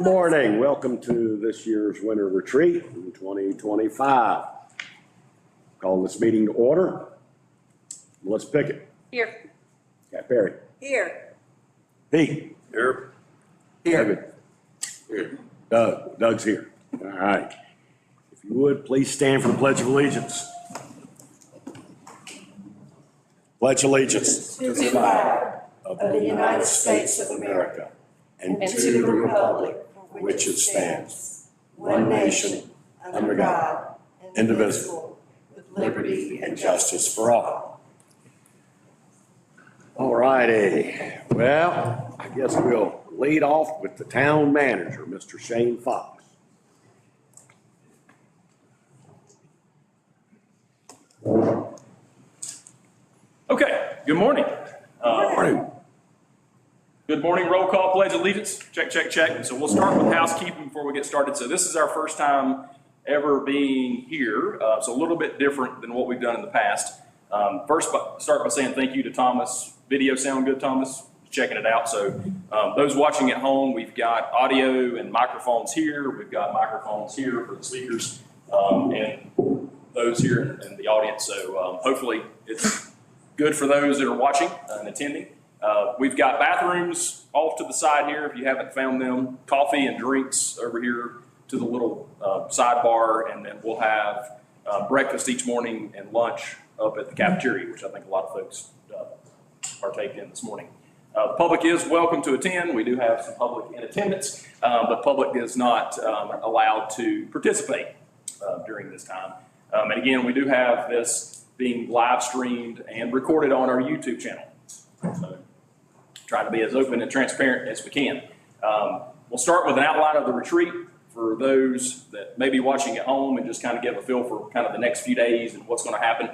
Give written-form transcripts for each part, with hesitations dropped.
Good morning. Welcome to this year's winter retreat in 2025. Calling this meeting to order. Melissa Pickett. Here. Cat Perry. Here. Pete. Here. David. Here. Doug's here. All right. If you would, please stand for the Pledge of Allegiance. Pledge allegiance to the flag of the United States of America and to the republic for which it stands, one nation, under God, indivisible, with liberty and justice for all. All righty. Well, I guess we'll lead off with the town manager, Mr. Shane Fox. Okay, good morning. Morning. Good morning, roll call, pledge allegiance. Check, check, check. So we'll start with housekeeping before we get started. So this is our first time ever being here. So a little bit different than what we've done in the past. First, start by saying thank you to Thomas. Video sound good, Thomas? Checking it out. So those watching at home, we've got audio and microphones here. We've got microphones here for the speakers and those here in the audience. So hopefully it's good for those that are watching and attending. We've got bathrooms off to the side here if you haven't found them. Coffee and drinks over here to the little sidebar, and then we'll have breakfast each morning and lunch up at the cafeteria, which I think a lot of folks partake in this morning. The public is welcome to attend. We do have some public in attendance, but public is not allowed to participate during this time. And again, we do have this being live streamed and recorded on our YouTube channel. So try to be as open and transparent as we can. We'll start with an outline of the retreat for those that may be watching at home and just kind of give a feel for kind of the next few days and what's going to happen.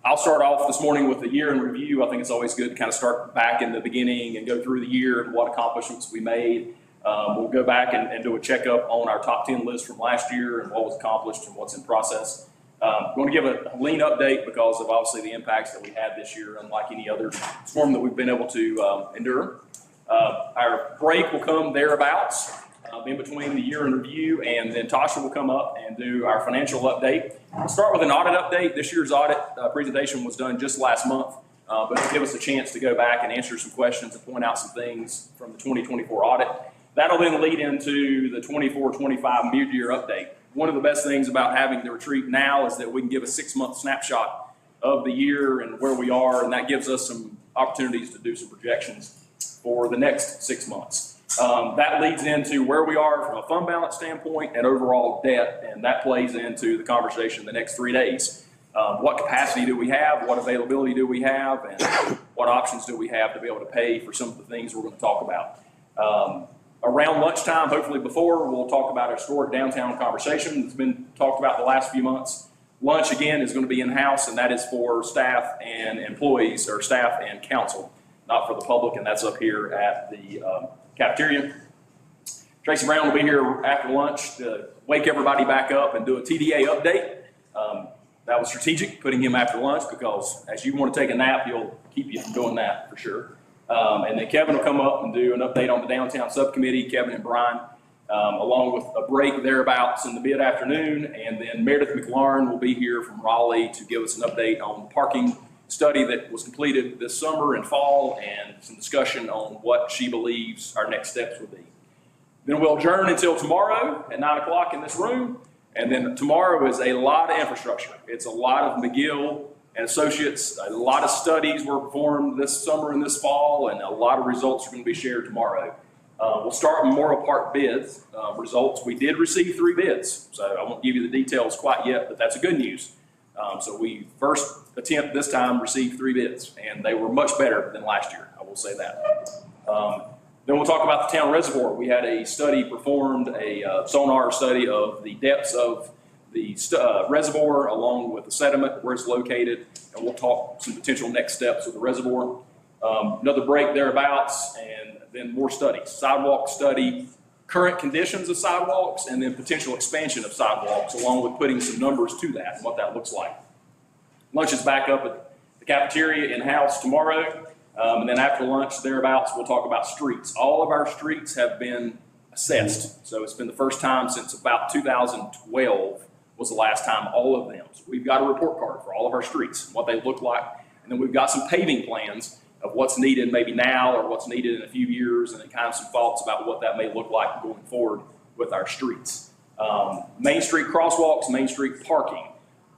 I'll start off this morning with the year in review. I think it's always good to kind of start back in the beginning and go through the year and what accomplishments we made. We'll go back and do a checkup on our top 10 list from last year and what was accomplished and what's in process. I'm going to give a lean update because of obviously the impacts that we had this year, unlike any other storm that we've been able to endure. Our break will come thereabouts in between the year in review, and then Tasha will come up and do our financial update. We'll start with an audit update. This year's audit presentation was done just last month, but it'll give us a chance to go back and answer some questions and point out some things from the 2024 audit. That'll then lead into the 24-25 mid-year update. One of the best things about having the retreat now is that we can give a 6-month snapshot of the year and where we are, and that gives us some opportunities to do some projections for the next 6 months. That leads into where we are from a fund balance standpoint and overall debt, and that plays into the conversation the next 3 days. What capacity do we have? What availability do we have? And what options do we have to be able to pay for some of the things we're going to talk about? Around lunchtime, hopefully before, we'll talk about our historic downtown conversation that's been talked about the last few months. Lunch, again, is going to be in-house, and that is for staff and employees, or staff and council, not for the public, and that's up here at the cafeteria. Tracy Brown will be here after lunch to wake everybody back up and do a TDA update. That was strategic, putting him after lunch, because as you want to take a nap, he'll keep you from doing that for sure. And then Kevin will come up and do an update on the downtown subcommittee, Kevin and Brian, along with a break thereabouts in the mid-afternoon. And then Meredith McLaurin will be here from Raleigh to give us an update on the parking study that was completed this summer and fall, and some discussion on what she believes our next steps will be. Then we'll adjourn until tomorrow at 9 o'clock in this room. And then tomorrow is a lot of infrastructure. It's a lot of McGill and Associates. A lot of studies were performed this summer and this fall, and a lot of results are going to be shared tomorrow. We'll start with Memorial Park bids results. We did receive 3 bids, so I won't give you the details quite yet, but that's a good news. So we first attempt this time received 3 bids, and they were much better than last year, I will say that. Then we'll talk about the town reservoir. We had a study performed, a sonar study of the depths of the reservoir along with the sediment, where it's located, and we'll talk some potential next steps with the reservoir. Another break thereabouts, and then more studies. Sidewalk study, current conditions of sidewalks, and then potential expansion of sidewalks, along with putting some numbers to that and what that looks like. Lunch is back up at the cafeteria in-house tomorrow, and then after lunch thereabouts, we'll talk about streets. All of our streets have been assessed. So it's been the first time since about 2012 was the last time all of them. So we've got a report card for all of our streets, what they look like. And then we've got some paving plans of what's needed maybe now or what's needed in a few years, and then kind of some thoughts about what that may look like going forward with our streets. Main Street crosswalks, Main Street parking.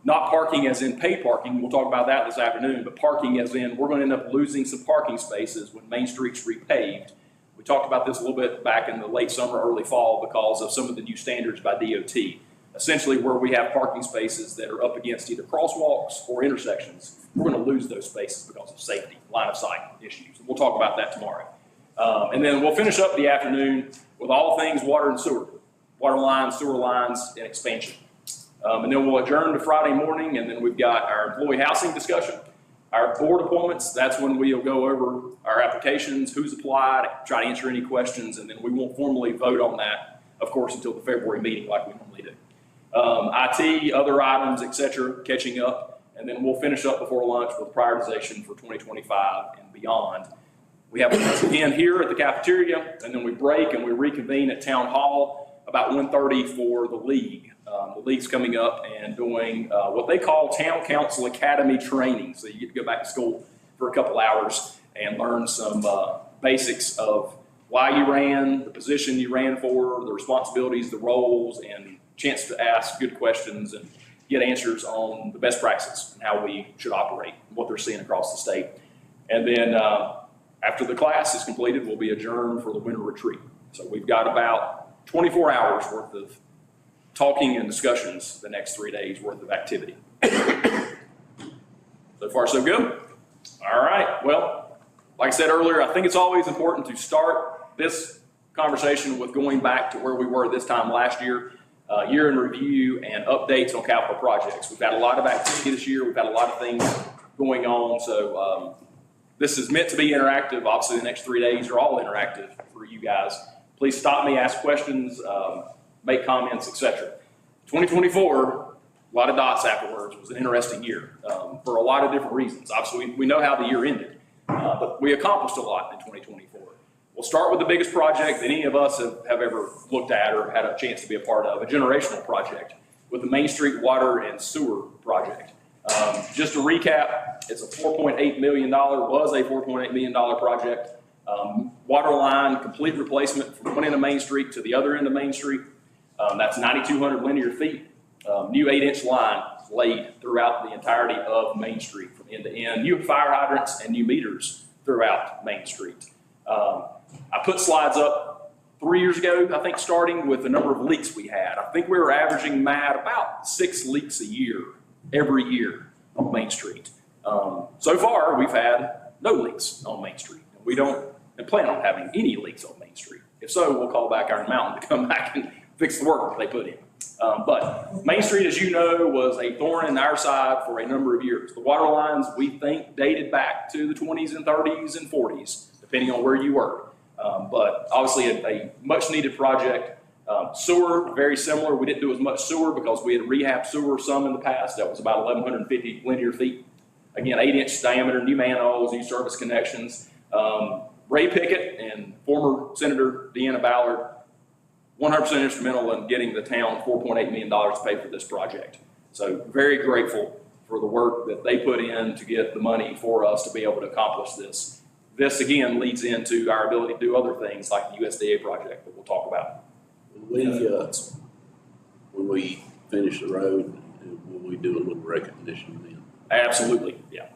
Not parking as in paid parking, we'll talk about that this afternoon, but parking as in we're going to end up losing some parking spaces when Main Street's repaved. We talked about this a little bit back in the late summer, early fall because of some of the new standards by DOT. Essentially where we have parking spaces that are up against either crosswalks or intersections, we're going to lose those spaces because of safety, line of sight issues. We'll talk about that tomorrow. And then we'll finish up the afternoon with all things water and sewer, water lines, sewer lines, and expansion. And then we'll adjourn to Friday morning, and then we've got our employee housing discussion. Our board appointments, that's when we'll go over our applications, who's applied, try to answer any questions, and then we won't formally vote on that, of course, until the February meeting like we normally do. IT, other items, et cetera, catching up, and then we'll finish up before lunch with prioritization for 2025 and beyond. We have once again here at the cafeteria, and then we break and we reconvene at Town Hall about 1:30 for the league. The league's coming up and doing what they call Town Council Academy training. So you get to go back to school for a couple hours and learn some basics of why you ran, the position you ran for, the responsibilities, the roles, and chance to ask good questions and get answers on the best practices and how we should operate and what they're seeing across the state. And then after the class is completed, we'll be adjourned for the winter retreat. So we've got about 24 hours worth of talking and discussions the next 3 days worth of activity. So far, so good? All right. Well, like I said earlier, I think it's always important to start this conversation with going back to where we were this time last year, year in review and updates on capital projects. We've had a lot of activity this year. We've had a lot of things going on. So this is meant to be interactive. Obviously, the next 3 days are all interactive for you guys. Please stop me, ask questions, make comments, etc. 2024, a lot of dots afterwards, was an interesting year for a lot of different reasons. Obviously, we know how the year ended, but we accomplished a lot in 2024. We'll start with the biggest project that any of us have ever looked at or had a chance to be a part of, a generational project with the Main Street Water and Sewer Project. Just to recap, it's a $4.8 million, was a $4.8 million project. Water line, complete replacement from one end of Main Street to the other end of Main Street. That's 9,200 linear feet. New 8-inch line laid throughout the entirety of Main Street from end to end. New fire hydrants and new meters throughout Main Street. I put slides up 3 years ago, I think, starting with the number of leaks we had. I think we were averaging, Matt, about 6 leaks a year, every year on Main Street. So far, we've had no leaks on Main Street. We don't plan on having any leaks on Main Street. If so, we'll call back Iron Mountain to come back and fix the work that they put in. But Main Street, as you know, was a thorn in our side for a number of years. The water lines, we think, dated back to the 20s and 30s and 40s, depending on where you were. But obviously a much needed project. Sewer, very similar. We didn't do as much sewer because we had rehabbed sewer some in the past. That was about 1,150 linear feet. Again, 8-inch diameter, new manholes, new service connections. Ray Pickett and former Senator Deanna Ballard, 100% instrumental in getting the town $4.8 million to pay for this project. So very grateful for the work that they put in to get the money for us to be able to accomplish this. This again leads into our ability to do other things like the USDA project that we'll talk about. When we finish the road, will we do a little recognition then? Absolutely, yeah.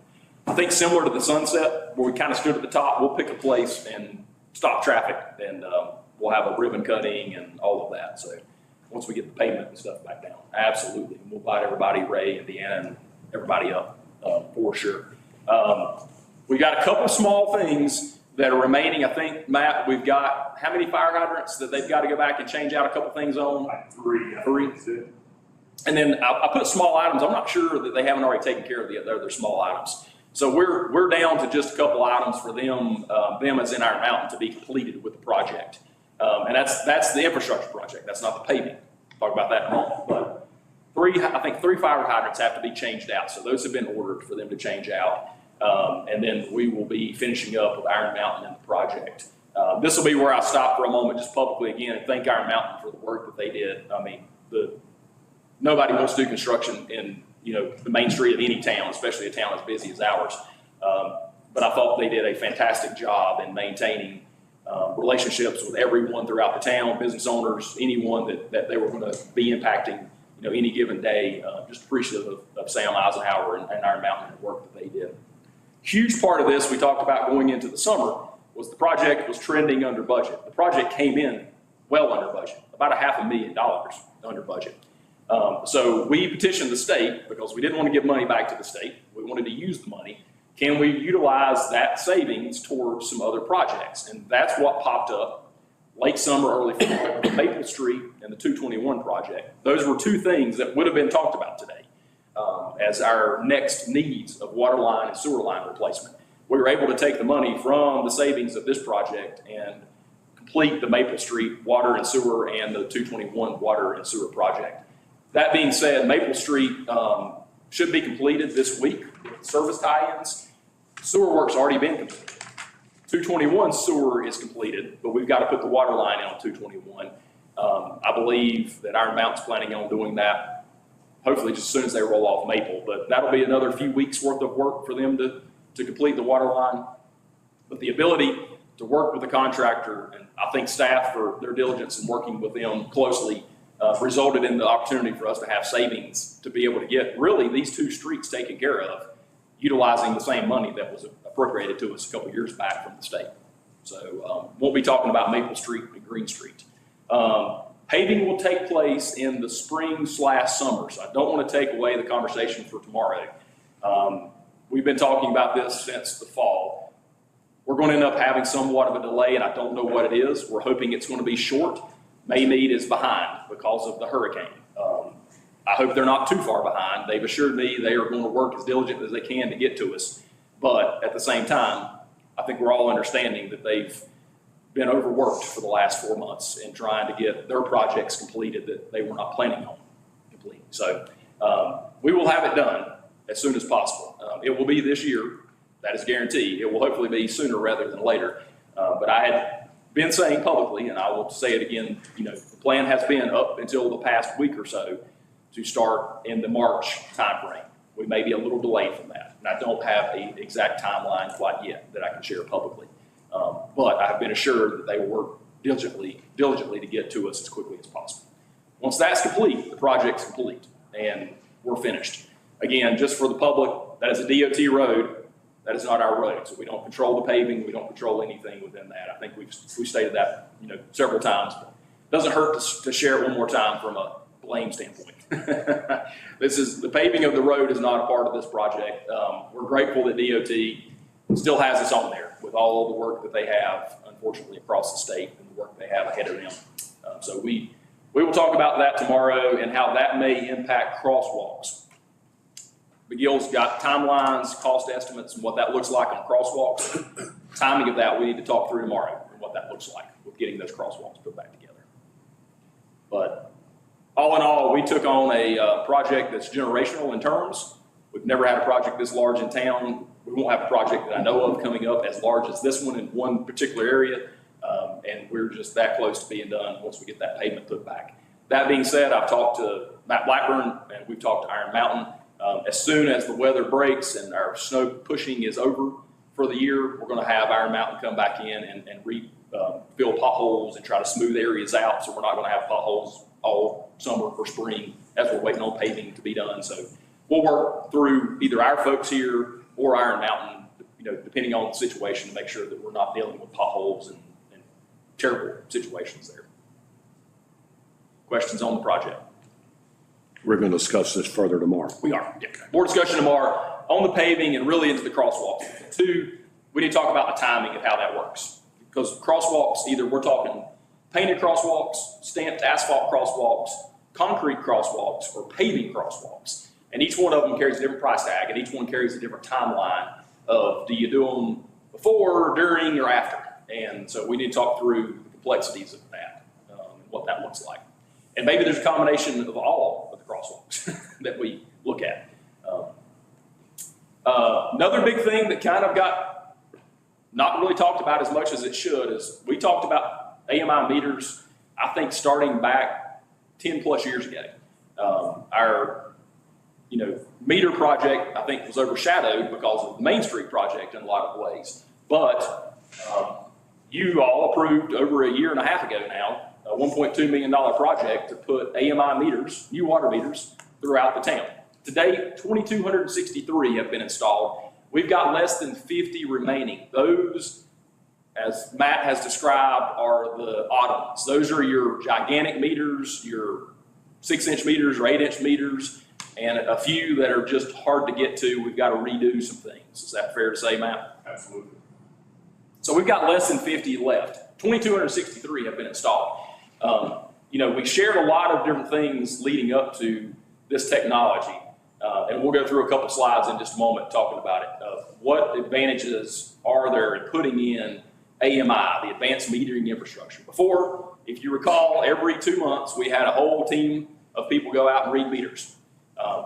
I think similar to the Sunset, where we kind of stood at the top, we'll pick a place and stop traffic, and we'll have a ribbon cutting and all of that. So once we get the pavement and stuff back down, absolutely. We'll invite everybody, Ray and Deanna and everybody up for sure. We got a couple small things that are remaining. I think, Matt, we've got how many fire hydrants that they've got to go back and change out a couple things on? Like three. And then I put small items. I'm not sure that they haven't already taken care of the other small items. So we're down to just a couple items for them as in Iron Mountain to be completed with the project. And that's the infrastructure project. That's not the paving. Talk about that in a moment. But I think three fire hydrants have to be changed out. So those have been ordered for them to change out. And then we will be finishing up with Iron Mountain and the project. This will be where I stop for a moment just publicly again and thank Iron Mountain for the work that they did. I mean, nobody wants to do construction in, the main street of any town, especially a town as busy as ours. But I thought they did a fantastic job in maintaining relationships with everyone throughout the town, business owners, anyone that they were going to be impacting, any given day. Just appreciative of Sam Eisenhower and Iron Mountain and the work that they did. Huge part of this we talked about going into the summer was the project was trending under budget. The project came in well under budget, about $500,000 under budget. So we petitioned the state because we didn't want to give money back to the state. We wanted to use the money. Can we utilize that savings towards some other projects? And that's what popped up late summer, early fall, the Maple Street and the 221 project. Those were two things that would have been talked about today as our next needs of water line and sewer line replacement. We were able to take the money from the savings of this project and complete the Maple Street water and sewer and the 221 water and sewer project. That being said, Maple Street should be completed this week with service tie-ins. Sewer work's already been completed. 221 sewer is completed, but we've got to put the water line in on 221. I believe that Iron Mountain's planning on doing that hopefully just as soon as they roll off Maple, but that'll be another few weeks worth of work for them to complete the water line. But the ability to work with the contractor, and I think staff for their diligence in working with them closely, resulted in the opportunity for us to have savings to be able to get really these two streets taken care of, utilizing the same money that was appropriated to us a couple years back from the state. So we'll be talking about Maple Street and Green Street. Paving will take place in the spring/summer, so I don't want to take away the conversation for tomorrow. We've been talking about this since the fall. We're going to end up having somewhat of a delay, and I don't know what it is. We're hoping it's going to be short. Maymead is behind because of the hurricane. I hope they're not too far behind. They've assured me they are going to work as diligent as they can to get to us. But at the same time, I think we're all understanding that they've been overworked for the last 4 months in trying to get their projects completed that they were not planning on completing. So we will have it done as soon as possible. It will be this year. That is guaranteed. It will hopefully be sooner rather than later. But I had been saying publicly, and I will say it again, the plan has been up until the past week or so to start in the March timeframe. We may be a little delayed from that. And I don't have an exact timeline quite yet that I can share publicly. But I have been assured that they will work diligently to get to us as quickly as possible. Once that's complete, the project's complete and we're finished. Again, just for the public, that is a DOT road. That is not our road. So we don't control the paving. We don't control anything within that. I think we've stated that, several times. But it doesn't hurt to share it one more time from a blame standpoint. The paving of the road is not a part of this project. We're grateful that DOT still has us on there with all of the work that they have, unfortunately, across the state and the work they have ahead of them. So we will talk about that tomorrow and how that may impact crosswalks. McGill's got timelines, cost estimates, and what that looks like on crosswalks. Timing of that we need to talk through tomorrow and what that looks like with getting those crosswalks put back together. But all in all, we took on a project that's generational in terms. We've never had a project this large in town. We won't have a project that I know of coming up as large as this one in one particular area. And we're just that close to being done once we get that pavement put back. That being said, I've talked to Matt Blackburn and we've talked to Iron Mountain. As soon as the weather breaks and our snow pushing is over for the year, we're going to have Iron Mountain come back in and fill potholes and try to smooth areas out. So we're not going to have potholes all summer or spring as we're waiting on paving to be done. So we'll work through either our folks here or Iron Mountain, depending on the situation, to make sure that we're not dealing with potholes and terrible situations there. Questions on the project? We're going to discuss this further tomorrow. We are. Yeah. More discussion tomorrow on the paving and really into the crosswalks. Two, we need to talk about the timing of how that works. Because crosswalks, either we're talking painted crosswalks, stamped asphalt crosswalks, concrete crosswalks, or paving crosswalks. And each one of them carries a different price tag, and each one carries a different timeline of do you do them before, during, or after? And so we need to talk through the complexities of that and what that looks like. And maybe there's a combination of all of the crosswalks that we look at. Another big thing that kind of got not really talked about as much as it should is we talked about AMI meters, I think starting back 10 plus years ago. Our meter project, I think, was overshadowed because of the Main Street project in a lot of ways. But you all approved over a year and a half ago now, a $1.2 million project to put AMI meters, new water meters, throughout the town. To date, 2,263 have been installed. We've got less than 50 remaining. Those, as Matt has described, are the odd ones. Those are your gigantic meters, your 6-inch meters or 8-inch meters, and a few that are just hard to get to. We've got to redo some things. Is that fair to say, Matt? Absolutely. So we've got less than 50 left. 2,263 have been installed. We shared a lot of different things leading up to this technology, and we'll go through a couple slides in just a moment talking about it. What advantages are there in putting in AMI, the advanced metering infrastructure? Before, if you recall, every 2 months we had a whole team of people go out and read meters.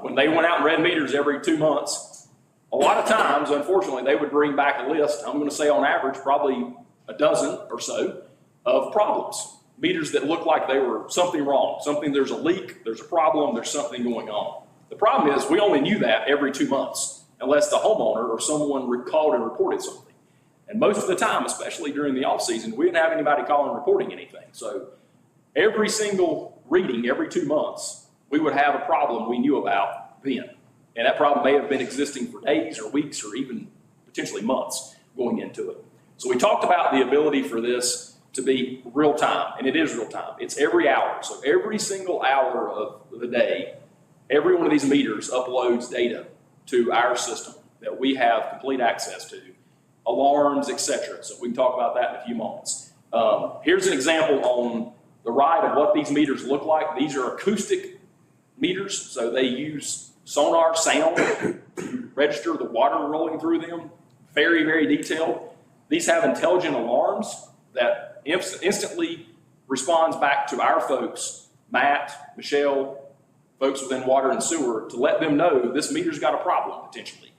When they went out and read meters every 2 months, a lot of times, unfortunately, they would bring back a list, I'm going to say on average, probably a dozen or so, of problems. Meters that look like they were something wrong, there's a leak, there's a problem, there's something going on. The problem is we only knew that every 2 months, unless the homeowner or someone recalled and reported something. And most of the time, especially during the off season, we didn't have anybody calling and reporting anything. So every single reading, every 2 months, we would have a problem we knew about then. And that problem may have been existing for days or weeks or even potentially months going into it. So we talked about the ability for this to be real time, and it is real time. It's every hour. So every single hour of the day, every one of these meters uploads data to our system that we have complete access to, alarms, etc. So we can talk about that in a few moments. Here's an example on the right of what these meters look like. These are acoustic meters, so they use sonar sound to register the water rolling through them. Very, very detailed. These have intelligent alarms that instantly responds back to our folks, Matt, Michelle, folks within water and sewer, to let them know this meter's got a problem potentially.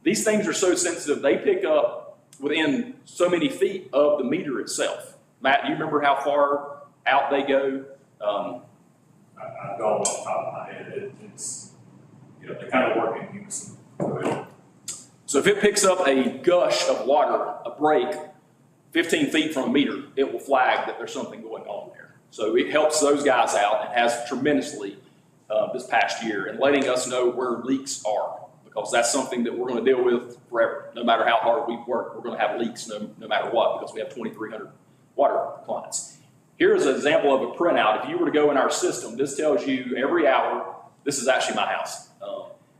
These things are so sensitive, they pick up within so many feet of the meter itself. Matt, do you remember how far out they go? I don't off the top of my head. They kind of work in unison. So if it picks up a gush of water, a break, 15 feet from a meter, it will flag that there's something going on there. So it helps those guys out and has tremendously this past year in letting us know where leaks are, because that's something that we're going to deal with forever. No matter how hard we work, we're going to have leaks no matter what, because we have 2,300 water clients. Here's an example of a printout. If you were to go in our system, this tells you every hour. This is actually my house.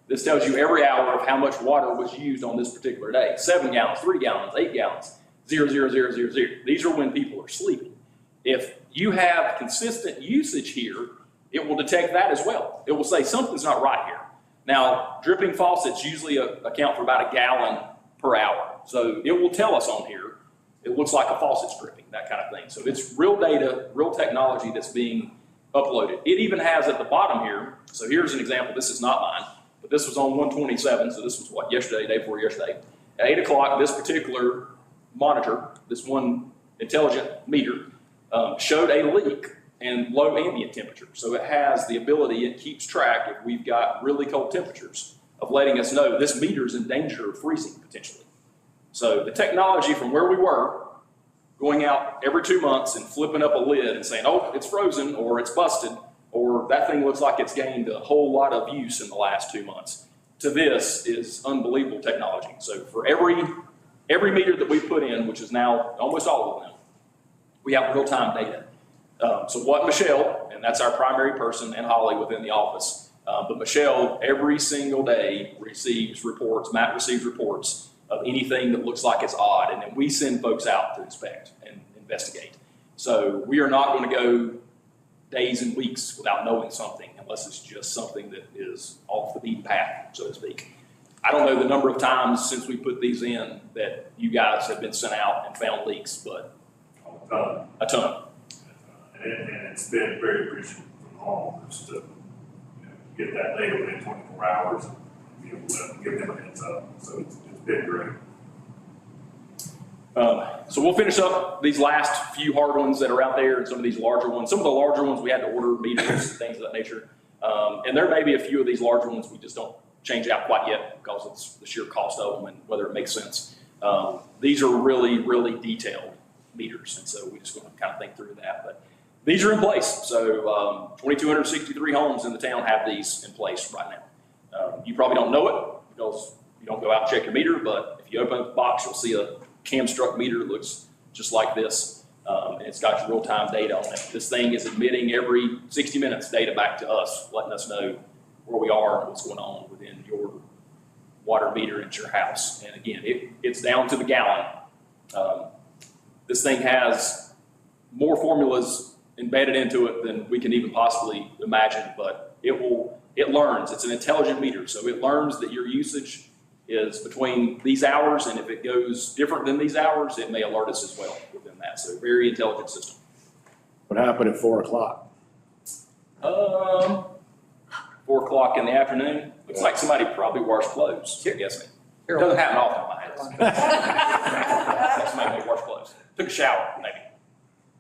This tells you every hour of how much water was used on this particular day. 7 gallons, 3 gallons, 8 gallons, 0, 0, 0, 0, 0. These are when people are sleeping. If you have consistent usage here, it will detect that as well. It will say something's not right here. Now, dripping faucets usually account for about 1 gallon per hour. So it will tell us on here, it looks like a faucet's dripping, that kind of thing. So it's real data, real technology that's being uploaded. It even has at the bottom here, so here's an example, this is not mine, but this was on 127, so this was what, yesterday, day before yesterday. At 8 o'clock, this particular monitor, this one intelligent meter, showed a leak and low ambient temperature. So it has the ability, it keeps track if we've got really cold temperatures of letting us know this meter is in danger of freezing potentially. So the technology from where we were, going out every 2 months and flipping up a lid and saying, oh, it's frozen or it's busted, or that thing looks like it's gained a whole lot of use in the last 2 months, to this is unbelievable technology. So for every meter that we put in, which is now almost all of them, we have real-time data. So what Michelle, and that's our primary person, and Holly within the office, but Michelle every single day receives reports, Matt receives reports of anything that looks like it's odd, and then we send folks out to inspect and investigate. So we are not going to go days and weeks without knowing something unless it's just something that is off the beaten path, so to speak. I don't know the number of times since we put these in that you guys have been sent out and found leaks, but a ton. And it's been very appreciative from homeowners to get that data within 24 hours and be able to give them a heads up. So it's been great. So we'll finish up these last few hard ones that are out there and some of these larger ones. Some of the larger ones we had to order meters and things of that nature. And there may be a few of these larger ones we just don't change out quite yet because it's the sheer cost of them and whether it makes sense. These are really, really detailed meters. And so we just want to kind of think through that. But these are in place. So 2,263 homes in the town have these in place right now. You probably don't know it because you don't go out and check your meter, but if you open up the box, you'll see a cam-struck meter that looks just like this. And it's got your real-time data on it. This thing is emitting every 60 minutes data back to us, letting us know where we are and what's going on within your water meter at your house. And again, it's down to the gallon. This thing has more formulas embedded into it than we can even possibly imagine, but it learns. It's an intelligent meter, so it learns that your usage is between these hours, and if it goes different than these hours, it may alert us as well within that. So very intelligent system. What happened at 4 o'clock? 4 o'clock in the afternoon. Looks like somebody probably washed clothes, I'm guessing. It doesn't happen often in my house. Somebody may wash clothes. Took a shower, maybe.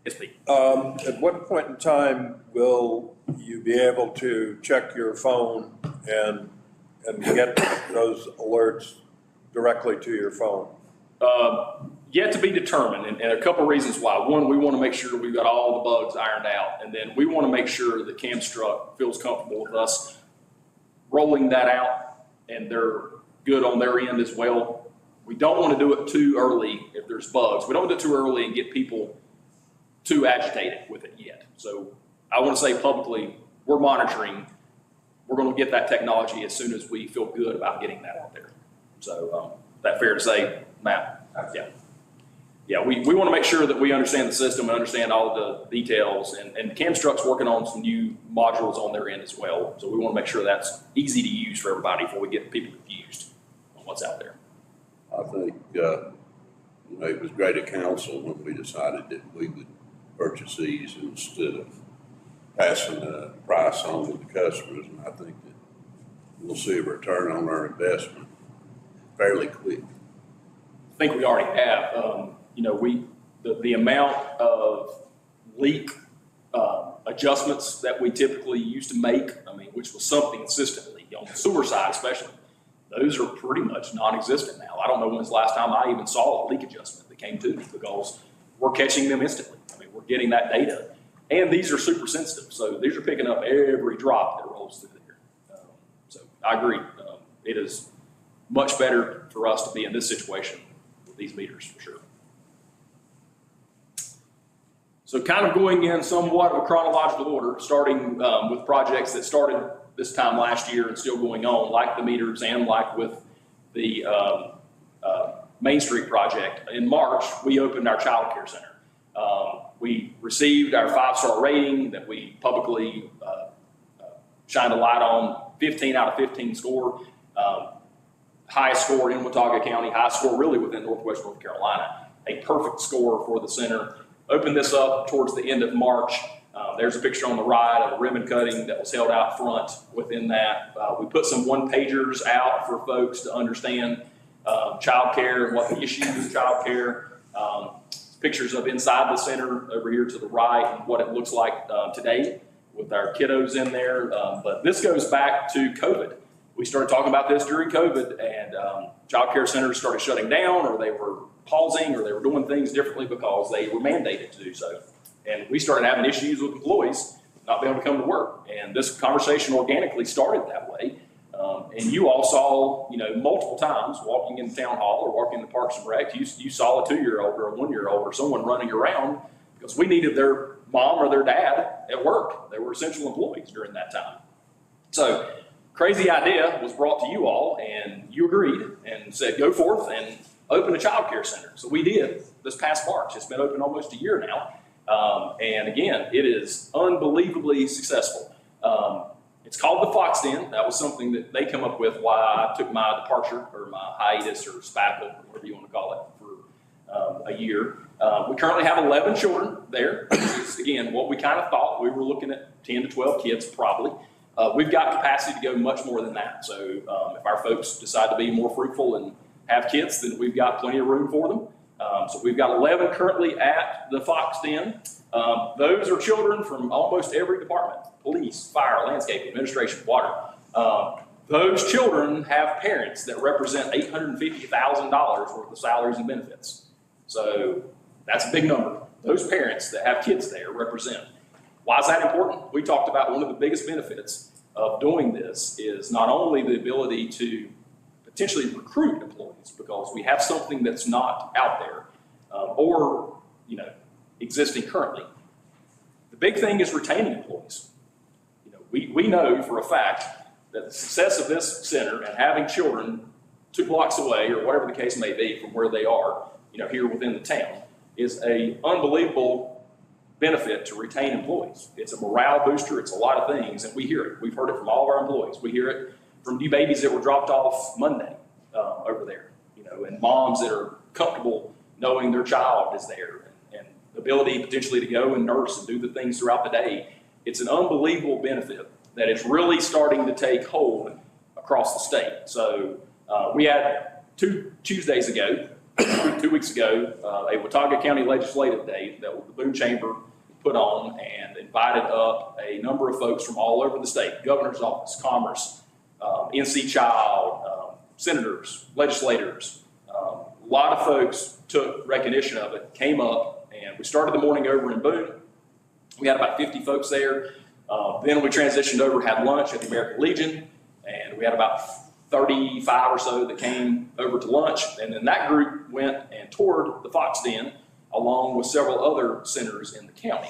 Yes, Pete. At what point in time will you be able to check your phone and get those alerts directly to your phone? Yet to be determined, and a couple of reasons why. One, we want to make sure we've got all the bugs ironed out, and then we want to make sure that Camstruck feels comfortable with us rolling that out, and they're good on their end as well. We don't want to do it too early if there's bugs. We don't want to do it too early and get people too agitated with it yet. So I want to say publicly, we're monitoring. We're going to get that technology as soon as we feel good about getting that out there. So is that fair to say, Matt? Yeah. Yeah, we want to make sure that we understand the system and understand all the details. And Camstruck's working on some new modules on their end as well. So we want to make sure that's easy to use for everybody before we get people confused on what's out there. I think, it was great at council when we decided that we would purchase these instead of passing the price on to the customers. And I think that we'll see a return on our investment fairly quick. I think we already have. The amount of leak adjustments that we typically used to make, which was something consistently on the sewer side especially, those are pretty much non-existent now. I don't know when's the last time I even saw a leak adjustment that came to me because we're catching them instantly. We're getting that data. And these are super sensitive. So these are picking up every drop that rolls through there. So I agree. It is much better for us to be in this situation with these meters for sure. So kind of going in somewhat of a chronological order, starting with projects that started this time last year and still going on, like the meters and like with the Main Street project. In March, we opened our child care center. We received our 5-star rating that we publicly shined a light on, 15 out of 15 score. Highest score in Watauga County, highest score really within Northwest North Carolina. A perfect score for the center. Opened this up towards the end of March. There's a picture on the right of a ribbon cutting that was held out front within that. We put some one-pagers out for folks to understand child care and what the issues with child care. Pictures of inside the center over here to the right and what it looks like today with our kiddos in there. But this goes back to COVID. We started talking about this during COVID, and child care centers started shutting down, or they were pausing, or they were doing things differently because they were mandated to do so. And we started having issues with employees not being able to come to work. And this conversation organically started that way. And you all saw, multiple times walking in the town hall or walking in the Parks and Rec, you saw a 2-year-old or a 1-year-old or someone running around because we needed their mom or their dad at work. They were essential employees during that time. So crazy idea was brought to you all, and you agreed and said, go forth and open a child care center. So we did this past March. It's been open almost a year now. And again, it is unbelievably successful. It's called the Fox Den. That was something that they come up with while I took my departure or my hiatus or sabbatical, or whatever you want to call it, for a year. We currently have 11 children there, which is, again, what we kind of thought. We were looking at 10 to 12 kids probably. We've got capacity to go much more than that. So if our folks decide to be more fruitful and have kids, then we've got plenty of room for them. So we've got 11 currently at the Fox Den. Those are children from almost every department: police, fire, landscaping, administration, water. Those children have parents that represent $850,000 worth of salaries and benefits. So that's a big number. Those parents that have kids there represent. Why is that important? We talked about one of the biggest benefits of doing this is not only the ability to potentially recruit employees, because we have something that's not out there or existing currently. The big thing is retaining employees. We know for a fact that the success of this center and having children 2 blocks away, or whatever the case may be from where they are, here within the town, is a unbelievable benefit to retain employees. It's a morale booster. It's a lot of things, and we hear it. We've heard it from all of our employees. We hear it from new babies that were dropped off Monday over there, and moms that are comfortable knowing their child is there, and the ability potentially to go and nurse and do the things throughout the day. It's an unbelievable benefit that is really starting to take hold across the state. So we had 2 Tuesdays ago, 2 weeks ago, a Watauga County Legislative Day that the Boone Chamber put on and invited up a number of folks from all over the state: Governor's Office, Commerce, NC Child, senators, legislators. A lot of folks took recognition of it, came up, and we started the morning over in Boone. We had about 50 folks there. Then we transitioned over, had lunch at the American Legion, and we had about 35 or so that came over to lunch. And then that group went and toured the Fox Den along with several other senators in the county.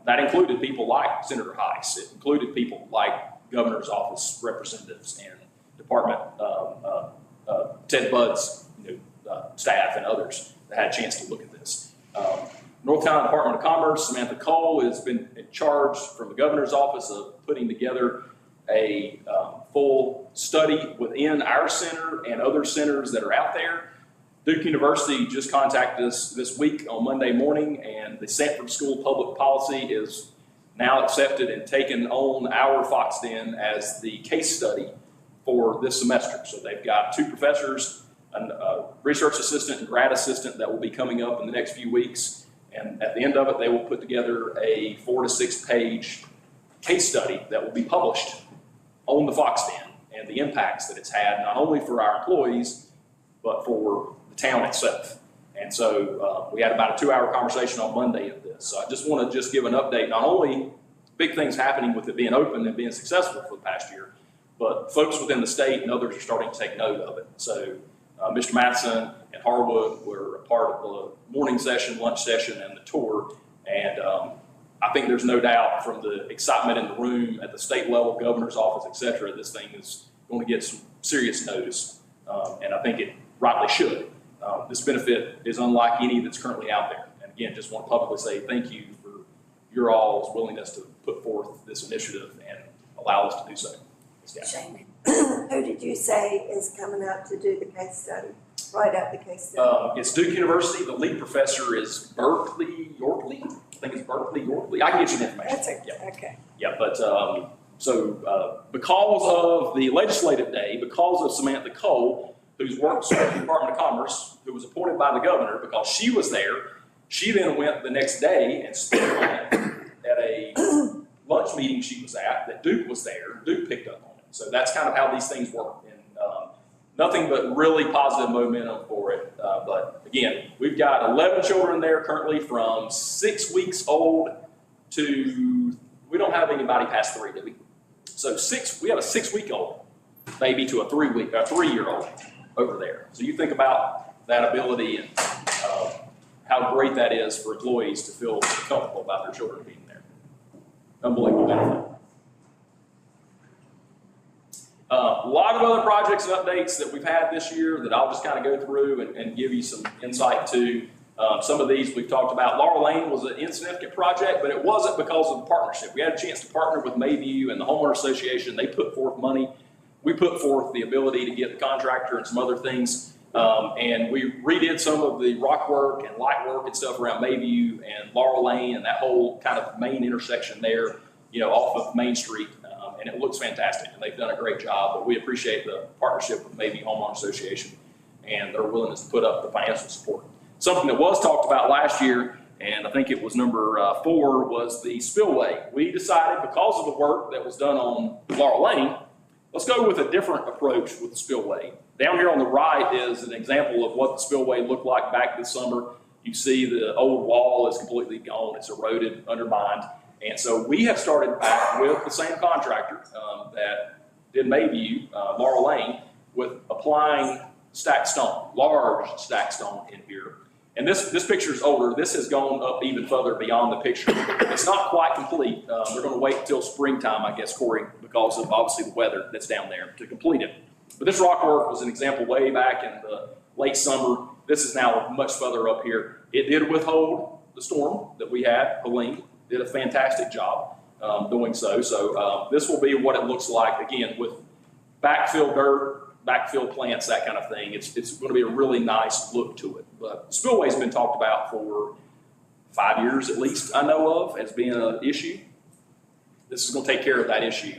That included people like Senator Heiss. It included people like Governor's Office representatives and Department Ted Budd's staff and others that had a chance to look at this. North Carolina Department of Commerce, Samantha Cole, has been in charge from the Governor's Office of putting together a full study within our center and other centers that are out there. Duke University just contacted us this week on Monday morning, and the Sanford School of Public Policy is now accepted and taken on our Fox Den as the case study for this semester. So they've got 2 professors, a research assistant and grad assistant that will be coming up in the next few weeks. And at the end of it, they will put together a 4 to 6 page case study that will be published on the Fox Den and the impacts that it's had, not only for our employees, but for the town itself. And so we had about a 2-hour conversation on Monday of this. So I just want to give an update, not only big things happening with it being open and being successful for the past year, but folks within the state and others are starting to take note of it. So Mr. Matheson and Harwood were a part of the morning session, lunch session, and the tour. And I think there's no doubt from the excitement in the room at the state level, Governor's Office, et cetera, this thing is going to get some serious notice. And I think it rightly should. This benefit is unlike any that's currently out there. And again, just want to publicly say thank you for your all's willingness to put forth this initiative and allow us to do so. Shane, who did you say is coming out to do the case study? Write out the case study. It's Duke University. The lead professor is Berkeley Yorkley. I think it's Berkeley Yorkley. I can get you the information. That's okay. Yeah. Okay. Yeah, but because of the legislative day, because of Samantha Cole, who's worked for the Department of Commerce, who was appointed by the governor, because she was there, she then went the next day and spoke on it at a lunch meeting she was at that Duke was there. Duke picked up on it. So that's kind of how these things work. And nothing but really positive momentum for it. But again, we've got 11 children there currently from 6 weeks old to, we don't have anybody past 3, do we? So we have a 6-week-old baby to a 3-year-old over there. So you think about that ability and how great that is for employees to feel comfortable about their children being there. Unbelievable benefit. A lot of other projects and updates that we've had this year that I'll just kind of go through and give you some insight to. Some of these we've talked about. Laurel Lane was an insignificant project, but it wasn't because of the partnership. We had a chance to partner with Mayview and the Homeowner Association. They put forth money. We put forth the ability to get the contractor and some other things. And we redid some of the rock work and light work and stuff around Mayview and Laurel Lane and that whole kind of main intersection there, off of Main Street. And it looks fantastic, and they've done a great job. But we appreciate the partnership with Mayview Homeowner Association and their willingness to put up the financial support. Something that was talked about last year, and I think it was number 4, was the spillway. We decided, because of the work that was done on Laurel Lane, let's go with a different approach with the spillway. Down here on the right is an example of what the spillway looked like back this summer. You see the old wall is completely gone. It's eroded, undermined. And so we have started back with the same contractor that did Mayview, Laurel Lane, with applying stacked stone, large stacked stone in here. And this picture is older. This has gone up even further beyond the picture. It's not quite complete. They're going to wait until springtime, I guess, Corey, because of obviously the weather that's down there to complete it. But this rock work was an example way back in the late summer. This is now much further up here. It did withhold the storm that we had. Helene did a fantastic job doing so. So this will be what it looks like, again, with backfill dirt, backfill plants, that kind of thing. It's going to be a really nice look to it. But the spillway's been talked about for 5 years at least, I know of, as being an issue. This is going to take care of that issue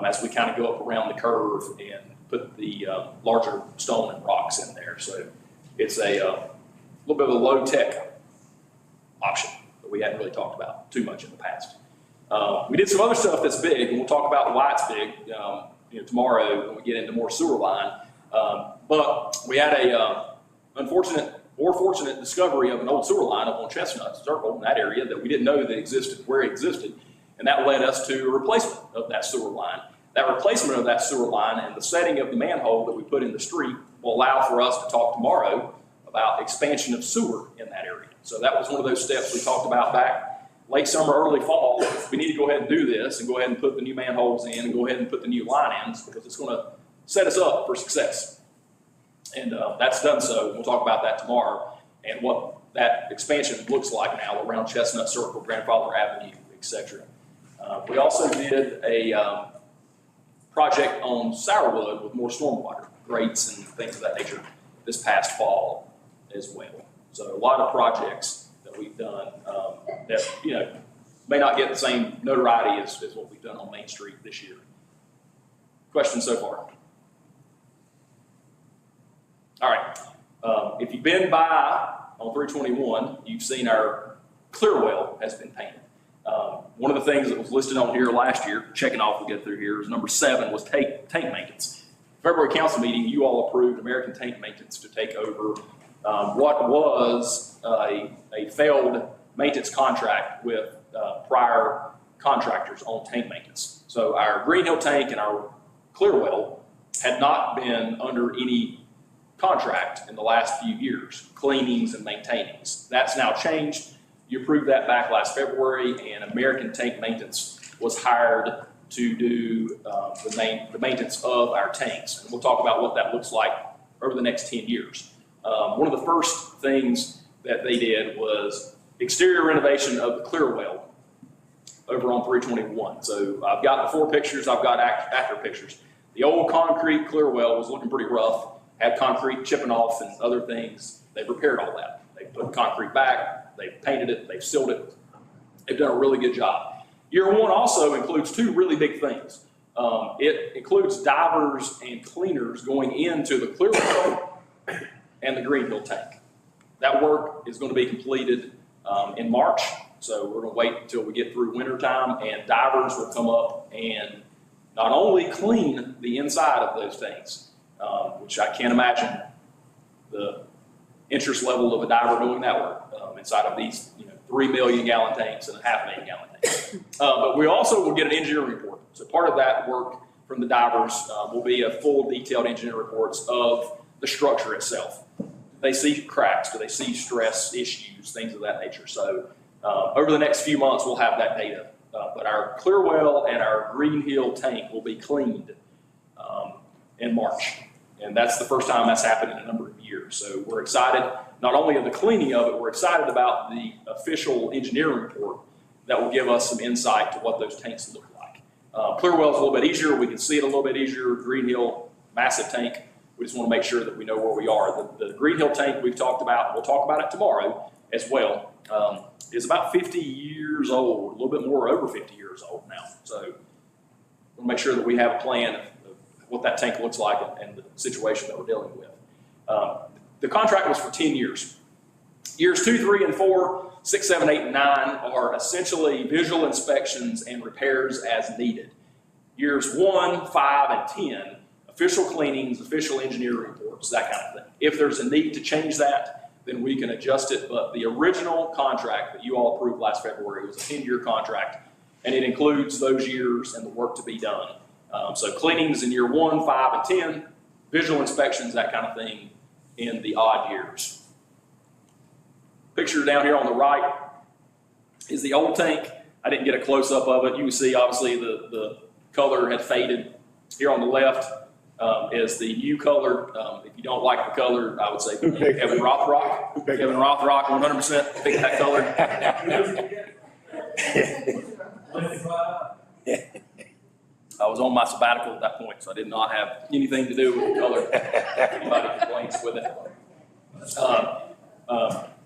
as we kind of go up around the curve and put the larger stone and rocks in there. So it's a little bit of a low-tech option that we hadn't really talked about too much in the past. We did some other stuff that's big, and we'll talk about why it's big tomorrow when we get into more sewer line. But we had a unfortunate or fortunate discovery of an old sewer line up on Chestnut Circle in that area that we didn't know that existed, where it existed. And that led us to a replacement of that sewer line. That replacement of that sewer line and the setting of the manhole that we put in the street will allow for us to talk tomorrow about expansion of sewer in that area. So that was one of those steps we talked about back late summer, early fall. We need to go ahead and do this and go ahead and put the new manholes in and go ahead and put the new line ins because it's going to set us up for success. And that's done so. We'll talk about that tomorrow and what that expansion looks like now around Chestnut Circle, Grandfather Avenue, etc. We also did a project on Sourwood with more stormwater, grates and things of that nature this past fall as well. So a lot of projects that we've done that may not get the same notoriety as what we've done on Main Street this year. Questions so far? All right. If you've been by on 321, you've seen our clear well has been painted. One of the things that was listed on here last year, checking off, we'll get through here, is number 7 was tank maintenance. February council meeting, you all approved American Tank Maintenance to take over what was a failed maintenance contract with prior contractors on tank maintenance. So our Green Hill tank and our clear well had not been under any contract in the last few years, cleanings and maintainings. That's now changed. You approved that back last February, and American Tank Maintenance was hired to do the maintenance of our tanks. And we'll talk about what that looks like over the next 10 years. One of the first things that they did was exterior renovation of the clear well over on 321. So I've got before pictures, I've got after pictures. The old concrete clear well was looking pretty rough, had concrete chipping off and other things. They've repaired all that. They put concrete back, they've painted it, they've sealed it. They've done a really good job. Year 1 also includes 2 really big things. It includes divers and cleaners going into the clear well and the Green Hill tank. That work is going to be completed in March. So we're going to wait until we get through winter time, and divers will come up and not only clean the inside of those tanks, which I can't imagine the interest level of a diver doing that work inside of these 3 million gallon tanks and a 500,000 gallon tanks. But we also will get an engineering report. So part of that work from the divers will be a full detailed engineering reports of the structure itself. Do they see cracks? Do they see stress issues? Things of that nature. So over the next few months, we'll have that data. But our clear well and our Green Hill tank will be cleaned in March. And that's the first time that's happened in a number of years. So we're excited, not only of the cleaning of it, we're excited about the official engineering report that will give us some insight to what those tanks look like. Clearwell's a little bit easier. We can see it a little bit easier. Green Hill, massive tank. We just want to make sure that we know where we are. The Green Hill tank we've talked about, we'll talk about it tomorrow as well, is about 50 years old, a little bit more, over 50 years old now. So we'll make sure that we have a plan of what that tank looks like and the situation that we're dealing with. The contract was for 10 years. Years 2, 3, and 4, 6, 7, 8, and 9 are essentially visual inspections and repairs as needed. Years 1, 5, and 10, official cleanings, official engineering reports, that kind of thing. If there's a need to change that, then we can adjust it. But the original contract that you all approved last February was a 10-year contract, and it includes those years and the work to be done. So cleanings in year 1, 5, and 10, visual inspections, that kind of thing in the odd years. Picture down here on the right is the old tank. I didn't get a close-up of it. You can see, obviously, the color had faded. Here on the left is the new color. If you don't like the color, I would say Kevin Rothrock. Kevin Rothrock, 100% picked that color. I was on my sabbatical at that point, so I did not have anything to do with the color. If anybody complains with it.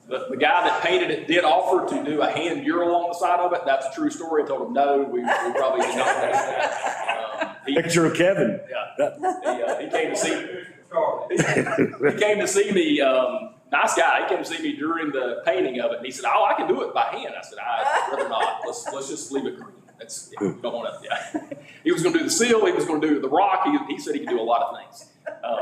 The guy that painted it did offer to do a hand mural on the side of it. That's a true story. I told him no, we probably did not do that. Picture of Kevin. Yeah, he came to see me. He came to see me. Nice guy. He came to see me during the painting of it, and he said, "Oh, I can do it by hand." I said, "I'd rather not. Let's just leave it green. You don't want to." Yeah. He was going to do the seal. He was going to do the rock. He said he could do a lot of things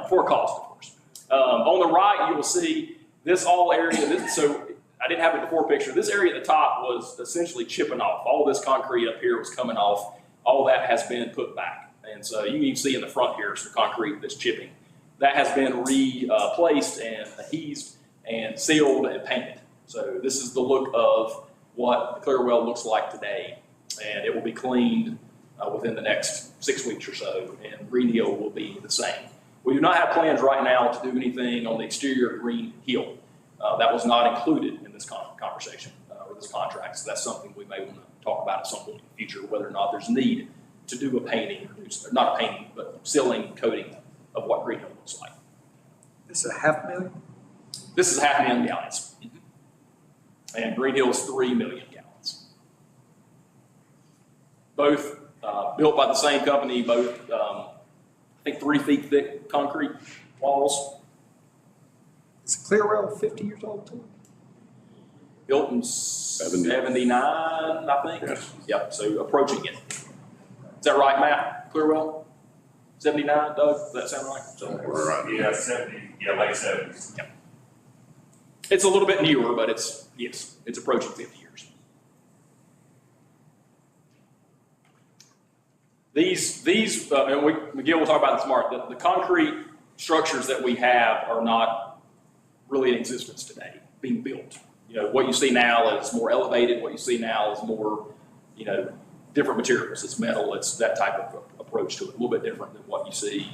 for a cost, of course. On the right, you will see this all area. So I didn't have a before picture. This area at the top was essentially chipping off. All this concrete up here was coming off. All that has been put back. And so you can even see in the front here some concrete that's chipping. That has been replaced and adhesed and sealed and painted. So this is the look of what the clear well looks like today. And it will be cleaned within the next 6 weeks or so, and Green Hill will be the same. We do not have plans right now to do anything on the exterior of Green Hill. That was not included in this conversation or this contract, so that's something we may want to talk about at some point in the future, whether or not there's a need to do a painting, or not a painting, but sealing, coating of what Green Hill looks like. This is a 500,000? This is 500,000 gallons. And Green Hill is 3 million gallons. Both built by the same company, both, I think, 3 feet thick concrete walls. Is Clearwell 50 years old too? Built in 79, I think. Yes. Yep, so approaching it. Is that right, Matt? Clearwell? 79, Doug? Does that sound right? We're right. Yeah, 70, yeah, late 70s. Yep. It's a little bit newer, but it's approaching 50 years. These and McGill will talk about this tomorrow. The concrete structures that we have are not really in existence today, being built. You know, what you see now is more elevated. What you see now is more, different materials. It's metal. It's that type of approach to it. A little bit different than what you see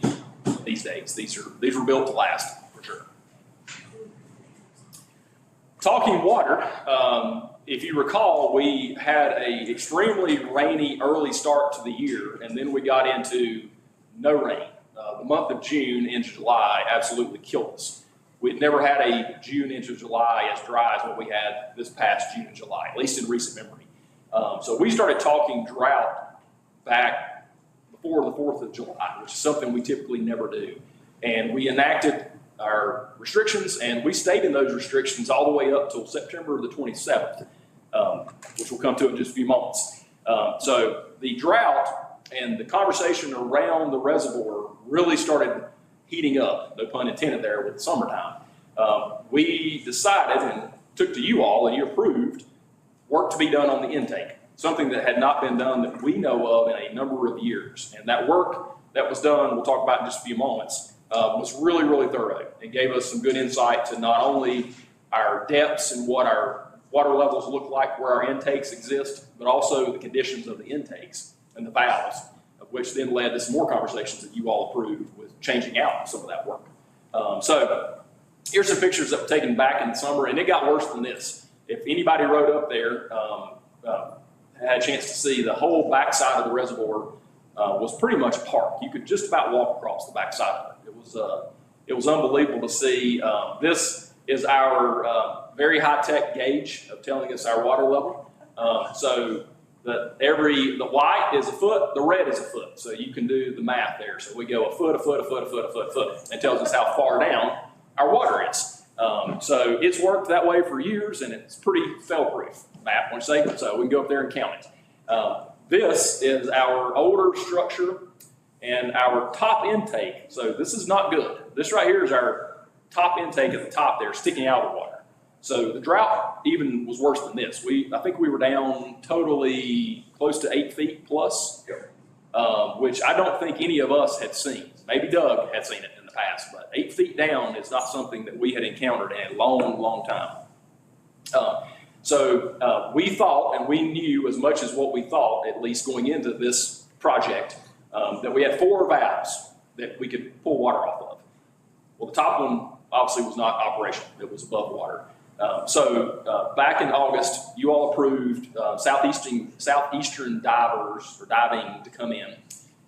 these days. These were built to last, for sure. Talking water, if you recall, we had an extremely rainy early start to the year, and then we got into no rain. The month of June into July absolutely killed us. We'd never had a June into July as dry as what we had this past June and July, at least in recent memory. So we started talking drought back before the 4th of July, which is something we typically never do. And we enacted our restrictions, and we stayed in those restrictions all the way up till September the 27th, which we'll come to in just a few moments. So the drought and the conversation around the reservoir really started heating up, no pun intended there, with the summertime. We decided and took to you all, and you approved, work to be done on the intake, something that had not been done that we know of in a number of years. And that work that was done, we'll talk about in just a few moments, was really, really thorough. It gave us some good insight to not only our depths and what our water levels look like where our intakes exist, but also the conditions of the intakes and the valves, of which then led to some more conversations that you all approved with changing out some of that work. So here's some pictures that were taken back in the summer, and it got worse than this. If anybody rode up there, had a chance to see, the whole backside of the reservoir was pretty much a park. You could just about walk across the backside of it. It was unbelievable to see. This is our very high-tech gauge of telling us our water level. So the white is a foot, the red is a foot. So you can do the math there. So we go a foot, a foot, a foot, a foot, a foot, a foot. It tells us how far down our water is. So it's worked that way for years, and it's pretty fail-proof, Matt, once they, so we can go up there and count it. This is our older structure and our top intake. So this is not good. This right here is our top intake at the top there, sticking out of the water. So the drought even was worse than this. I think we were down totally close to 8 feet plus, which I don't think any of us had seen. Maybe Doug had seen it in the past, but 8 feet down is not something that we had encountered in a long, long time. So we thought, and we knew as much as what we thought, at least going into this project, that we had 4 valves that we could pull water off of. Well, the top one obviously was not operational. It was above water. So back in August, you all approved Southeastern divers or diving to come in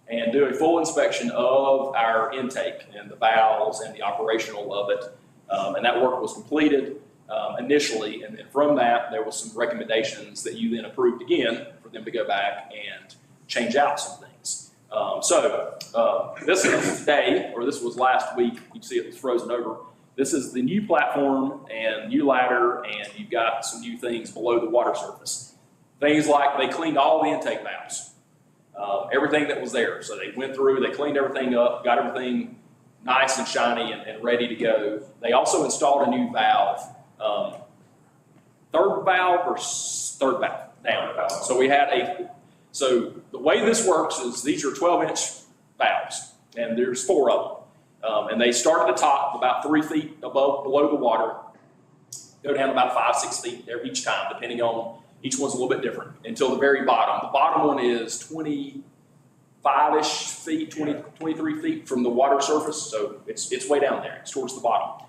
and do a full inspection of our intake and the valves and the operational of it. And that work was completed initially, and then from that, there was some recommendations that you then approved again for them to go back and change out some things. This is today, or this was last week, you can see it was frozen over. This is the new platform and new ladder, and you've got some new things below the water surface. Things like they cleaned all the intake valves, everything that was there. So they went through, they cleaned everything up, got everything nice and shiny and ready to go. They also installed a new valve, third valve down. So we had so the way this works is these are 12-inch valves, and there's 4 of them. And they start at the top about 3 feet below the water, go down about 5-6 feet there each time, depending on, each one's a little bit different, until the very bottom. The bottom one is 25-ish feet, 23 feet from the water surface, so it's way down there, it's towards the bottom.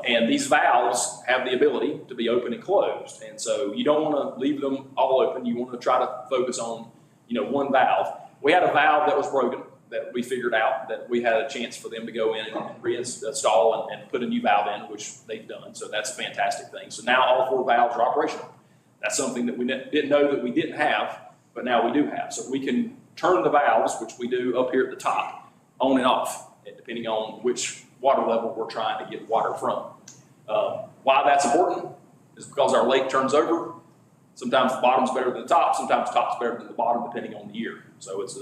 And these valves have the ability to be open and closed, and so you don't want to leave them all open. You want to try to focus on, one valve. We had a valve that was broken that we figured out that we had a chance for them to go in and reinstall and put a new valve in, which they've done. So that's a fantastic thing. So now all 4 valves are operational. That's something that we didn't know that we didn't have, but now we do have. So we can turn the valves, which we do up here at the top, on and off, depending on which water level we're trying to get water from. Why that's important is because our lake turns over. Sometimes the bottom's better than the top, sometimes the top's better than the bottom, depending on the year. So it's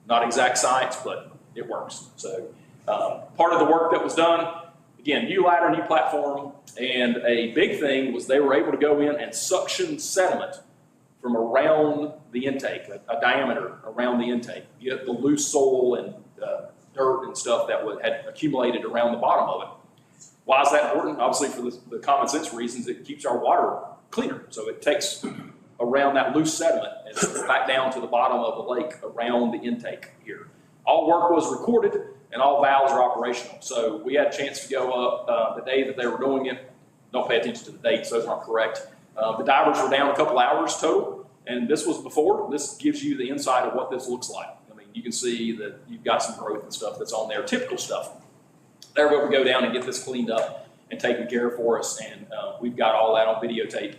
not exact science, but it works. So part of the work that was done, again, new ladder, new platform, and a big thing was they were able to go in and suction sediment from around the intake, a diameter around the intake, get the loose soil and dirt and stuff that had accumulated around the bottom of it. Why is that important? Obviously for the common sense reasons, it keeps our water cleaner. So it takes around that loose sediment and back down to the bottom of the lake around the intake here. All work was recorded and all valves are operational. So we had a chance to go up the day that they were doing it. Don't pay attention to the dates, those aren't correct. The divers were down a couple hours total, and this was before. This gives you the insight of what this looks like. I mean, you can see that you've got some growth and stuff that's on there, typical stuff. They're able to go down and get this cleaned up and taken care of for us, and we've got all that on videotape.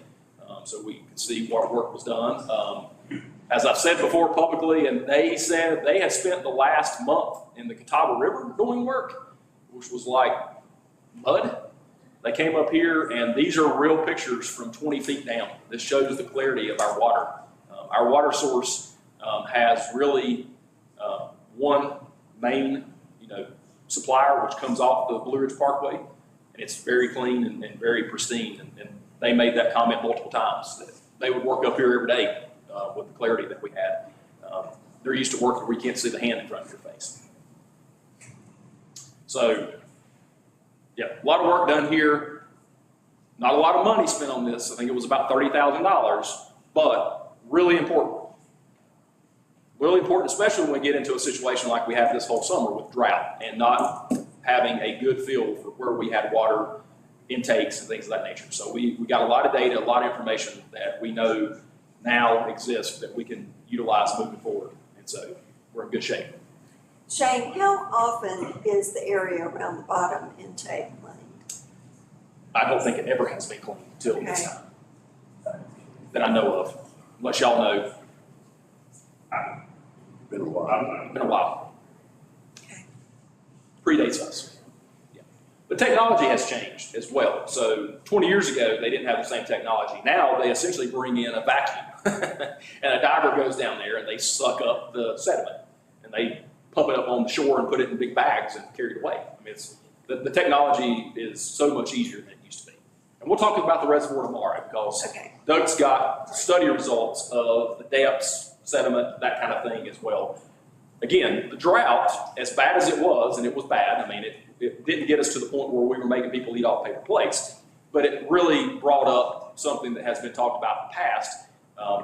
So we can see what work was done. As I've said before publicly, and they said they had spent the last month in the Catawba River doing work, which was like mud. They came up here, and these are real pictures from 20 feet down. This shows the clarity of our water. Our water source has really one main, supplier, which comes off the Blue Ridge Parkway, and it's very clean and very pristine. And they made that comment multiple times that they would work up here every day with the clarity that we had. They're used to working where you can't see the hand in front of your face. So, yeah, a lot of work done here. Not a lot of money spent on this. I think it was about $30,000, but really important. Really important, especially when we get into a situation like we have this whole summer with drought and not having a good feel for where we had water intakes and things of that nature. So we got a lot of data, a lot of information that we know now exists that we can utilize moving forward. And so we're in good shape. Shane, how often is the area around the bottom intake cleaned? I don't think it ever has been cleaned until this time that I know of, unless y'all know. Been a while. Been a while. Okay. Predates us. Yeah. But technology has changed as well. So 20 years ago, they didn't have the same technology. Now they essentially bring in a vacuum and a diver goes down there and they suck up the sediment and they pump it up on the shore and put it in big bags and carry it away. I mean, the technology is so much easier than it used to be. And we'll talk about the reservoir tomorrow because Doug's got study results of the depths, sediment, that kind of thing as well. Again, the drought, as bad as it was, and it was bad, I mean, it didn't get us to the point where we were making people eat off paper plates, but it really brought up something that has been talked about in the past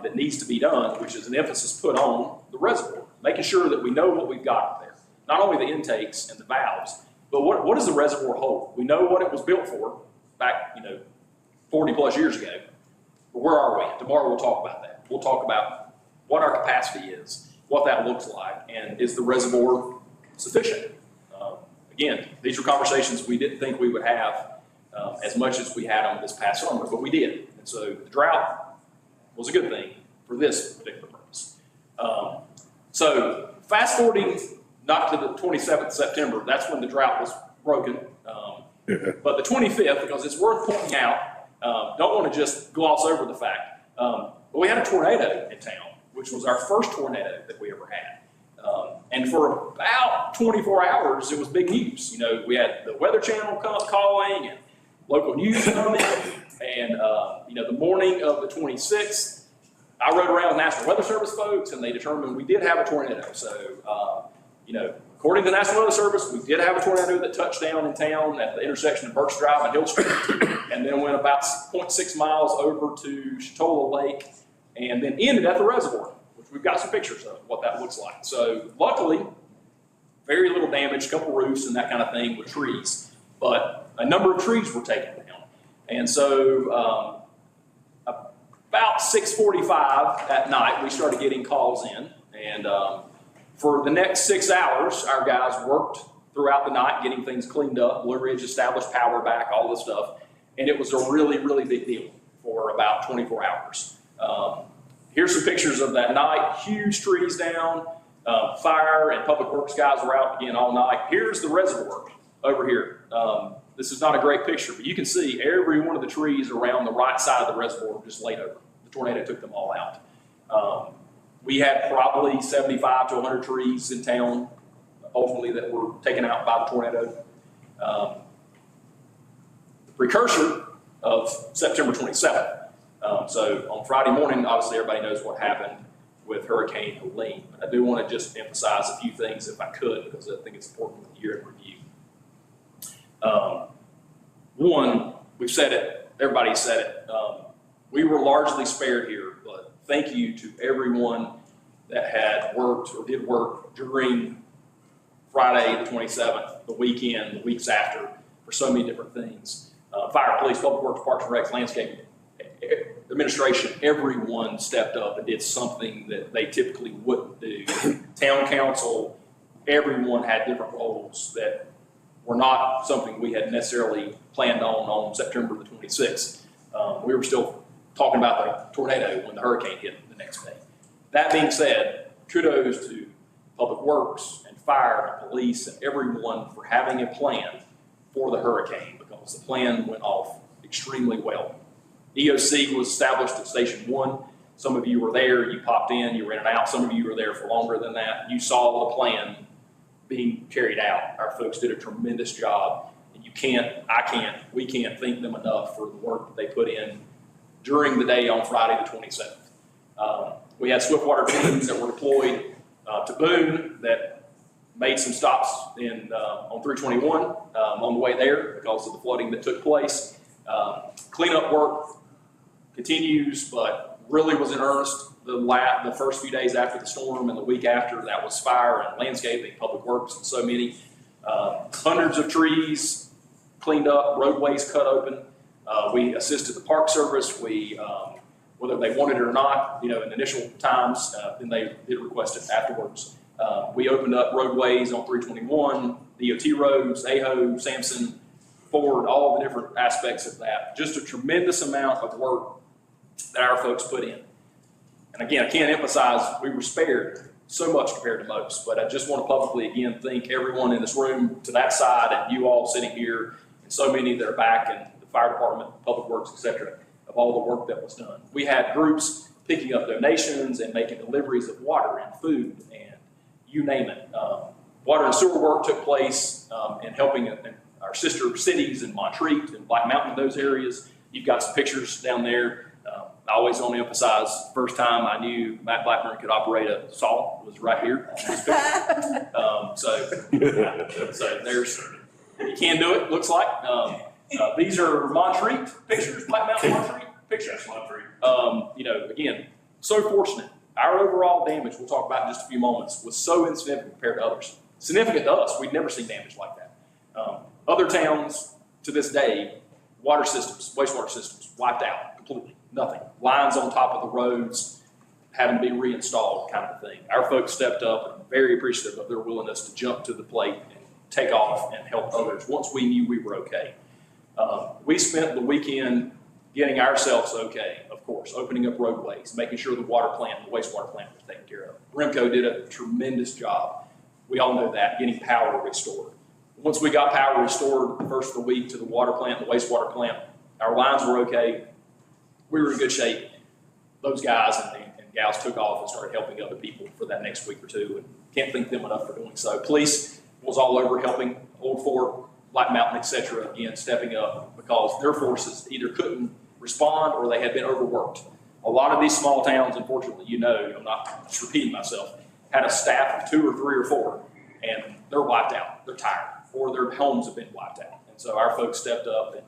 that needs to be done, which is an emphasis put on the reservoir, making sure that we know what we've got there. Not only the intakes and the valves, but what does the reservoir hold? We know what it was built for back, 40 plus years ago, but where are we? Tomorrow we'll talk about that. We'll talk about what our capacity is, what that looks like, and is the reservoir sufficient? Again, these were conversations we didn't think we would have as much as we had them this past summer, but we did. And so the drought was a good thing for this particular purpose. So fast forwarding not to the 27th of September, that's when the drought was broken. But the 25th, because it's worth pointing out, don't want to just gloss over the fact, but we had a tornado in town, which was our first tornado that we ever had. And for about 24 hours, it was big news. We had the Weather Channel calling and local news coming. And, the morning of the 26th, I rode around with National Weather Service folks, and they determined we did have a tornado. So, according to the National Weather Service, we did have a tornado that touched down in town at the intersection of Birch Drive and Hill Street, and then went about 0.6 miles over to Chatola Lake, and then ended at the reservoir. We've got some pictures of what that looks like. So luckily, very little damage, a couple roofs and that kind of thing with trees, but a number of trees were taken down. And so about 6:45 at night, we started getting calls in. And for the next 6 hours, our guys worked throughout the night getting things cleaned up, Blue Ridge established power back, all this stuff. And it was a really, really big deal for about 24 hours. Here's some pictures of that night, huge trees down, fire and public works guys were out again all night. Here's the reservoir over here. This is not a great picture, but you can see every one of the trees around the right side of the reservoir just laid over. The tornado took them all out. We had probably 75 to 100 trees in town, ultimately, that were taken out by the tornado. The precursor of September 27th. So on Friday morning, obviously everybody knows what happened with Hurricane Helene, but I do want to just emphasize a few things if I could, because I think it's important with the year in review. One, we've said it, everybody said it. We were largely spared here, but thank you to everyone that had worked or did work during Friday the 27th, the weekend, the weeks after, for so many different things. Fire, police, public works, parks and recs, landscaping, administration, everyone stepped up and did something that they typically wouldn't do. Town council, everyone had different roles that were not something we had necessarily planned on September the 26th. We were still talking about the tornado when the hurricane hit the next day. That being said, kudos to public works and fire and police and everyone for having a plan for the hurricane, because the plan went off extremely well. EOC was established at Station 1. Some of you were there, you popped in, you were in and out. Some of you were there for longer than that. You saw the plan being carried out. Our folks did a tremendous job. And we can't thank them enough for the work that they put in during the day on Friday the 27th. We had Swiftwater teams that were deployed to Boone that made some stops on 321 on the way there because of the flooding that took place. Cleanup work continues, but really was in earnest the first few days after the storm, and the week after that was fire and landscaping, public works, and so many. Hundreds of trees cleaned up, roadways cut open. We assisted the Park Service. Whether they wanted it or not, in the initial times, then they did request it afterwards. We opened up roadways on 321, DOT roads, Aho, Sampson, Ford, all the different aspects of that. Just a tremendous amount of work that our folks put in. And again, I can't emphasize we were spared so much compared to most, but I just want to publicly again thank everyone in this room to that side and you all sitting here so many that are back, and the fire department, public works, et cetera, of all the work that was done. We had groups picking up donations and making deliveries of water and food and you name it. Water and sewer work took place in helping in our sister cities in Montreat and Black Mountain, those areas. You've got some pictures down there. I always want to emphasize, first time I knew Matt Blackburn could operate a saw was right here on this picture. So there's, you can do it, looks like. These are Montreat pictures, Black Mountain Montreat pictures. You know, again, so fortunate. Our overall damage, we'll talk about in just a few moments, was so insignificant compared to others. Significant to us, we'd never seen damage like that. Other towns, to this day, water systems, wastewater systems, wiped out completely, nothing. Lines on top of the roads, having to be reinstalled kind of a thing. Our folks stepped up and I'm very appreciative of their willingness to jump to the plate and take off and help others once we knew we were okay. We spent the weekend getting ourselves okay, of course, opening up roadways, making sure the water plant and the wastewater plant was taken care of. Remco did a tremendous job. We all know that, getting power restored. Once we got power restored the first of the week to the water plant, the wastewater plant, our lines were okay. We were in good shape. Those guys and gals took off and started helping other people for that next week or two, and can't thank them enough for doing so. Police was all over helping, Old Fort, Black Mountain, et cetera, again, stepping up because their forces either couldn't respond or they had been overworked. A lot of these small towns, unfortunately, you know, I'm not just repeating myself, had a staff of 2 or 3 or 4, and they're wiped out, they're tired, or their homes have been wiped out. And so our folks stepped up, and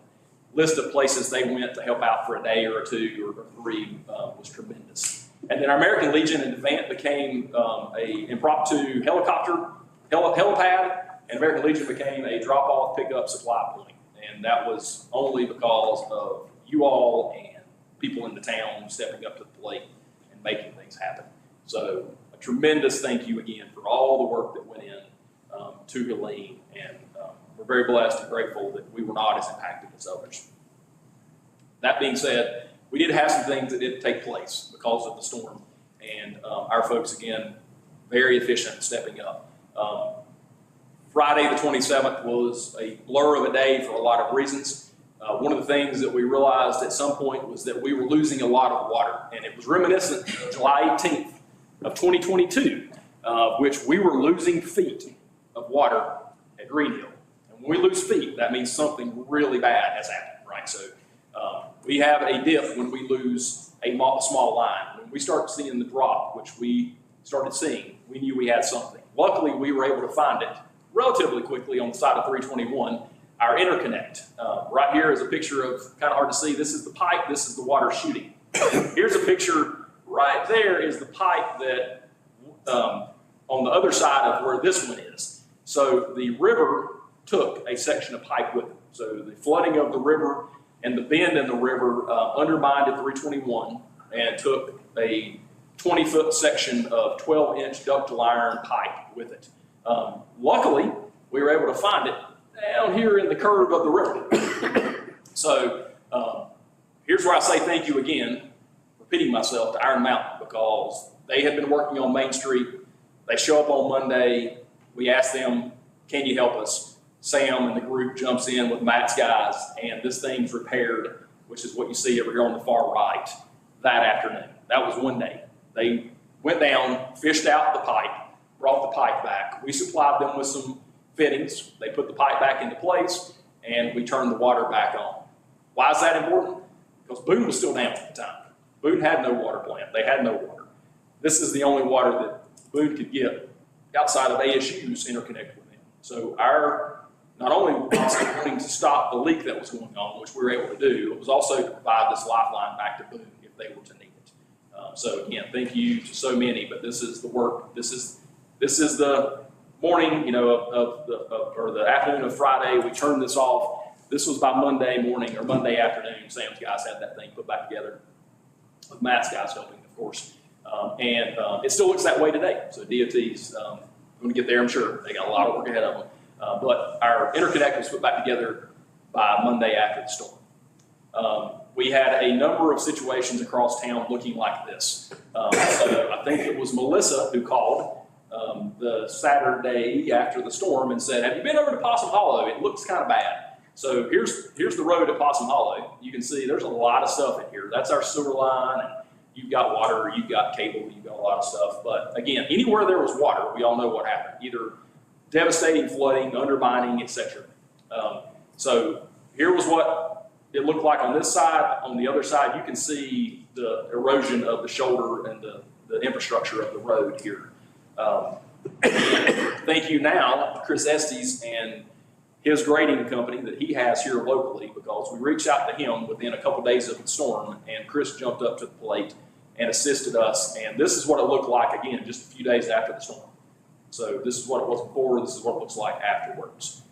list of places they went to help out for a day or 2 or 3 was tremendous. And then our American Legion in Devant became a impromptu helicopter, helipad, and American Legion became a drop-off, pick-up supply point. And that was only because of you all and people in the town stepping up to the plate and making things happen. So a tremendous thank you again for all the work that went in to Helene, and we're very blessed and grateful that we were not as impacted as others. That being said, we did have some things that did take place because of the storm, and our folks, again, very efficient stepping up. Friday the 27th was a blur of a day for a lot of reasons. One of the things that we realized at some point was that we were losing a lot of water, and it was reminiscent of July 18th of 2022, which we were losing feet of water at Greenhill. And when we lose feet, that means something really bad has happened, right? So we have a dip when we lose a small line. When we start seeing the drop, which we started seeing, we knew we had something. Luckily, we were able to find it relatively quickly on the side of 321, our interconnect. Right here is a picture of, kind of hard to see, this is the pipe, this is the water shooting. Here's a picture, right there is the pipe that, on the other side of where this one is. So the river took a section of pipe with it. So the flooding of the river and the bend in the river undermined 321 and took a 20-foot section of 12-inch ductile iron pipe with it. Luckily, we were able to find it down here in the curve of the river. So here's where I say thank you again, repeating myself, to Iron Mountain, because they had been working on Main Street. They show up on Monday. We ask them, can you help us? Sam and the group jumps in with Matt's guys, and this thing's repaired, which is what you see over here on the far right, that afternoon. That was one day. They went down, fished out the pipe, brought the pipe back. We supplied them with some fittings. They put the pipe back into place, and we turned the water back on. Why is that important? Because Boone was still down at the time. Boone had no water plant. They had no water. This is the only water that Boone could get outside of ASU's interconnect with them. So our, not only was it wanting to stop the leak that was going on, which we were able to do, it was also to provide this lifeline back to Boone if they were to need it. So again, thank you to so many, but this is the work. This is the morning, you know, or the afternoon of Friday. We turned this off. This was by Monday morning or Monday afternoon. Sam's guys had that thing put back together, with Matt's guys helping, of course. And it still looks that way today. So DOT's going to get there, I'm sure. They got a lot of work ahead of them. But our interconnect was put back together by Monday after the storm. We had a number of situations across town looking like this. So I think it was Melissa who called the Saturday after the storm and said, have you been over to Possum Hollow? It looks kind of bad. So here's the road at Possum Hollow. You can see there's a lot of stuff in here. That's our sewer line, and you've got water, you've got cable, you've got a lot of stuff. But again, anywhere there was water, we all know what happened. Either devastating flooding, undermining, etc. So here was what it looked like on this side. On the other side, you can see the erosion of the shoulder and the infrastructure of the road here. Thank you now to Chris Estes and his grading company that he has here locally, because we reached out to him within a couple days of the storm, and Chris jumped up to the plate and assisted us. And this is what it looked like, again, just a few days after the storm. So this is what it was before, this is what it looks like afterwards.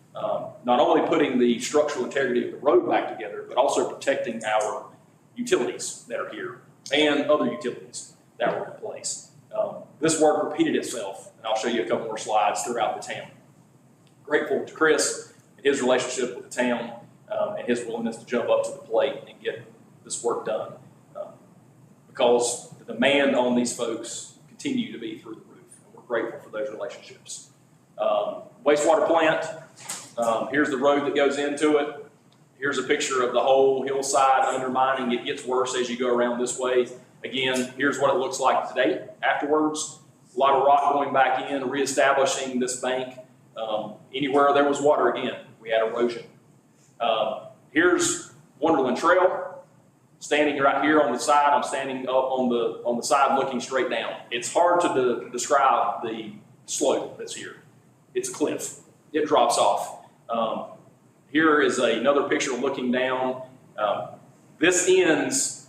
Not only putting the structural integrity of the road back together, but also protecting our utilities that are here and other utilities that were in place. This work repeated itself, and I'll show you a couple more slides throughout the town. Grateful to Chris and his relationship with the town and his willingness to jump up to the plate and get this work done, because the demand on these folks continue to be through the roof, and we're grateful for those relationships. Wastewater plant, here's the road that goes into it. Here's a picture of the whole hillside undermining. It gets worse as you go around this way. Again, here's what it looks like today afterwards. A lot of rock going back in, reestablishing this bank. Anywhere there was water, again, we had erosion. Here's Wonderland Trail, standing right here on the side. I'm standing up on the side looking straight down. It's hard to describe the slope that's here. It's a cliff. It drops off. Here is another picture looking down. This ends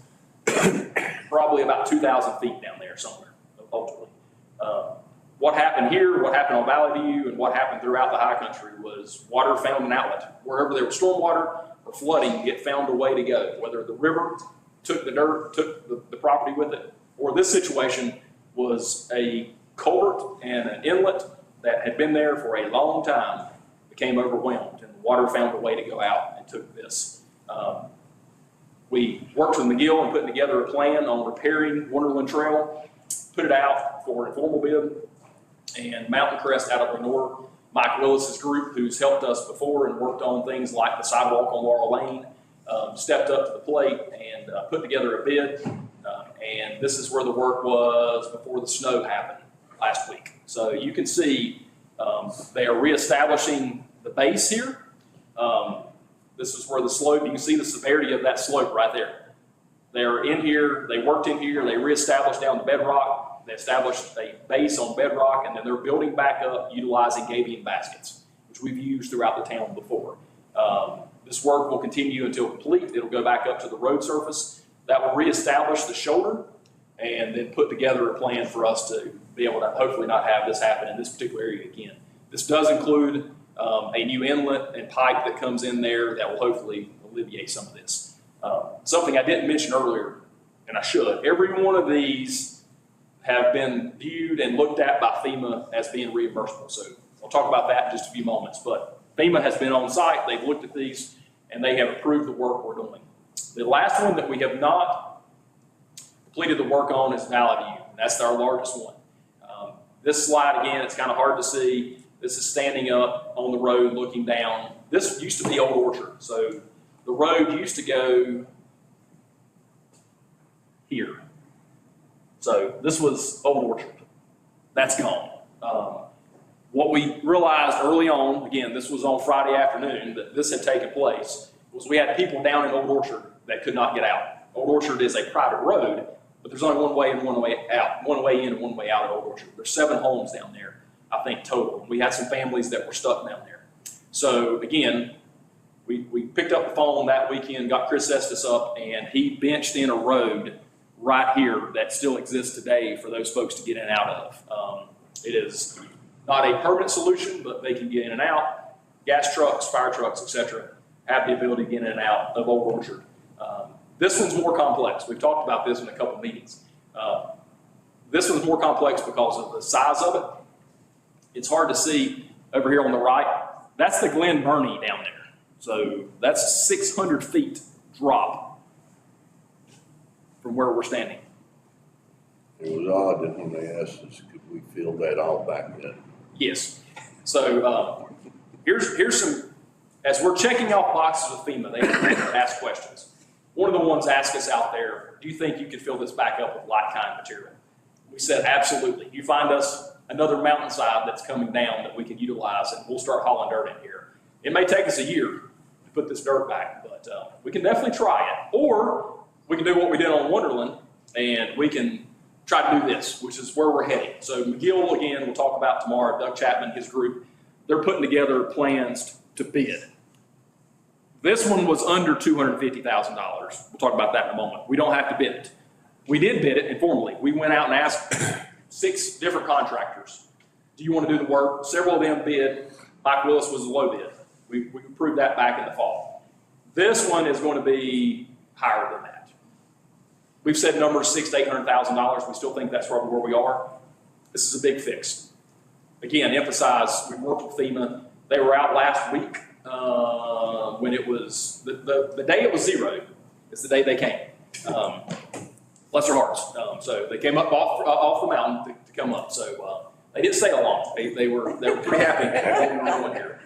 probably about 2,000 feet down there somewhere, ultimately. What happened here, what happened on Valley View, and what happened throughout the high country was water found an outlet. Wherever there was stormwater or flooding, it found a way to go, whether the river took the dirt, took the property with it, or this situation was a culvert and an inlet that had been there for a long time, became overwhelmed, and the water found a way to go out and took this. We worked with McGill and putting together a plan on repairing Wonderland Trail, put it out for an informal bid, and Mountain Crest out of Lenore, Mike Willis's group, who's helped us before and worked on things like the sidewalk on Laurel Lane, stepped up to the plate and put together a bid. And this is where the work was before the snow happened last week. So you can see they are reestablishing the base here. This is where the slope, you can see the severity of that slope right there. They're in here, they worked in here, they reestablished down the bedrock. They established a base on bedrock, and then they're building back up utilizing gabion baskets, which we've used throughout the town before. This work will continue until complete. It'll go back up to the road surface. That will reestablish the shoulder and then put together a plan for us to be able to hopefully not have this happen in this particular area again. This does include a new inlet and pipe that comes in there that will hopefully alleviate some of this. Something I didn't mention earlier, and I should, every one of these have been viewed and looked at by FEMA as being reimbursable. So I'll talk about that in just a few moments. But FEMA has been on site, they've looked at these, and they have approved the work we're doing. The last one that we have not completed the work on is Valley View, and that's our largest one. This slide, again, it's kind of hard to see. This is standing up on the road looking down. This used to be Old Orchard. So the road used to go here. So this was Old Orchard. That's gone. What we realized early on, again, this was on Friday afternoon, that this had taken place, was we had people down in Old Orchard that could not get out. Old Orchard is a private road, but there's only one way in, one way out, one way in and one way out of Old Orchard. There's 7 homes down there, I think, total. We had some families that were stuck down there. So again, we picked up the phone that weekend, got Chris Estes up, and he benched in a road right here that still exists today for those folks to get in and out of. It is not a permanent solution, but they can get in and out. Gas trucks, fire trucks, etc., have the ability to get in and out of Old Orchard. This one's more complex. We've talked about this in a couple meetings. This one's more complex because of the size of it. It's hard to see over here on the right. That's the Glen Burnie down there. So that's a 600 feet drop from where we're standing. It was odd that when they asked us, could we fill that all back then? Yes. So here's some, as we're checking off boxes with FEMA, they ask questions. One of the ones asked us out there, do you think you could fill this back up with like-kind material? We said, absolutely. You find us another mountainside that's coming down that we can utilize, and we'll start hauling dirt in here. It may take us a year to put this dirt back, but we can definitely try it. Or we can do what we did on Wonderland, and we can try to do this, which is where we're heading. So McGill, again, we'll talk about tomorrow, Doug Chapman, his group, they're putting together plans to bid. This one was under $250,000. We'll talk about that in a moment. We don't have to bid it. We did bid it informally. We went out and asked 6 different contractors, do you want to do the work? Several of them bid. Mike Willis was a low bid. We approved that back in the fall. This one is going to be higher than that. We've said numbers $600,000 to $800,000. We still think that's probably where we are. This is a big fix. Again, emphasize, we worked with FEMA. They were out last week when it was, the day it was 0 is the day they came. Bless their hearts. So they came up off the mountain to come up. So they didn't stay long. They were pretty happy what we were doing here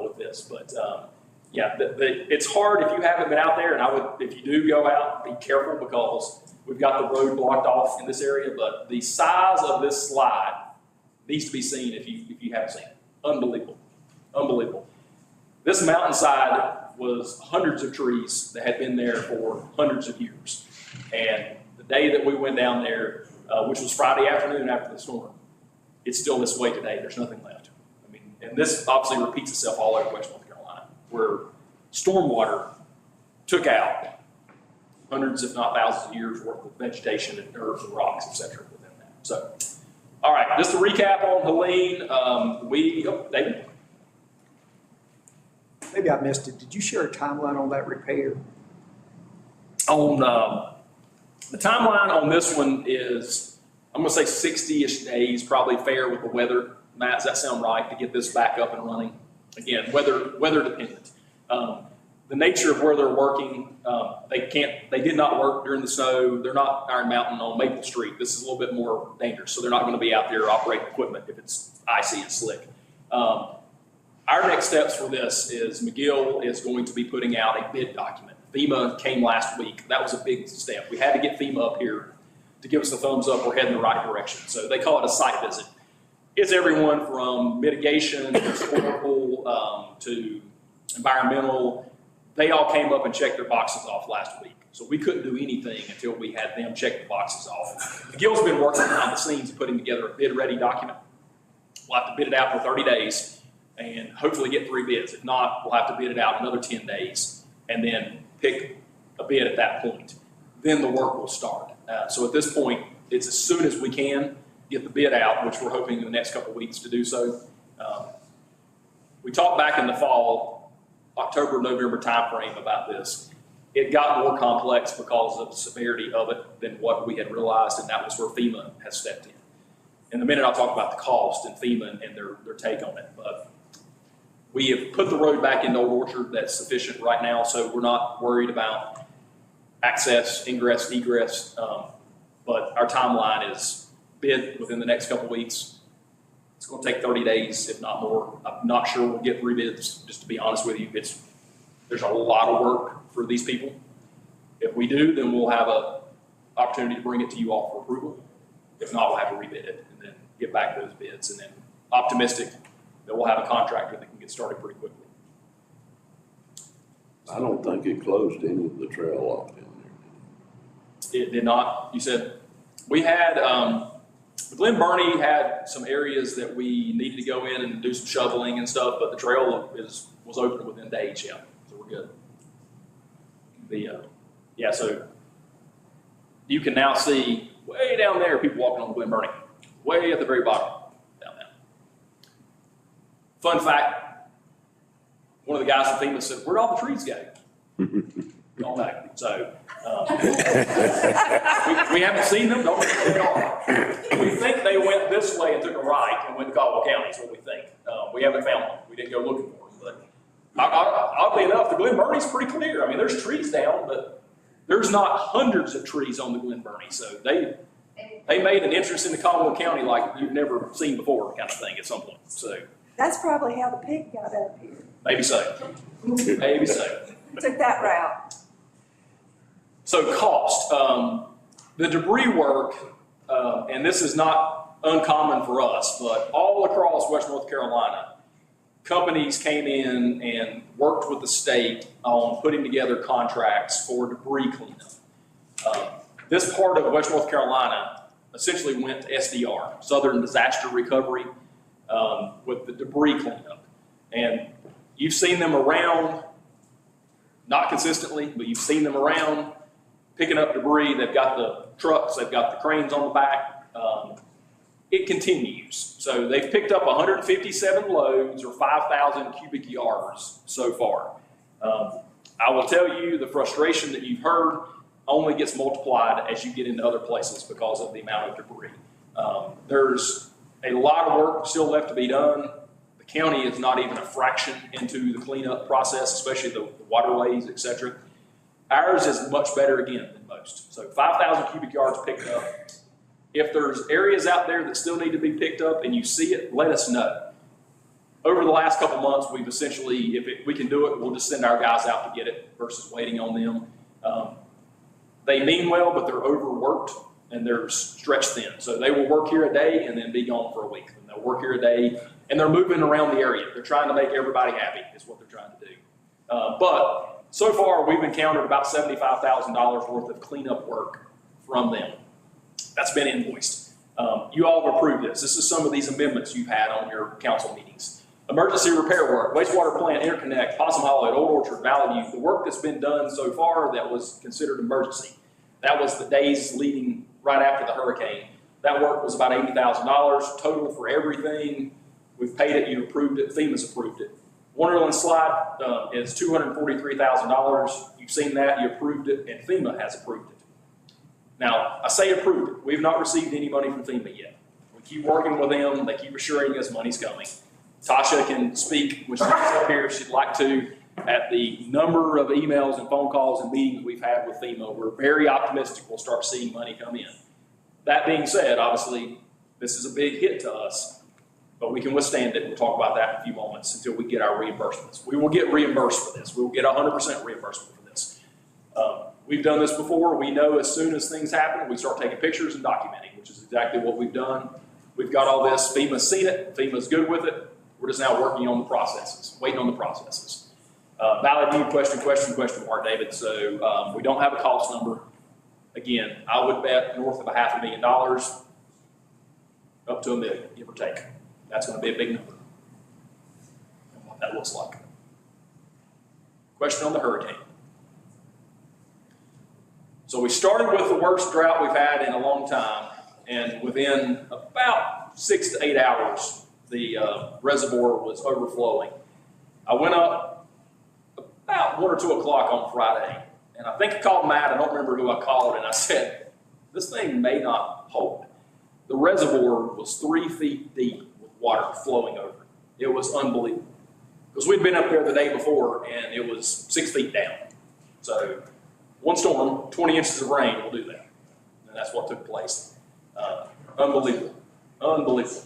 with this. But yeah, it's hard if you haven't been out there, and if you do go out, be careful because we've got the road blocked off in this area. But the size of this slide needs to be seen if you haven't seen it. Unbelievable, unbelievable. This mountainside was hundreds of trees that had been there for hundreds of years, and the day that we went down there, which was Friday afternoon after the storm, it's still this way today. There's nothing left. I mean, and this obviously repeats itself all over West North Carolina, where stormwater took out hundreds, if not thousands of years worth of vegetation and earth and rocks, et cetera, within that. So, all right, just to recap on Helene, David? Maybe I missed it. Did you share a timeline on that repair? On the timeline on this one is, I'm going to say 60-ish days, probably fair with the weather. Matt, does that sound right, to get this back up and running? Again, weather dependent. The nature of where they're working, they did not work during the snow. They're not Iron Mountain on Maple Street. This is a little bit more dangerous, so they're not going to be out there operating equipment if it's icy and slick. Our next steps for this is McGill is going to be putting out a bid document. FEMA came last week. That was a big step. We had to get FEMA up here to give us the thumbs up we're heading the right direction. So they call it a site visit. It's everyone from mitigation to historical to environmental. They all came up and checked their boxes off last week. So we couldn't do anything until we had them check the boxes off. McGill's been working behind the scenes putting together a bid-ready document. We'll have to bid it out for 30 days and hopefully get 3 bids. If not, we'll have to bid it out another 10 days and then pick a bid at that point. Then the work will start. So at this point, it's as soon as we can get the bid out, which we're hoping in the next couple of weeks to do so. We talked back in the fall, October, November timeframe about this. It got more complex because of the severity of it than what we had realized, and that was where FEMA has stepped in. In a minute, I'll talk about the cost and FEMA and their take on it. But we have put the road back into Old Orchard. That's sufficient right now, so we're not worried about access, ingress, egress. But our timeline is bid within the next couple of weeks. It's going to take 30 days, if not more. I'm not sure we'll get 3 bids, just to be honest with you. There's a lot of work for these people. If we do, then we'll have an opportunity to bring it to you all for approval. If not, we'll have to rebid it and then get back those bids. And then optimistic that we'll have a contractor that can get started pretty quickly. I don't think it closed any of the trail off in there. It did not. You said we had, Glen Burnie had some areas that we needed to go in and do some shoveling and stuff, but the trail was open within days, yeah. So we're good. Yeah, so you can now see way down there people walking on Glen Burnie, way at the very bottom down there. Fun fact, one of the guys from FEMA said, where'd all the trees go? All back. So we haven't seen them, don't know where they are. We think they went this way and took a right and went to Caldwell County is what we think. We haven't found them. We didn't go looking for them. But oddly enough, the Glen Burnie's pretty clear. I mean, there's trees down, but there's not hundreds of trees on the Glen Burnie. So they made an entrance into Caldwell County like you've never seen before kind of thing at some point. So That's probably how the pig got up here. Maybe so. Maybe so. Took that route. So cost, the debris work, and this is not uncommon for us, but all across West North Carolina, companies came in and worked with the state on putting together contracts for debris cleanup. This part of West North Carolina essentially went to SDR, Southern Disaster Recovery, with the debris cleanup. And you've seen them around, not consistently, but you've seen them around picking up debris. They've got the trucks, they've got the cranes on the back. It continues. So they've picked up 157 loads or 5,000 cubic yards so far. I will tell you, the frustration that you've heard only gets multiplied as you get into other places because of the amount of debris. There's a lot of work still left to be done. The county is not even a fraction into the cleanup process, especially the waterways, et cetera. Ours is much better again than most. So 5,000 cubic yards picked up. If there's areas out there that still need to be picked up and you see it, let us know. Over the last couple months, we've essentially, we can do it, we'll just send our guys out to get it versus waiting on them. They mean well, but they're overworked and they're stretched thin. So they will work here a day and then be gone for a week. And they'll work here a day and they're moving around the area. They're trying to make everybody happy is what they're trying to do. But so far, we've encountered about $75,000 worth of cleanup work from them. That's been invoiced. You all have approved this. This is some of these amendments you've had on your council meetings. Emergency repair work, wastewater plant interconnect, Possum Hollow at Old Orchard, Valley View. The work that's been done so far that was considered emergency. That was the days leading right after the hurricane. That work was about $80,000 total for everything. We've paid it, you approved it, FEMA's approved it. Wonderland Slide is $243,000. You've seen that, you approved it, and FEMA has approved it. Now, I say approved it. We've not received any money from FEMA yet. We keep working with them. They keep assuring us money's coming. Tasha can speak when she's up here if she'd like to at the number of emails and phone calls and meetings we've had with FEMA. We're very optimistic we'll start seeing money come in. That being said, obviously, this is a big hit to us, but we can withstand it. We'll talk about that in a few moments until we get our reimbursements. We will get reimbursed for this. We will get 100% reimbursement for this. We've done this before. We know as soon as things happen, we start taking pictures and documenting, which is exactly what we've done. We've got all this. FEMA's seen it. FEMA's good with it. We're just now working on the processes, waiting on the processes. Valley View, question mark, David. So we don't have a cost number. Again, I would bet north of $500,000, up to $1 million, give or take. That's going to be a big number. And what that looks like. Question on the hurricane. So we started with the worst drought we've had in a long time, and within about 6 to 8 hours, the reservoir was overflowing. I went up about 1 or 2 o'clock on Friday, and I think I called Matt. I don't remember who I called, and I said, this thing may not hold. The reservoir was 3 feet deep with water flowing over it. It was unbelievable. Because we'd been up there the day before, and it was 6 feet down. So one storm, 20 inches of rain will do that. And that's what took place. Unbelievable. Unbelievable.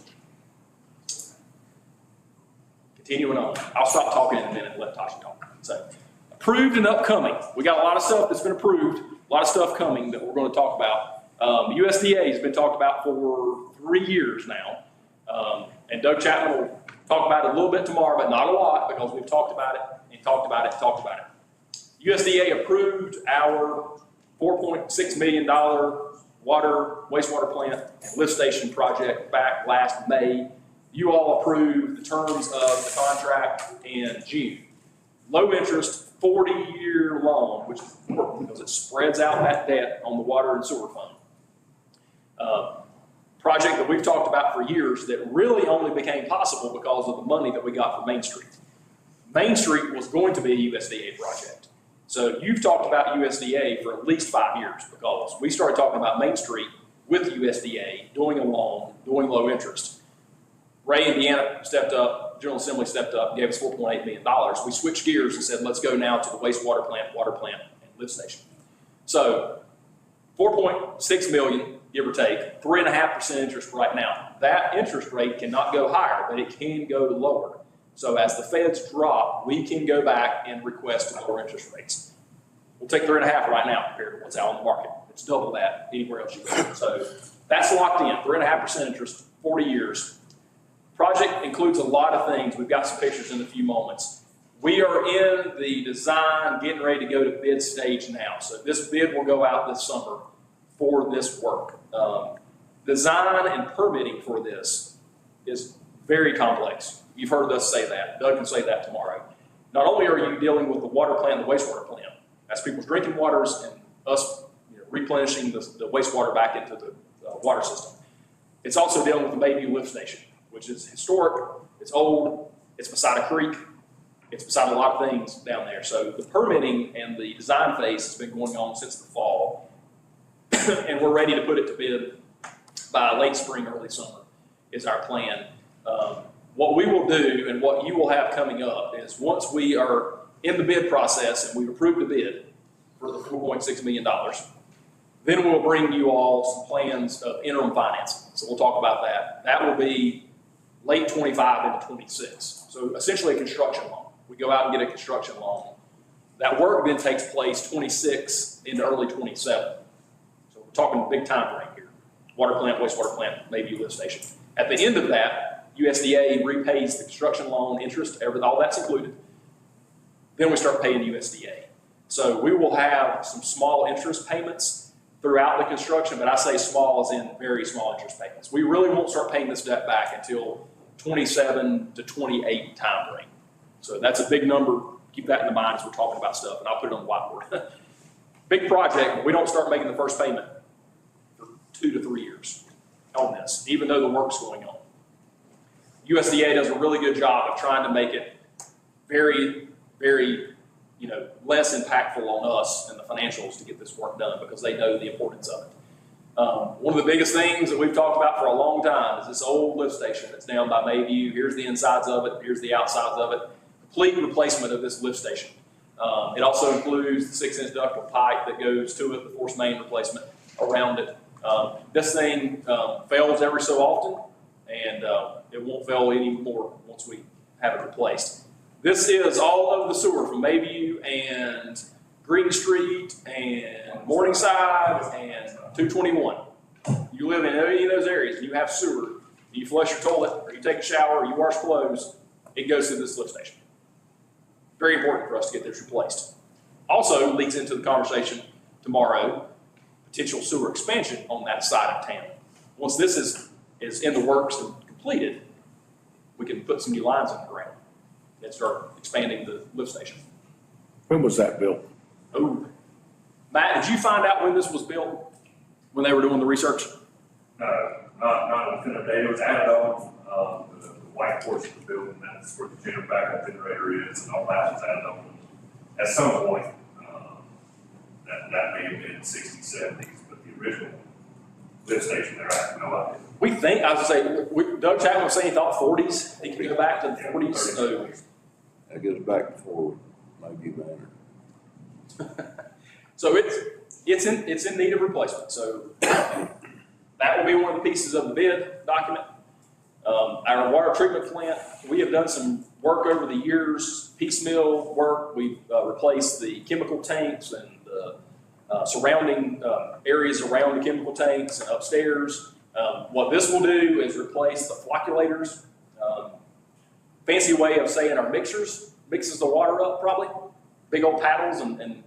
Continuing on. I'll stop talking in a minute and let Tasha talk. So, approved and upcoming. We got a lot of stuff that's been approved, a lot of stuff coming that we're going to talk about. USDA has been talked about for 3 years now. And Doug Chapman will talk about it a little bit tomorrow, but not a lot because we've talked about it and talked about it and talked about it. USDA approved our $4.6 million wastewater plant and lift station project back last May. You all approved the terms of the contract in June. Low interest, 40-year loan, which is important because it spreads out that debt on the water and sewer fund. Project that we've talked about for years that really only became possible because of the money that we got from Main Street. Main Street was going to be a USDA project. So you've talked about USDA for at least 5 years because we started talking about Main Street with USDA, doing a loan, doing low interest. Ray, Indiana stepped up, General Assembly stepped up, gave us $4.8 million. We switched gears and said, let's go now to the wastewater plant, water plant, and lift station. So $4.6 million, give or take, 3.5% interest right now. That interest rate cannot go higher, but it can go lower. So as the feds drop, we can go back and request lower interest rates. We'll take 3.5 right now compared to what's out on the market. It's double that anywhere else you go. So that's locked in, 3.5% interest, 40 years. Project includes a lot of things. We've got some pictures in a few moments. We are in the design, getting ready to go to bid stage now. So this bid will go out this summer for this work. Design and permitting for this is very complex. You've heard us say that. Doug can say that tomorrow. Not only are you dealing with the water plant and the wastewater plant, that's people's drinking waters and us replenishing the wastewater back into the water system. It's also dealing with the Bayview lift station, which is historic, it's old, it's beside a creek, it's beside a lot of things down there. So the permitting and the design phase has been going on since the fall, and we're ready to put it to bid by late spring, early summer is our plan. What we will do and what you will have coming up is once we are in the bid process and we've approved a bid for the $4.6 million, then we'll bring you all some plans of interim financing. So we'll talk about that. That will be late 25 into 26. So essentially a construction loan. We go out and get a construction loan. That work then takes place 26 into early 27. So we're talking big time frame here. Water plant, wastewater plant, maybe lift station. At the end of that, USDA repays the construction loan interest, all that's included. Then we start paying USDA. So we will have some small interest payments throughout the construction, but I say small as in very small interest payments. We really won't start paying this debt back until 27 to 28 time frame. So that's a big number. Keep that in mind as we're talking about stuff, and I'll put it on the whiteboard. Big project, but we don't start making the first payment for 2 to 3 years on this, even though the work's going on. USDA does a really good job of trying to make it very, very, less impactful on us and the financials to get this work done because they know the importance of it. One of the biggest things that we've talked about for a long time is this old lift station that's down by Mayview. Here's the insides of it. Here's the outsides of it. Complete replacement of this lift station. It also includes the 6-inch ductile pipe that goes to it, the force main replacement around it. This thing fails every so often, and it won't fail anymore once we have it replaced. This is all of the sewer from Mayview and Green Street and Morningside and 221. You live in any of those areas and you have sewer, and you flush your toilet or you take a shower or you wash clothes, it goes to this lift station. Very important for us to get this replaced. Also leads into the conversation tomorrow, potential sewer expansion on that side of town. Once this is in the works and completed, we can put some new lines in the ground and start expanding the lift station. When was that built? Oh, Matt, did you find out when this was built, when they were doing the research? No, not within a day. It was added on, the white portion of the building. That's where the general backup generator is, and all that was added on at some point. That may have been 60s, 70s, but the original lift station there, I have no idea. We think, I was gonna say, Doug Chapman was saying he thought 40s. He could go back to the 40s. So, That goes back before Mayview Manor. so it's in need of replacement. So that will be one of the pieces of the bid document. Our water treatment plant, we have done some work over the years, piecemeal work. We've replaced the chemical tanks and the surrounding areas around the chemical tanks and upstairs. What this will do is replace the flocculators. Fancy way of saying our mixers, mixes the water up probably. Big old paddles and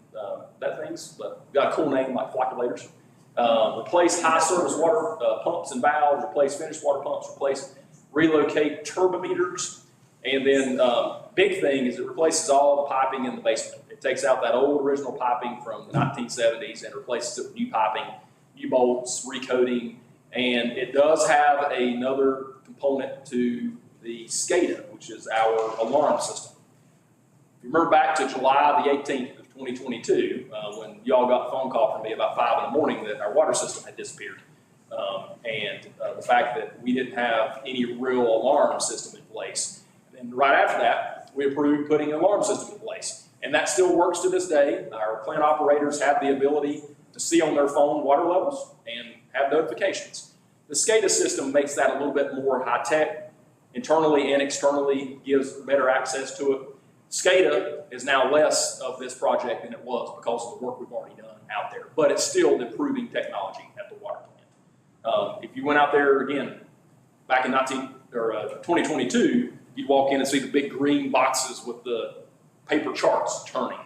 that things, but got a cool name like flocculators. Replace high service water pumps and valves, replace finished water pumps, relocate turbometers, and then big thing is it replaces all the piping in the basement. It takes out that old original piping from the 1970s and replaces it with new piping, new bolts, recoating, and it does have another component to the SCADA, which is our alarm system. If you remember back to July the 18th of 2022, when y'all got a phone call from me about 5 in the morning that our water system had disappeared. And the fact that we didn't have any real alarm system in place. And then right after that, we approved putting an alarm system in place. And that still works to this day. Our plant operators have the ability to see on their phone water levels and have notifications. The SCADA system makes that a little bit more high-tech internally and externally gives better access to it. SCADA is now less of this project than it was because of the work we've already done out there, but it's still improving technology at the water plant. If you went out there again, back in 2022, you'd walk in and see the big green boxes with the paper charts turning.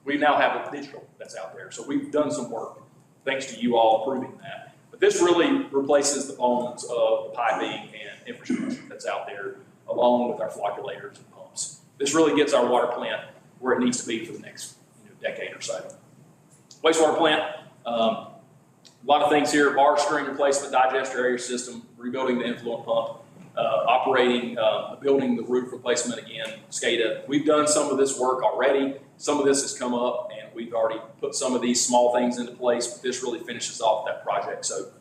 We now have a digital that's out there. So we've done some work, thanks to you all approving that. But this really replaces the bones of the piping and infrastructure that's out there, along with our flocculators and pumps. This really gets our water plant where it needs to be for the next decade or so. Wastewater plant, a lot of things here: bar string replacement, digester area system, rebuilding the influent pump, operating, building the roof replacement again, SCADA. We've done some of this work already. Some of this has come up, and we've already put some of these small things into place, but this really finishes off that project. So the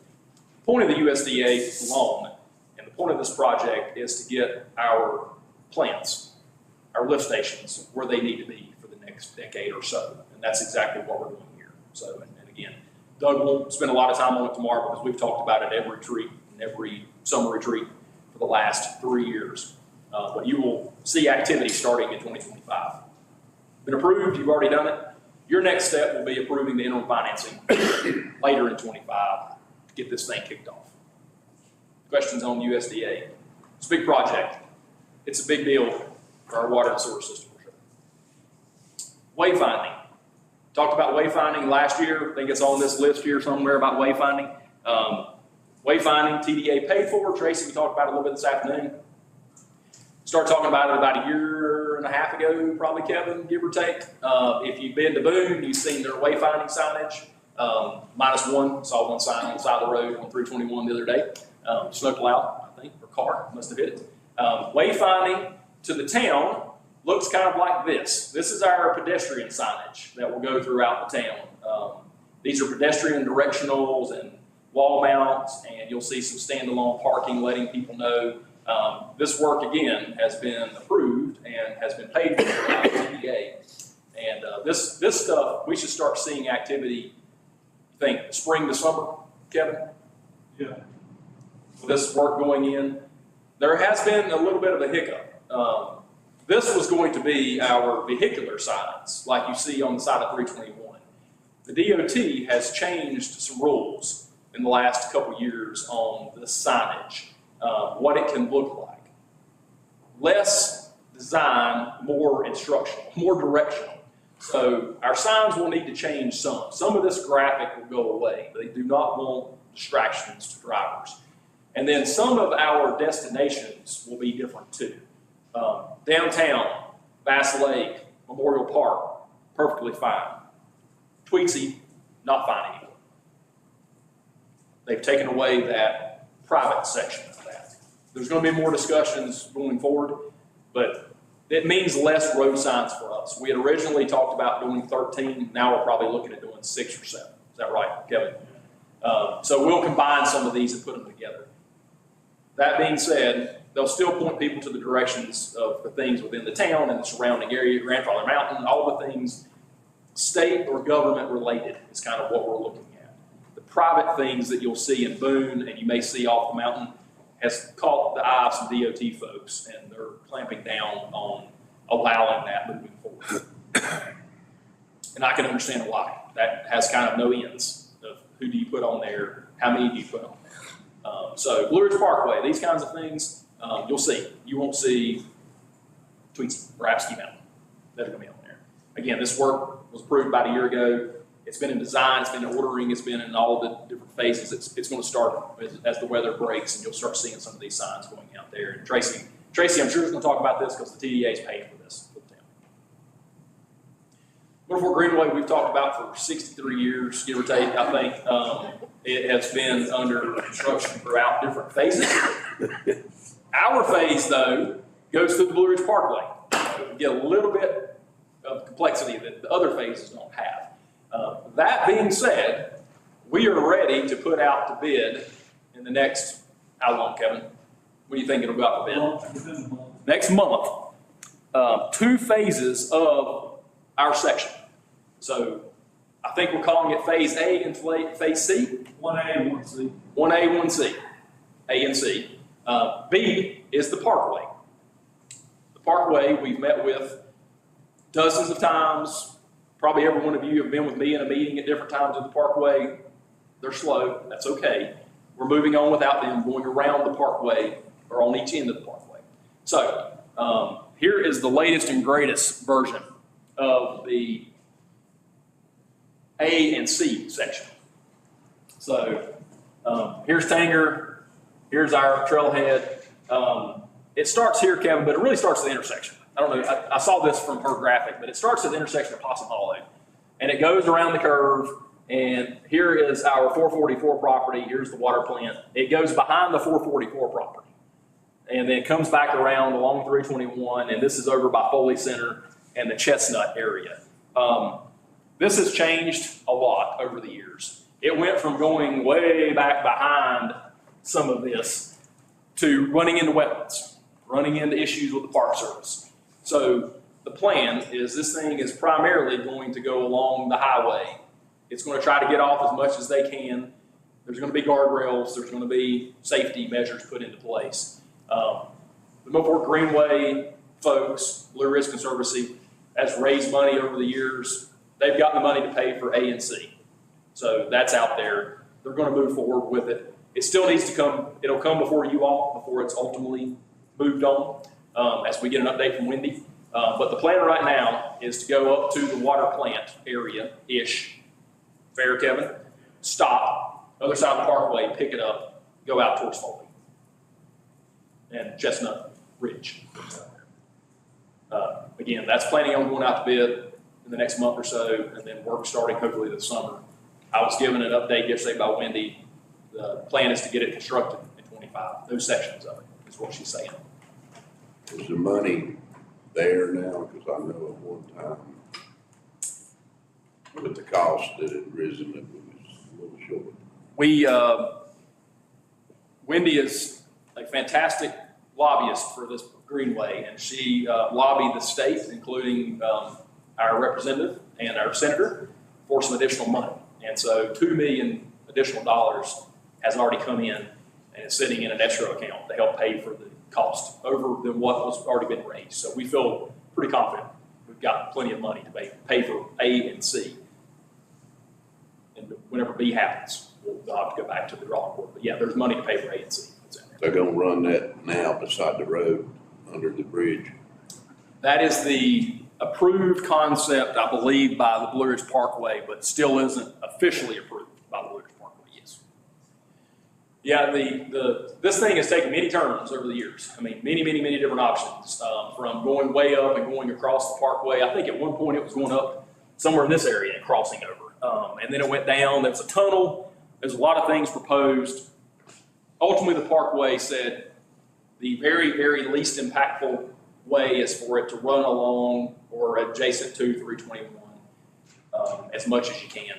point of the USDA loan and the point of this project is to get our plants, our lift stations, where they need to be for the next decade or so. And that's exactly what we're doing here. So, and again, Doug will spend a lot of time on it tomorrow because we've talked about it every retreat and every summer retreat for the last 3 years. But you will see activity starting in 2025. Been approved, you've already done it. Your next step will be approving the interim financing later in 25 to get this thing kicked off. Questions on USDA? It's a big project. It's a big deal for our water and sewer system. Wayfinding. Talked about wayfinding last year. I think it's on this list here somewhere about wayfinding. Wayfinding, TDA paid for. Tracy, we talked about it a little bit this afternoon. Started talking about it about a year and a half ago, probably, Kevin, give or take. If you've been to Boone, you've seen their wayfinding signage. -1, saw one sign on the side of the road on 321 the other day. Snowplow, I think, or car, must have hit it. Wayfinding to the town looks kind of like this. This is our pedestrian signage that will go throughout the town. These are pedestrian directionals and wall mounts, and you'll see some standalone parking letting people know. This work, again, has been approved and has been paid for by the TDA. And this stuff, we should start seeing activity, I think, spring to summer, Kevin? Yeah. This work going in. There has been a little bit of a hiccup. This was going to be our vehicular signs, like you see on the side of 321. The DOT has changed some rules in the last couple of years on the signage, what it can look like. Less design, more instructional, more directional. So our signs will need to change some. Some of this graphic will go away. They do not want distractions to drivers. And then some of our destinations will be different too. Downtown, Bass Lake, Memorial Park, perfectly fine. Tweetsie, not fine anymore. They've taken away that private section of that. There's going to be more discussions going forward, but it means less road signs for us. We had originally talked about doing 13. Now we're probably looking at doing 6 or 7. Is that right, Kevin? So we'll combine some of these and put them together. That being said, they'll still point people to the directions of the things within the town and the surrounding area, Grandfather Mountain, all the things state or government related is kind of what we're looking at. The private things that you'll see in Boone and you may see off the mountain has caught the eye of some DOT folks, and they're clamping down on allowing that moving forward. And I can understand why. That has kind of no ends of who do you put on there, how many do you put on there. So Blue Ridge Parkway, these kinds of things, you'll see. You won't see Tweetsie or Apsky Mountain that are going to be on there. Again, this work was approved about a year ago. It's been in design, it's been in ordering, it's been in all the different phases. It's going to start as the weather breaks, and you'll start seeing some of these signs going out there. And Tracy, I'm sure is going to talk about this because the TDA is paying for this for the town. Winterford Greenway, we've talked about for 63 years, give or take, I think. It has been under construction throughout different phases. Our phase, though, goes through the Blue Ridge Parkway. We get a little bit of complexity that the other phases don't have. That being said, we are ready to put out the bid in the next, how long, Kevin? What do you think it'll go out the bid? Next month. 2 phases of our section. So I think we're calling it Phase A and Phase C. 1A and 1C. 1A, 1C. A and C. B is the Parkway. The Parkway we've met with dozens of times. Probably every one of you have been with me in a meeting at different times at the Parkway. They're slow, that's okay. We're moving on without them, going around the Parkway or on each end of the Parkway. So here is the latest and greatest version of the A and C section. So here's Tanger, here's our trailhead. It starts here, Kevin, but it really starts at the intersection. I don't know, I saw this from her graphic, but it starts at the intersection of Possum Hollow. And it goes around the curve, and here is our 444 property, here's the water plant. It goes behind the 444 property, and then comes back around along 321, and this is over by Foley Center and the Chestnut area. This has changed a lot over the years. It went from going way back behind some of this to running into wetlands, running into issues with the Park Service. So the plan is this thing is primarily going to go along the highway. It's going to try to get off as much as they can. There's going to be guardrails. There's going to be safety measures put into place. The Milford Greenway folks, Blue Ridge Conservancy, has raised money over the years. They've got the money to pay for A and C. So that's out there. They're going to move forward with it. It still needs to come, it'll come before you all, before it's ultimately moved on, as we get an update from Wendy. But the plan right now is to go up to the water plant area-ish. Fair, Kevin? Stop, other side of the Parkway, pick it up, go out towards Foley and Chestnut Ridge. Again, that's planning on going out to bid in the next month or so, and then work starting hopefully this summer. I was given an update yesterday by Wendy. The plan is to get it constructed in 25, those sections of it, is what she's saying. Is the money there now? Because I know at one time, with the cost that had risen, it was a little short. Wendy is a fantastic lobbyist for this Greenway, and she lobbied the state, including our representative and our senator, for some additional money. And so $2 million additional dollars has already come in and is sitting in an escrow account to help pay for the cost over than what was already been raised. So we feel pretty confident we've got plenty of money to pay for A and C. And whenever B happens, we'll have to go back to the drawing board. But yeah, there's money to pay for A and C. They're gonna run that now beside the road, under the bridge. That is the approved concept, I believe, by the Blue Ridge Parkway, but still isn't officially approved by the Blue Ridge Parkway, yes. Yeah, this thing has taken many turns over the years. I mean, many different options, from going way up and going across the Parkway. I think at one point it was going up somewhere in this area and crossing over. And then it went down, there was a tunnel, there's a lot of things proposed. Ultimately, the Parkway said the very least impactful way is for it to run along or adjacent to 321 as much as you can.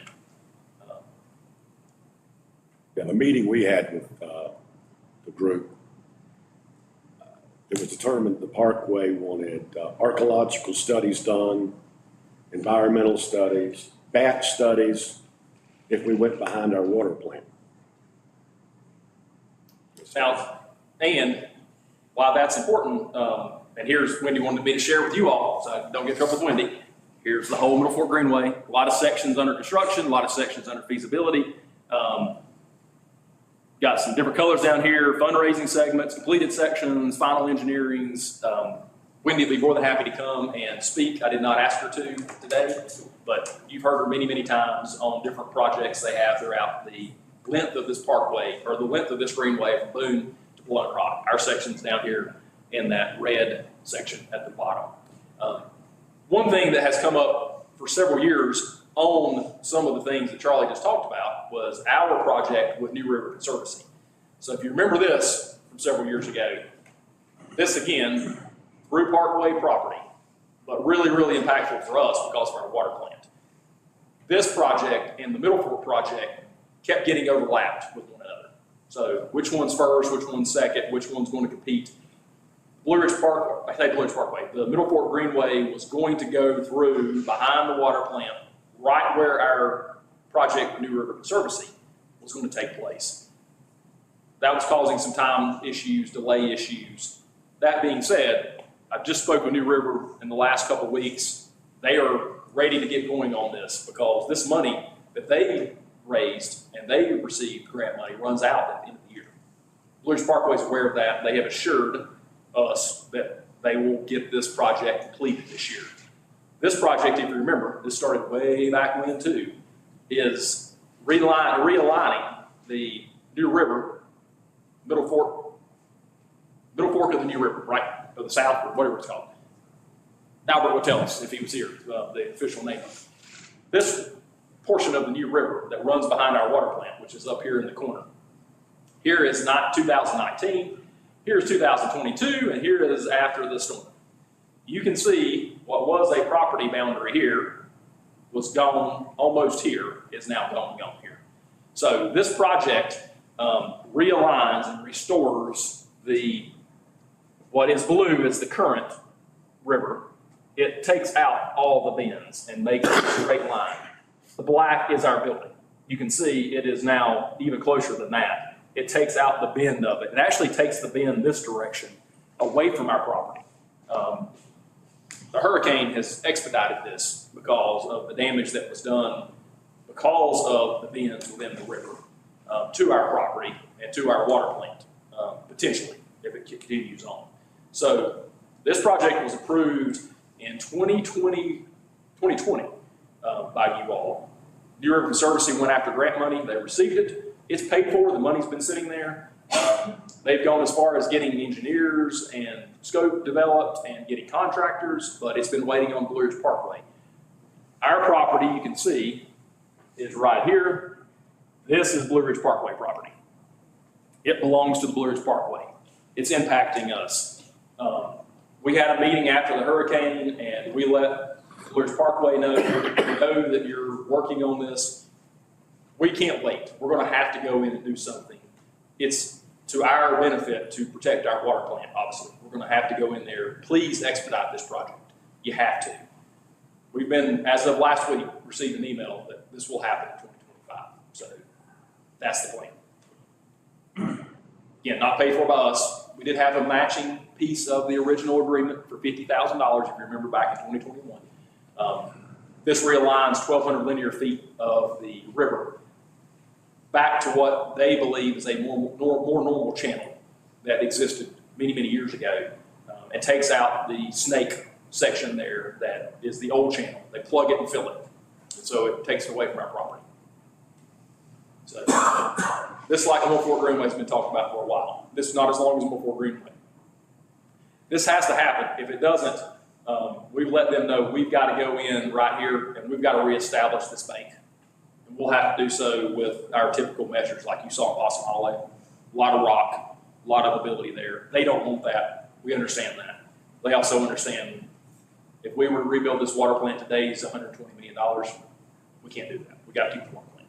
Yeah, the meeting we had with the group, it was determined the Parkway wanted archaeological studies done, environmental studies, batch studies, if we went behind our water plant. Now, and why that's important, and here's Wendy wanted me to share with you all, so I don't get in trouble with Wendy. Here's the whole Middle Fork Greenway, a lot of sections under construction, a lot of sections under feasibility. Got some different colors down here, fundraising segments, completed sections, final engineerings. Wendy will be more than happy to come and speak. I did not ask her to today, but you've heard her many times on different projects they have throughout the length of this parkway, or the length of this greenway from Boone to Blunt Rock. Our section's down here in that red section at the bottom. One thing that has come up for several years on some of the things that Charlie just talked about was our project with New River Conservancy. So if you remember this from several years ago, this again, through Parkway property, but really impactful for us because of our water plant. This project and the Middle Fork project kept getting overlapped with one another. So which one's first, which one's second, which one's going to compete? Blue Ridge Park, I say Blue Ridge Parkway, the Middle Fork Greenway was going to go through behind the water plant, right where our project with New River Conservancy was going to take place. That was causing some time issues, delay issues. that being said, I've just spoke with New River in the last couple of weeks. They are ready to get going on this because this money that they raised and they received grant money runs out at the end of the year. Blue Ridge Parkway is aware of that. They have assured us that they will get this project completed this year. This project, if you remember, this started way back when too, is realigning the New River, Middle Fork of the New River, right, or the South, or whatever it's called. Albert would tell us if he was here, the official name. This portion of the New River that runs behind our water plant, which is up here in the corner. Here is not 2019, here's 2022, and here is after the storm. You can see what was a property boundary here was gone almost here, is now gone here. So this project realigns and restores what is blue is the current river. It takes out all the bends and makes a straight line. The black is our building. You can see it is now even closer than that. It takes out the bend of it. It actually takes the bend this direction away from our property. The hurricane has expedited this because of the damage that was done because of the bends within the river to our property and to our water plant, potentially, if it continues on. So this project was approved in 2020 by you all. New River Conservancy went after grant money. They received it. It's paid for. The money's been sitting there. They've gone as far as getting engineers and scope developed and getting contractors, but it's been waiting on Blue Ridge Parkway. Our property, you can see, is right here. This is Blue Ridge Parkway property. It belongs to the Blue Ridge Parkway. It's impacting us. We had a meeting after the hurricane and we let Blue Ridge Parkway know that you're working on this. We can't wait. We're going to have to go in and do something. It's to our benefit to protect our water plant, obviously. We're going to have to go in there. Please expedite this project. You have to. We've been, as of last week, received an email that this will happen in 2025. So that's the plan. Again, not paid for by us. We did have a matching piece of the original agreement for $50,000, if you remember back in 2021. This realigns 1,200 linear feet of the river back to what they believe is a more normal channel that existed many, many years ago. It takes out the snake section there that is the old channel. They plug it and fill it. And so it takes it away from our property. So this Sycamore Fork Greenway has been talked about for a while. This is not as long as Sycamore Greenway. This has to happen. If it doesn't, we've let them know we've got to go in right here and we've got to reestablish this bank. And we'll have to do so with our typical measures like you saw in Possum Hollow. A lot of rock, a lot of ability there. They don't want that. We understand that. They also understand if we were to rebuild this water plant today, it's $120 million. We can't do that. We got to keep the water plant.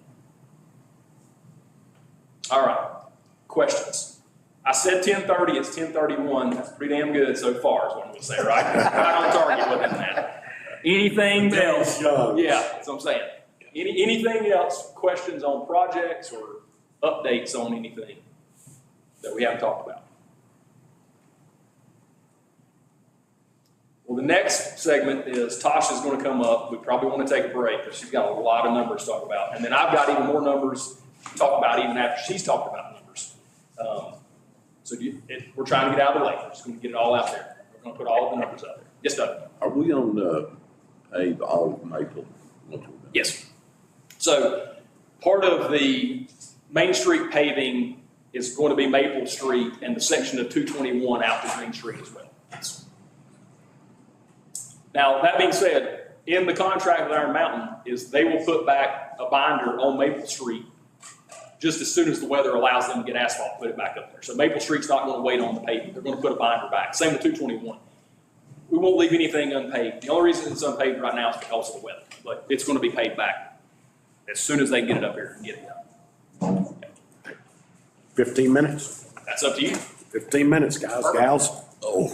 All right, questions? I said 10:30, it's 10:31. That's pretty damn good so far is what I'm going to say, right? Right on target within that. Anything else? Yeah, that's what I'm saying. Anything else, questions on projects or updates on anything that we haven't talked about? Well, the next segment is Tasha's going to come up. We probably want to take a break because she's got a lot of numbers to talk about. And then I've got even more numbers to talk about even after she's talked about numbers. So we're trying to get out of the way. We're just going to get it all out there. We're going to put all of the numbers out there. Yes, Doug? Are we on pave all of Maple? Yes. So part of the Main Street paving is going to be Maple Street and the section of 221 out to Green Street as well. Now, that being said, in the contract with Iron Mountain is they will put back a binder on Maple Street just as soon as the weather allows them to get asphalt, put it back up there. So Maple Street's not going to wait on the pavement. They're going to put a binder back. Same with 221. We won't leave anything unpaved. The only reason it's unpaved right now is because of the weather, but it's going to be paved back as soon as they get it up here and get it done. 15 minutes? That's up to you. 15 minutes, guys, gals. Oh.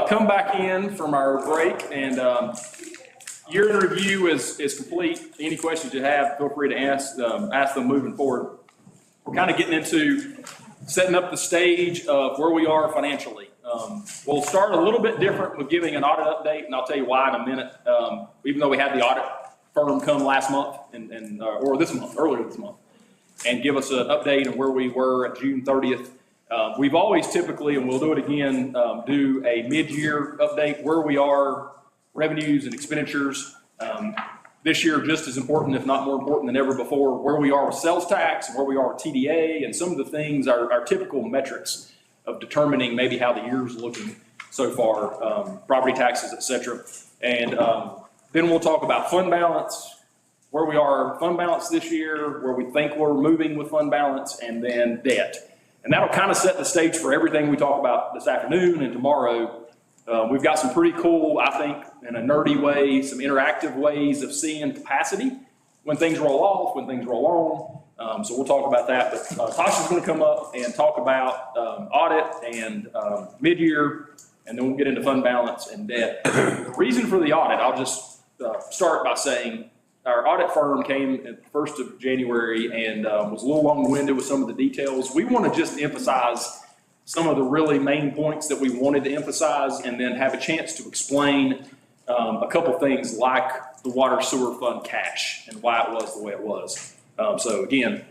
come back in from our break, and year in review is complete. Any questions you have, feel free to ask them moving forward. We're kind of getting into setting up the stage of where we are financially. We'll start a little bit different with giving an audit update, and I'll tell you why in a minute. Even though we had the audit firm come last month or this month, earlier this month, and give us an update on where we were at June 30th. We've always typically, and we'll do it again, do a mid-year update where we are, revenues and expenditures. This year, just as important, if not more important than ever before, where we are with sales tax and where we are with TDA and some of the things, our typical metrics of determining maybe how the year's looking so far, property taxes, et cetera. And then we'll talk about fund balance, where we are fund balance this year, where we think we're moving with fund balance, and then debt. And that'll kind of set the stage for everything we talk about this afternoon and tomorrow. We've got some pretty cool, I think, in a nerdy way, some interactive ways of seeing capacity when things roll off, when things roll on. So we'll talk about that. But Tasha's going to come up and talk about audit and mid-year, and then we'll get into fund balance and debt. The reason for the audit, I'll just start by saying our audit firm came at the 1st of January and was a little long-winded with some of the details. We want to just emphasize some of the really main points that we wanted to emphasize, and then have a chance to explain a couple things like the water sewer fund cash and why it was the way it was. So again,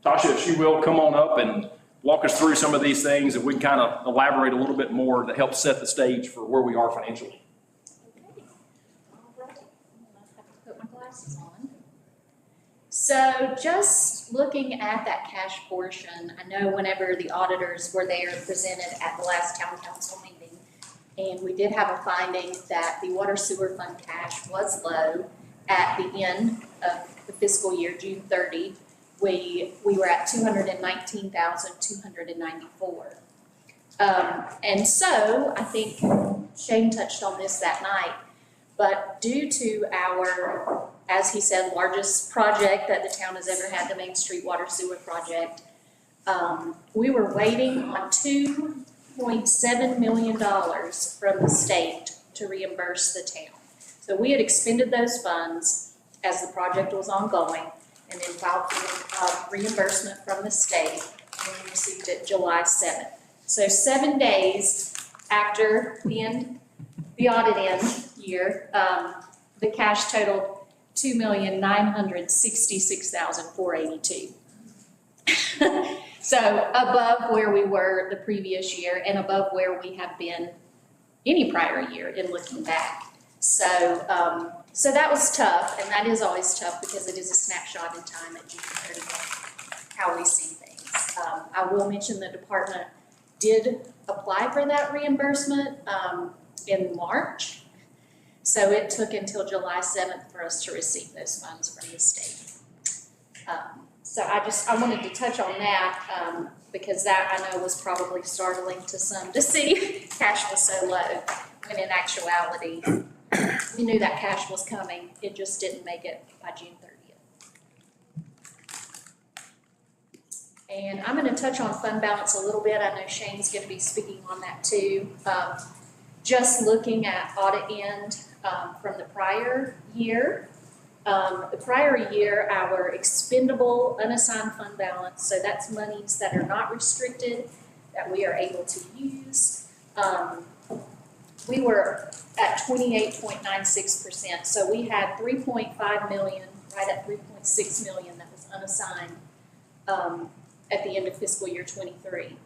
Tasha, if she will, come on up and walk us through some of these things, and we can kind of elaborate a little bit more to help set the stage for where we are financially. So just looking at that cash portion, I know whenever the auditors were there presented at the last town council meeting, and we did have a finding that the water sewer fund cash was low at the end of the fiscal year, June 30. We were at $219,294. And so I think Shane touched on this that night, but due to our, as he said, largest project that the town has ever had, the Main Street Water Sewer Project, we were waiting on $2.7 million from the state to reimburse the town. So we had expended those funds as the project was ongoing, and then filed for reimbursement from the state, and we received it July 7th. So 7 days after the audit end year, the cash totaled $2,966,482. So above where we were the previous year and above where we have been any prior year in looking back. So, so that was tough, and that is always tough because it is a snapshot in time at June 30th, how we see things. I will mention the department did apply for that reimbursement in March. So it took until July 7th for us to receive those funds from the state. So I wanted to touch on that because that I know was probably startling to some to see cash was so low, when in actuality, we knew that cash was coming. It just didn't make it by June 30th. And I'm going to touch on fund balance a little bit. I know Shane's going to be speaking on that too. Just looking at audit end from the prior year. The prior year, our expendable unassigned fund balance, so that's monies that are not restricted, that we are able to use. We were at 28.96%. So we had 3.5 million, right at 3.6 million that was unassigned at the end of fiscal year 23.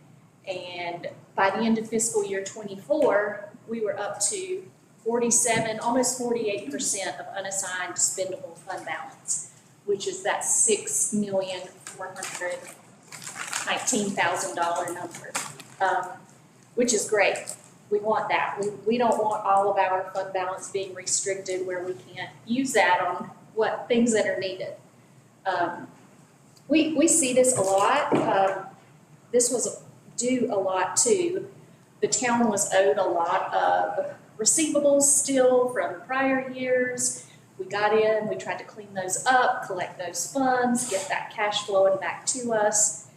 And by the end of fiscal year 24, we were up to 47, almost 48% of unassigned spendable fund balance, which is that $6,419,000 number, which is great. We want that. We don't want all of our fund balance being restricted where we can't use that on what things that are needed. We see this a lot. This was due a lot to, the town was owed a lot of receivables still from prior years. We got in, we tried to clean those up, collect those funds, get that cash flowing back to us,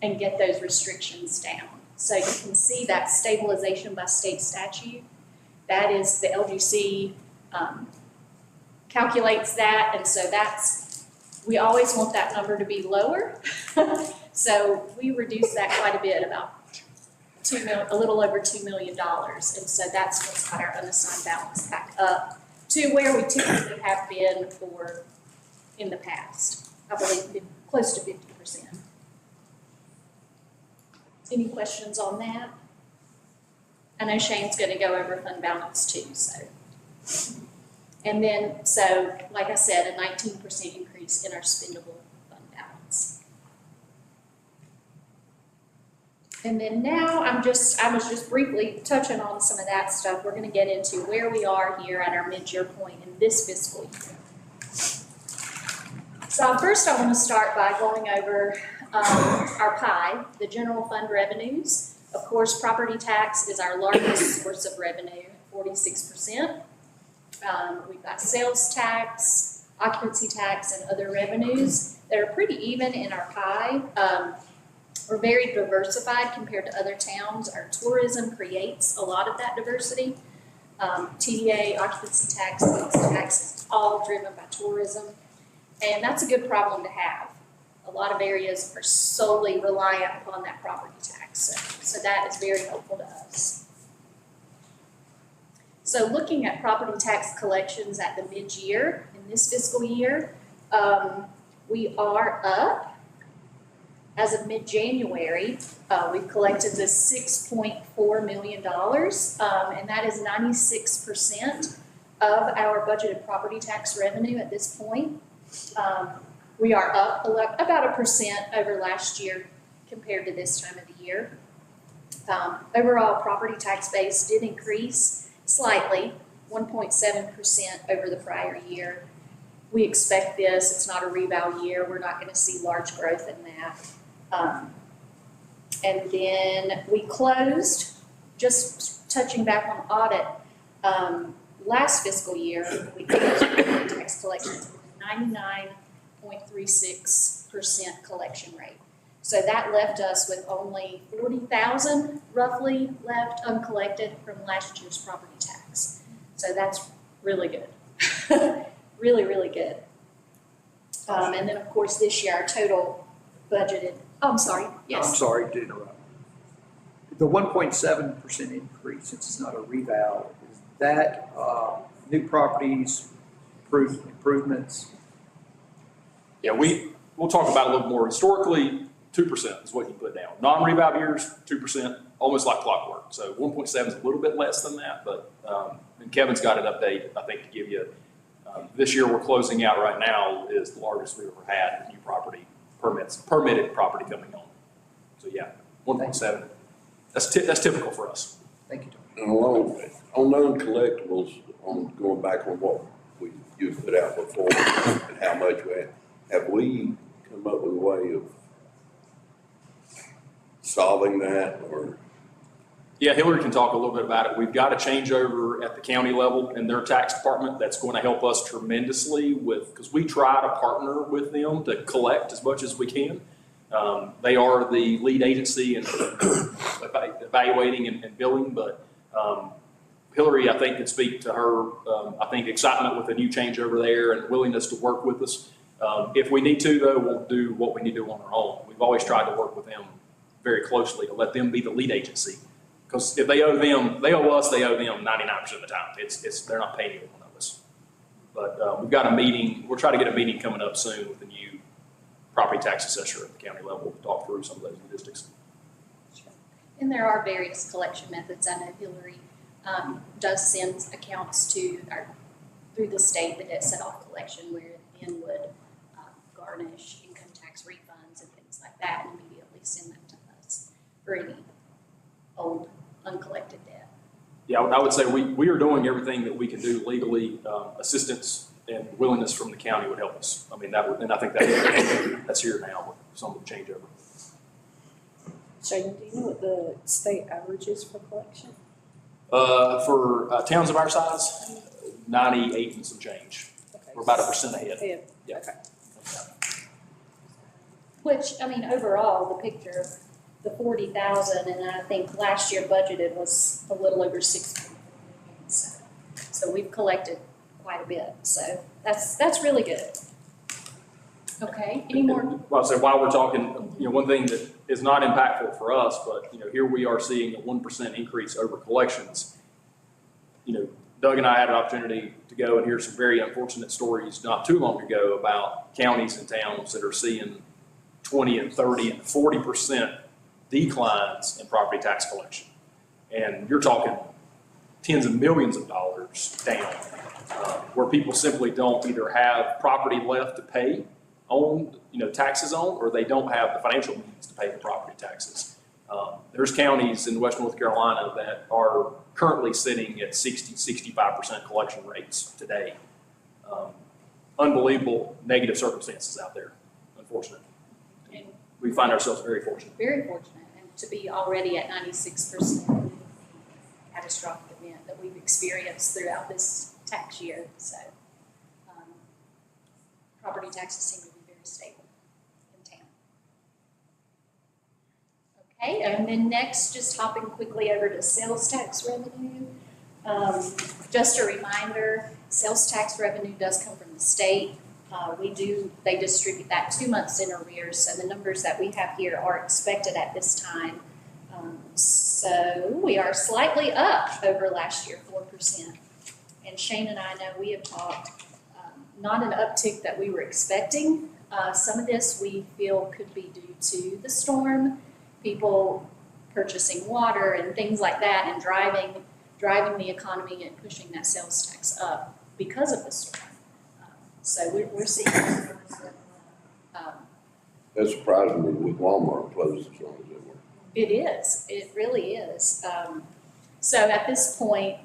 and get those restrictions down. So you can see that stabilization by state statute. That is, the LGC calculates that, and so we always want that number to be lower. So we reduced that quite a bit, about a little over $2 million. And so that's what's got our unassigned balance back up to where we typically have been in the past. I believe close to 50%. Any questions on that? I know Shane's gonna go over fund balance too, so. And then, so, like I said, a 19% increase in our spendable fund balance. And then now I was just briefly touching on some of that stuff. We're gonna get into where we are here at our mid-year point in this fiscal year. So first I wanna start by going over our pie, the general fund revenues. Of course, property tax is our largest source of revenue, 46%. We've got sales tax, occupancy tax, and other revenues that are pretty even in our pie. We're very diversified compared to other towns. Our tourism creates a lot of that diversity. TDA, occupancy tax, sales tax, all driven by tourism. And that's a good problem to have. A lot of areas are solely reliant upon that property tax. So that is very helpful to us. So looking at property tax collections at the mid-year in this fiscal year, we are up. As of mid-January, we've collected the $6.4 million, and that is 96% of our budgeted property tax revenue at this point. We are up about 1% over last year compared to this time of the year. Overall, property tax base did increase slightly, 1.7% over the prior year. We expect this. It's not a reval year. We're not going to see large growth in that. And then we closed, just touching back on audit, last fiscal year, we closed property tax collections with a 99.36% collection rate. So that left us with only $40,000 roughly left uncollected from last year's property tax. So that's really good. Really, really good. And then of course this year our total budgeted, oh, I'm sorry, yes. I'm sorry to interrupt. The 1.7% increase, since it's not a reval, is that new properties, improvements? Yeah, we'll talk about it a little more. Historically, 2% is what you put down. Non-reval years, 2%, almost like clockwork. So 1.7 is a little bit less than that, but and Kevin's got an update, I think, to give you. This year we're closing out right now is the largest we've ever had with new property permitted property coming on. So yeah, 1.7. That's typical for us. Thank you, Tony. And on non-collectibles, on going back on what you put out before and how much we have we come up with a way of solving that, or? Yeah, Hillary can talk a little bit about it. We've got a changeover at the county level in their tax department that's going to help us tremendously because we try to partner with them to collect as much as we can. They are the lead agency in evaluating and billing, but Hillary, I think, could speak to her, I think, excitement with the new changeover there and willingness to work with us. If we need to, though, we'll do what we need to do on our own. We've always tried to work with them very closely to let them be the lead agency. Because if they owe us, they owe them 99% of the time. They're not paying either one of us. But we've got a meeting, we'll try to get a meeting coming up soon with the new property tax assessor at the county level to talk through some of those logistics. And there are various collection methods. I know Hillary does send accounts through the state, the debt set-off collection, where it then would garnish income tax refunds and things like that and immediately send them to us for any old uncollected debt. Yeah, I would say we are doing everything that we can do legally. Assistance and willingness from the county would help us. I mean, and I think that's here now with some of the changeover. Shane, do you know what the state average is for collection? For towns of our size, 98 and some change. Okay. We're about 1% ahead. Yeah. Okay. Which, I mean, overall, the picture the 40,000, and I think last year budgeted was a little over 6 million. So we've collected quite a bit, so that's really good. Okay, any more? Well, so while we're talking, one thing that is not impactful for us, but, here we are seeing a 1% increase over collections. Doug and I had an opportunity to go and hear some very unfortunate stories not too long ago about counties and towns that are seeing 20 and 30 and 40% declines in property tax collection. And you're talking tens of millions of dollars down, where people simply don't either have property left to pay on, taxes on, or they don't have the financial means to pay the property taxes. There's counties in West North Carolina that are currently sitting at 65% collection rates today. Unbelievable negative circumstances out there, unfortunately. And We find ourselves very fortunate. very fortunate, and to be already at 96% catastrophic event that we've experienced throughout this tax year, so property taxes seem to be very stable in town. Okay, and then next, just hopping quickly over to sales tax revenue. Just a reminder, sales tax revenue does come from the state. They distribute that 2 months in arrears, so the numbers that we have here are expected at this time. So we are slightly up over last year, 4%. And Shane and I know we have talked, not an uptick that we were expecting. Some of this we feel could be due to the storm, people purchasing water and things like that, and driving the economy and pushing that sales tax up because of the storm. So we're seeing. That surprised me with Walmart closed as long as it were. It is. It really is. So at this point,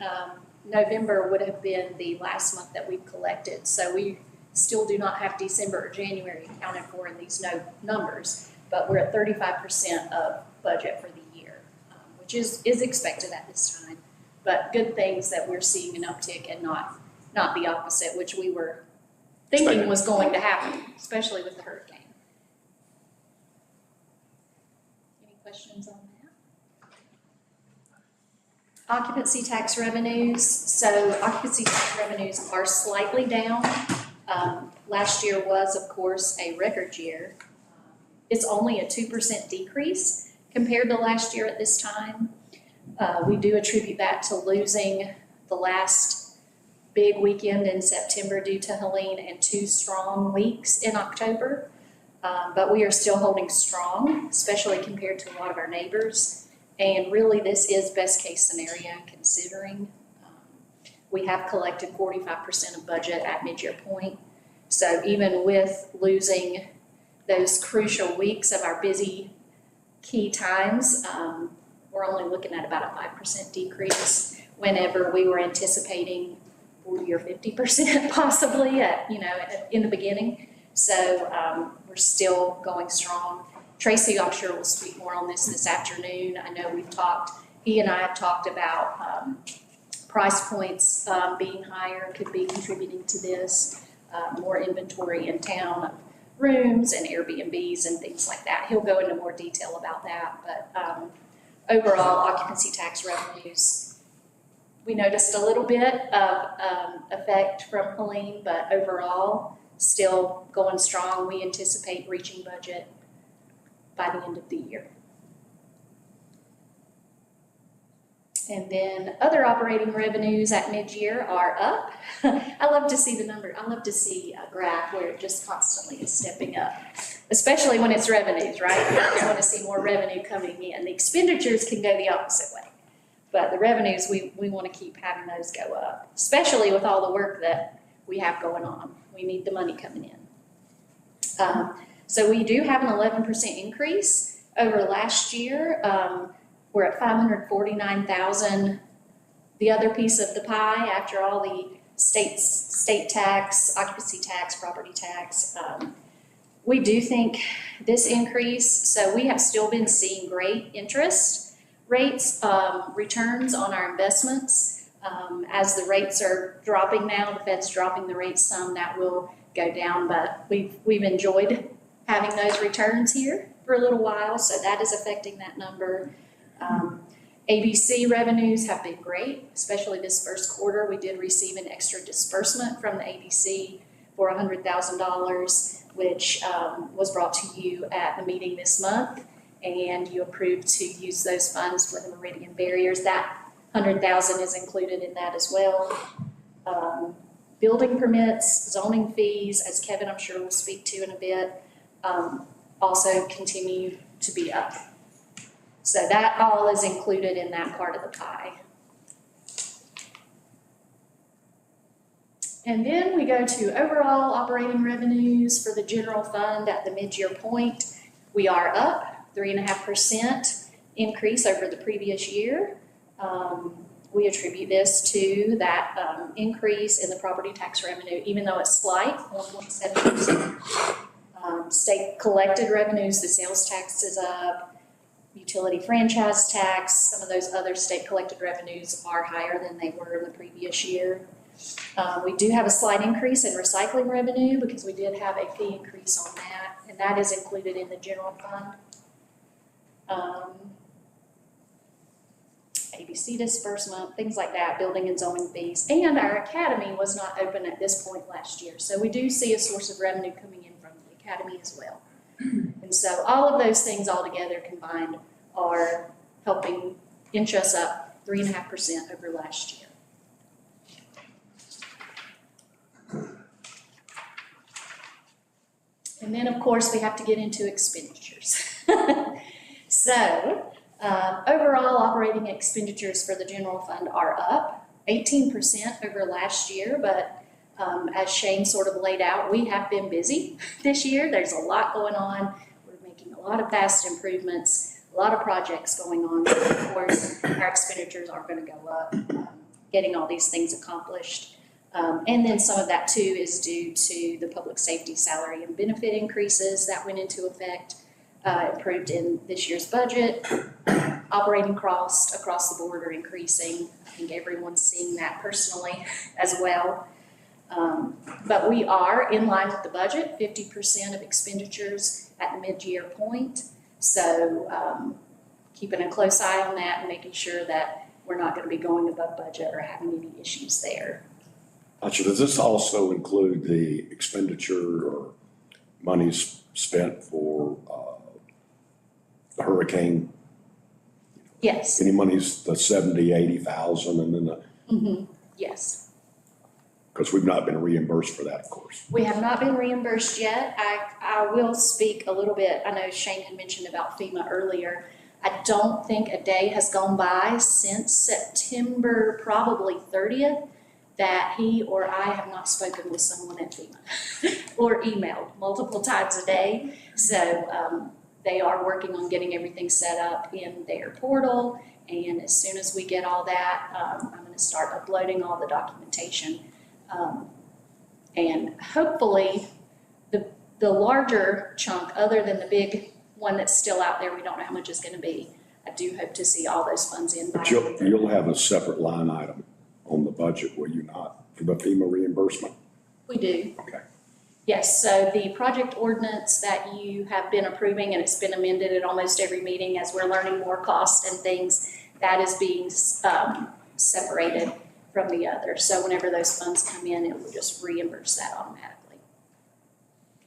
November would have been the last month that we've collected. So we still do not have December or January accounted for in these numbers, but we're at 35% of budget for the year, which is expected at this time. But good things that we're seeing an uptick and not the opposite, which we were thinking was going to happen, especially with the hurricane. Any questions on that? Occupancy tax revenues. So occupancy tax revenues are slightly down. Last year was, of course, a record year. It's only a 2% decrease compared to last year at this time. We do attribute that to losing the last big weekend in September due to Helene and 2 strong weeks in October. But we are still holding strong, especially compared to a lot of our neighbors. And really, this is best case scenario considering we have collected 45% of budget at mid-year point. So even with losing those crucial weeks of our busy key times, we're only looking at about a 5% decrease whenever we were anticipating 40 or 50% possibly in the beginning. So we're still going strong. Tracy, I'm sure, will speak more on this afternoon. I know he and I have talked about price points being higher could be contributing to this, more inventory in town of rooms and Airbnbs and things like that. He'll go into more detail about that, but overall occupancy tax revenues, we noticed a little bit of effect from Helene, but overall still going strong. We anticipate reaching budget by the end of the year. And then other operating revenues at mid-year are up. I love to see the number. I love to see a graph where it just constantly is stepping up, especially when it's revenues, right? We want to see more revenue coming in. The expenditures can go the opposite way, but the revenues, we want to keep having those go up, especially with all the work that we have going on. We need the money coming in. So we do have an 11% increase over last year. We're at 549,000. The other piece of the pie, after all the state tax, occupancy tax, property tax, we do think this increase, so we have still been seeing great interest rates, returns on our investments. As the rates are dropping now, the Fed's dropping the rates some, that will go down, but we've enjoyed having those returns here for a little while, so that is affecting that number. ABC revenues have been great, especially this first quarter. We did receive an extra disbursement from the ABC for $100,000, which was brought to you at the meeting this month, and you approved to use those funds for the Meridian barriers. That $100,000 is included in that as well. Building permits, zoning fees, as Kevin I'm sure will speak to in a bit, also continue to be up. So that all is included in that part of the pie. And then we go to overall operating revenues for the general fund at the mid-year point. We are up 3.5% increase over the previous year. We attribute this to that increase in the property tax revenue, even though it's slight, 1.7%. State collected revenues, the sales tax is up, utility franchise tax, some of those other state collected revenues are higher than they were in the previous year. We do have a slight increase in recycling revenue because we did have a fee increase on that, and that is included in the general fund. ABC disbursement, things like that, building and zoning fees, and our academy was not open at this point last year. So we do see a source of revenue coming in from the academy as well. And so all of those things all together combined are helping inch us up 3.5% over last year. And then, of course, we have to get into expenditures. So, overall operating expenditures for the general fund are up 18% over last year, but as Shane sort of laid out, we have been busy this year. There's a lot going on. We're making a lot of vast improvements, a lot of projects going on. Of course, our expenditures are going to go up, getting all these things accomplished. And then some of that too is due to the public safety salary and benefit increases that went into effect, approved in this year's budget. Operating costs across the board are increasing. I think everyone's seeing that personally as well. But we are in line with the budget, 50% of expenditures at the mid-year point. So keeping a close eye on that and making sure that we're not going to be going above budget or having any issues there. Gotcha. Does this also include the expenditure or monies spent for the hurricane? Yes. Any monies, the 70, 80,000 and then the, Yes. because we've not been reimbursed for that, of course. We have not been reimbursed yet. I will speak a little bit. I know Shane had mentioned about FEMA earlier. I don't think a day has gone by since September, probably 30th, that he or I have not spoken with someone at FEMA or emailed multiple times a day. So they are working on getting everything set up in their portal. And as soon as we get all that, I'm going to start uploading all the documentation. And hopefully the larger chunk, other than the big one that's still out there, we don't know how much it's going to be. I do hope to see all those funds in. But you'll have a separate line item on the budget, will you not, for the FEMA reimbursement? We do. Okay. Yes, so the project ordinance that you have been approving, and it's been amended at almost every meeting as we're learning more costs and things, that is being separated from the other. So whenever those funds come in, it will just reimburse that automatically.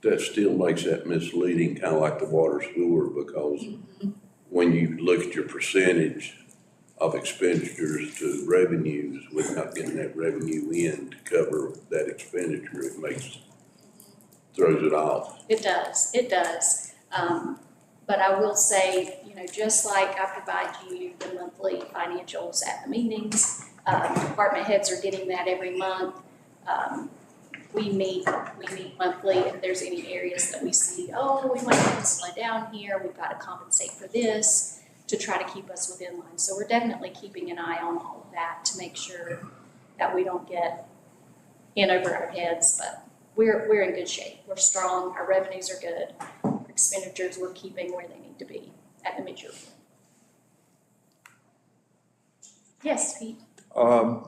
That still makes that misleading, kind of like the water sewer, because when you look at your percentage of expenditures to revenues, without getting that revenue in to cover that expenditure, throws it off. It does. But I will say, just like I provide you the monthly financials at the meetings, department heads are getting that every month. We meet monthly. If there's any areas that we see, we might have to slow down here, we've got to compensate for this to try to keep us within line. So we're definitely keeping an eye on all of that to make sure that we don't get in over our heads, but we're in good shape. We're strong, our revenues are good, our expenditures we're keeping where they need to be at the mid-year. Yes, Pete?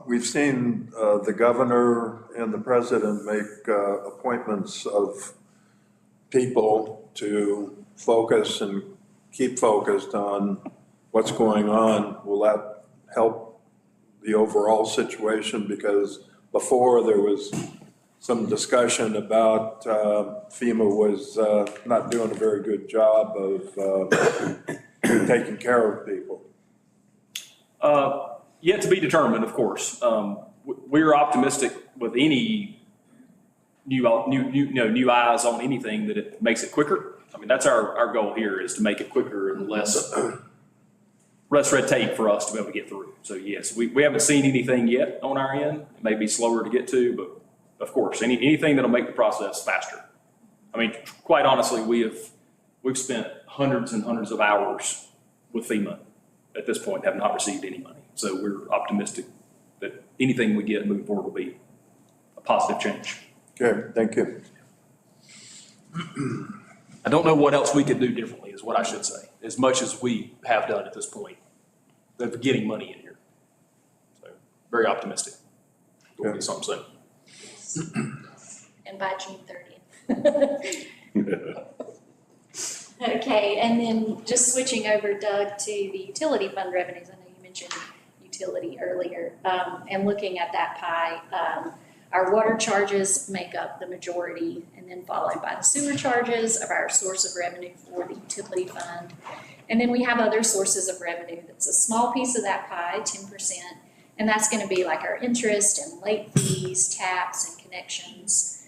We've seen the governor and the president make appointments of people to focus and keep focused on what's going on, will that help the overall situation? Because before there was some discussion about FEMA was not doing a very good job of taking care of people. Yet to be determined, of course. We're optimistic with any new eyes on anything that it makes it quicker. I mean, that's our goal here, is to make it quicker and less red tape for us to be able to get through. So yes, we haven't seen anything yet on our end. It may be slower to get to, but of course, anything that'll make the process faster. I mean, quite honestly, we've spent hundreds and hundreds of hours with FEMA at this point, have not received any money. So we're optimistic that anything we get moving forward will be a positive change. Okay, thank you. I don't know what else we could do differently, is what I should say, as much as we have done at this point, of getting money in here. So very optimistic. We'll get something soon. And by June 30th. Okay, and then just switching over, Doug, to the utility fund revenues. I know you mentioned utility earlier, and looking at that pie, our water charges make up the majority, and then followed by the sewer charges of our source of revenue for the utility fund. And then we have other sources of revenue that's a small piece of that pie, 10%, and that's going to be like our interest and late fees, taps, and connections.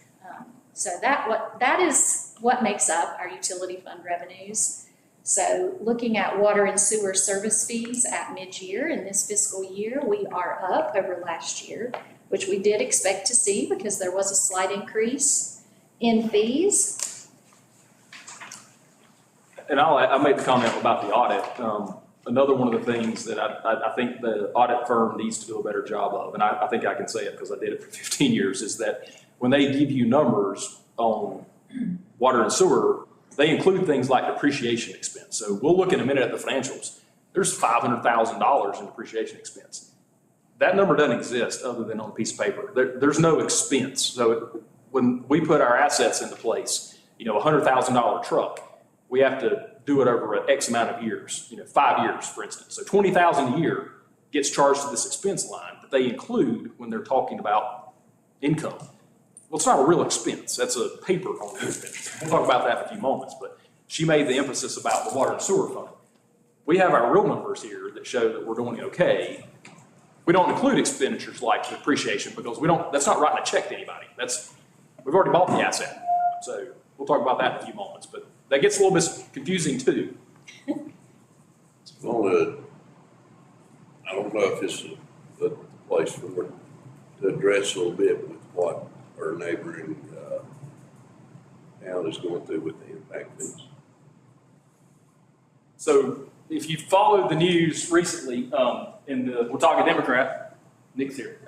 So that is what makes up our utility fund revenues. So looking at water and sewer service fees at mid-year in this fiscal year, we are up over last year, which we did expect to see because there was a slight increase in fees. And I made the comment about the audit. Another one of the things that I think the audit firm needs to do a better job of, and I think I can say it because I did it for 15 years, is that when they give you numbers on water and sewer, they include things like depreciation expense. So we'll look in a minute at the financials. There's $500,000 in depreciation expense. That number doesn't exist other than on a piece of paper. There's no expense. So when we put our assets into place, a $100,000 truck, we have to do it over an X amount of years, 5 years, for instance. So $20,000 a year gets charged to this expense line that they include when they're talking about income. Well, it's not a real expense. That's a paper on the expense. We'll talk about that in a few moments, but she made the emphasis about the water and sewer fund. We have our real numbers here that show that we're doing okay. We don't include expenditures like depreciation because that's not writing a check to anybody. We've already bought the asset. So we'll talk about that in a few moments, but that gets a little bit confusing too. I don't know if this is the place for it to address a little bit with what our neighboring town is going through with the impact fees. So if you followed the news recently, we're talking Democrat, Nick's here.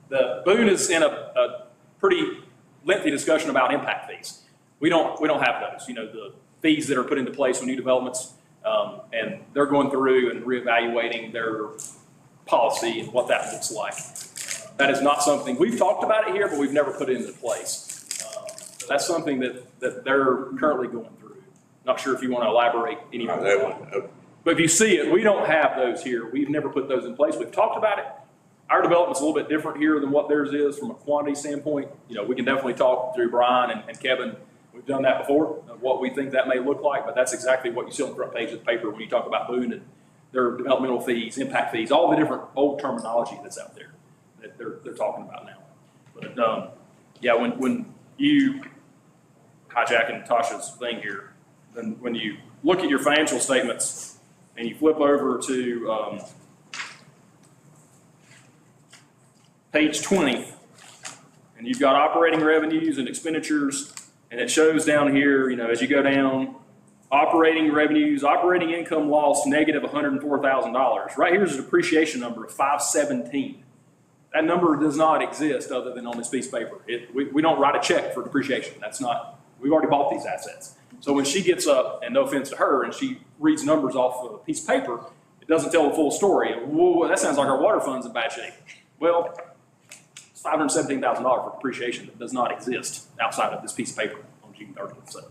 The Boone is in a pretty lengthy discussion about impact fees. We don't have those. The fees that are put into place with new developments, and they're going through and reevaluating their policy and what that looks like. That is not something, we've talked about it here, but we've never put it into place. So that's something that they're currently going through. Not sure if you want to elaborate any more on it. But if you see it, we don't have those here. We've never put those in place. We've talked about it. Our development's a little bit different here than what theirs is from a quantity standpoint. We can definitely talk through Brian and Kevin. We've done that before, of what we think that may look like, but that's exactly what you see on the front page of the paper when you talk about Boone and their developmental fees, impact fees, all the different old terminology that's out there that they're talking about now. But when you hijacking Tasha's thing here, then when you look at your financial statements and you flip over to page 20, and you've got operating revenues and expenditures, and it shows down here, as you go down, operating revenues, operating income loss, negative $104,000. Right here is a depreciation number of 517. That number does not exist other than on this piece of paper. We don't write a check for depreciation. We've already bought these assets. So when she gets up, and no offense to her, and she reads numbers off of a piece of paper, it doesn't tell the full story. Whoa, that sounds like our water fund's in bad shape. Well, it's $517,000 for depreciation that does not exist outside of this piece of paper on June 30th. So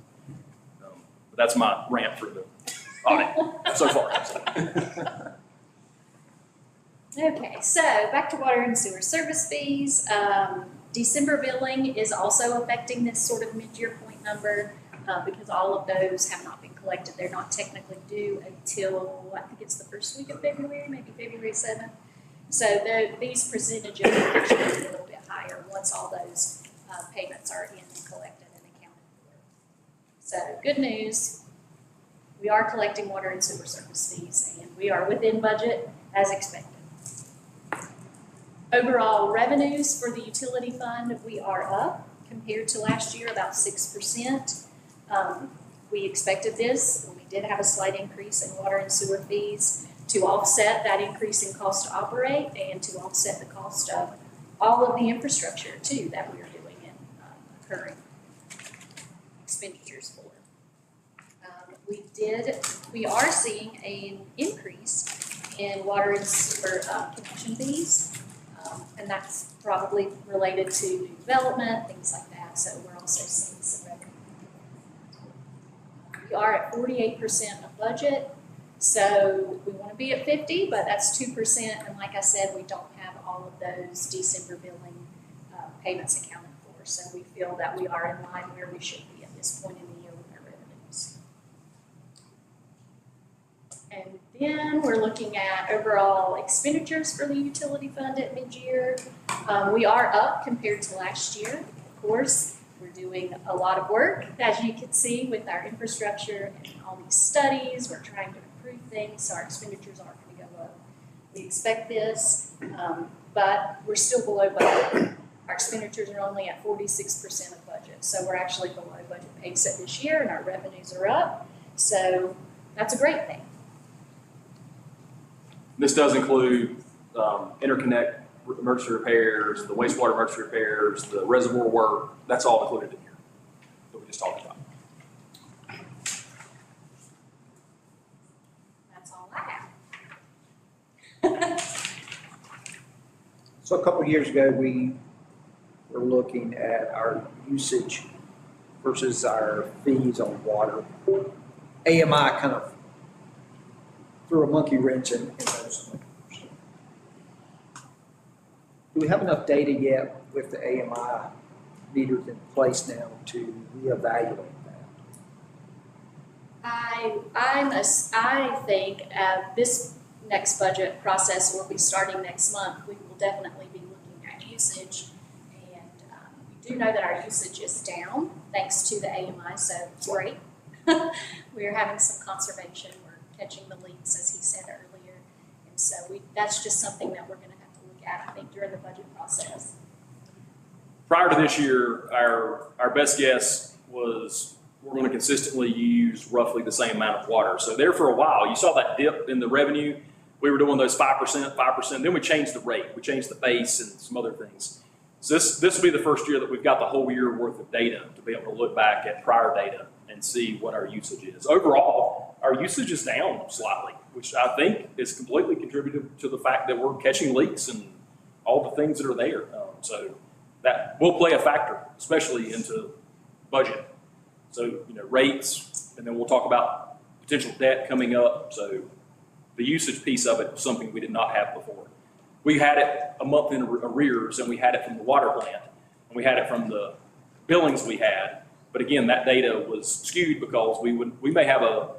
that's my rant for the audit so far. Okay, so back to water and sewer service fees. December billing is also affecting this sort of mid-year point number because all of those have not been collected. They're not technically due until, I think it's the first week of February, maybe February 7th. So these percentages are actually a little bit higher once all those payments are in and collected and accounted for. So good news, we are collecting water and sewer service fees and we are within budget as expected. Overall revenues for the utility fund, we are up compared to last year, about 6%. We expected this. We did have a slight increase in water and sewer fees to offset that increase in cost to operate and to offset the cost of all of the infrastructure too that we are doing and occurring expenditures for. We are seeing an increase in water and sewer connection fees. And that's probably related to new development, things like that, so we're also seeing some revenue. We are at 48% of budget, so we want to be at 50, but that's 2%, and like I said, we don't have all of those December billing payments accounted for, so we feel that we are in line where we should be at this point in the year with our revenues. And then we're looking at overall expenditures for the utility fund at mid-year. We are up compared to last year. Of course, we're doing a lot of work, as you can see, with our infrastructure and all these studies. We're trying to improve things, so our expenditures aren't going to go up. We expect this, but we're still below budget. Our expenditures are only at 46% of budget, so we're actually below budget pace at this year, and our revenues are up. So that's a great thing. This does include interconnect emergency repairs, the wastewater emergency repairs, the reservoir work. That's all included in here that we just talked about. That's all I have. So a couple of years ago, we were looking at our usage versus our fees on water. AMI kind of threw a monkey wrench in those numbers. Do we have enough data yet with the AMI meters in place now to reevaluate that? I think this next budget process will be starting next month. We will definitely be looking at usage, and we do know that our usage is down thanks to the AMI, so it's great. We're having some conservation. We're catching the leaks, as he said earlier, and so that's just something that we're going to have to look at, I think, during the budget process. Prior to this year, our best guess was we're going to consistently use roughly the same amount of water. So there for a while, you saw that dip in the revenue. We were doing those 5%, then we changed the rate. We changed the base and some other things. So this will be the first year that we've got the whole year worth of data to be able to look back at prior data and see what our usage is. Overall, our usage is down slightly, which I think is completely contributed to the fact that we're catching leaks and all the things that are there. So that will play a factor, especially into budget. So, rates, and then we'll talk about potential debt coming up. So the usage piece of it was something we did not have before. We had it a month in arrears, and we had it from the water plant, and we had it from the billings we had. But again, that data was skewed because we may have a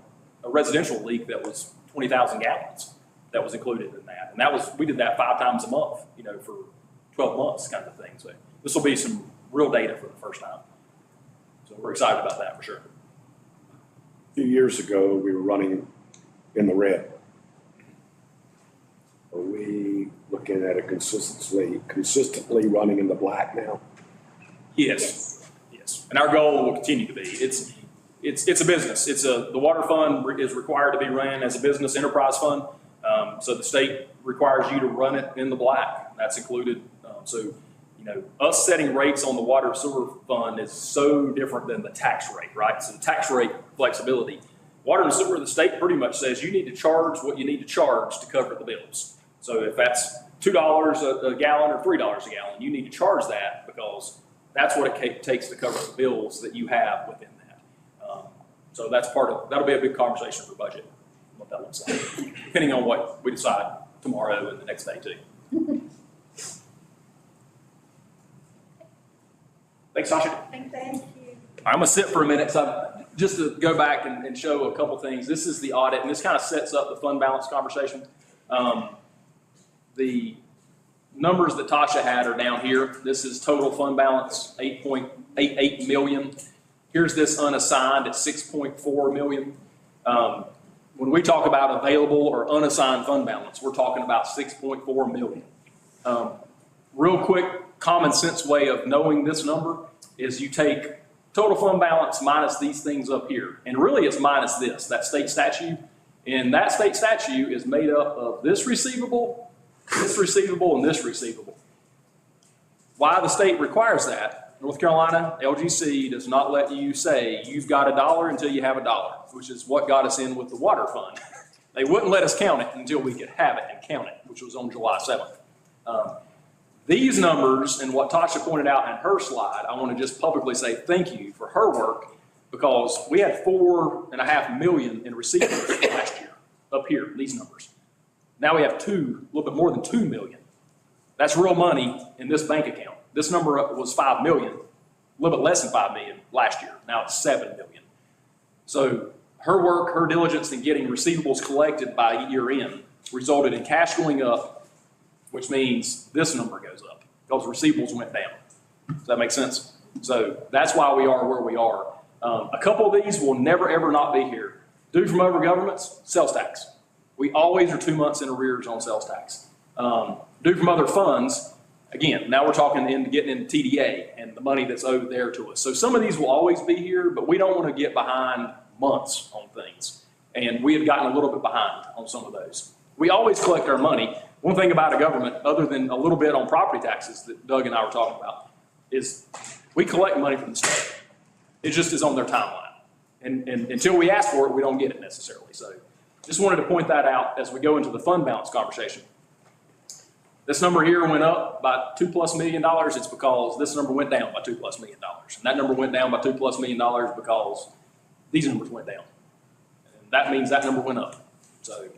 residential leak that was 20,000 gallons that was included in that. And we did that 5 times a month, for 12 months kind of thing. So this will be some real data for the first time. So we're excited about that for sure. A few years ago, we were running in the red. Are we looking at it consistently running in the black now? Yes. And our goal will continue to be. It's a business. The water fund is required to be run as a business enterprise fund. So the state requires you to run it in the black. That's included. Us setting rates on the water sewer fund is so different than the tax rate, right? So the tax rate flexibility. Water and sewer, the state pretty much says you need to charge what you need to charge to cover the bills. So if that's $2 a gallon or $3 a gallon, you need to charge that because that's what it takes to cover the bills that you have within that. So that's that'll be a big conversation for budget, what that looks like, depending on what we decide tomorrow and the next day too. Thanks, Sasha. Thank you. I'm gonna sit for a minute, so just to go back and show a couple things. This is the audit, and this kind of sets up the fund balance conversation. The numbers that Tasha had are down here. This is total fund balance, 8.88 million. Here's this unassigned at 6.4 million. When we talk about available or unassigned fund balance, we're talking about 6.4 million. Real quick, common sense way of knowing this number is you take total fund balance minus these things up here. And really it's minus this, that state statute. And that state statute is made up of this receivable, and this receivable. Why the state requires that? North Carolina, LGC does not let you say you've got $1 until you have $1, which is what got us in with the water fund. They wouldn't let us count it until we could have it and count it, which was on July 7th. These numbers and what Tasha pointed out in her slide, I want to just publicly say thank you for her work, because we had 4.5 million in receivables last year up here, these numbers. Now we have a little bit more than 2 million. That's real money in this bank account. This number was 5 million, a little bit less than 5 million last year. Now it's 7 million. So her work, her diligence in getting receivables collected by year end resulted in cash going up, which means this number goes up because receivables went down. Does that make sense? So that's why we are where we are. A couple of these will never, ever not be here. Due from other governments, sales tax. We always are 2 months in arrears on sales tax. Due from other funds, again, now we're talking getting into TDA and the money that's owed there to us. So some of these will always be here, but we don't want to get behind months on things. And we had gotten a little bit behind on some of those. We always collect our money. One thing about a government, other than a little bit on property taxes that Doug and I were talking about, is we collect money from the state. It just is on their timeline. And until we ask for it, we don't get it necessarily. So just wanted to point that out as we go into the fund balance conversation. This number here went up by $2+ million. It's because this number went down by $2+ million. And that number went down by $2+ million because these numbers went down. And that means that number went up. So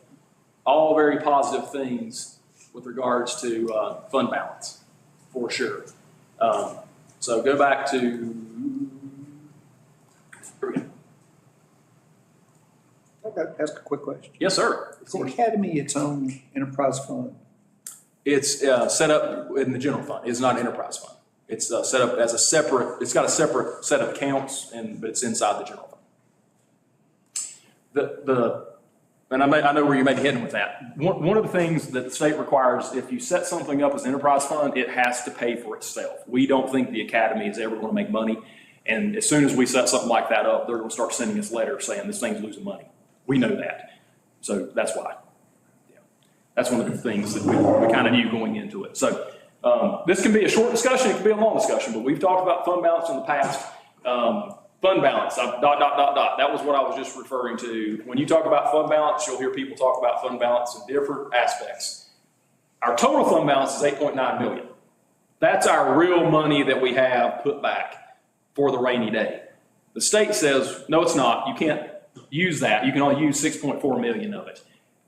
all very positive things with regards to fund balance, for sure. So go back to, here we go. I've got to ask a quick question. Yes, sir. Of Is the course. Academy its own enterprise fund? It's set up in the general fund. It's not an enterprise fund. It's set up as a separate, it's got a separate set of accounts, but it's inside the general fund. And I know where you may be heading with that. One of the things that the state requires, if you set something up as an enterprise fund, it has to pay for itself. We don't think the Academy is ever going to make money. And as soon as we set something like that up, they're going to start sending us letters saying this thing's losing money. We know that. So that's why. Yeah. That's one of the things that we kind of knew going into it. So this can be a short discussion. It can be a long discussion, but we've talked about fund balance in the past. Fund balance, That was what I was just referring to. When you talk about fund balance, you'll hear people talk about fund balance in different aspects. Our total fund balance is 8.9 million. That's our real money that we have put back for the rainy day. The state says, no, it's not. You can't use that. You can only use 6.4 million of it.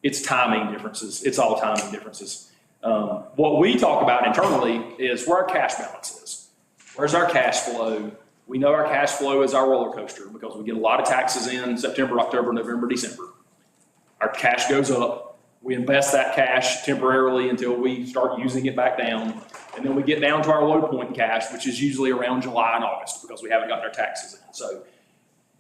It's timing differences. It's all timing differences. What we talk about internally is where our cash balance is. Where's our cash flow? We know our cash flow is our roller coaster because we get a lot of taxes in September, October, November, December. Our cash goes up. We invest that cash temporarily until we start using it back down. And then we get down to our low point in cash, which is usually around July and August because we haven't gotten our taxes in. So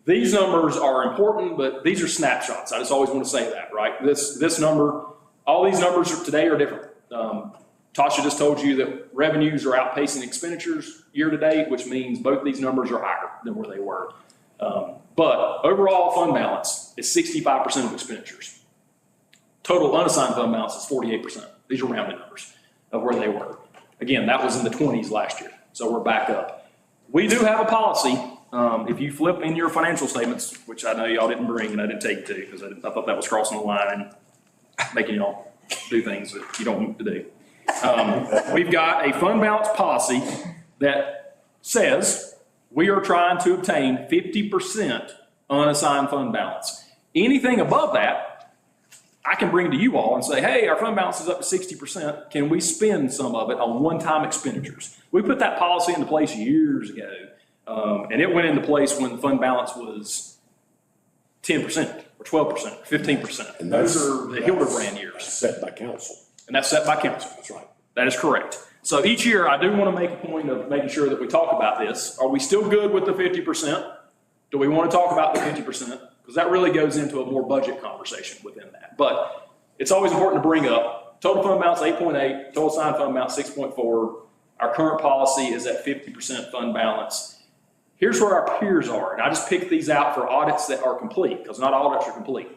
these numbers are important, but these are snapshots. I just always want to say that, right? This number, all these numbers today are different. Tasha just told you that revenues are outpacing expenditures year to date, which means both these numbers are higher than where they were. But overall fund balance is 65% of expenditures. Total unassigned fund balance is 48%. These are rounded numbers of where they were. Again, that was in the 20s last year, so we're back up. We do have a policy. If you flip in your financial statements, which I know y'all didn't bring and I didn't take to because I thought that was crossing the line and making y'all do things that you don't want to do. We've got a fund balance policy that says we are trying to obtain 50% unassigned fund balance. Anything above that, I can bring to you all and say, hey, our fund balance is up to 60%. Can we spend some of it on one-time expenditures? We put that policy into place years ago, and it went into place when the fund balance was 10% or 12% or 15%. And Those that's- are the Hildebrand years, Set by council. and that's set by council. That's right. That is correct. So each year, I do want to make a point of making sure that we talk about this. Are we still good with the 50%? Do we want to talk about the 50%? Because that really goes into a more budget conversation within that. But it's always important to bring up, total fund balance 8.8, total assigned fund balance 6.4. Our current policy is at 50% fund balance. Here's where our peers are, and I just picked these out for audits that are complete, because not all audits are complete.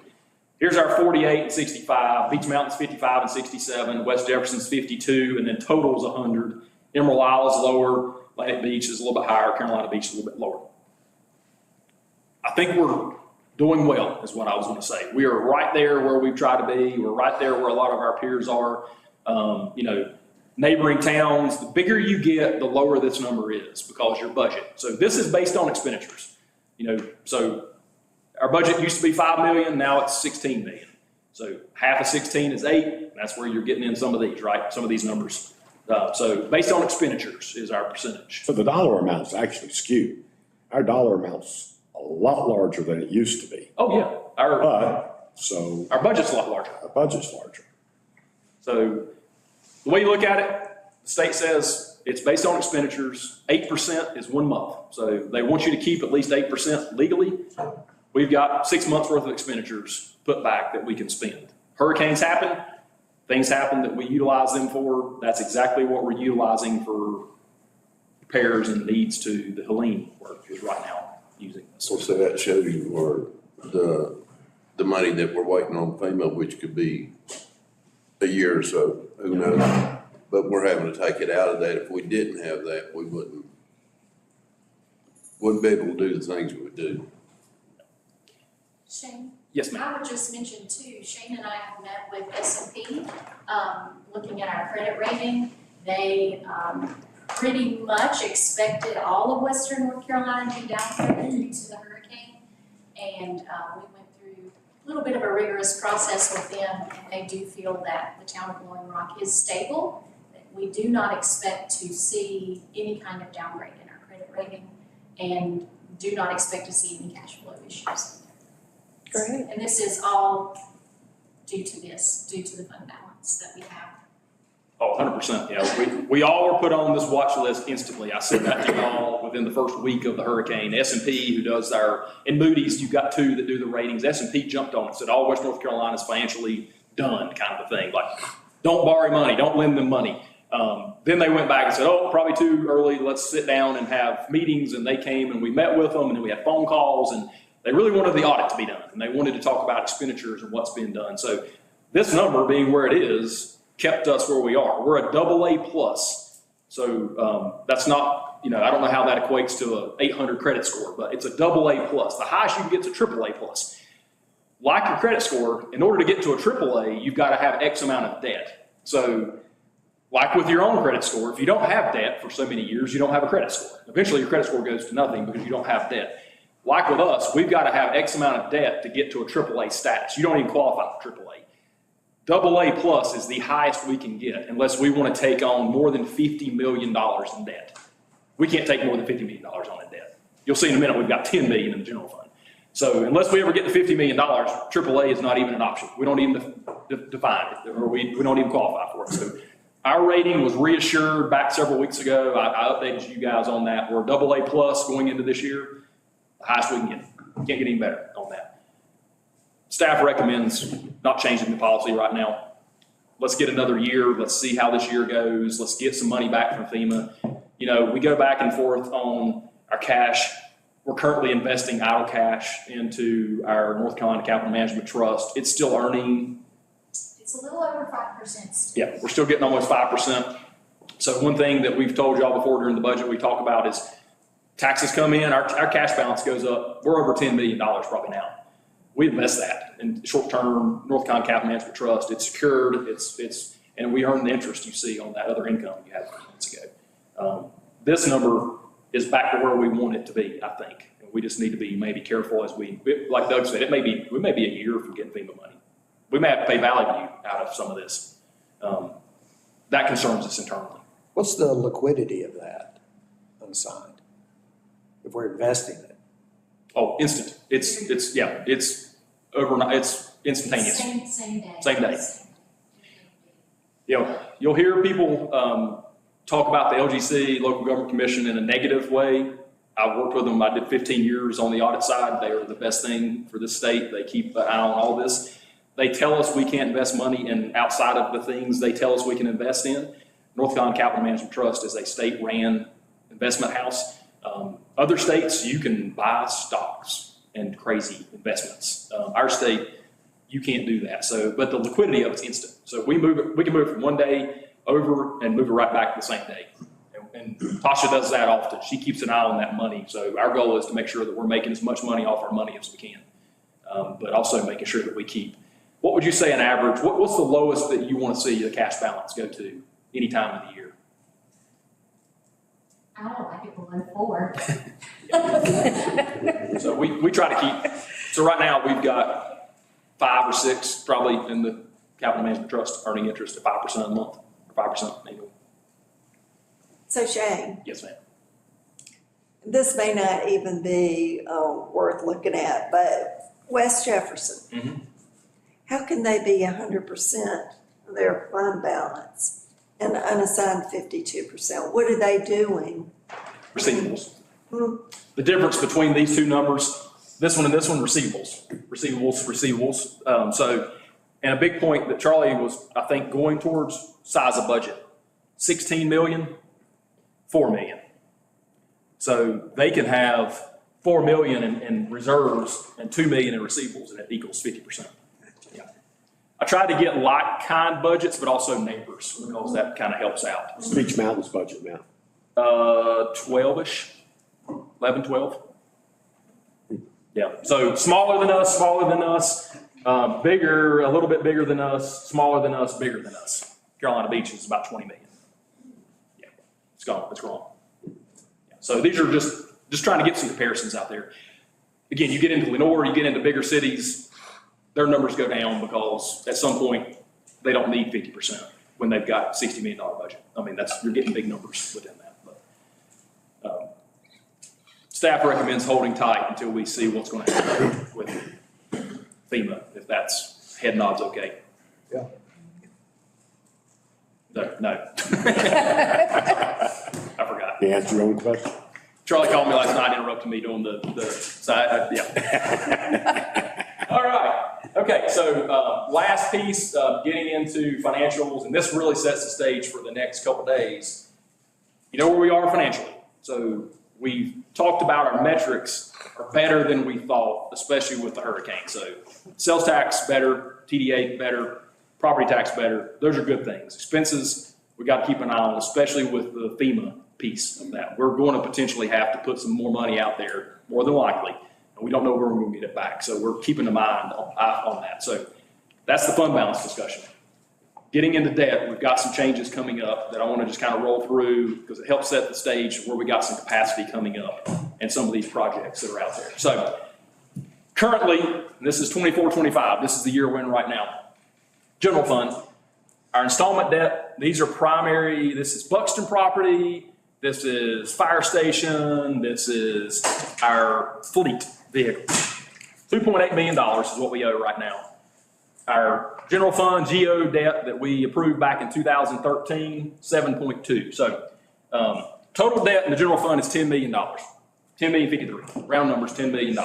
Here's our 48 and 65, Beach Mountain's 55 and 67, West Jefferson's 52, and then total's 100. Emerald Isle is lower, Atlantic Beach is a little bit higher, Carolina Beach is a little bit lower. I think we're doing well, is what I was going to say. We are right there where we've tried to be. We're right there where a lot of our peers are. Neighboring towns, the bigger you get, the lower this number is because your budget. So this is based on expenditures. So our budget used to be 5 million, now it's 16 million. So half of 16 is 8, and that's where you're getting in some of these, right? Some of these numbers. So based on expenditures is our percentage. So the dollar amount's actually skewed. Our dollar amount's a lot larger than it used to be. Oh, yeah. Our Budget's a lot larger. budget's larger. So the way you look at it, the state says it's based on expenditures. 8% is 1 month. So they want you to keep at least 8% legally. We've got 6 months worth of expenditures put back that we can spend. Hurricanes happen, things happen that we utilize them for. That's exactly what we're utilizing for repairs and needs to the Helene work is right now using this. So that shows you where the money that we're waiting on FEMA, which could be a year or so, who knows? But we're having to take it out of that. If we didn't have that, we wouldn't be able to do the things we would do. Shane? Yes, ma'am. I would just mention too, Shane and I have met with S&P, looking at our credit rating. They, pretty much expected all of Western North Carolina to be downgraded due to the hurricane. And, we went through a little bit of a rigorous process with them, and they do feel that the town of Blowing Rock is stable. We do not expect to see any kind of downgrade in our credit rating, and do not expect to see any cash flow issues. Great. And this is all due to the fund balance that we have. Oh, 100%. Yeah, we all were put on this watch list instantly. I said that to y'all within the first week of the hurricane. S&P, who does and Moody's, you've got two that do the ratings. S&P jumped on it, said all West North Carolina is financially done, kind of a thing. Like, don't borrow money, don't lend them money. Then they went back and said, oh, probably too early. Let's sit down and have meetings. And they came and we met with them, and then we had phone calls, and they really wanted the audit to be done, and they wanted to talk about expenditures and what's being done. So this number being where it is kept us where we are. We're a AA plus. So that's not, I don't know how that equates to a 800 credit score, but it's a AA plus. The highest you can get is a AAA plus. Like your credit score, in order to get to a AAA, you've got to have X amount of debt. So like with your own credit score, if you don't have debt for so many years, you don't have a credit score. Eventually your credit score goes to nothing because you don't have debt. Like with us, we've got to have X amount of debt to get to a AAA status. You don't even qualify for AAA. AA plus is the highest we can get unless we want to take on more than $50 million in debt. We can't take more than $50 million on in debt. You'll see in a minute we've got $10 million in the general fund. So unless we ever get to $50 million, AAA is not even an option. We don't even define it, or we don't even qualify for it. So our rating was reassured back several weeks ago. I updated you guys on that. We're AA plus going into this year. The highest we can get. Can't get any better on that. Staff recommends not changing the policy right now. Let's get another year. Let's see how this year goes. Let's get some money back from FEMA. We go back and forth on our cash. We're currently investing idle cash into our North Carolina Capital Management Trust. It's still earning. It's a little over 5% still. Yeah, we're still getting almost 5%. So one thing that we've told y'all before during the budget we talk about is taxes come in, our cash balance goes up. We're over $10 million probably now. We invest that in short-term North Carolina Capital Management Trust. It's secured, and we earn the interest you see on that other income you had a few minutes ago. This number is back to where we want it to be, I think. We just need to be maybe careful as like Doug said, we may be a year from getting FEMA money. We may have to pay Valley View out of some of this. That concerns us internally. What's the liquidity of that unassigned? If we're investing it? Oh, instant. It's overnight, it's instantaneous. Same day. Same day. You'll hear people talk about the LGC, Local Government Commission, in a negative way. I've worked with them. I did 15 years on the audit side. They are the best thing for this state. They keep an eye on all this. They tell us we can't invest money in outside of the things they tell us we can invest in. North Carolina Capital Management Trust is a state-ran investment house. Other states, you can buy stocks and crazy investments. Our state, you can't do that. But the liquidity of it's instant. So we can move it from one day over and move it right back the same day. And Tasha does that often. She keeps an eye on that money. So our goal is to make sure that we're making as much money off our money as we can, but also making sure that we keep. What would you say an average? What's the lowest that you want to see the cash balance go to any time of the year? I don't like it below 4. So we try to keep. So right now we've got 5 or 6 probably in the Capital Management Trust earning interest at 5% a month, or 5% annual. So Shane, Yes, ma'am. this may not even be worth looking at, but West Jefferson, Mhm. how can they be 100% of their fund balance and unassigned 52%? What are they doing? Receivables. Hmm. The difference between these two numbers, this one and this one, receivables. And a big point that Charlie was, I think, going towards, size of budget. 16 million, 4 million. So they can have 4 million in reserves and 2 million in receivables, and it equals 50%. Yeah. I tried to get like-kind budgets, but also neighbors, because that kind of helps out. Beach Mountain's budget now. 12-ish, 11, 12. Yeah, so smaller than us, bigger, a little bit bigger than us, smaller than us, bigger than us. Carolina Beach is about 20 million. Yeah, it's gone, it's wrong. Yeah, so these are just trying to get some comparisons out there. Again, you get into Lenore, you get into bigger cities, their numbers go down because at some point they don't need 50% when they've got $60 million budget. I mean, you're getting big numbers within that. But staff recommends holding tight until we see what's going to happen with FEMA, if that's head nods okay. Yeah. No. I forgot. You answer your own question. Charlie called me last night, interrupting me doing the side. Yeah. All right. Okay. So last piece, getting into financials, and this really sets the stage for the next couple of days. You know where we are financially. So we've talked about our metrics are better than we thought, especially with the hurricane. So sales tax better, TDA better, property tax better. Those are good things. Expenses, we got to keep an eye on, especially with the FEMA piece of that. We're going to potentially have to put some more money out there, more than likely, and we don't know where we're going to get it back. So we're keeping an eye on that. So that's the fund balance discussion. Getting into debt, we've got some changes coming up that I want to just kind of roll through because it helps set the stage where we got some capacity coming up and some of these projects that are out there. So currently, and this is 24-25, this is the year we're in right now. General fund, our installment debt, these are primary, this is Buxton property, this is fire station, this is our fleet vehicle. $2.8 million is what we owe right now. Our general fund GO debt that we approved back in 2013, 7.2. So total debt in the general fund is $10 million, $10,053,000. Round numbers, $10 million.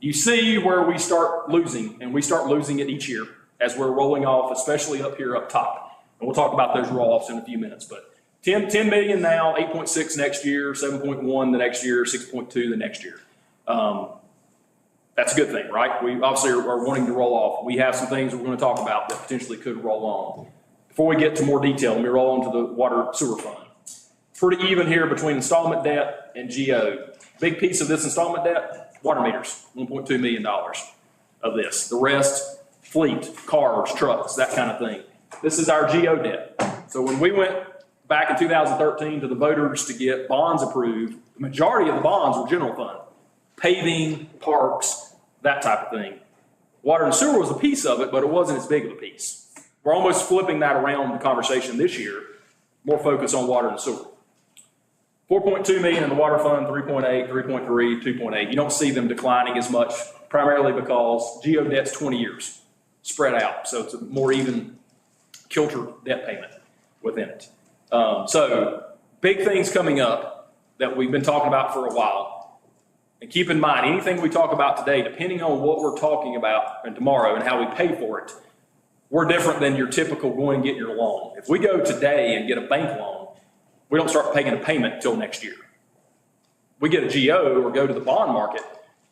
You see where we start losing, and we start losing it each year as we're rolling off, especially up here up top. And we'll talk about those roll-offs in a few minutes. But 10 million now, 8.6 next year, 7.1 the next year, 6.2 the next year. That's a good thing, right? We obviously are wanting to roll off. We have some things we're going to talk about that potentially could roll on. Before we get to more detail, let me roll on to the water sewer fund. Pretty even here between installment debt and GO. Big piece of this installment debt, water meters, $1.2 million of this. The rest, fleet, cars, trucks, that kind of thing. This is our GO debt. So when we went back in 2013 to the voters to get bonds approved, the majority of the bonds were general fund. paving, parks, that type of thing. Water and sewer was a piece of it, but it wasn't as big of a piece. We're almost flipping that around the conversation this year, more focus on water and sewer. 4.2 million in the water fund, 3.8, 3.3, 2.8. You don't see them declining as much, primarily because GO debt's 20 years spread out. So it's a more even kilter debt payment within it. So big things coming up that we've been talking about for a while. And keep in mind, anything we talk about today, depending on what we're talking about and tomorrow and how we pay for it, we're different than your typical go and get your loan. If we go today and get a bank loan, we don't start paying a payment until next year. We get a GO or go to the bond market,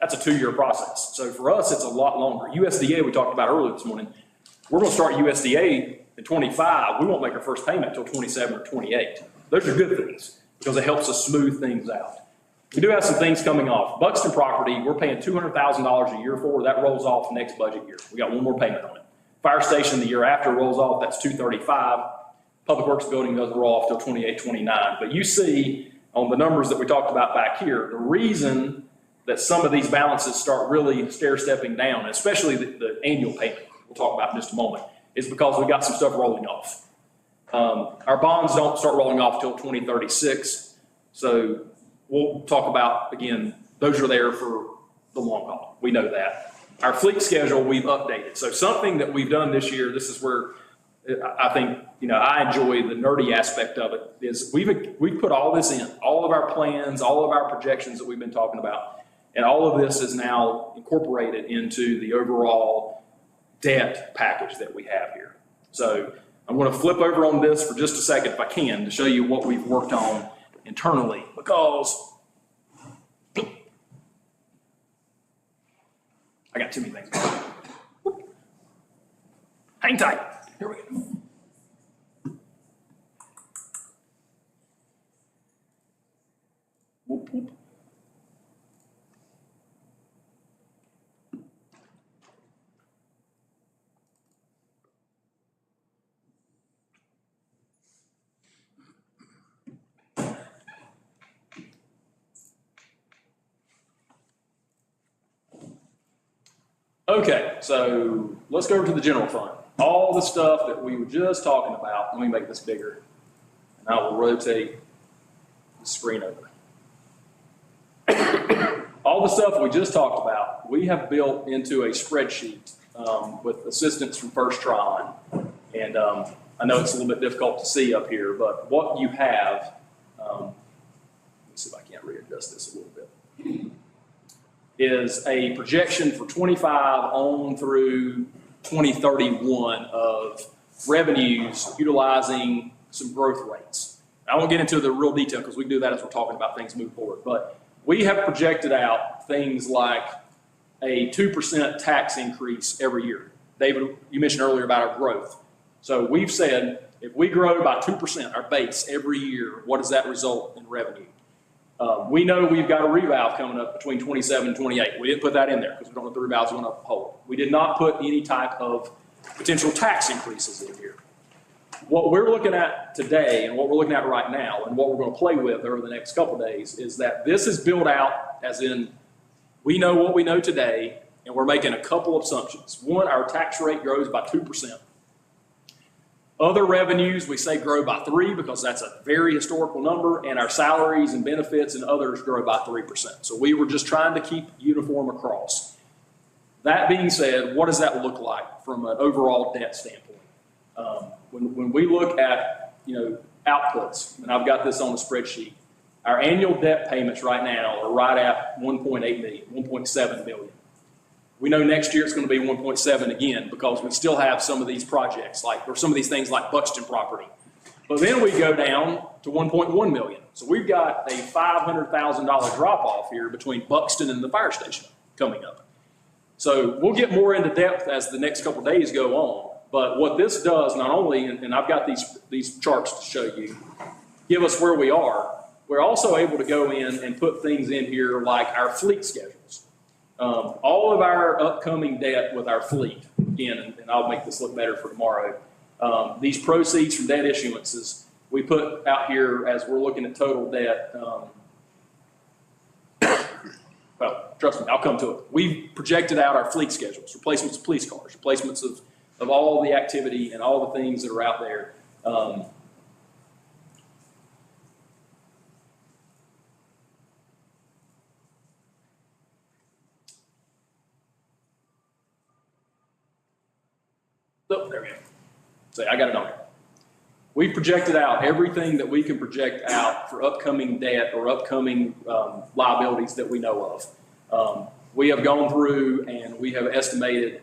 that's a 2-year process. So for us, it's a lot longer. USDA, we talked about earlier this morning, we're gonna start USDA in 25. We won't make our first payment until 27 or 28. Those are good things because it helps us smooth things out. We do have some things coming off. Buxton property, we're paying $200,000 a year for. That rolls off next budget year. We got one more payment on it. Fire station the year after rolls off, that's $235. Public Works building doesn't roll off till 28, 29. But you see on the numbers that we talked about back here, the reason that some of these balances start really stair-stepping down, especially the annual payment, we'll talk about in just a moment, is because we got some stuff rolling off. Our bonds don't start rolling off till 2036. So we'll talk about, again, those are there for the long haul. We know that. Our fleet schedule, we've updated. So something that we've done this year, this is where I think, I enjoy the nerdy aspect of it, is we've put all this in, all of our plans, all of our projections that we've been talking about, and all of this is now incorporated into the overall debt package that we have here. So I'm going to flip over on this for just a second, if I can, to show you what we've worked on internally, because I got too many things. Hang tight. Here we go. Whoop, whoop. Okay, so let's go over to the general fund. All the stuff that we were just talking about, let me make this bigger, and I will rotate the screen over. All the stuff we just talked about, we have built into a spreadsheet with assistance from First Tron. And I know it's a little bit difficult to see up here, but what you have, let me see if I can't readjust this a little bit, is a projection for 25 on through 2031 of revenues utilizing some growth rates. I won't get into the real detail because we can do that as we're talking about things move forward. But we have projected out things like a 2% tax increase every year. David, you mentioned earlier about our growth. So we've said if we grow by 2%, our base every year, what does that result in revenue? We know we've got a revalve coming up between 27 and 28. We didn't put that in there because we don't know if the revalve's going to hold. We did not put any type of potential tax increases in here. What we're looking at today and what we're looking at right now and what we're going to play with over the next couple of days is that this is built out as in we know what we know today and we're making a couple of assumptions. One, our tax rate grows by 2%. Other revenues, we say grow by 3% because that's a very historical number, and our salaries and benefits and others grow by 3%. So we were just trying to keep uniform across. That being said, what does that look like from an overall debt standpoint? When we look at, outputs, and I've got this on the spreadsheet, our annual debt payments right now are right at 1.8 million, 1.7 million. We know next year it's going to be 1.7 again because we still have some of these projects or some of these things like Buxton property. But then we go down to 1.1 million. So we've got a $500,000 drop off here between Buxton and the fire station coming up. So we'll get more into depth as the next couple of days go on. But what this does, not only, and I've got these charts to show you, give us where we are, we're also able to go in and put things in here like our fleet schedules. All of our upcoming debt with our fleet, again, and I'll make this look better for tomorrow, these proceeds from debt issuances, we put out here as we're looking at total debt. Well, trust me, I'll come to it. We've projected out our fleet schedules, replacements of police cars, replacements of all the activity and all the things that are out there. Oh, there we go. Say, I got it on here. We've projected out everything that we can project out for upcoming debt or upcoming liabilities that we know of. We have gone through and we have estimated,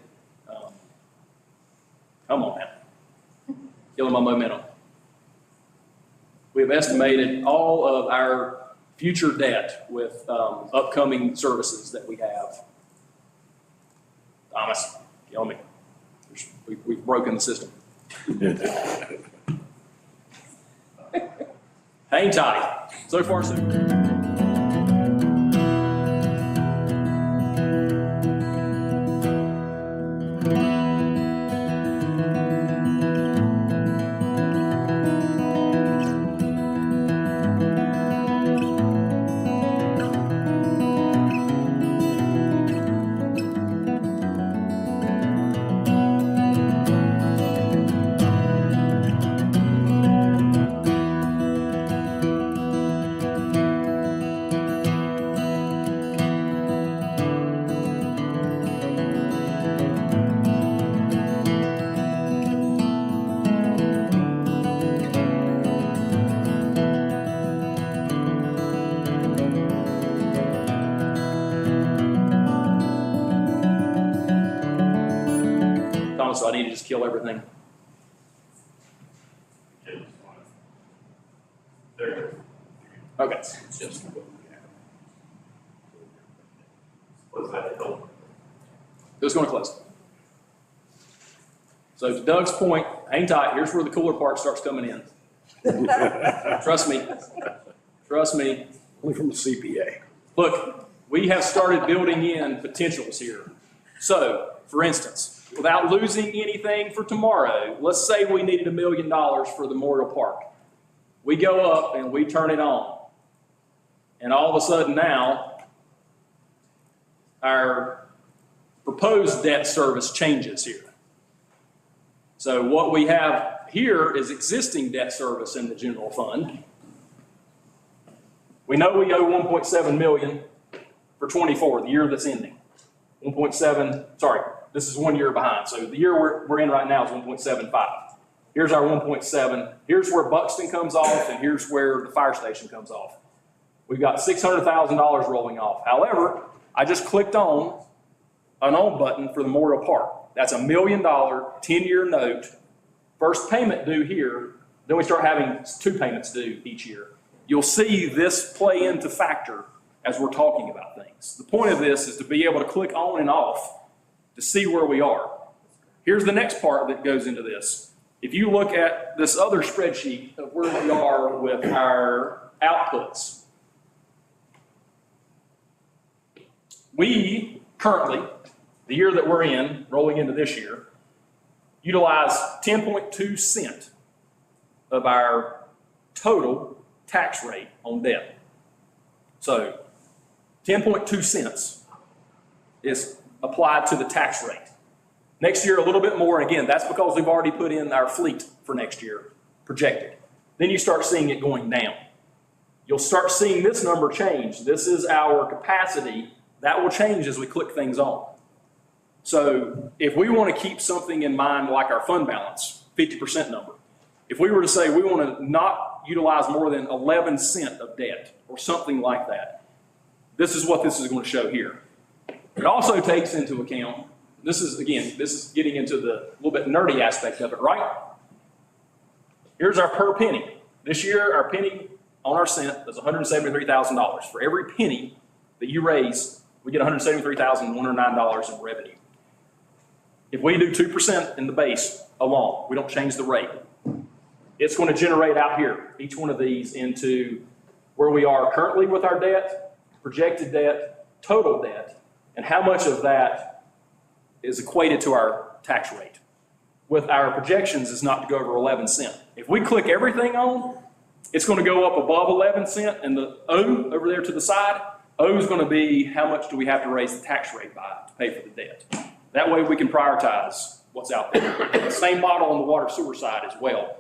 come on now, killing my momentum. We have estimated all of our future debt with upcoming services that we have. Thomas, kill me. We've broken the system. Hang tight. So far, so good. So I need to just kill everything. There. Okay. It's just what we have. What's that help? It was going to close. So to Doug's point, hang tight. Here's where the cooler part starts coming in. Trust me. Trust me. Only from the CPA. Look, we have started building in potentials here. So, for instance, without losing anything for tomorrow, let's say we needed $1 million for the Memorial Park. We go up and we turn it on. And all of a sudden now, our proposed debt service changes here. So what we have here is existing debt service in the general fund. We know we owe 1.7 million for 24, the year that's ending. 1.7, sorry, this is 1 year behind. So the year we're in right now is 1.75. Here's our 1.7. Here's where Buxton comes off, and here's where the fire station comes off. We've got $600,000 rolling off. However, I just clicked on an on button for the Memorial Park. That's $1 million, 10-year note. First payment due here, then we start having 2 payments due each year. You'll see this play into factor as we're talking about things. The point of this is to be able to click on and off to see where we are. Here's the next part that goes into this. If you look at this other spreadsheet of where we are with our outputs, we currently, the year that we're in, rolling into this year, utilize 10.2 cents of our total tax rate on debt. So 10.2 cents is applied to the tax rate. Next year, a little bit more, and again, that's because we've already put in our fleet for next year, projected. Then you start seeing it going down. You'll start seeing this number change. This is our capacity. That will change as we click things on. So if we want to keep something in mind like our fund balance, 50% number, if we were to say we want to not utilize more than 11 cents of debt or something like that, this is what this is going to show here. It also takes into account, this is getting into the little bit nerdy aspect of it, right? Here's our per penny. This year, our penny on our cent is $173,000. For every penny that you raise, we get $173,109 in revenue. If we do 2% in the base alone, we don't change the rate, it's going to generate out here, each one of these, into where we are currently with our debt, projected debt, total debt, and how much of that is equated to our tax rate. With our projections is not to go over 11 cents. If we click everything on, it's going to go up above 11 cents, and the O over there to the side, O is gonna be how much do we have to raise the tax rate by to pay for the debt. That way we can prioritize what's out there. Same model on the water sewer side as well.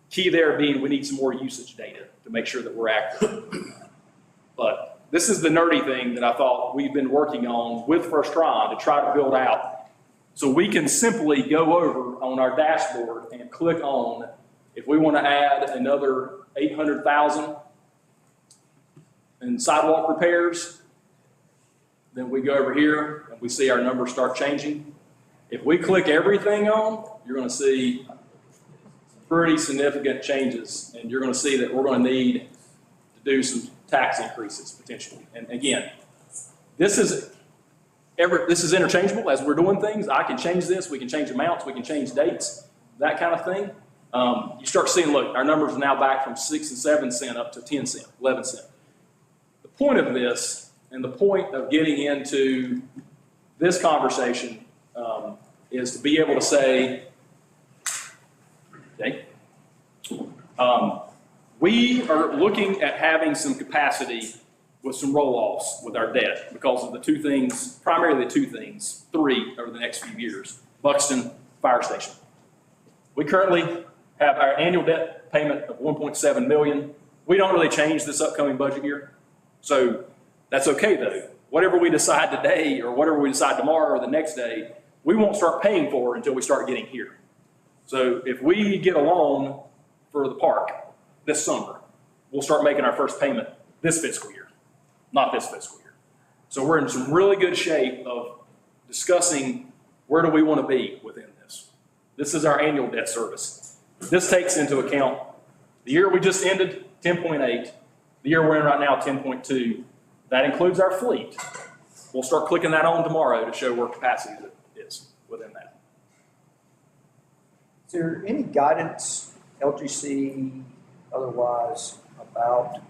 Key there being we need some more usage data to make sure that we're accurate. But this is the nerdy thing that I thought we've been working on with First Tryon to try to build out. So we can simply go over on our dashboard and click on, if we want to add another 800,000 in sidewalk repairs, then we go over here and we see our numbers start changing. If we click everything on, you're going to see pretty significant changes, and you're going to see that we're going to need to do some tax increases potentially. And again, this is interchangeable as we're doing things. I can change this, we can change amounts, we can change dates, that kind of thing. You start seeing, look, our numbers are now back from 6 and 7 cent up to 10 cent, 11 cent. The point of this and the point of getting into this conversation is to be able to say, okay, we are looking at having some capacity with some roll-offs with our debt because of the two things, primarily the two things, three over the next few years. Buxton Fire Station. We currently have our annual debt payment of $1.7 million. We don't really change this upcoming budget year. So that's okay though. Whatever we decide today or whatever we decide tomorrow or the next day, we won't start paying for until we start getting here. So if we get a loan for the park this summer, we'll start making our first payment this fiscal year, not this fiscal year. So we're in some really good shape of discussing where do we want to be within this. This is our annual debt service. This takes into account the year we just ended, 10.8, the year we're in right now, 10.2. That includes our fleet. We'll start clicking that on tomorrow to show where capacity is within that. Is there any guidance, LGC, otherwise, about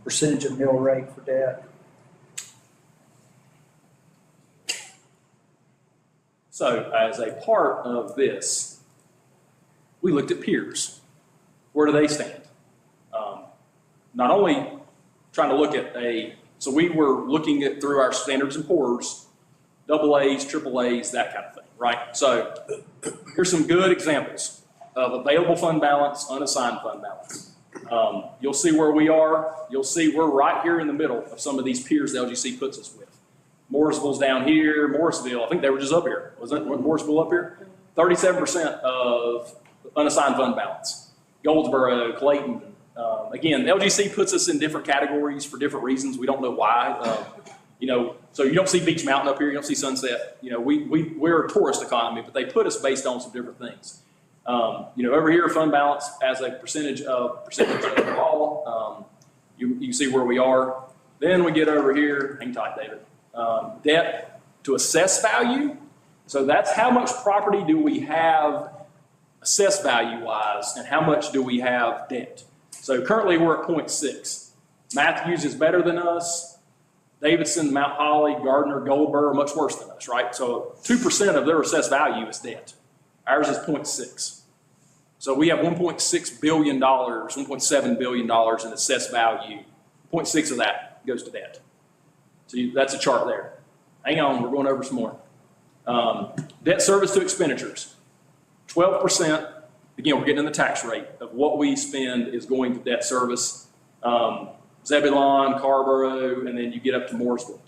percentage of mill rate for debt? So as a part of this, we looked at peers. Where do they stand? Not only trying to look at so we were looking at through our Standards and Poor's, AA's, AAA's, that kind of thing, right? So here's some good examples of available fund balance, unassigned fund balance. You'll see where we are. You'll see we're right here in the middle of some of these peers the LGC puts us with. Mooresville's down here, Morrisville, I think they were just up here. Wasn't Mooresville up here? 37% of unassigned fund balance. Goldsboro, Clayton. Again, the LGC puts us in different categories for different reasons. We don't know why. So you don't see Beach Mountain up here, you don't see Sunset. We're a tourist economy, but they put us based on some different things. Over here, fund balance as a percentage of all. You can see where we are. Then we get over here, hang tight, David. Debt to assess value. So that's how much property do we have assessed value wise and how much do we have debt. So currently we're at 0.6. Matthews is better than us. Davidson, Mount Holly, Gardner, Goldberg are much worse than us, right? So 2% of their assessed value is debt. Ours is 0.6. So we have $1.6 billion, $1.7 billion in assessed value. 0.6 of that goes to debt. So that's a chart there. Hang on, we're going over some more. Debt service to expenditures. 12%, again, we're getting in the tax rate of what we spend is going to debt service. Zebulon, Carborough, and then you get up to Mooresville.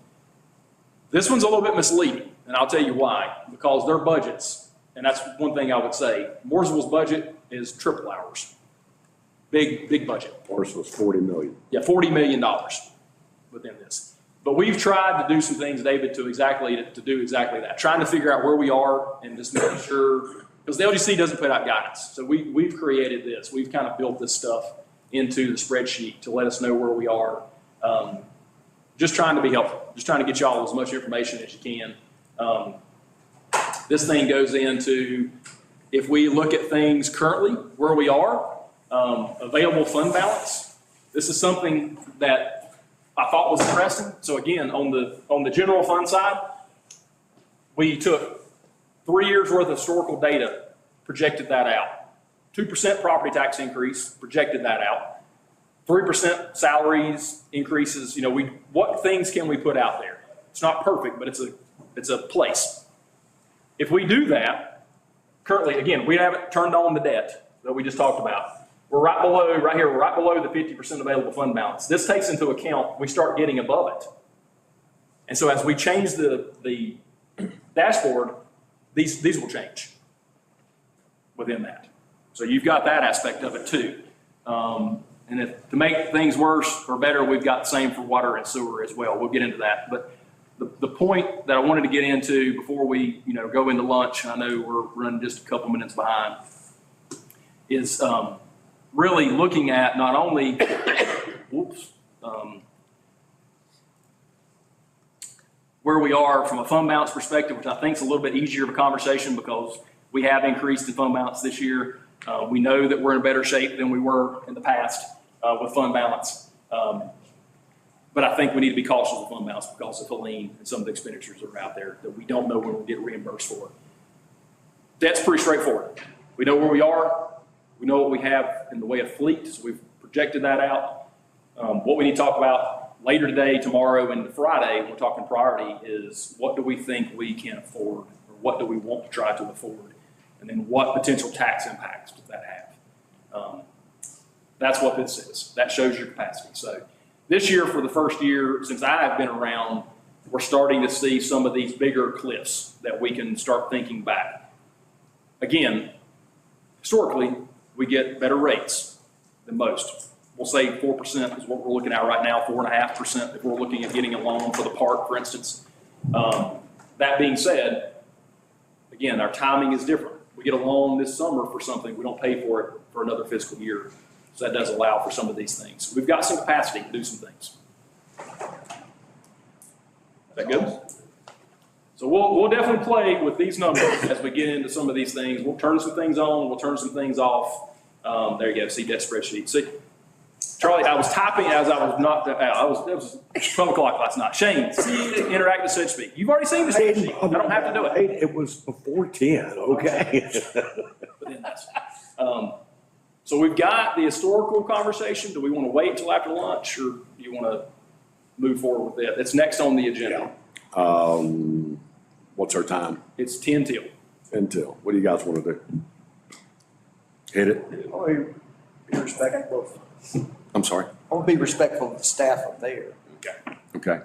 This one's a little bit misleading, and I'll tell you why. Because their budgets, and that's one thing I would say, Mooresville's budget is triple ours. Big budget. Ours was 40 million. Yeah, $40 million within this. But we've tried to do some things, David, to do exactly that. Trying to figure out where we are and just making sure, because the LGC doesn't put out guidance. So we've created this. We've kind of built this stuff into the spreadsheet to let us know where we are. Just trying to be helpful. Just trying to get y'all as much information as you can. This thing goes into, if we look at things currently, where we are, available fund balance. This is something that I thought was interesting. So again, on the general fund side, we took 3 years worth of historical data, projected that out. 2% property tax increase, projected that out. 3% salaries increases, what things can we put out there? It's not perfect, but it's a place. If we do that, currently, again, we haven't turned on the debt that we just talked about. We're right below the 50% available fund balance. This takes into account, we start getting above it. And so as we change the dashboard, these will change within that. So you've got that aspect of it too. And if to make things worse or better, we've got the same for water and sewer as well. We'll get into that. But the point that I wanted to get into before we, go into lunch, I know we're running just a couple minutes behind, is really looking at not only, where we are from a fund balance perspective, which I think is a little bit easier of a conversation because we have increased in fund balance this year. We know that we're in better shape than we were in the past with fund balance. But I think we need to be cautious of fund balance because of Helene and some of the expenditures that are out there that we don't know when we'll get reimbursed for. That's pretty straightforward. We know where we are. We know what we have in the way of fleet, so we've projected that out. What we need to talk about later today, tomorrow, and Friday, when we're talking priority, is what do we think we can afford, or what do we want to try to afford, and then what potential tax impacts does that have? That's what this is. That shows your capacity. So this year, for the first year since I've been around, we're starting to see some of these bigger cliffs that we can start thinking back. Again, historically, we get better rates than most. We'll say 4% is what we're looking at right now, 4.5% if we're looking at getting a loan for the park, for instance. That being said, again, our timing is different. We get a loan this summer for something, we don't pay for it for another fiscal year. So that does allow for some of these things. We've got some capacity to do some things. Is that good? So we'll definitely play with these numbers as we get into some of these things. We'll turn some things on, we'll turn some things off. There you go, see that spreadsheet. See, Charlie, I was typing as I was knocked out. It was 12 o'clock last night. Shane, see the interactive set speak. You've already seen the spreadsheet. I don't have to do it. It was before 10, okay? But then that's, so we've got the historical conversation. Do we want to wait until after lunch, or do you want to move forward with it? It's next on the agenda. What's our time? It's 10 till. Until, what do you guys want to do? Hit it? I want to be respectful. I'm sorry? I want to be respectful of the staff up there. Okay.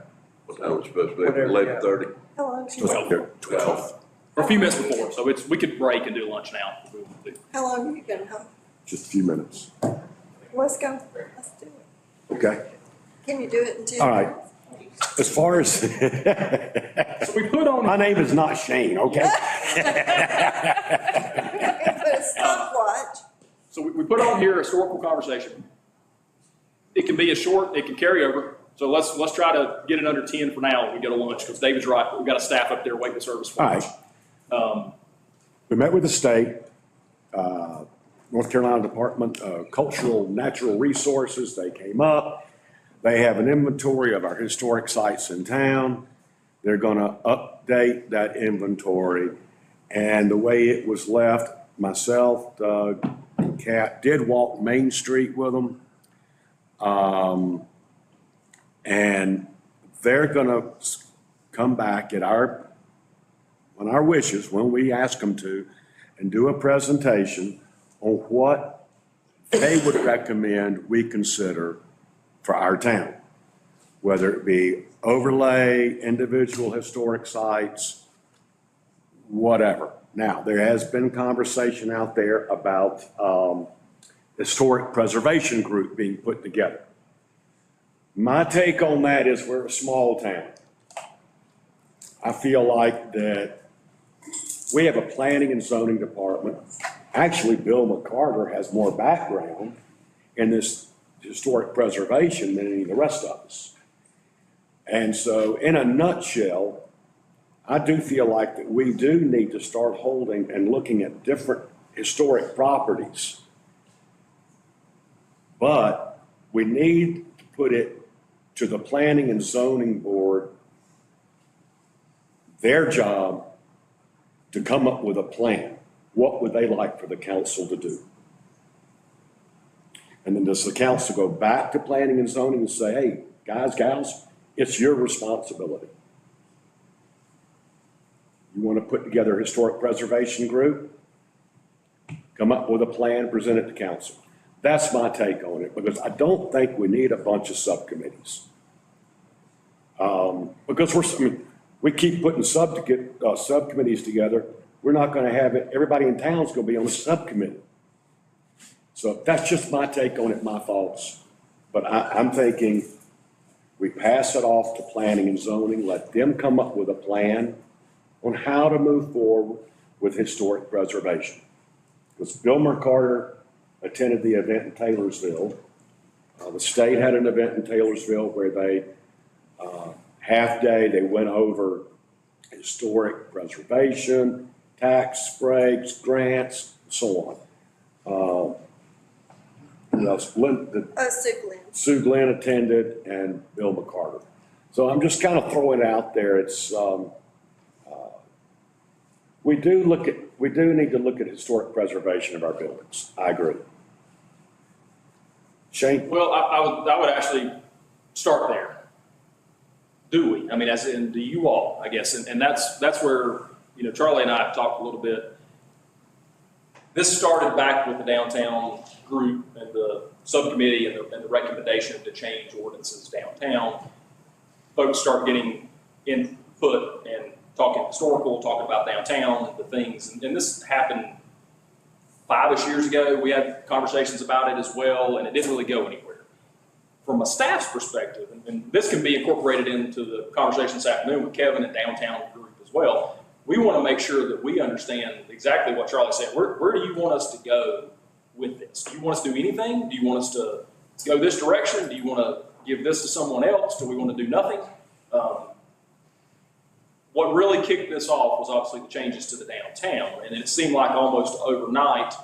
That was supposed to be Whatever, 11:30. How long is Let's go 12. Or a few minutes before, so we could break and do lunch now. If we want to. How long are you gonna hold? Just a few minutes. Let's go. Let's do it. Okay. Can you do it in 10 All right. minutes? As far as, So we put on. my name is not Shane, okay? Put a stopwatch. So we put on here a historical conversation. It can be a short, it can carry over. So let's try to get it under 10 for now. We go to lunch, because David's right. We've got a staff up there waiting to service for All lunch. right. We met with the state, North Carolina Department of Cultural Natural Resources. They came up. They have an inventory of our historic sites in town. They're going to update that inventory. And the way it was left, myself, Doug, and Kat did walk Main Street with them. And they're going to come back on our wishes, when we ask them to, and do a presentation on what they would recommend we consider for our town, whether it be overlay, individual historic sites, whatever. Now, there has been conversation out there about historic preservation group being put together. My take on that is we're a small town. I feel like that we have a planning and zoning department. Actually, Bill McCarter has more background in this historic preservation than any of the rest of us. And so, in a nutshell, I do feel like that we do need to start holding and looking at different historic properties. But we need to put it to the planning and zoning board, their job to come up with a plan. What would they like for the council to do? And then does the council go back to planning and zoning and say, hey, guys, gals, it's your responsibility? You want to put together a historic preservation group? Come up with a plan, present it to council. That's my take on it, because I don't think we need a bunch of subcommittees. Because we keep putting subcommittees together, we're not gonna have it, everybody in town's gonna be on a subcommittee. So that's just my take on it, my thoughts. But I'm thinking we pass it off to planning and zoning, let them come up with a plan on how to move forward with historic preservation. Because Bill McCarter attended the event in Taylorsville. The state had an event in Taylorsville where they, half day, they went over historic preservation, tax breaks, grants, and so on. Who else? Sue Glenn. Sue Glenn attended, and Bill McCarter. So I'm just kind of throwing it out there. It's, we do need to look at historic preservation of our buildings. I agree. Shane? Well, I would actually start there. Do we? I mean, as in, do you all, I guess, and that's where, Charlie and I have talked a little bit. This started back with the downtown group and the subcommittee and the recommendation to change ordinances downtown. Folks start getting input and talking historical, talking about downtown and the things. And this happened 5-ish years ago. We had conversations about it as well, and it didn't really go anywhere. From a staff's perspective, and this can be incorporated into the conversation this afternoon with Kevin and downtown group as well, we want to make sure that we understand exactly what Charlie said. Where do you want us to go with this? Do you want us to do anything? Do you want us to go this direction? Do you want to give this to someone else? Do we want to do nothing? What really kicked this off was obviously the changes to the downtown, and it seemed like almost overnight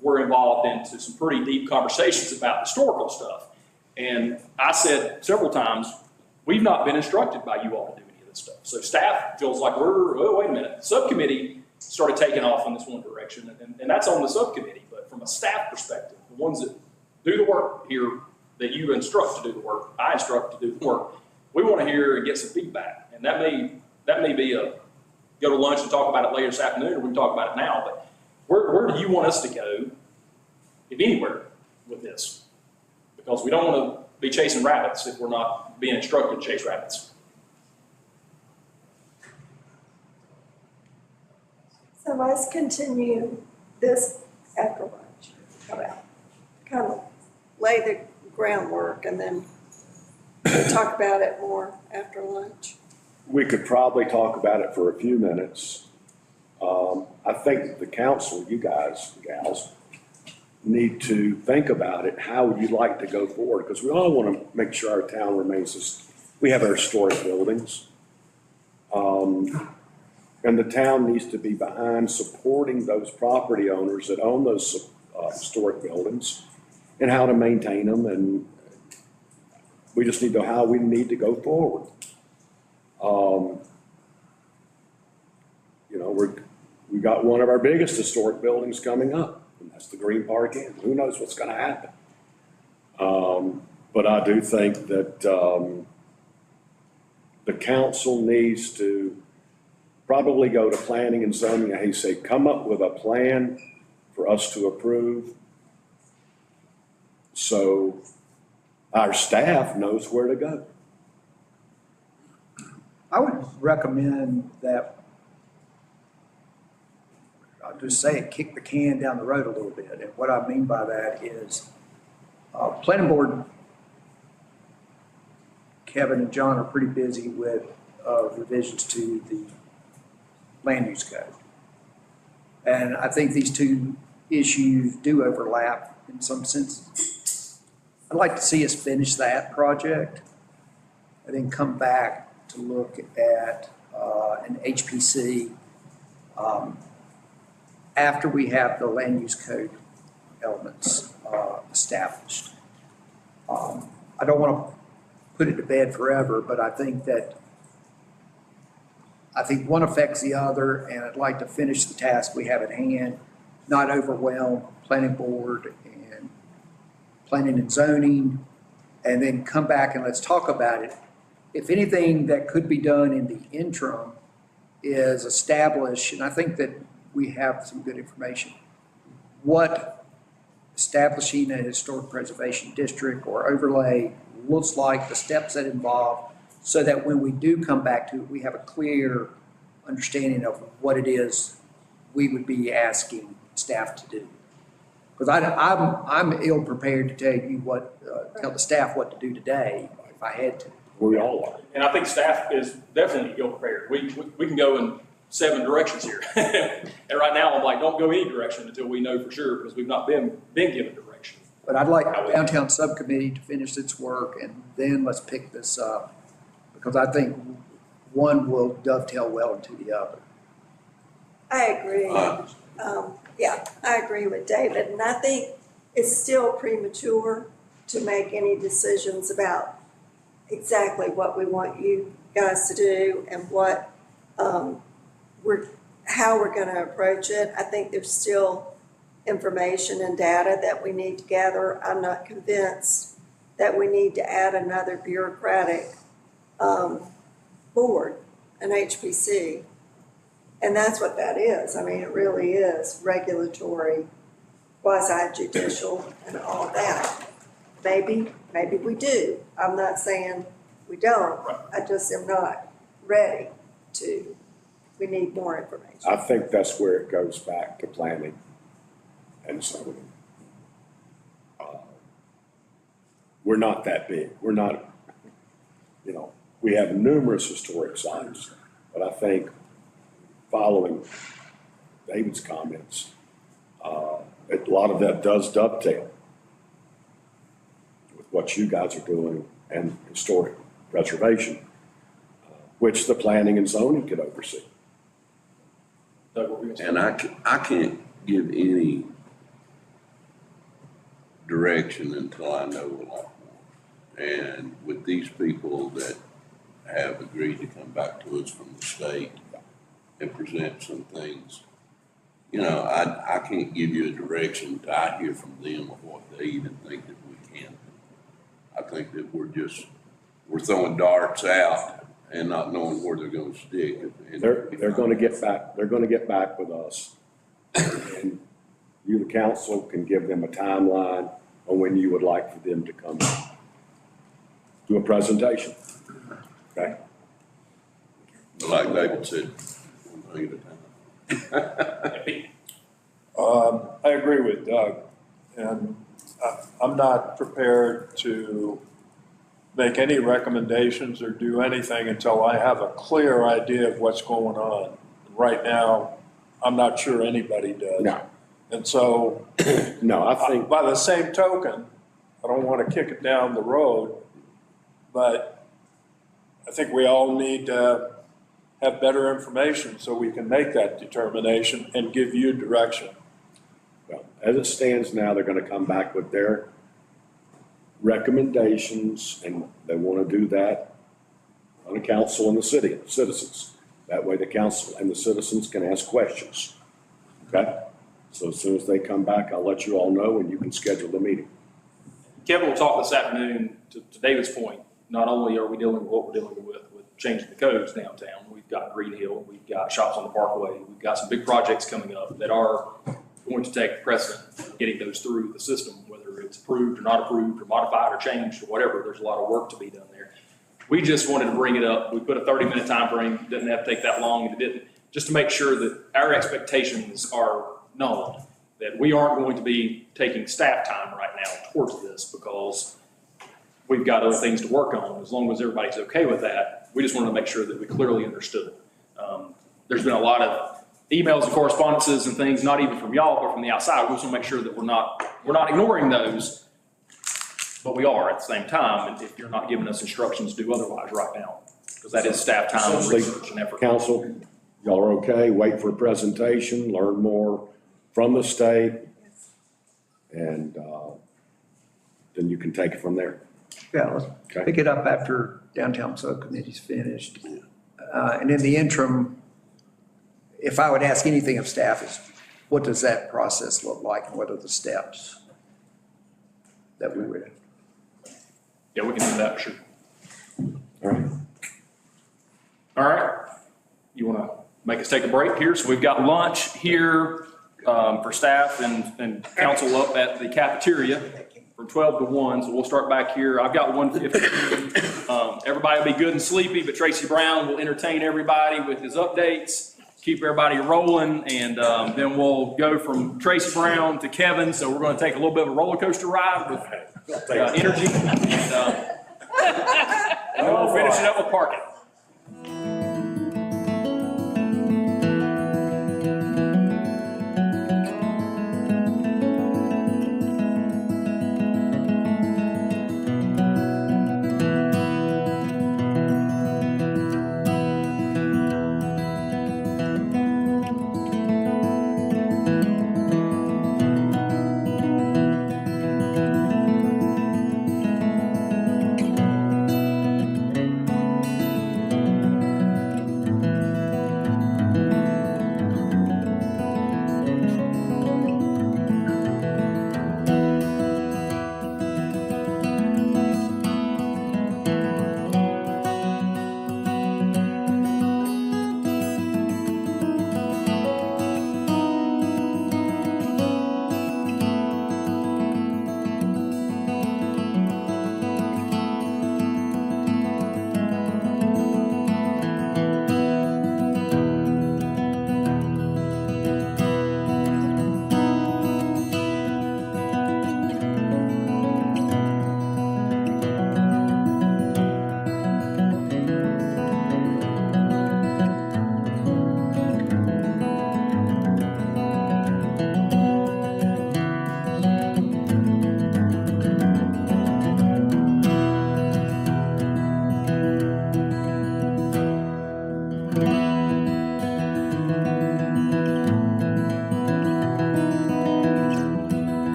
we're involved into some pretty deep conversations about historical stuff. And I said several times, we've not been instructed by you all to do any of this stuff. So staff feels like wait a minute. The subcommittee started taking off in this one direction, and that's on the subcommittee. But from a staff perspective, the ones that do the work here, that you instruct to do the work, I instruct to do the work, we want to hear and get some feedback. And that may be go to lunch and talk about it later this afternoon, or we can talk about it now. But where do you want us to go, if anywhere, with this? Because we don't want to be chasing rabbits if we're not being instructed to chase rabbits. So let's continue this after lunch. How about kind of lay the groundwork and then we'll talk about it more after lunch? We could probably talk about it for a few minutes. I think the council, you guys, gals, need to think about it, how you'd like to go forward, because we all want to make sure our town remains, we have our historic buildings. And the town needs to be behind supporting those property owners that own those historic buildings and how to maintain them, and we just need to know how we need to go forward. We got one of our biggest historic buildings coming up, and that's the Green Park Inn. Who knows what's going to happen? But I do think that the council needs to probably go to planning and zoning, and say, come up with a plan for us to approve, so our staff knows where to go. I would recommend that, I'll just say it, kick the can down the road a little bit. And what I mean by that is, planning board, Kevin and John are pretty busy with revisions to the land use code. And I think these two issues do overlap in some senses. I'd like to see us finish that project and then come back to look at an HPC after we have the land use code elements established. I don't want to put it to bed forever, but I think one affects the other, and I'd like to finish the task we have at hand, not overwhelm planning board and planning and zoning, and then come back and let's talk about it. If anything that could be done in the interim is establish, and I think that we have some good information, what establishing a historic preservation district or overlay looks like, the steps that involve, so that when we do come back to it, we have a clear understanding of what it is we would be asking staff to do. Because I'm ill prepared to tell you tell the staff what to do today if I had to. We all are. And I think staff is definitely ill prepared. We can go in 7 directions here. And right now, I'm like, don't go any direction until we know for sure, because we've not been given direction. But I'd like downtown subcommittee to finish its work, and then let's pick this up, because I think one will dovetail well into the other. I agree. Yeah, I agree with David, and I think it's still premature to make any decisions about exactly what we want you guys to do and what, how we're gonna approach it. I think there's still information and data that we need to gather. I'm not convinced that we need to add another bureaucratic, board, an HPC. And that's what that is. I mean, it really is regulatory, quasi-judicial, and all that. Maybe we do. I'm not saying we don't. I just am not ready to. We need more information. I think that's where it goes back to planning and zoning. We're not that big. We're not, we have numerous historic sites, but I think following David's comments, a lot of that does dovetail with what you guys are doing and historic preservation, which the planning and zoning could oversee. Doug, what were you gonna say? And I can't give any direction until I know a lot more. And with these people that have agreed to come back to us from the state and present some things, I can't give you a direction until I hear from them of what they even think that we can. I think that we're throwing darts out and not knowing where they're gonna stick. They're gonna get back with us. And you, the council, can give them a timeline on when you would like for them to come do a presentation. Okay? But like David said, one thing at a time. I agree with Doug, and I'm not prepared to make any recommendations or do anything until I have a clear idea of what's going on. Right now, I'm not sure anybody does. No. And so, No, I think, by the same token, I don't want to kick it down the road, but I think we all need to have better information so we can make that determination and give you direction. well, as it stands now, they're gonna come back with their recommendations, and they wanna do that on the council and the citizens. That way the council and the citizens can ask questions. Okay? So as soon as they come back, I'll let you all know and you can schedule the meeting. Kevin will talk this afternoon to David's point. Not only are we dealing with what we're dealing with changing the codes downtown, we've got Green Hill, we've got Shops on the Parkway, we've got some big projects coming up that are going to take precedent for getting those through the system, whether it's approved or not approved or modified or changed or whatever. There's a lot of work to be done there. We just wanted to bring it up. We put a 30-minute time frame. It didn't have to take that long, and it didn't, just to make sure that our expectations are known, that we aren't going to be taking staff time right now towards this because we've got other things to work on. As long as everybody's okay with that, we just wanted to make sure that we clearly understood. There's been a lot of emails and correspondences and things, not even from y'all, but from the outside. We just want to make sure that we're not ignoring those, but we are at the same time. And if you're not giving us instructions to do otherwise right now, because that is staff time and research and effort. Council, y'all are okay? Wait for a presentation, learn more from the state, and then you can take it from there. Yeah, let's Okay. pick it up after downtown subcommittee's finished. And in the interim, if I would ask anything of staff, is what does that process look like and what are the steps that we would. Yeah, we can do that, sure. All right. All right. You want to make us take a break here? So we've got lunch here for staff and council up at the cafeteria from 12 to 1. So we'll start back here. I've got 1:15. Everybody will be good and sleepy, but Tracy Brown will entertain everybody with his updates, keep everybody rolling, and then we'll go from Tracy Brown to Kevin. So we're going to take a little bit of a roller coaster ride with energy, and then we'll finish it up with parking.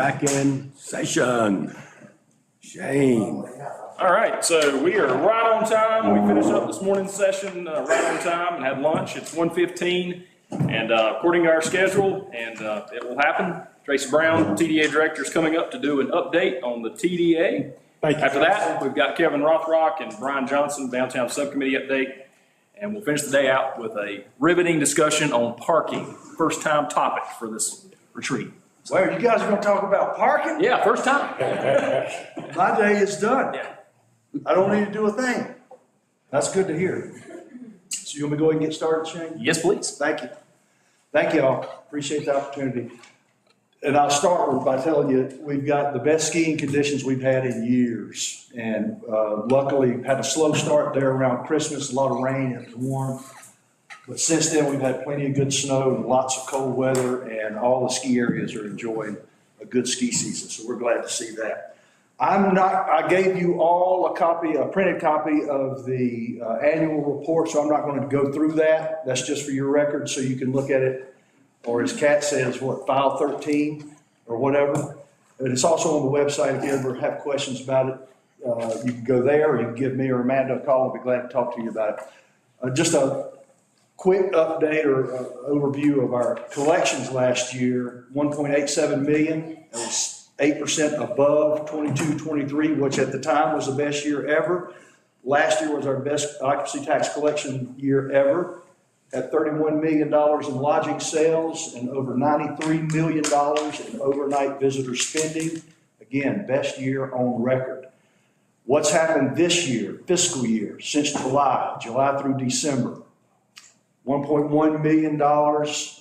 back in session. Shane. All right, so we are right on time. We finished up this morning's session right on time and had lunch. It's 1:15, and according to our schedule, and it will happen. Tracy Brown, TDA Director, is coming up to do an update on the TDA. Thank you. After that, we've got Kevin Rothrock and Brian Johnson, Downtown Subcommittee update, and we'll finish the day out with a riveting discussion on parking, first time topic for this retreat. Well, you guys are gonna talk about parking? Yeah, first time. My day is done. Yeah. I don't need to do a thing. That's good to hear. So you want me to go ahead and get started, Shane? Yes, please. Thank you. Thank you all. Appreciate the opportunity. And I'll start by telling you, we've got the best skiing conditions we've had in years. And luckily, had a slow start there around Christmas, a lot of rain, it was warm. But since then, we've had plenty of good snow and lots of cold weather, and all the ski areas are enjoying a good ski season. So we're glad to see that. I gave you all a printed copy of the annual report, so I'm not going to go through that. That's just for your record, so you can look at it, or as Kat says, file 13 or whatever. But it's also on the website if you ever have questions about it. You can go there, or you can give me or Amanda a call. I'll be glad to talk to you about it. Just a quick update or overview of our collections last year, 1.87 million. That was 8% above 22-23, which at the time was the best year ever. Last year was our best occupancy tax collection year ever, at $31 million in lodging sales and over $93 million in overnight visitor spending. Again, best year on record. What's happened this year, fiscal year, since July through December? $1.1 million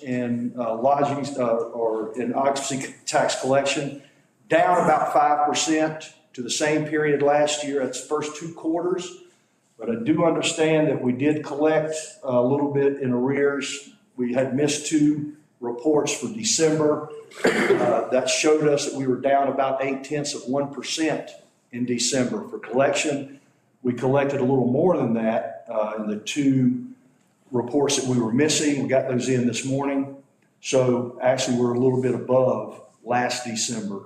in lodgings or in occupancy tax collection, down about 5% to the same period last year. That's the first 2 quarters. But I do understand that we did collect a little bit in arrears. We had missed 2 reports for December. That showed us that we were down about 0.8% in December for collection. We collected a little more than that in the 2 reports that we were missing. We got those in this morning. So actually we're a little bit above last December.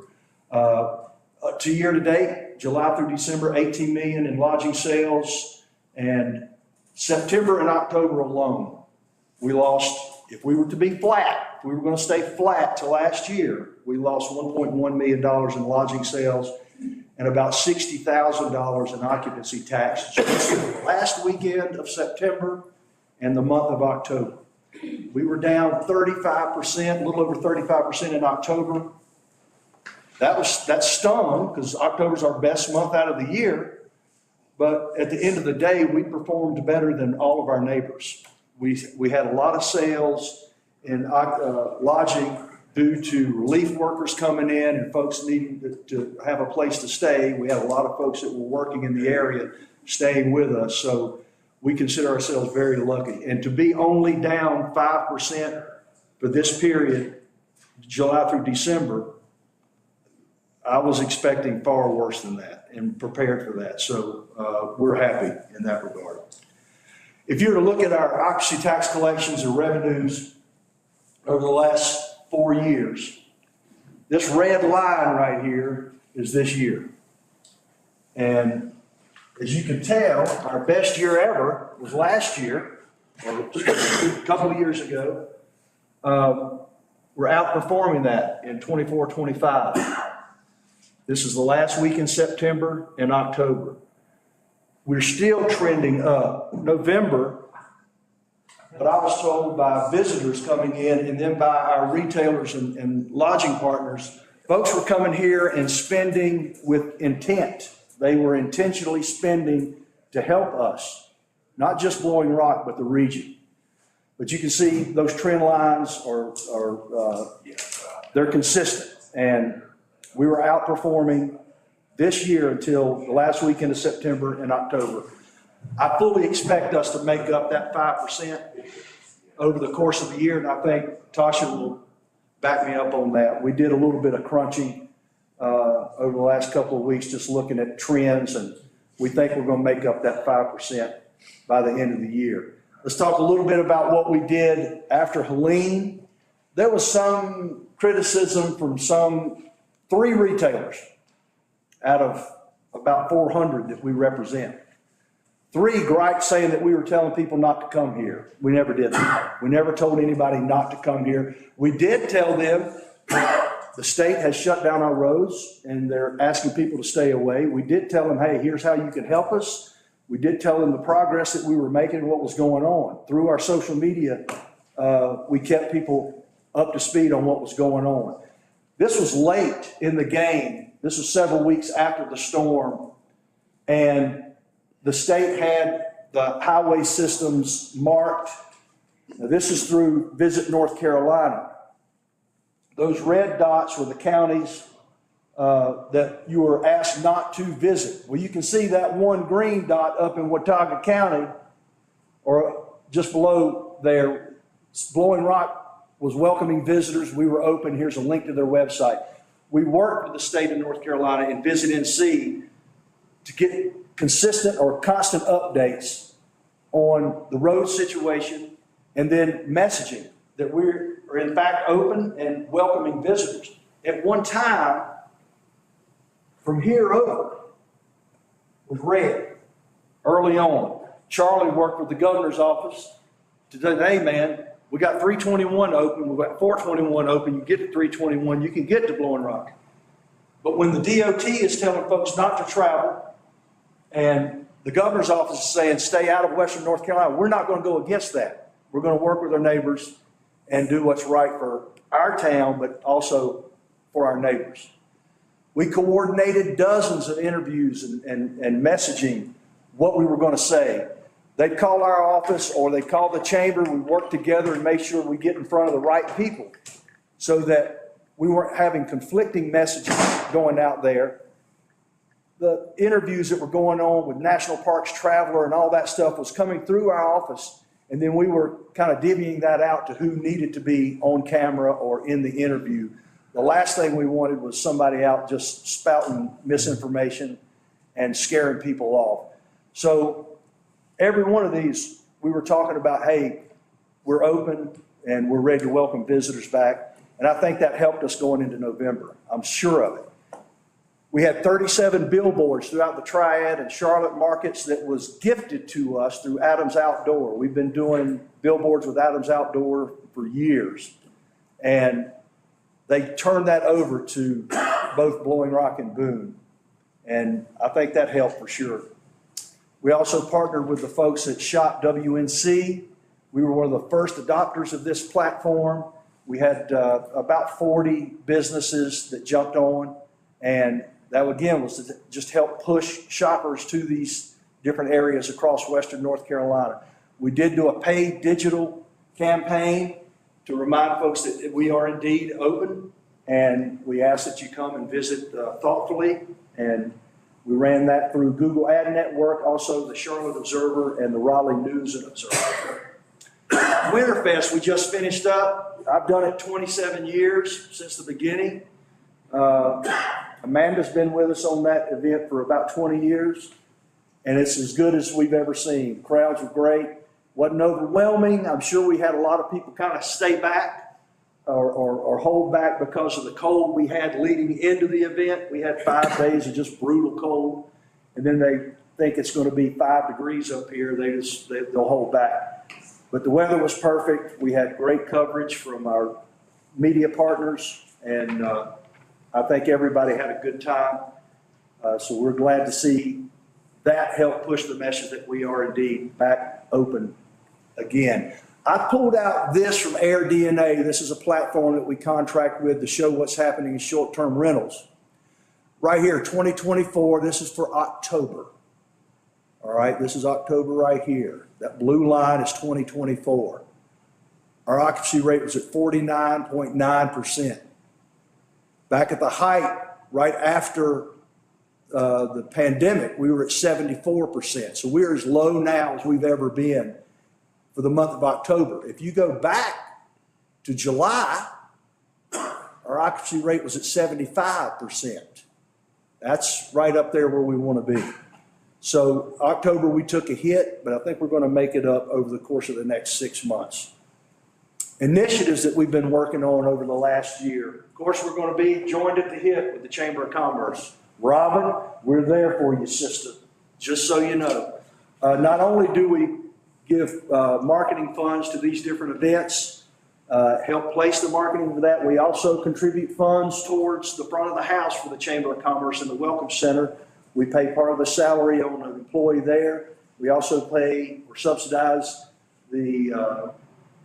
To year to date, July through December, 18 million in lodging sales, and September and October alone, we lost, if we were to be flat, if we were going to stay flat to last year, we lost $1.1 million in lodging sales and about $60,000 in occupancy tax just the last weekend of September and the month of October. We were down 35%, a little over 35% in October. That stung because October's our best month out of the year. But at the end of the day, we performed better than all of our neighbors. We had a lot of sales in lodging due to relief workers coming in and folks needing to have a place to stay. We had a lot of folks that were working in the area staying with us. So we consider ourselves very lucky. And to be only down 5% for this period, July through December, I was expecting far worse than that and prepared for that. So we're happy in that regard. If you were to look at our occupancy tax collections and revenues over the last 4 years, this red line right here is this year. And as you can tell, our best year ever was last year, or a couple of years ago. We're outperforming that in 24-25. This is the last week in September and October. We're still trending up. November, but I was told by visitors coming in and then by our retailers and lodging partners, folks were coming here and spending with intent. They were intentionally spending to help us, not just Blowing Rock, but the region. But you can see those trend lines they're consistent. And we were outperforming this year until the last weekend of September and October. I fully expect us to make up that 5% over the course of the year, and I think Tasha will back me up on that. We did a little bit of crunching over the last couple of weeks, just looking at trends, and we think we're going to make up that 5% by the end of the year. Let's talk a little bit about what we did after Helene. There was some criticism from some 3 retailers out of about 400 that we represent. 3 gripes saying that we were telling people not to come here. We never did that. We never told anybody not to come here. We did tell them the state has shut down our roads and they're asking people to stay away. We did tell them, hey, here's how you can help us. We did tell them the progress that we were making and what was going on. Through our social media, we kept people up to speed on what was going on. This was late in the game. This was several weeks after the storm. And the state had the highway systems marked. Now, this is through Visit North Carolina. Those red dots were the counties that you were asked not to visit. Well, you can see that one green dot up in Watauga County, or just below there. Blowing Rock was welcoming visitors. We were open. Here's a link to their website. We worked with the state of North Carolina and Visit NC to get consistent or constant updates on the road situation, and then messaging that we're in fact open and welcoming visitors. At one time, from here over was red early on. Charlie worked with the governor's office to say, hey man, we got 321 open, we've got 421 open, you get to 321, you can get to Blowing Rock. But when the DOT is telling folks not to travel, and the governor's office is saying, stay out of Western North Carolina, we're not going to go against that. We're going to work with our neighbors and do what's right for our town, but also for our neighbors. We coordinated dozens of interviews and messaging what we were going to say. They'd call our office or they'd call the chamber. We worked together and made sure we get in front of the right people so that we weren't having conflicting messages going out there. The interviews that were going on with National Parks Traveler and all that stuff was coming through our office, and then we were kind of divvying that out to who needed to be on camera or in the interview. The last thing we wanted was somebody out just spouting misinformation and scaring people off. So every one of these, we were talking about, hey, we're open and we're ready to welcome visitors back. And I think that helped us going into November. I'm sure of it. We had 37 billboards throughout the Triad and Charlotte markets that was gifted to us through Adams Outdoor. We've been doing billboards with Adams Outdoor for years. And they turned that over to both Blowing Rock and Boone. And I think that helped for sure. We also partnered with the folks at Shop WNC. We were one of the first adopters of this platform. We had about 40 businesses that jumped on, and that again was to just help push shoppers to these different areas across Western North Carolina. We did do a paid digital campaign to remind folks that we are indeed open, and we ask that you come and visit thoughtfully. And we ran that through Google Ad Network, also the Charlotte Observer and the Raleigh News and Observer. Winterfest, we just finished up. I've done it 27 years since the beginning. Amanda's been with us on that event for about 20 years, and it's as good as we've ever seen. Crowds were great. Wasn't overwhelming. I'm sure we had a lot of people kind of stay back or hold back because of the cold we had leading into the event. We had 5 days of just brutal cold, and then they think it's going to be 5 degrees up here. They'll hold back. But the weather was perfect. We had great coverage from our media partners, and I think everybody had a good time. So we're glad to see that help push the message that we are indeed back open again. I pulled out this from AirDNA. This is a platform that we contract with to show what's happening in short-term rentals. Right here, 2024, this is for October. All right, this is October right here. That blue line is 2024. Our occupancy rate was at 49.9%. Back at the height, right after the pandemic, we were at 74%. So we're as low now as we've ever been for the month of October. If you go back to July, our occupancy rate was at 75%. That's right up there where we want to be. So October, we took a hit, but I think we're going to make it up over the course of the next 6 months. initiatives that we've been working on over the last year. Of course, we're going to be joined at the hip with the Chamber of Commerce. Robin, we're there for you, sister, just so you know. Not only do we give marketing funds to these different events, help place the marketing for that, we also contribute funds towards the front of the house for the Chamber of Commerce and the Welcome Center. We pay part of the salary on an employee there. We also pay or subsidize the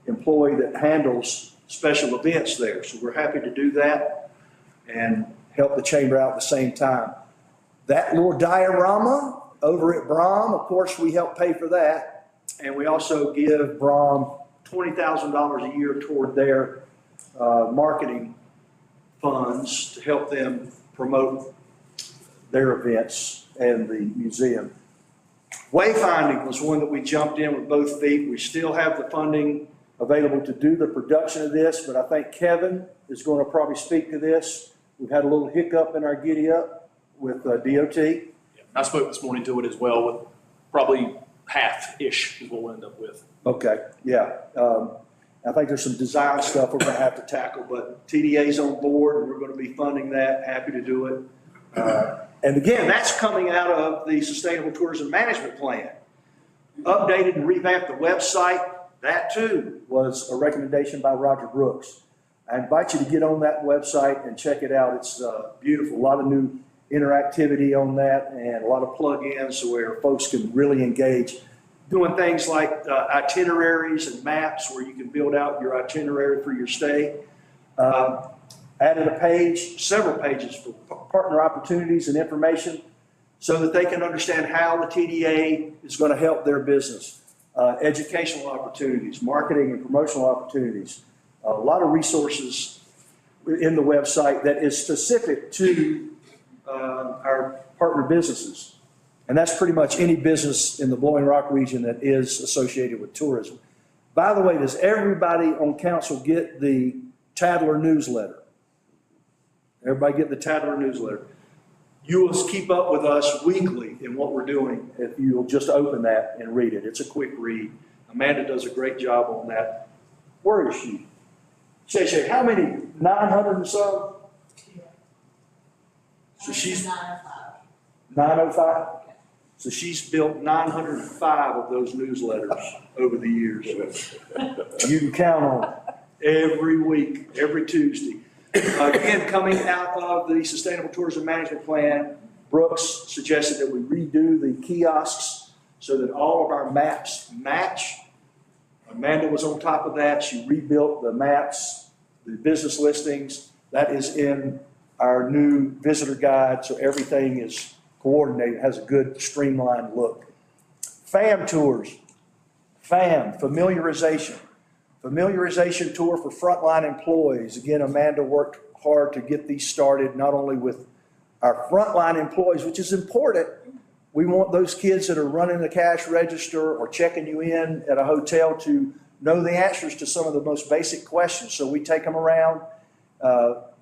employee that handles special events there. So we're happy to do that and help the chamber out at the same time. That little diorama over at Brom, of course, we help pay for that. And we also give Brom $20,000 a year toward their marketing funds to help them promote their events and the museum. Wayfinding was one that we jumped in with both feet. We still have the funding available to do the production of this, but I think Kevin is going to probably speak to this. We've had a little hiccup in our giddy up with DOT. I spoke this morning to it as well, with probably half-ish is what we'll end up with. Okay, yeah. I think there's some design stuff we're going to have to tackle, but TDA's on board and we're going to be funding that. Happy to do it. And again, that's coming out of the Sustainable Tourism Management Plan. Updated and revamped the website. That too was a recommendation by Roger Brooks. I invite you to get on that website and check it out. It's beautiful. A lot of new interactivity on that and a lot of plug-ins where folks can really engage. Doing things like itineraries and maps where you can build out your itinerary for your stay. Added a page, several pages for partner opportunities and information so that they can understand how the TDA is going to help their business. Educational opportunities, marketing and promotional opportunities. A lot of resources in the website that is specific to our partner businesses. And that's pretty much any business in the Blowing Rock region that is associated with tourism. By the way, does everybody on council get the Tadler newsletter? Everybody get the Tadler newsletter. You will keep up with us weekly in what we're doing if you'll just open that and read it. It's a quick read. Amanda does a great job on that. Where is she? Shay, how many? 900 and so? So she's 905. So she's built 905 of those newsletters over the years. You can count on it every week, every Tuesday. Again, coming out of the Sustainable Tourism Management Plan, Brooks suggested that we redo the kiosks so that all of our maps match. Amanda was on top of that. She rebuilt the maps, the business listings. That is in our new visitor guide, so everything is coordinated, has a good streamlined look. FAM tours, familiarization. Familiarization tour for frontline employees. Again, Amanda worked hard to get these started, not only with our frontline employees, which is important. We want those kids that are running the cash register or checking you in at a hotel to know the answers to some of the most basic questions. So we take them around,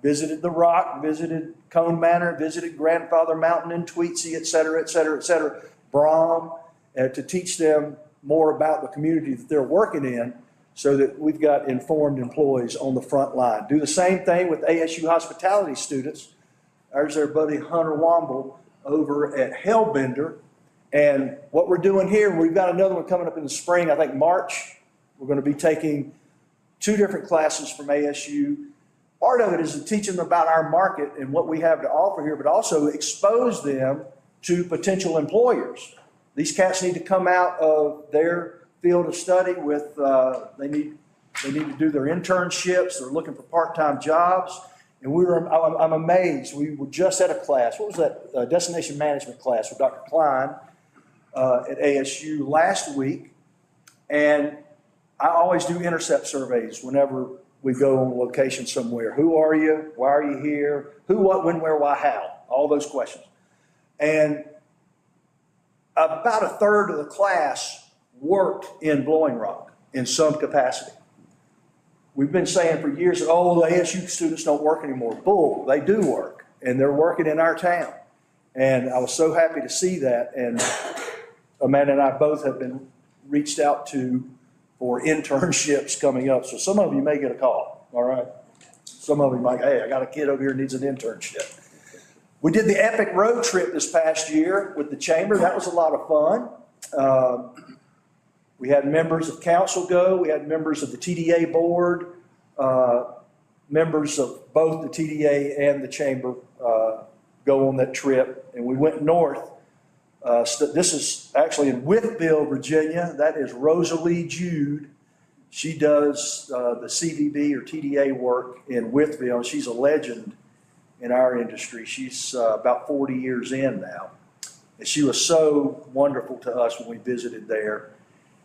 visited The Rock, visited Cone Manor, visited Grandfather Mountain in Tweetsie, et cetera, et cetera, et cetera. Brom, to teach them more about the community that they're working in, so that we've got informed employees on the front line. Do the same thing with ASU hospitality students. There's their buddy Hunter Womble over at Hellbender. And what we're doing here, we've got another one coming up in the spring, I think March. We're going to be taking 2 different classes from ASU. Part of it is to teach them about our market and what we have to offer here, but also expose them to potential employers. These cats need to come out of their field of study with, they need to do their internships. They're looking for part-time jobs. And I'm amazed. We were just at a class. What was that? Destination management class with Dr. Klein at ASU last week. And I always do intercept surveys whenever we go on location somewhere. Who are you? Why are you here? Who, what, when, where, why, how? All those questions. And about a third of the class worked in Blowing Rock in some capacity. We've been saying for years that, oh, the ASU students don't work anymore. Bull, they do work, and they're working in our town. And I was so happy to see that. And Amanda and I both have been reached out to for internships coming up. So some of you may get a call, all right? Some of you might, hey, I got a kid over here who needs an internship. We did the Epic Road Trip this past year with the chamber. That was a lot of fun. We had members of council go. We had members of the TDA board, members of both the TDA and the chamber go on that trip. And we went north. This is actually in Wytheville, Virginia. That is Rosalie Jude. She does the CVB or TDA work in Wytheville. She's a legend in our industry. She's about 40 years in now. And she was so wonderful to us when we visited there.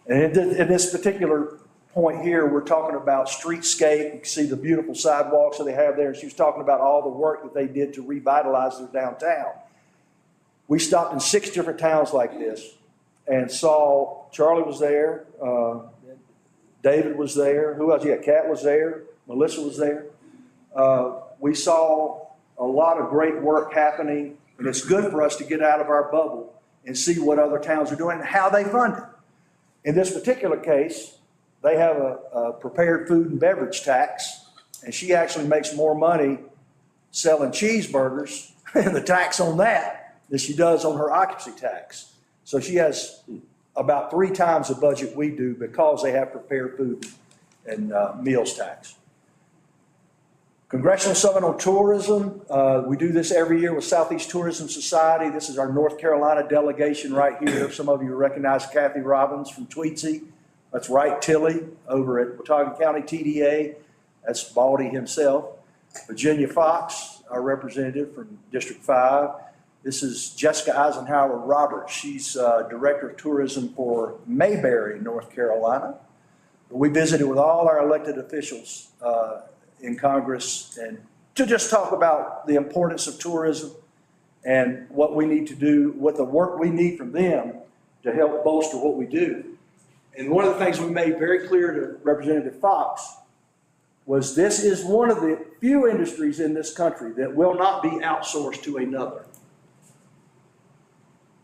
And in this particular point here, we're talking about streetscape. You can see the beautiful sidewalks that they have there. And she was talking about all the work that they did to revitalize their downtown. We stopped in 6 different towns like this and saw, Charlie was there, David was there, who else? Yeah, Kat was there, Melissa was there. We saw a lot of great work happening, and it's good for us to get out of our bubble and see what other towns are doing and how they fund it. In this particular case, they have a prepared food and beverage tax, and she actually makes more money selling cheeseburgers and the tax on that than she does on her occupancy tax. So she has about 3 times the budget we do because they have prepared food and meals tax. Congressional Summit on Tourism. We do this every year with Southeast Tourism Society. This is our North Carolina delegation right here. Some of you recognize Kathy Robbins from Tweetsy. That's Wright Tilley over at Watauga County TDA. That's Baldy himself. Virginia Fox, our representative from District 5. This is Jessica Eisenhower Roberts. She's Director of Tourism for Mayberry, North Carolina. We visited with all our elected officials in Congress and to just talk about the importance of tourism and what we need to do, what the work we need from them to help bolster what we do. And one of the things we made very clear to Representative Fox was this is one of the few industries in this country that will not be outsourced to another.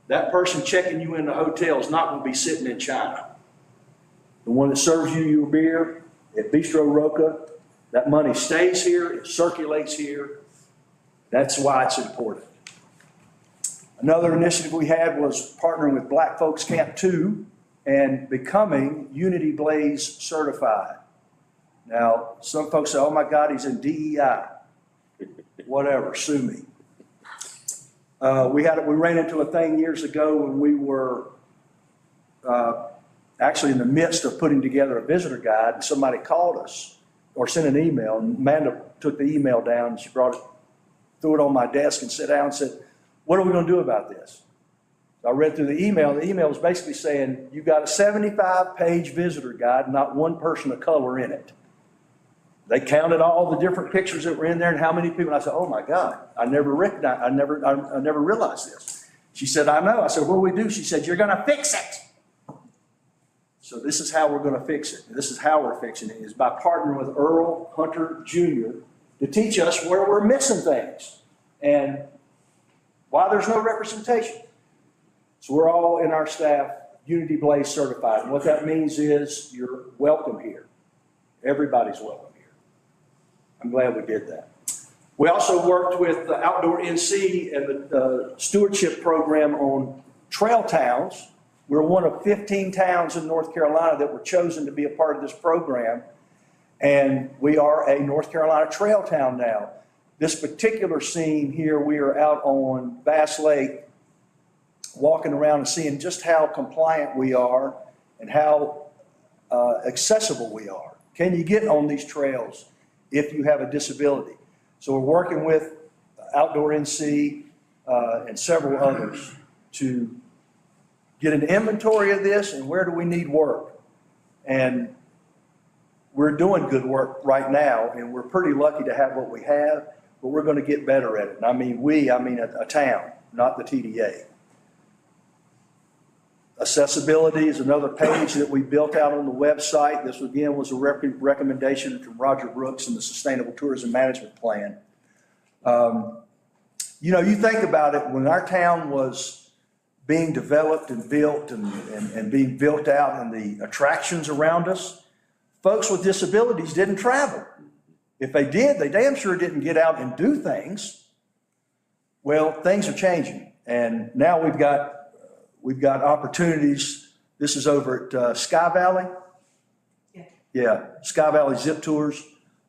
That person checking you in the hotel is not going to be sitting in China. The one that serves you your beer at Bistro Roca, that money stays here, it circulates here. That's why it's important. Another initiative we had was partnering with Black Folks Camp 2 and becoming Unity Blaze certified. Now, some folks say, oh my God, he's in DEI. Whatever, sue me. We ran into a thing years ago when we were actually in the midst of putting together a visitor guide, and somebody called us or sent an email, and Amanda took the email down and she brought it, threw it on my desk and sat down and said, what are we going to do about this? So I read through the email. The email was basically saying, you've got a 75-page visitor guide, not one person of color in it. They counted all the different pictures that were in there and how many people. And I said, oh my God, I never realized this. She said, I know. I said, what do we do? She said, you're going to fix it. So this is how we're going to fix it. This is how we're fixing it, is by partnering with Earl Hunter Jr. to teach us where we're missing things and why there's no representation. So we're all in our staff Unity Blaze certified. And what that means is you're welcome here. Everybody's welcome here. I'm glad we did that. We also worked with the Outdoor NC and the stewardship program on trail towns. We're one of 15 towns in North Carolina that were chosen to be a part of this program. And we are a North Carolina trail town now. This particular scene here, we are out on Bass Lake, walking around and seeing just how compliant we are and how accessible we are. Can you get on these trails if you have a disability? So we're working with Outdoor NC and several others to get an inventory of this and where do we need work. And we're doing good work right now, and we're pretty lucky to have what we have, but we're going to get better at it. And I mean a town, not the TDA. Accessibility is another page that we built out on the website. This again was a recommendation from Roger Brooks in the Sustainable Tourism Management Plan. You think about it, when our town was being developed and built and being built out and the attractions around us, folks with disabilities didn't travel. If they did, they damn sure didn't get out and do things. Well, things are changing, and now we've got opportunities. This is over at Sky Valley. Yeah, Sky Valley Zip Tours.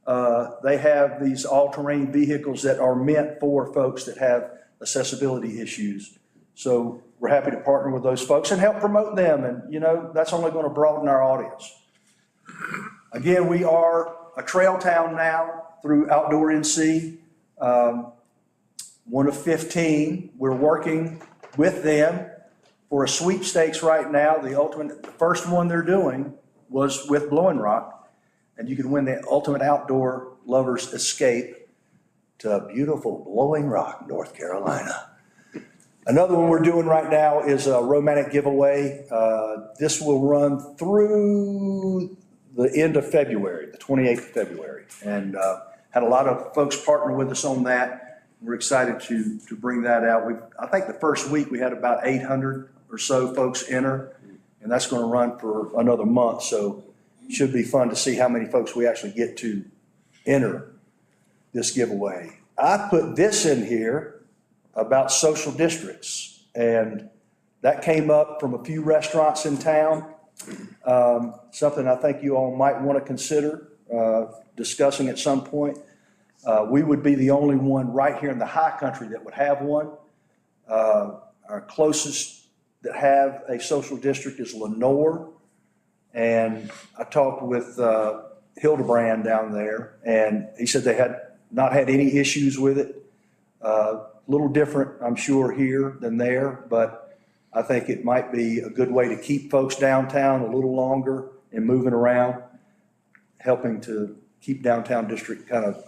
They have these all-terrain vehicles that are meant for folks that have accessibility issues. So we're happy to partner with those folks and help promote them. And, you know, that's only going to broaden our audience. Again, we are a trail town now through Outdoor NC. One of 15. We're working with them for a sweepstakes right now. The first one they're doing was with Blowing Rock. And you can win the ultimate outdoor lover's escape to beautiful Blowing Rock, North Carolina. Another one we're doing right now is a romantic giveaway. This will run through the end of February, the 28th of February. And had a lot of folks partner with us on that. We're excited to bring that out. I think the first week we had about 800 or so folks enter, and that's going to run for another month. So it should be fun to see how many folks we actually get to enter this giveaway. I put this in here about social districts, and that came up from a few restaurants in town. Something I think you all might want to consider discussing at some point. We would be the only one right here in the high country that would have one. Our closest that have a social district is Lenore. And I talked with Hildebrand down there, and he said they had not had any issues with it. A little different, I'm sure, here than there, but I think it might be a good way to keep folks downtown a little longer and moving around, helping to keep downtown district kind of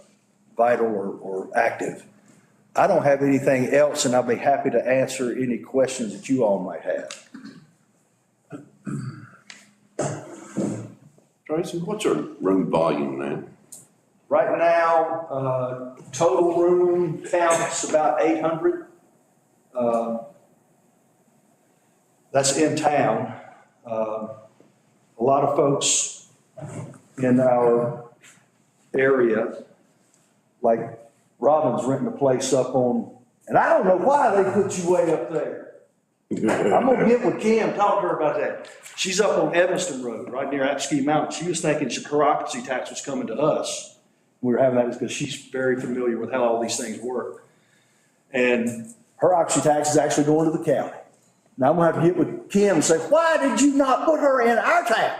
vital or active. I don't have anything else, and I'll be happy to answer any questions that you all might have. Tracy, what's our room volume now? Right now, total room count's about 800. That's in town. A lot of folks in our area, like Robin's renting a place up on, and I don't know why they put you way up there. I'm gonna get with Kim, talk to her about that. She's up on Evanston Road, right near Apsky Mountain. She was thinking her occupancy tax was coming to us. We were having that because she's very familiar with how all these things work. And her occupancy tax is actually going to the county. Now I'm gonna have to get with Kim and say, why did you not put her in our town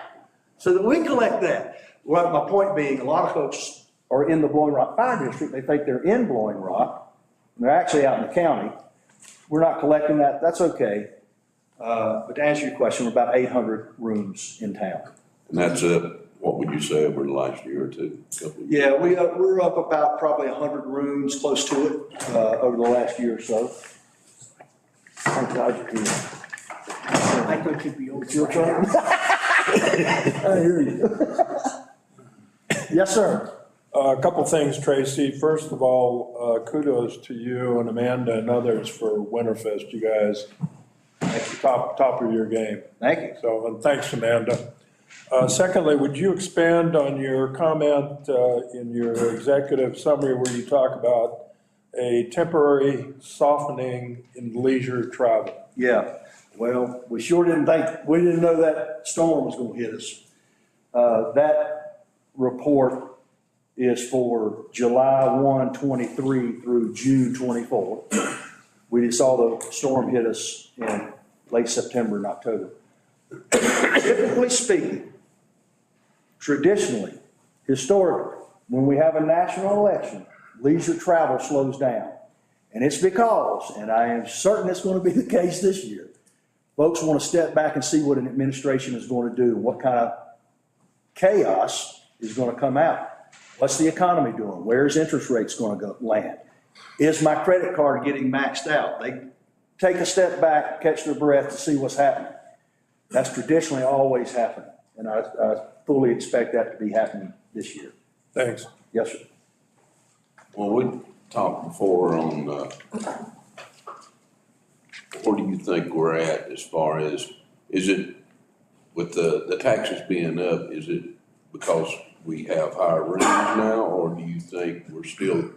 so that we can collect that? Well, my point being, a lot of folks are in the Blowing Rock Fire District. They think they're in Blowing Rock, and they're actually out in the county. We're not collecting that. That's okay. But to answer your question, we're about 800 rooms in town. And that's up, what would you say, over the last year or two? Yeah, we're up about probably 100 rooms, close to it, over the last year or so. Thank God you're here. I thought you'd be over. It's your turn. I hear you. Yes, sir. A couple things, Tracy. First of all, kudos to you and Amanda and others for Winterfest. You guys, top of your game. Thank you. So, and thanks, Amanda. Secondly, would you expand on your comment in your executive summary where you talk about a temporary softening in leisure travel? Yeah, well, we didn't know that storm was going to hit us. That report is for July 1, 23 through June 24. We just saw the storm hit us in late September and October. Typically speaking, traditionally, historically, when we have a national election, leisure travel slows down. And it's because, and I am certain it's going to be the case this year, folks want to step back and see what an administration is going to do, what kind of chaos is going to come out. What's the economy doing? Where's interest rates going to land? Is my credit card getting maxed out? They take a step back, catch their breath to see what's happening. That's traditionally always happened, and I fully expect that to be happening this year. Thanks. Yes, sir. Well, we talked before on where do you think we're at as far as, is it, with the taxes being up, is it because we have higher rooms now, or do you think we're still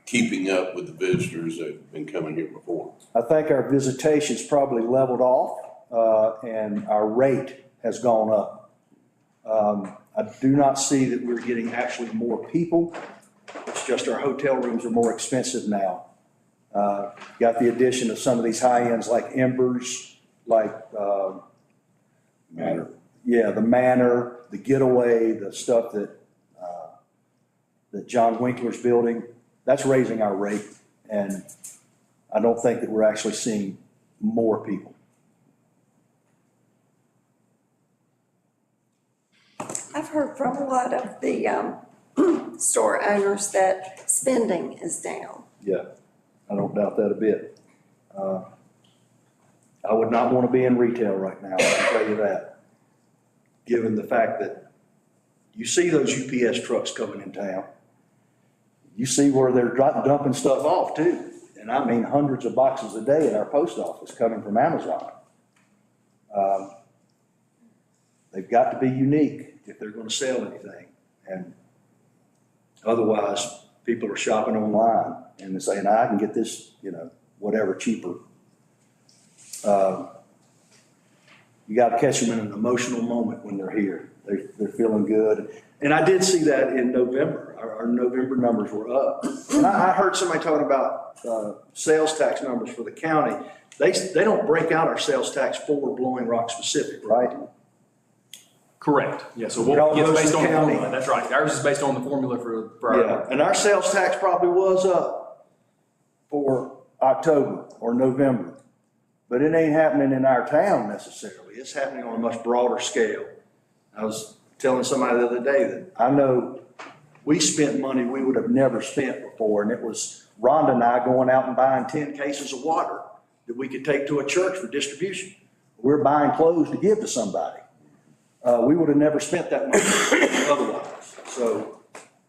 keeping up with the visitors that have been coming here before? I think our visitation's probably leveled off, and our rate has gone up. I do not see that we're getting actually more people. It's just our hotel rooms are more expensive now. Got the addition of some of these high ends like Embers, like, Manor. yeah, the Manor, the Getaway, the stuff that John Winkler's building. That's raising our rate, and I don't think that we're actually seeing more people. I've heard from a lot of the store owners that spending is down. Yeah, I don't doubt that a bit. I would not want to be in retail right now, I can tell you that. Given the fact that you see those UPS trucks coming in town. You see where they're dumping stuff off too. And I mean hundreds of boxes a day at our post office coming from Amazon. They've got to be unique if they're going to sell anything. And otherwise, people are shopping online and they're saying, I can get this, whatever, cheaper. You got to catch them in an emotional moment when they're here. They're feeling good. And I did see that in November. Our November numbers were up. And I heard somebody talking about sales tax numbers for the county. They don't break out our sales tax for Blowing Rock specific, right? Correct. Yeah, so It all what gets goes to based the on the county. formula, that's right. Ours is based on the formula for our. Yeah, and our sales tax probably was up for October or November. But it ain't happening in our town necessarily. It's happening on a much broader scale. I was telling somebody the other day that I know we spent money we would have never spent before, and it was Rhonda and I going out and buying 10 cases of water that we could take to a church for distribution. We're buying clothes to give to somebody. We would have never spent that money otherwise. So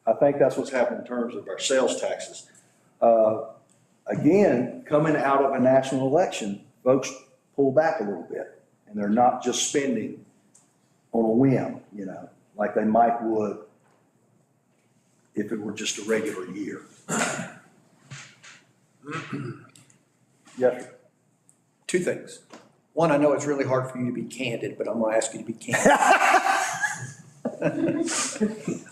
I think that's what's happened in terms of our sales taxes. Again, coming out of a national election, folks pull back a little bit, and they're not just spending on a whim, like they might would if it were just a regular year. Yes, sir. Two things. One, I know it's really hard for you to be candid, but I'm gonna ask you to be candid.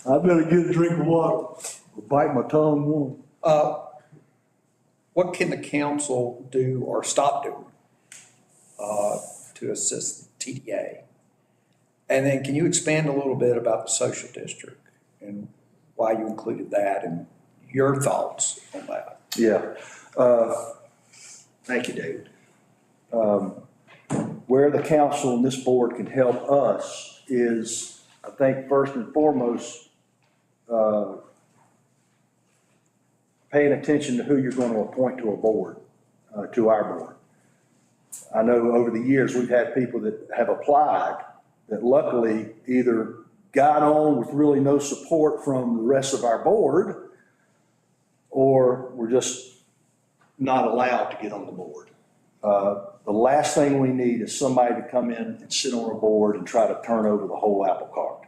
I better get a drink of water or bite my tongue more. What can the council do or stop doing to assist TDA? And then can you expand a little bit about the social district and why you included that and your thoughts on that? Yeah. Thank you, David. Where the council and this board can help us is, I think, first and foremost, paying attention to who you're going to appoint to a board, to our board. I know over the years, we've had people that have applied that luckily either got on with really no support from the rest of our board, or were just not allowed to get on the board. The last thing we need is somebody to come in and sit on a board and try to turn over the whole apple cart.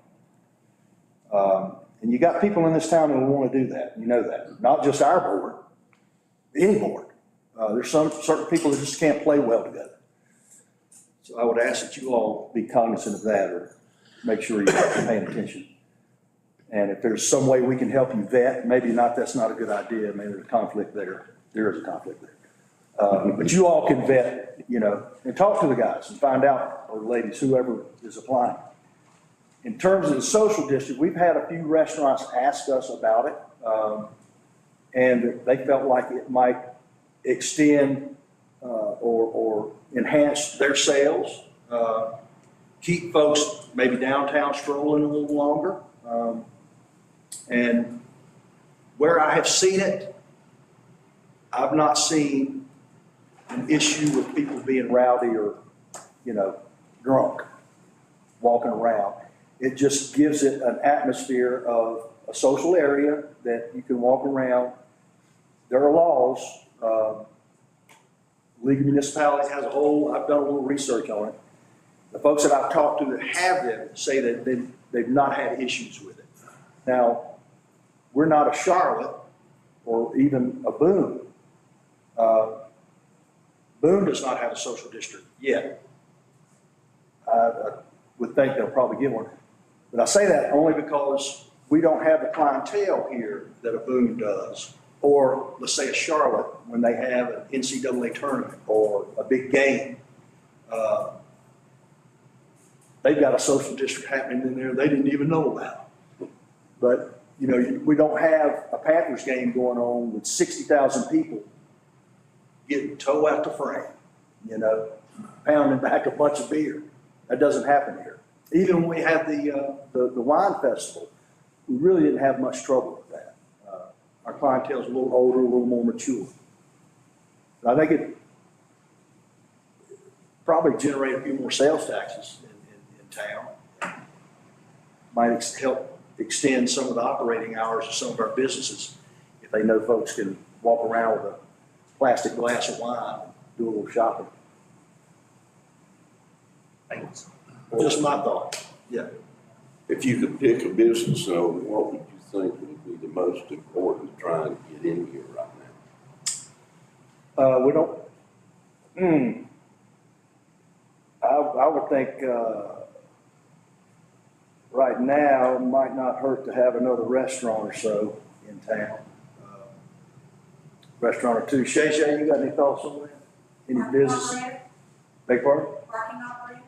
And you got people in this town who want to do that, you know that. Not just our board, any board. There's some certain people that just can't play well together. So I would ask that you all be cognizant of that, or make sure you're paying attention. And if there's some way we can help you vet, maybe not, that's not a good idea. Maybe there's a conflict there. There is a conflict there. But you all can vet, and talk to the guys and find out, or ladies, whoever is applying. In terms of the social district, we've had a few restaurants ask us about it. And they felt like it might extend or enhance their sales, keep folks maybe downtown strolling a little longer. And where I have seen it, I've not seen an issue with people being rowdy or, drunk, walking around. It just gives it an atmosphere of a social area that you can walk around. There are laws, League of Municipalities has a whole, I've done a little research on it. The folks that I've talked to that have them say that they've not had issues with it. Now, we're not a Charlotte or even a Boone. Boone does not have a social district yet. I would think they'll probably get one. But I say that only because we don't have the clientele here that a Boone does. Or let's say a Charlotte when they have an NCAA tournament or a big game. They've got a social district happening in there they didn't even know about. But, you know, we don't have a Panthers game going on with 60,000 people getting toe out the frame, you know, pounding back a bunch of beer. That doesn't happen here. Even when we had the wine festival, we really didn't have much trouble with that. Our clientele's a little older, a little more mature. I think it probably generate a few more sales taxes in town. Might help extend some of the operating hours of some of our businesses if they know folks can walk around with a plastic glass of wine and do a little shopping. Thanks. Just my thought, yeah. If you could pick a business owner, what would you think would be the most important to try and get in here right now? We don't, I would think, right now, it might not hurt to have another restaurant or so in town. Restaurant or two. Shay, you got any thoughts on that? Any Parking business? operator? Beg pardon? Parking operator?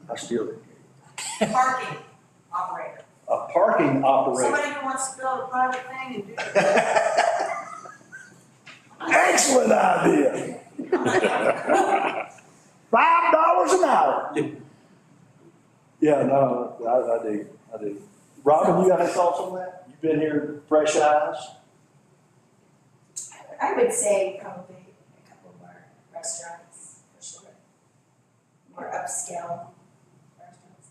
I still didn't hear you. Parking operator. A parking operator. Somebody who wants to build a private thing and do it. Excellent idea. $5 an hour. Yeah, no, I do. Robin, you got any thoughts on that? You've been here, fresh eyes? I would say probably a couple more restaurants, for sure. More upscale restaurants.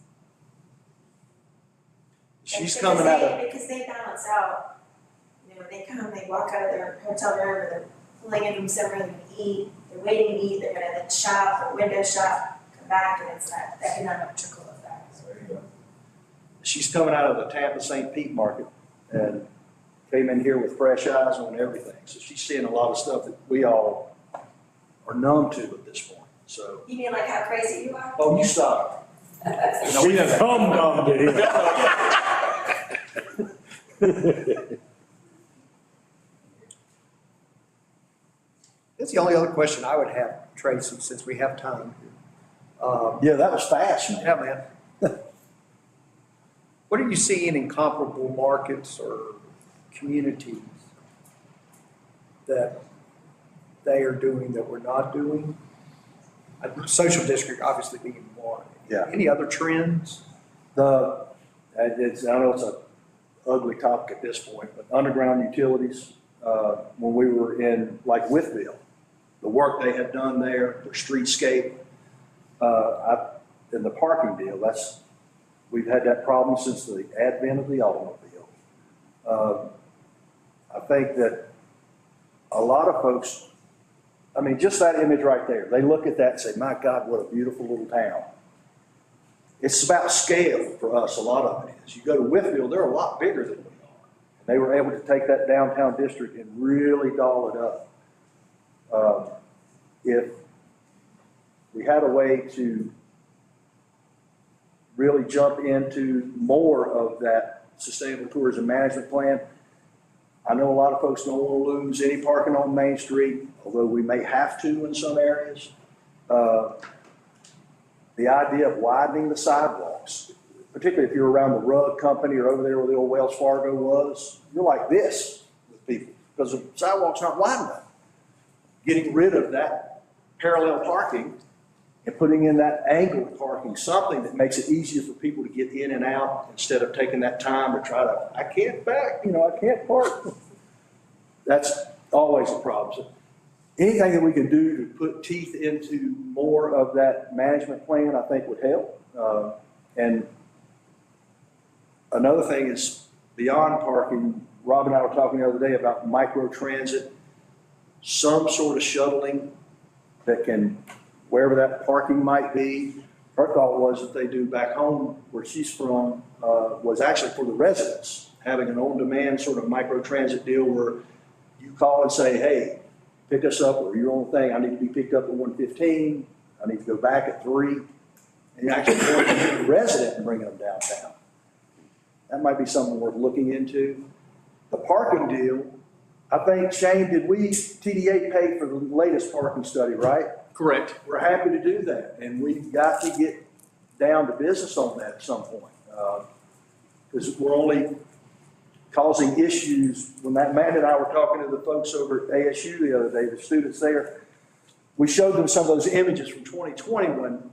She's Because coming out of, because they balance out, you know, they come, they walk out of their hotel room, or they're pulling in from somewhere, they're gonna eat, they're waiting to eat, they're gonna then shop, or window shop, come back, and it's that economic trickle effect. she's coming out of the Tampa St. Pete market and came in here with fresh eyes on everything. So she's seeing a lot of stuff that we all are numb to at this point, so. You mean like how crazy you are? Oh, you stop. She has hum-nummed it here. That's the only other question I would have, Tracy, since we have time. Yeah, that was fast, man. Yeah, man. What are you seeing in comparable markets or communities that they are doing that we're not doing? Social district obviously being one. Yeah. Any other trends? I know it's an ugly topic at this point, but underground utilities, when we were in like Withville, the work they had done there, their streetscape, and the parking deal, we've had that problem since the advent of the automobile. I think that a lot of folks, I mean, just that image right there, they look at that and say, my God, what a beautiful little town. It's about scale for us, a lot of it is. You go to Whitfield, they're a lot bigger than we are. And they were able to take that downtown district and really doll it up. If we had a way to really jump into more of that sustainable tourism management plan, I know a lot of folks don't want to lose any parking on Main Street, although we may have to in some areas. The idea of widening the sidewalks, particularly if you're around the rug company or over there where the old Wells Fargo was, you're like this with people because the sidewalk's not wide enough. Getting rid of that parallel parking and putting in that angled parking, something that makes it easier for people to get in and out instead of taking that time to try to, I can't park. That's always a problem. So anything that we can do to put teeth into more of that management plan, I think would help. And another thing is beyond parking, Rob and I were talking the other day about micro transit, some sort of shuttling that can, wherever that parking might be. Her thought was that they do back home where she's from, was actually for the residents, having an on-demand sort of micro-transit deal where you call and say, hey, pick us up, or your own thing, I need to be picked up at 1:15, I need to go back at 3, and you actually going to get the resident and bringing them downtown. That might be something worth looking into. The parking deal, I think, Shane, TDA paid for the latest parking study, right? Correct. We're happy to do that, and we've got to get down to business on that at some point. Because we're only causing issues. When Matt and I were talking to the folks over at ASU the other day, the students there, we showed them some of those images from 2020 when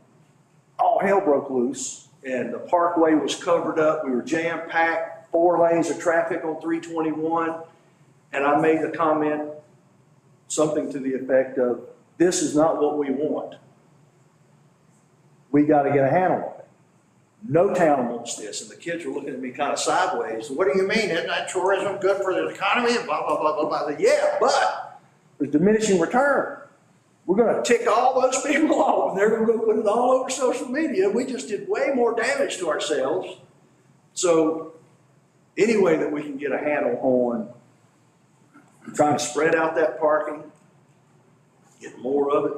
all hell broke loose and the parkway was covered up. We were jam-packed, 4 lanes of traffic on 321. And I made the comment, something to the effect of, this is not what we want. We got to get a handle on it. No town wants this. And the kids were looking at me kind of sideways. What do you mean? Isn't that tourism good for the economy? And blah, blah, blah, blah, blah. Yeah, but there's diminishing return. We're going to tick all those people off and they're going to go put it all over social media. We just did way more damage to ourselves. So any way that we can get a handle on trying to spread out that parking, get more of it,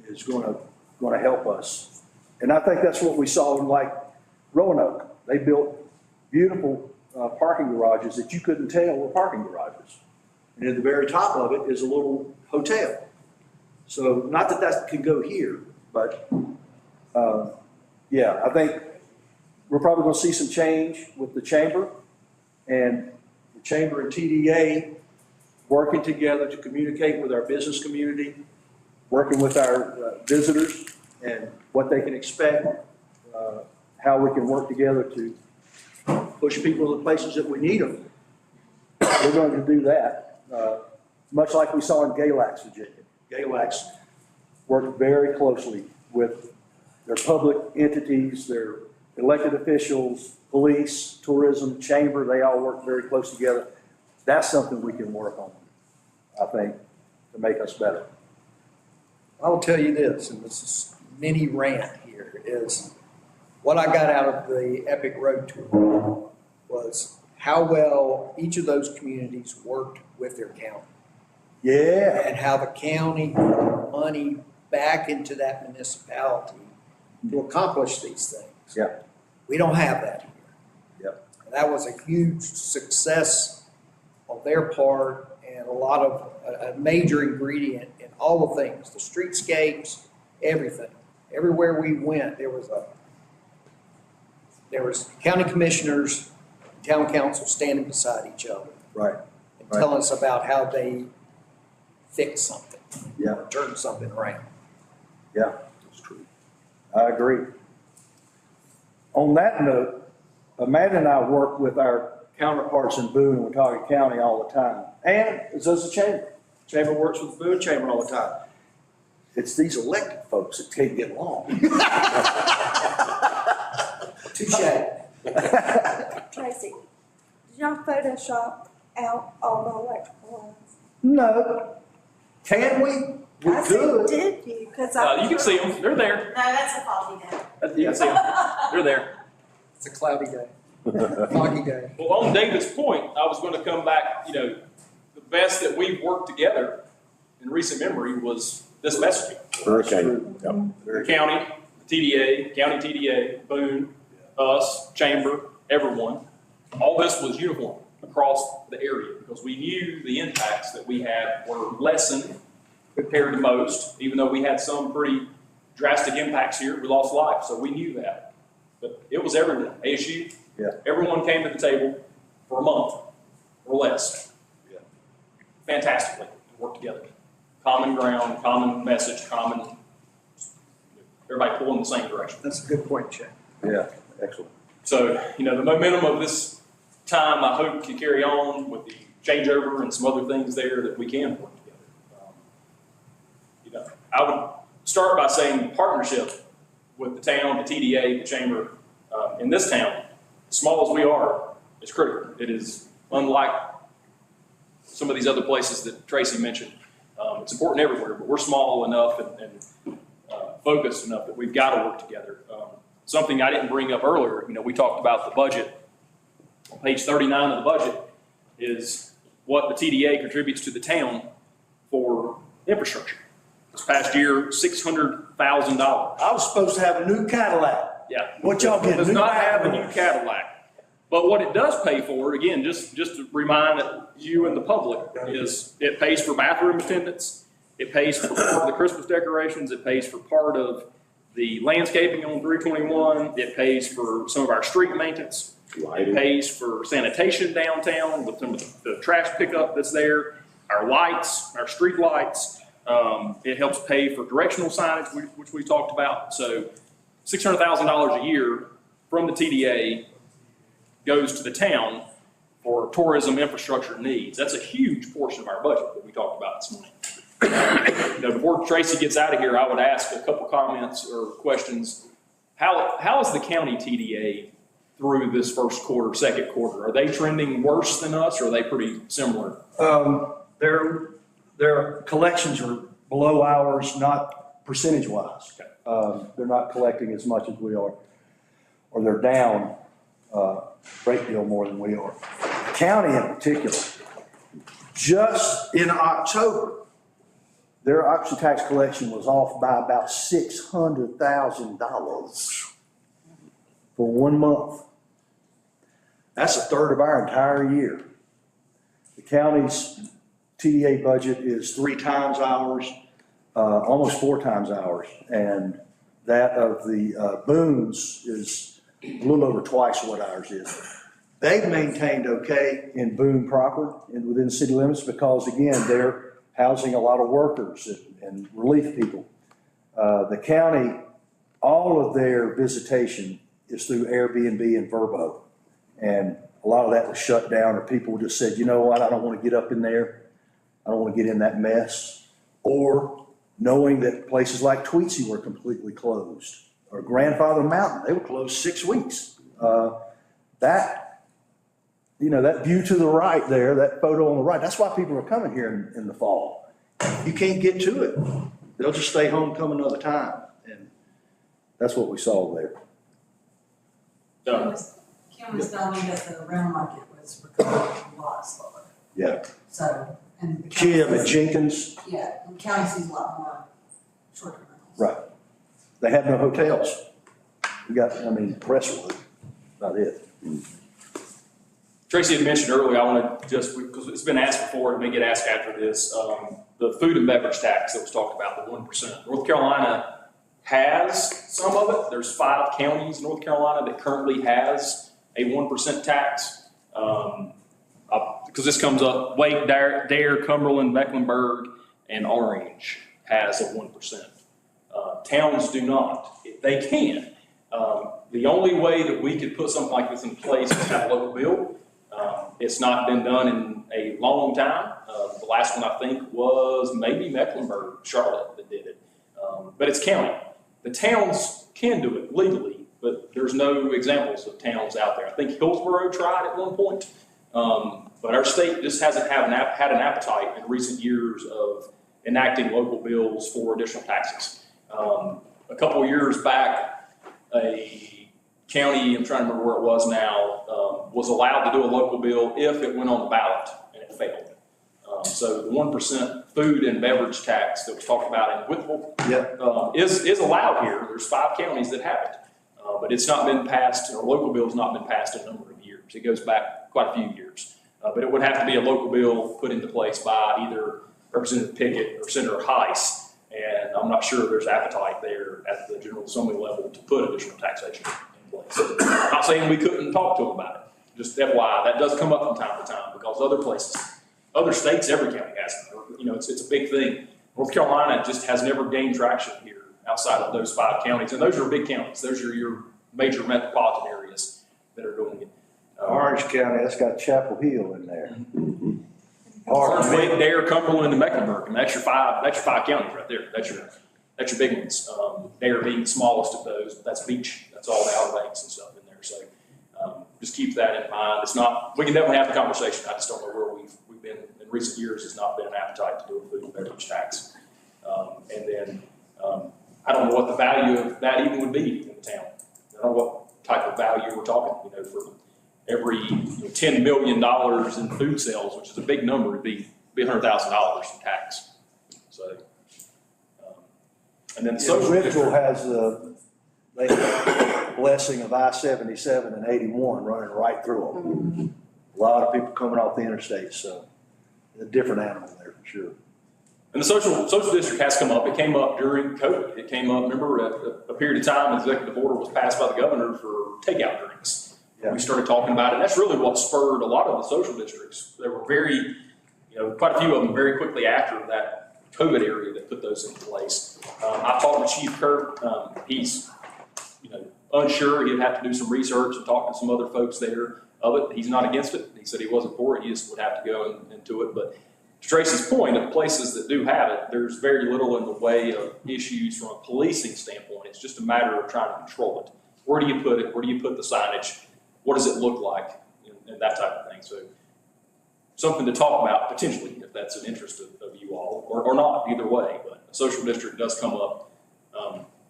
is going to help us. And I think that's what we saw in like Roanoke. They built beautiful parking garages that you couldn't tell were parking garages. And at the very top of it is a little hotel. So not that that can go here, but yeah, I think we're probably going to see some change with the chamber and the chamber and TDA working together to communicate with our business community, working with our visitors and what they can expect, how we can work together to push people to the places that we need them. We're going to do that, much like we saw in Galax, Virginia. Galax worked very closely with their public entities, their elected officials, police, tourism, chamber. They all work very close together. That's something we can work on, I think, to make us better. I'll tell you this, and this is mini rant here, is what I got out of the Epic Road Tour was how well each of those communities worked with their county. Yeah. And how the county put money back into that municipality to accomplish these things. Yeah. We don't have that here. Yep. That was a huge success on their part and a lot of, a major ingredient in all the things, the streetscapes, everything. Everywhere we went, there was county commissioners, town council standing beside each other. Right. And telling us about how they fix something. Yeah. Turn something around. Yeah, that's true. I agree. On that note, Matt and I work with our counterparts in Boone and Watauga County all the time. And so does the chamber. Chamber works with the Boone Chamber all the time. It's these elected folks that can't get along. Touche. Tracy, did y'all Photoshop out all the electrical lines? No. Can we? We I said, could. did you? Because I. You can see them, they're there. No, that's a faulty day. You can see them, they're there. It's a cloudy day, foggy day. Well, on David's point, I was gonna come back, the best that we've worked together in recent memory was this messaging. Hurricane. Yep. The county, the TDA, county TDA, Boone, us, chamber, everyone. All this was uniform across the area because we knew the impacts that we had were lessened compared to most, even though we had some pretty drastic impacts here. We lost life, so we knew that. But it was everyone, ASU, Yeah. everyone came to the table for a month or less. Yeah. Fantastically, worked together. Common ground, common message, everybody pulling in the same direction. That's a good point, Chad. Yeah, excellent. So, the momentum of this time, I hope can carry on with the changeover and some other things there that we can work together. I would start by saying partnership with the town, the TDA, the chamber, in this town, as small as we are, is critical. It is unlike some of these other places that Tracy mentioned. It's important everywhere, but we're small enough and focused enough that we've got to work together. Something I didn't bring up earlier, we talked about the budget. On page 39 of the budget is what the TDA contributes to the town for infrastructure. This past year, $600,000. I was supposed to have a new Cadillac. Yeah. What y'all It getting? does New not have a Cadillac? new Cadillac. But what it does pay for, again, just to remind you and the public, is it pays for bathroom attendants. It pays for part of the Christmas decorations. It pays for part of the landscaping on 321. It pays for some of our street maintenance. It pays for sanitation downtown with some of the trash pickup that's there, our lights, our street lights. It helps pay for directional signage, which we talked about. So $600,000 a year from the TDA goes to the town for tourism infrastructure needs. That's a huge portion of our budget that we talked about this morning. Before Tracy gets out of here, I would ask a couple comments or questions. How is the county TDA through this first quarter, second quarter? Are they trending worse than us, or are they pretty similar? Their collections are below ours, not percentage-wise. They're not collecting as much as we are, or they're down a great deal more than we are. The county in particular, just in October, their occupancy tax collection was off by about $600,000 for 1 month. That's a third of our entire year. The county's TDA budget is 3 times ours, almost 4 times ours, and that of the Boone's is a little over twice what ours is. They've maintained okay in Boone proper and within city limits because, again, they're housing a lot of workers and relief people. The county, all of their visitation is through Airbnb and Vrbo. And a lot of that was shut down, or people just said, you know what, I don't want to get up in there. I don't want to get in that mess. Or knowing that places like Tweetsie were completely closed, or Grandfather Mountain, they were closed 6 weeks. That view to the right there, that photo on the right, that's why people are coming here in the fall. You can't get to it. They'll just stay home, come another time. And that's what we saw there. So, Kim was telling me that the rental market was recovering a lot slower. Yeah. So, and the Kim county and Jenkins, yeah, the county sees a lot more short-term rentals. right. They have no hotels. We got, Crestwood, about it. Tracy had mentioned earlier, I want to just, because it's been asked before, it may get asked after this, the food and beverage tax that was talked about, the 1%. North Carolina has some of it. There's 5 counties in North Carolina that currently has a 1% tax. Because this comes up, Wake, Dare, Cumberland, Mecklenburg, and Orange has a 1%. Towns do not. They can. The only way that we could put something like this in place is have a local bill. It's not been done in a long time. The last one I think was maybe Mecklenburg, Charlotte that did it. But it's county. The towns can do it legally, but there's no examples of towns out there. I think Hillsborough tried at one point, but our state just hasn't had an appetite in recent years of enacting local bills for additional taxes. A couple of years back, a county, I'm trying to remember where it was now, was allowed to do a local bill if it went on the ballot, and it failed. So the 1% food and beverage tax that was talked about in Whitwell is allowed here. There's 5 counties that have it, but it's not been passed, or local bill's not been passed in a number of years. It goes back quite a few years. But it would have to be a local bill put into place by either Representative Pickett or Senator Heiss. And I'm not sure there's appetite there at the General Assembly level to put additional taxation in place. I'm not saying we couldn't talk to them about it. Just FYI, that does come up from time to time because other places, other states, every county has it. It's a big thing. North Carolina just has never gained traction here outside of those 5 counties. And those are big counties. Those are your major metropolitan areas that are doing it. Orange County, that's got Chapel Hill in there. Orange, Wake, Dare, Cumberland, and Mecklenburg. And that's your 5 counties right there. That's your big ones. Dare being the smallest of those, but that's beach. That's all the Outer Banks and stuff in there. So just keep that in mind. It's not, we can definitely have the conversation. I just don't know where we've been in recent years. It's not been an appetite appetite to do a food and beverage tax. And then, I don't know what the value of that even would be in the town. I don't know what type of value we're talking, for every $10 million in food sales, which is a big number, it'd be $100,000 in tax. So, and then the social Ridgeville district. has the blessing of I-77 and 81 running right through them. A lot of people coming off the interstate, so a different animal there for sure. And the social district has come up. It came up during COVID. It came up, remember, a period of time, an executive order was passed by the governor for takeout drinks. Yeah. We started talking about it, and that's really what spurred a lot of the social districts. There were quite a few of them very quickly after that COVID area that put those into place. I talked to Chief Kirk. He's, unsure. He'd have to do some research and talk to some other folks there of it. He's not against it. He said he wasn't for it. He just would have to go into it. But to Tracy's point, of places that do have it, there's very little in the way of issues from a policing standpoint. It's just a matter of trying to control it. Where do you put it? Where do you put the signage? What does it look like? And that type of thing. So something to talk about potentially, if that's an interest of you all, or not, either way. But a social district does come up,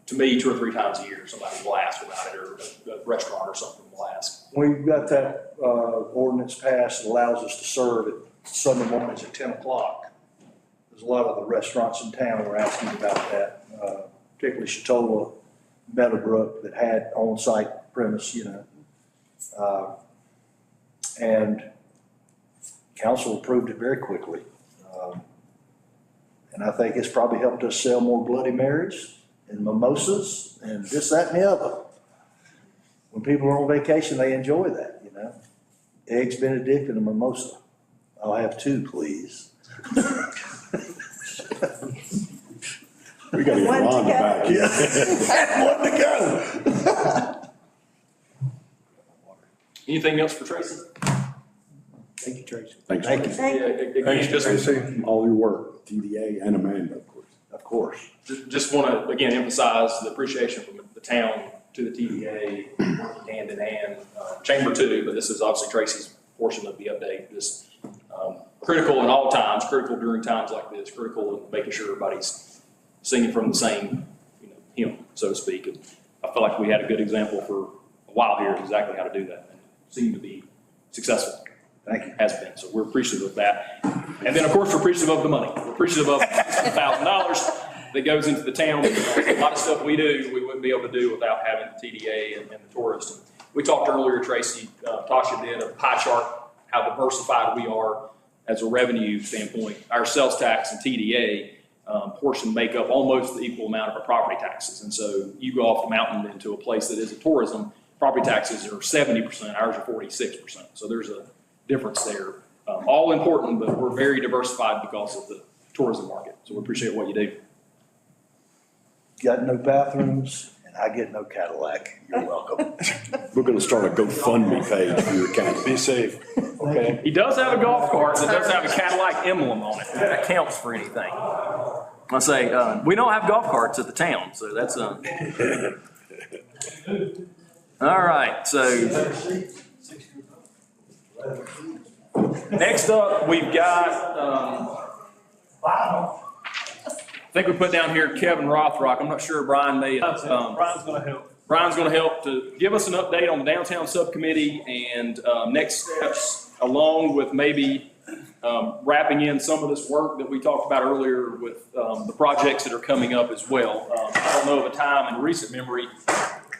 to me, 2 or 3 times a year. Somebody will ask about it, or a restaurant or something will ask. We've got that ordinance passed that allows us to serve at Sunday mornings at 10 o'clock. There's a lot of the restaurants in town were asking about that, particularly Chatola, Meadowbrook, that had on-site premise, and council approved it very quickly. And I think it's probably helped us sell more Bloody Marys and mimosas and this, that, and the other. When people are on vacation, they enjoy that, Eggs Benedict and a mimosa. I'll have 2, please. We gotta get One to Rhonda go. back. One to go. Anything else for Tracy? Thank you, Tracy. Thanks. Thank you. Thank you. Again, just All your work, TDA and Amanda, of course. Of course. Just want to, again, emphasize the appreciation from the town to the TDA, working hand in hand, Chamber too, but this is obviously Tracy's portion of the update. Just critical in all times, critical during times like this, critical in making sure everybody's singing from the same, hymn, so to speak. And I feel like we had a good example for a while here of exactly how to do that, and it seemed to be successful. Thank you. Has been, so we're appreciative of that. And then, of course, we're appreciative of the money. We're appreciative of $1,000 that goes into the town. A lot of stuff we do, we wouldn't be able to do without having the TDA and the tourist. And we talked earlier, Tracy, Tasha did a pie chart, how diversified we are as a revenue standpoint. Our sales tax and TDA portion make up almost the equal amount of our property taxes. And so you go off the mountain into a place that isn't tourism, property taxes are 70%, ours are 46%. So there's a difference there. All important, but we're very diversified because of the tourism market. So we appreciate what you do. Got no bathrooms, and I get no Cadillac. You're welcome. We're gonna start a GoFundMe page for your county. Be safe. Okay. He does have a golf cart that does have a Cadillac emblem on it. That counts for anything. I say, we don't have golf carts at the town, so that's, all right, so. Next up, we've got, I think we put down here Kevin Rothrock. I'm not sure Brian may. Brian's gonna help. Brian's going to help to give us an update on the downtown subcommittee and next steps, along with maybe wrapping in some of this work that we talked about earlier with the projects that are coming up as well. I don't know of a time in recent memory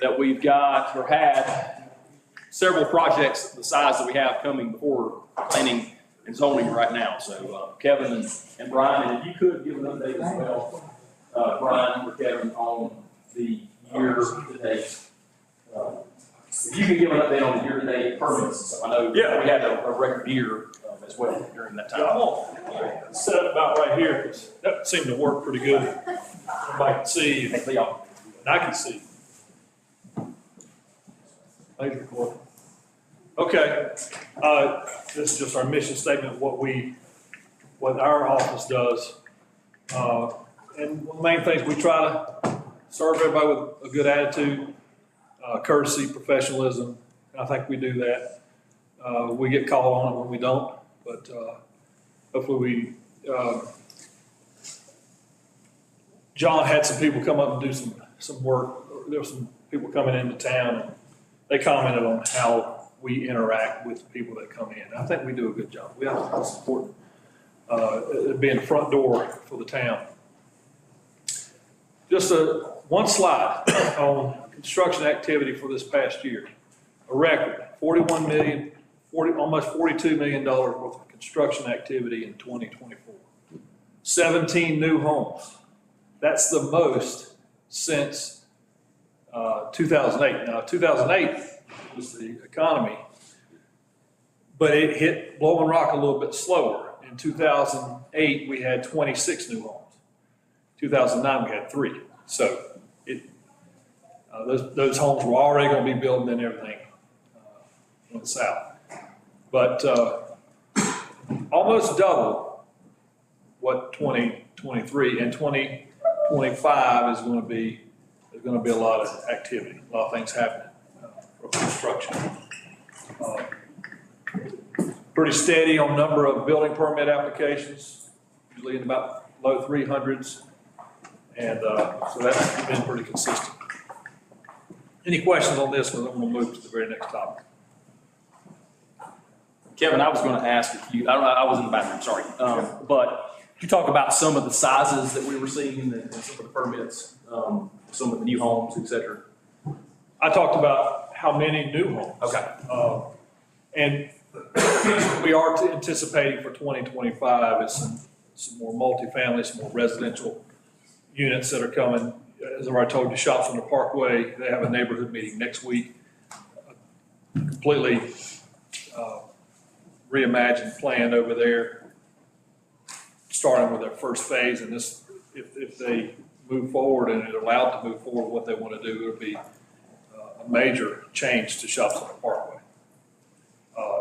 that we've got or had several projects the size that we have coming before planning and zoning right now. So Kevin and Brian, and if you could give an update as well, Brian or Kevin, on the year-to-date. If you can give an update on the year-to-date permits and stuff. I know we had a record year as well during that time. I'm gonna set up about right here, because that seemed to work pretty good. Everybody can see, and I can see. Thank you, Corey. Okay, this is just our mission statement, what our office does. And one of the main things, we try to serve everybody with a good attitude, courtesy, professionalism, and I think we do that. We get called on it when we don't, but hopefully John had some people come up and do some work. There were some people coming into town, and they commented on how we interact with the people that come in. I think we do a good job. We have to support being the front door for the town. Just one slide on construction activity for this past year. A record, almost $42 million worth of construction activity in 2024. 17 new homes. That's the most since 2008. Now, 2008 was the economy, but it hit Blowing Rock a little bit slower. In 2008, we had 26 new homes. 2009, we had 3. So those homes were already going to be building and everything in the south. But almost double what 2023 and 2025 is going to be. There's going to be a lot of activity, a lot of things happening for construction. Pretty steady on number of building permit applications, usually in about low 300s. And so that's been pretty consistent. Any questions on this? Because I'm going to move to the very next topic. Kevin, I was going to ask if you, I was in the bathroom, sorry. But you talk about some of the sizes that we were seeing and some of the permits, some of the new homes, et cetera. I talked about how many new homes. Okay. And we are anticipating for 2025 is some more multifamily, some more residential units that are coming. As I already told you, Shops on the Parkway, they have a neighborhood meeting next week. Completely reimagined plan over there, starting with their first phase. And this, if they move forward and are allowed to move forward what they want to do, it'll be a major change to Shops on the Parkway.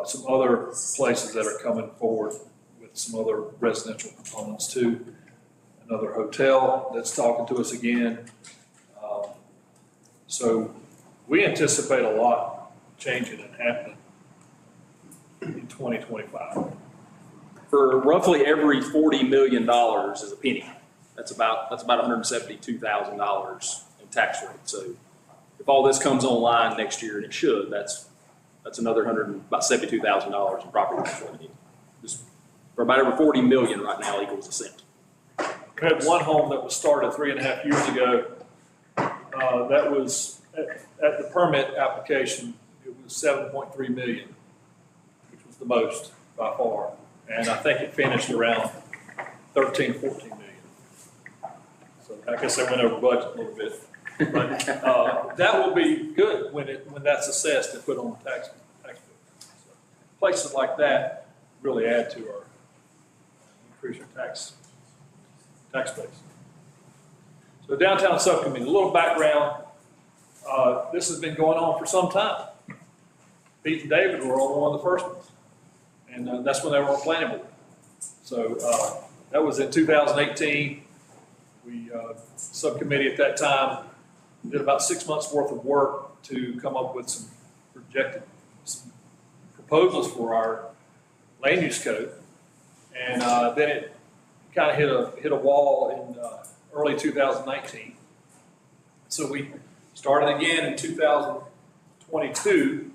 Some other places that are coming forward with some other residential components too. Another hotel that's talking to us again. So we anticipate a lot changing and happening in 2025. For roughly every $40 million is a penny. That's about $172,000 in tax rate. So if all this comes online next year, and it should, that's another about $72,000 in property tax revenue. Just for about every 40 million right now equals a cent. We had one home that was started 3.5 years ago. That was at the permit application, it was 7.3 million, which was the most by far. And I think it finished around 13, 14 million. So I guess they went over budget a little bit. But that will be good when that's assessed and put on the tax bill. So places like that really add to our increase our tax base. So downtown subcommittee, a little background. This has been going on for some time. Pete and David were on one of the first ones, and that's when they were on planning board. So that was in 2018. We subcommittee at that time did about 6 months worth of work to come up with some proposals for our land use code, and then it kind of hit a wall in early 2019. So we started again in 2022,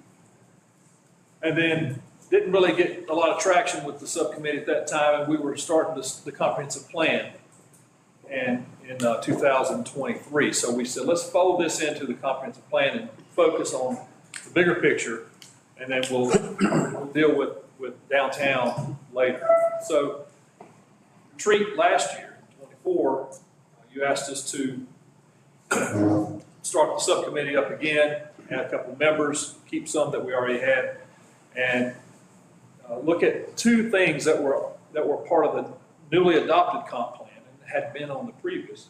and then didn't really get a lot of traction with the subcommittee at that time, and we were starting the comprehensive plan and in 2023. So we said, let's fold this into the comprehensive plan and focus on the bigger picture, and then we'll deal with downtown later. So retreat last year, 24, you asked us to start the subcommittee up again, add a couple members, keep some that we already had, and look at two things that were part of the newly adopted comp plan and had been on the previous.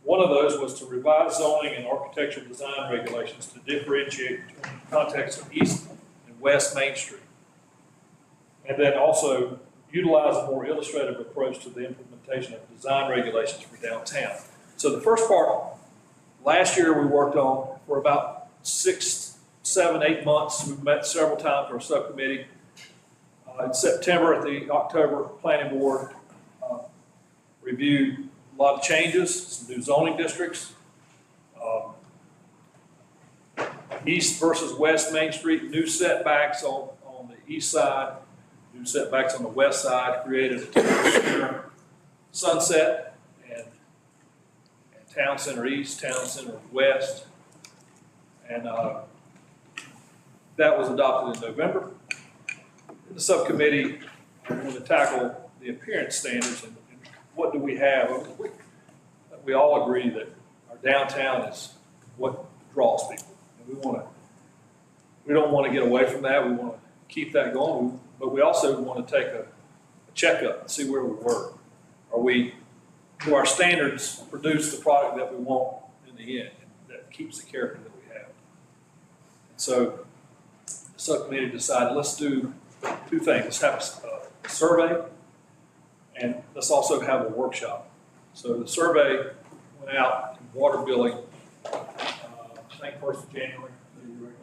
One of those was to revise zoning and architectural design regulations to differentiate between the context of East and West Main Street. And then also utilize a more illustrative approach to the implementation of design regulations for downtown. So the first part, last year we worked on for about 6, 7, 8 months. We met several times for a subcommittee. In September at the October planning board reviewed a lot of changes, some new zoning districts. East versus west Main Street, new setbacks on the east side, new setbacks on the west side, created a town center Sunset and Town Center East, Town Center West. And that was adopted in November. The subcommittee wanted to tackle the appearance standards and what do we have. We all agree that our downtown is what draws people. And we don't want to get away from that. We want to keep that going, but we also want to take a checkup and see where we were. Do our standards produce the product that we want in the end, and that keeps the character that we have? And so the subcommittee decided, let's do two things. Let's have a survey, and let's also have a workshop. So the survey went out in water billing, I think 1st of January,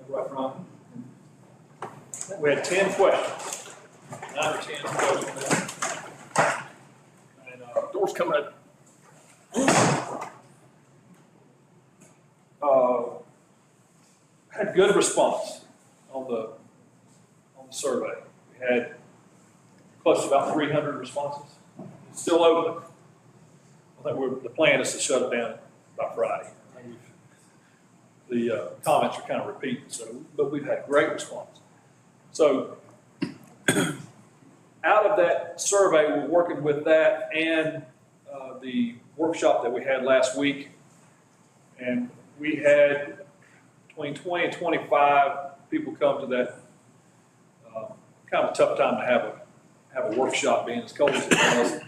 right, Ron? We had 10 questions, 9 or 10 questions. And Doors coming up. Had good response on the survey. We had close to about 300 responses. It's still open. I think the plan is to shut it down by Friday. I think the comments are kind of repeating, but we've had great response. So out of that survey, we're working with that and the workshop that we had last week. And we had between 20 and 25 people come to that. Kind of a tough time to have a workshop being as cold as it was.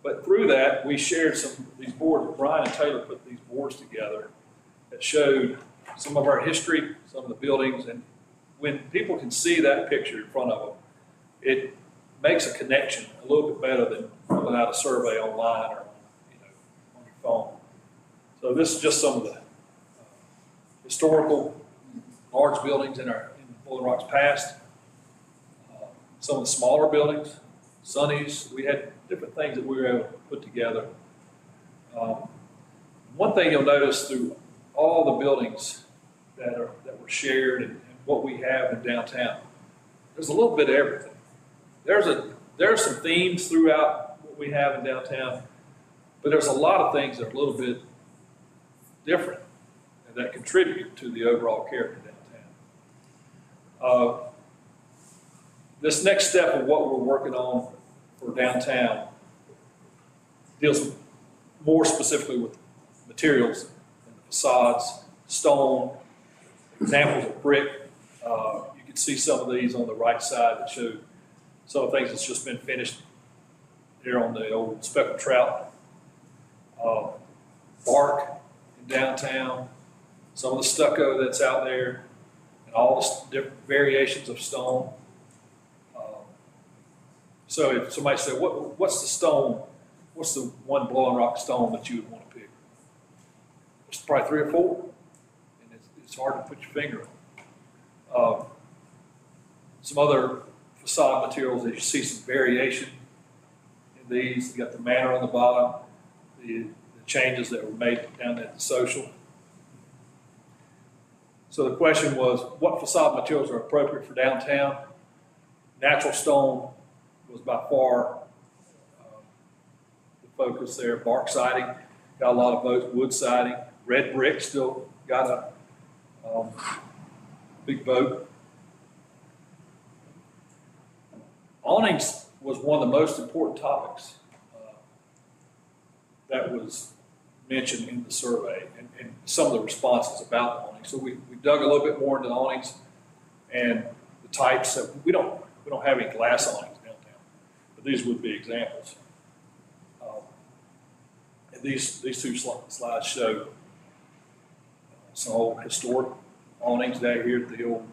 But through that, we shared these boards. Brian and Taylor put these boards together that showed some of our history, some of the buildings, and when people can see that picture in front of them, it makes a connection a little bit better than filling out a survey online or on your phone. So this is just some of the historical large buildings in Boiling Rock's past. Some of the smaller buildings, Sonny's. We had different things that we were able to put together. One thing you'll notice through all the buildings that were shared and what we have in downtown, there's a little bit of everything. There are some themes throughout what we have in downtown, but there's a lot of things that are a little bit different and that contribute to the overall character downtown. This next step of what we're working on for downtown deals more specifically with materials and the facades, stone, examples of brick. You can see some of these on the right side that show some of the things that's just been finished here on the old speckled trout. Bark in downtown, some of the stucco that's out there, and all the different variations of stone. So if somebody said, what's the stone, what's the one Boiling Rock stone that you would want to pick? There's probably 3 or 4, and it's hard to put your finger on. Some other facade materials that you see some variation in these. You got the manor on the bottom, the changes that were made down at the social. So the question was, what facade materials are appropriate for downtown? Natural stone was by far the focus there. Bark siding, got a lot of both. Wood siding, red brick still got a big vote. Awnings was one of the most important topics that was mentioned in the survey and some of the responses about the awnings. So we dug a little bit more into the awnings and the types that we don't have any glass awnings downtown, but these would be examples. And these two slides show some old historic awnings down here at the old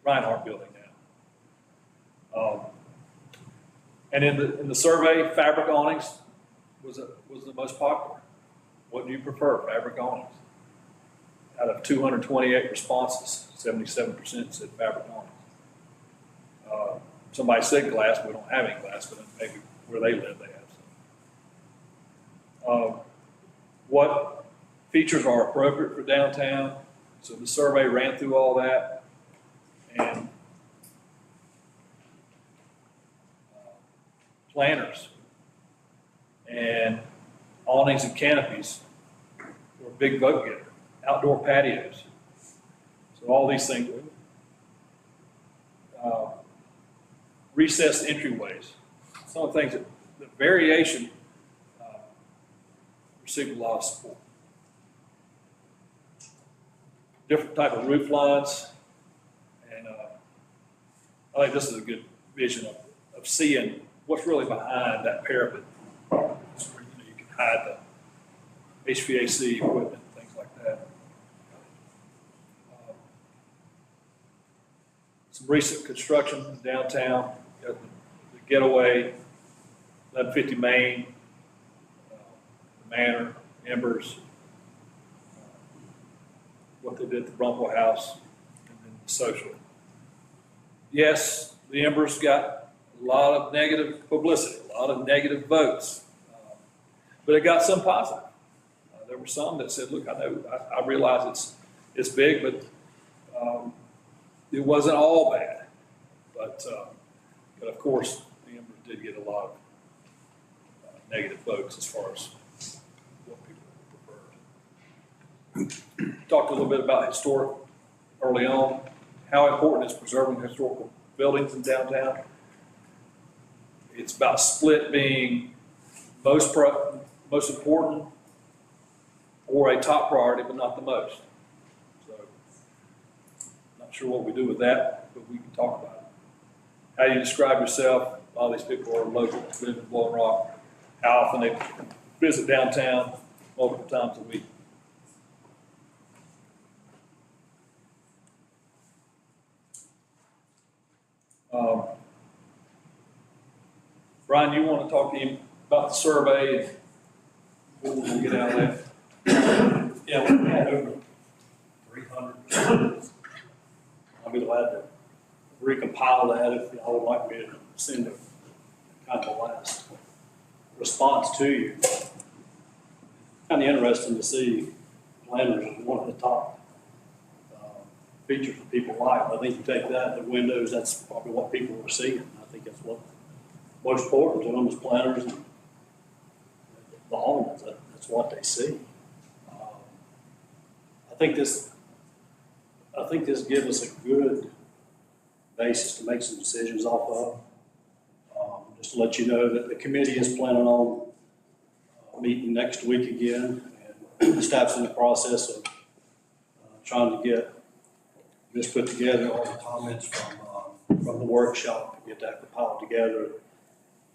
Reinhardt building now. And in the survey, fabric awnings was the most popular. What do you prefer, fabric awnings? Out of 228 responses, 77% said fabric awnings. somebody said glass, we don't have any glass, but maybe where they live, they have some. What features are appropriate for downtown? So the survey ran through all that, and planters and awnings and canopies were a big vote getter. Outdoor patios. So all these things. Recessed entryways. Some of the things that the variation received a lot of support. Different type of roof lines, and I think this is a good vision of seeing what's really behind that parapet. So, you can hide the HVAC equipment, things like that. Some recent construction in downtown, got the Getaway, 1150 Main, the Manor, Embers, what they did at the Rumpel House, and then the Social. Yes, the Embers got a lot of negative publicity, a lot of negative votes, but it got some positive. There were some that said, look, I realize it's big, but it wasn't all bad. But of course, the Embers did get a lot of negative votes as far as what people preferred. Talked a little bit about historic early on, how important is preserving historical buildings in downtown. It's about split being most important or a top priority, but not the most. So, not sure what we do with that, but we can talk about it. How you describe yourself? A lot of these people are local, live in Blowing Rock. How often they visit downtown? Multiple times a week. Brian, you want to talk to him about the survey and we'll get out of that? Yeah, we had over 300. I'll be glad to recompile that if y'all would like me to send a kind of a last response to you. Kind of interesting to see planters as one of the top features that people like. I think you take that, the windows, that's probably what people are seeing. I think that's what most important to them is planters and the homes. That's what they see. I think this gives us a good basis to make some decisions off of. Just to let you know that the committee is planning on meeting next week again, and the staff's in the process of trying to get this put together, all the comments from the workshop, get that compiled together.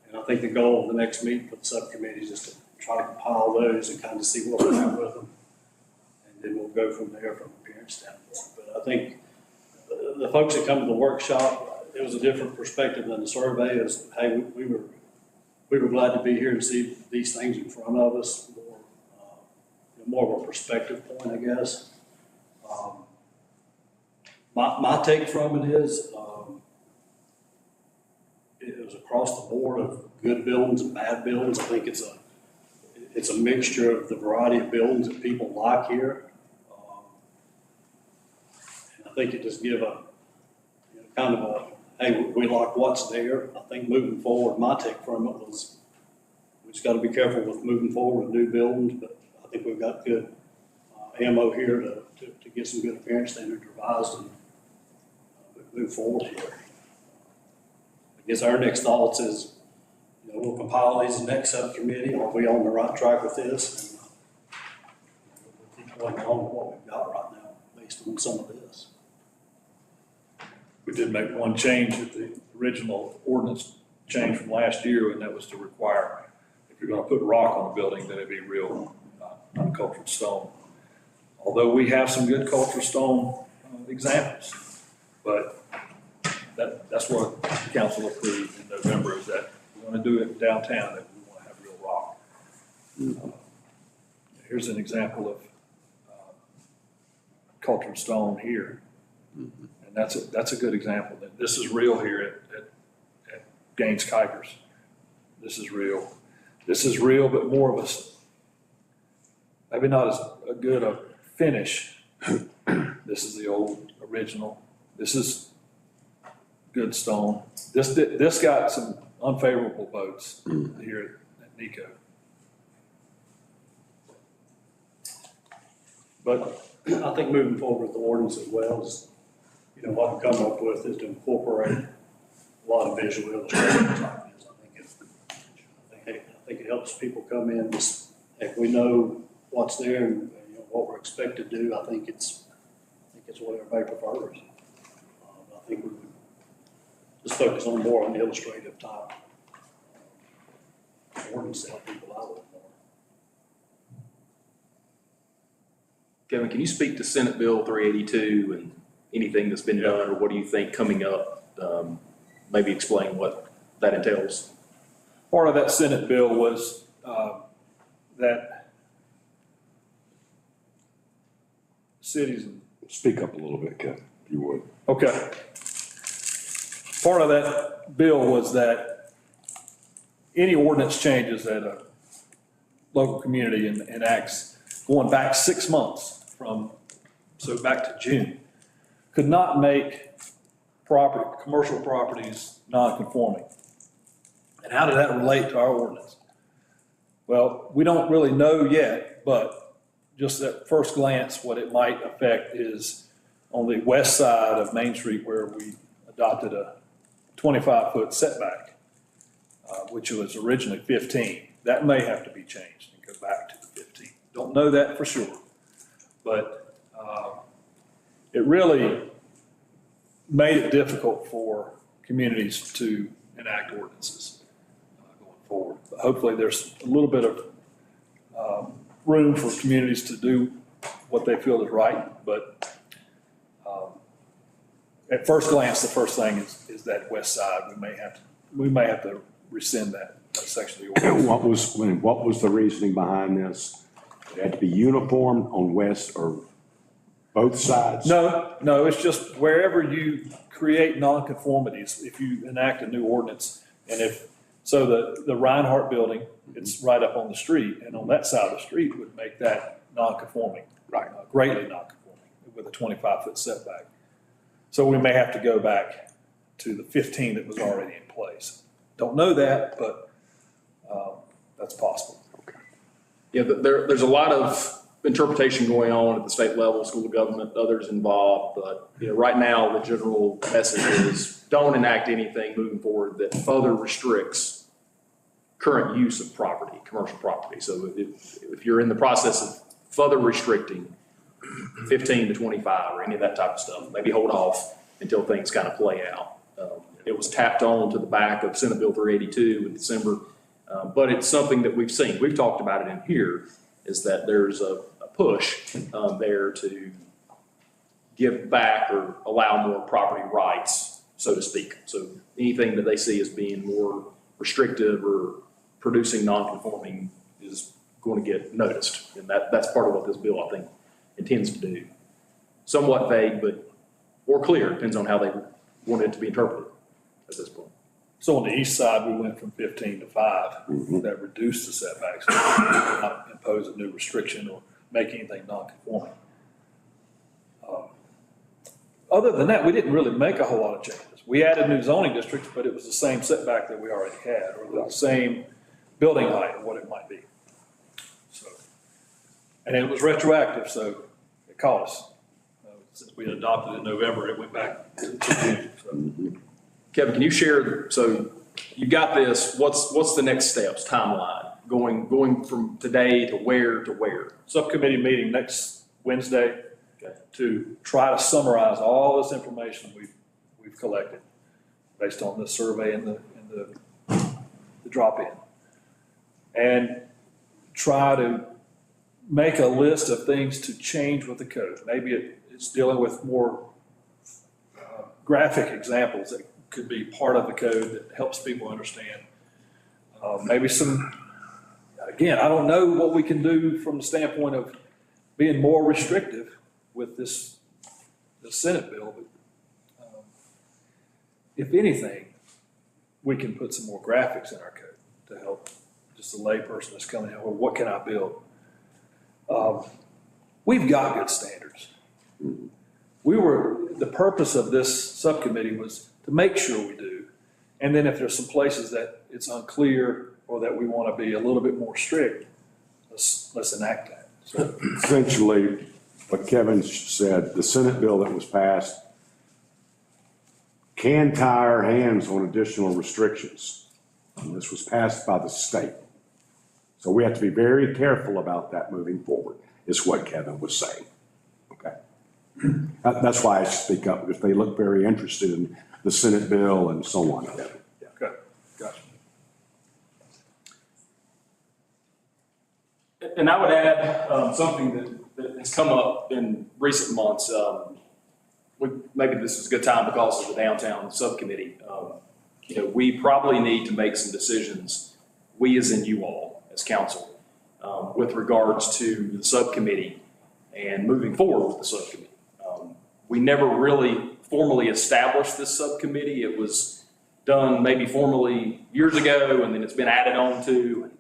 And I think the goal of the next meeting for the subcommittee is just to try to compile those and kind of see what we're at with them. And then we'll go from there from a parent standpoint. But I think the folks that come to the workshop, it was a different perspective than the survey. It was, hey, we were glad to be here and see these things in front of us, more of a perspective point, I guess. My take from it is, it was across the board of good buildings and bad buildings. I think it's a mixture of the variety of buildings that people like here. And I think it just give a kind of a, hey, we like what's there. I think moving forward, my take from it was we just got to be careful with moving forward with new buildings, but I think we've got good ammo here to get some good appearance standards revised and move forward here. I guess our next thoughts is, we'll compile these next subcommittee. Are we on the right track with this? And we'll keep going on with what we've got right now based on some of this. We did make one change with the original ordinance change from last year, and that was to require, if you're going to put rock on a building, then it'd be real, not cultured stone. Although we have some good cultured stone examples, but that's what the council approved in November, is that we want to do it downtown, that we want to have real rock. Here's an example of cultured stone here. And that's a good example. That this is real here Gaines Kikers. This is real. This is real, but more of maybe not as good a finish. This is the old original. This is good stone. This got some unfavorable votes here at NECO. But I think moving forward with the ordinance as well is, what we come up with is to incorporate a lot of visual illustrations like this. I think it helps people come in, just, if we know what's there and what we're expected to do, I think it's what everybody prefers. I think we would just focus on more on the illustrative type ordinance to help people out with more. Kevin, can you speak to Senate Bill 382 and anything that's been done, or what do you think coming up? Maybe explain what that entails. part of that Senate bill was that cities and Speak up a little bit, Kevin, if you would. okay. Part of that bill was that any ordinance changes that a local community enacts going back 6 months so back to June, could not make commercial properties non-conforming. And how did that relate to our ordinance? Well, we don't really know yet, but just at first glance, what it might affect is on the west side of Main Street where we adopted a 25-foot setback, which was originally 15. That may have to be changed and go back to the 15. Don't know that for sure, but it really made it difficult for communities to enact ordinances going forward. But hopefully there's a little bit of room for communities to do what they feel is right, but at first glance, the first thing is that west side. We may have to rescind that section of the And ordinance. what was the reasoning behind this? It had to be uniform on west or both sides? No, it's just wherever you create nonconformities, if you enact a new ordinance, and the Reinhardt building, it's right up on the street, and on that side of the street would make that nonconforming. Right. Greatly nonconforming with a 25-foot setback. So we may have to go back to the 15 that was already in place. Don't know that, but that's possible. Yeah, there's a lot of interpretation going on at the state level, school of government, others involved, but right now the general message is don't enact anything moving forward that further restricts current use of property, commercial property. So if you're in the process of further restricting 15 to 25 or any of that type of stuff, maybe hold off until things kind of play out. It was tapped on to the back of Senate Bill 382 in December, but it's something that we've seen. We've talked about it in here, is that there's a push there to give back or allow more property rights, so to speak. So anything that they see as being more restrictive or producing non-conforming is going to get noticed. And that's part of what this bill, I think, intends to do. Somewhat vague, or clear, depends on how they want it to be interpreted at this point. So on the east side, we went from 15 to 5. That reduced the setbacks, not impose a new restriction or make anything non-conforming. Other than that, we didn't really make a whole lot of changes. We added new zoning districts, but it was the same setback that we already had, or the same building height, or what it might be. So, and it was retroactive, so it caught us. Since we had adopted it in November, it went back to June. So. Kevin, can you share, so you got this, what's the next steps, timeline, going from today to where to where? Subcommittee meeting next Wednesday to try to summarize all this information we've collected based on the survey and the drop-in. And try to make a list of things to change with the code. Maybe it's dealing with more graphic examples that could be part of the code that helps people understand. Maybe again, I don't know what we can do from the standpoint of being more restrictive with the Senate bill, but if anything, we can put some more graphics in our code to help just the layperson that's coming in, well, what can I build? We've got good standards. The purpose of this subcommittee was to make sure we do. And then if there's some places that it's unclear or that we want to be a little bit more strict, let's enact that. So, Essentially, what Kevin said, the Senate bill that was passed can tie our hands on additional restrictions. And this was passed by the state. So we have to be very careful about that moving forward, is what Kevin was saying. Okay? That's why I speak up, because they look very interested in the Senate bill and so on. okay, gotcha. And I would add something that has come up in recent months. Maybe this is a good time because of the downtown subcommittee. We probably need to make some decisions, we as in you all, as council, with regards to the subcommittee and moving forward with the subcommittee. We never really formally established this subcommittee. It was done maybe formally years ago, and then it's been added on to.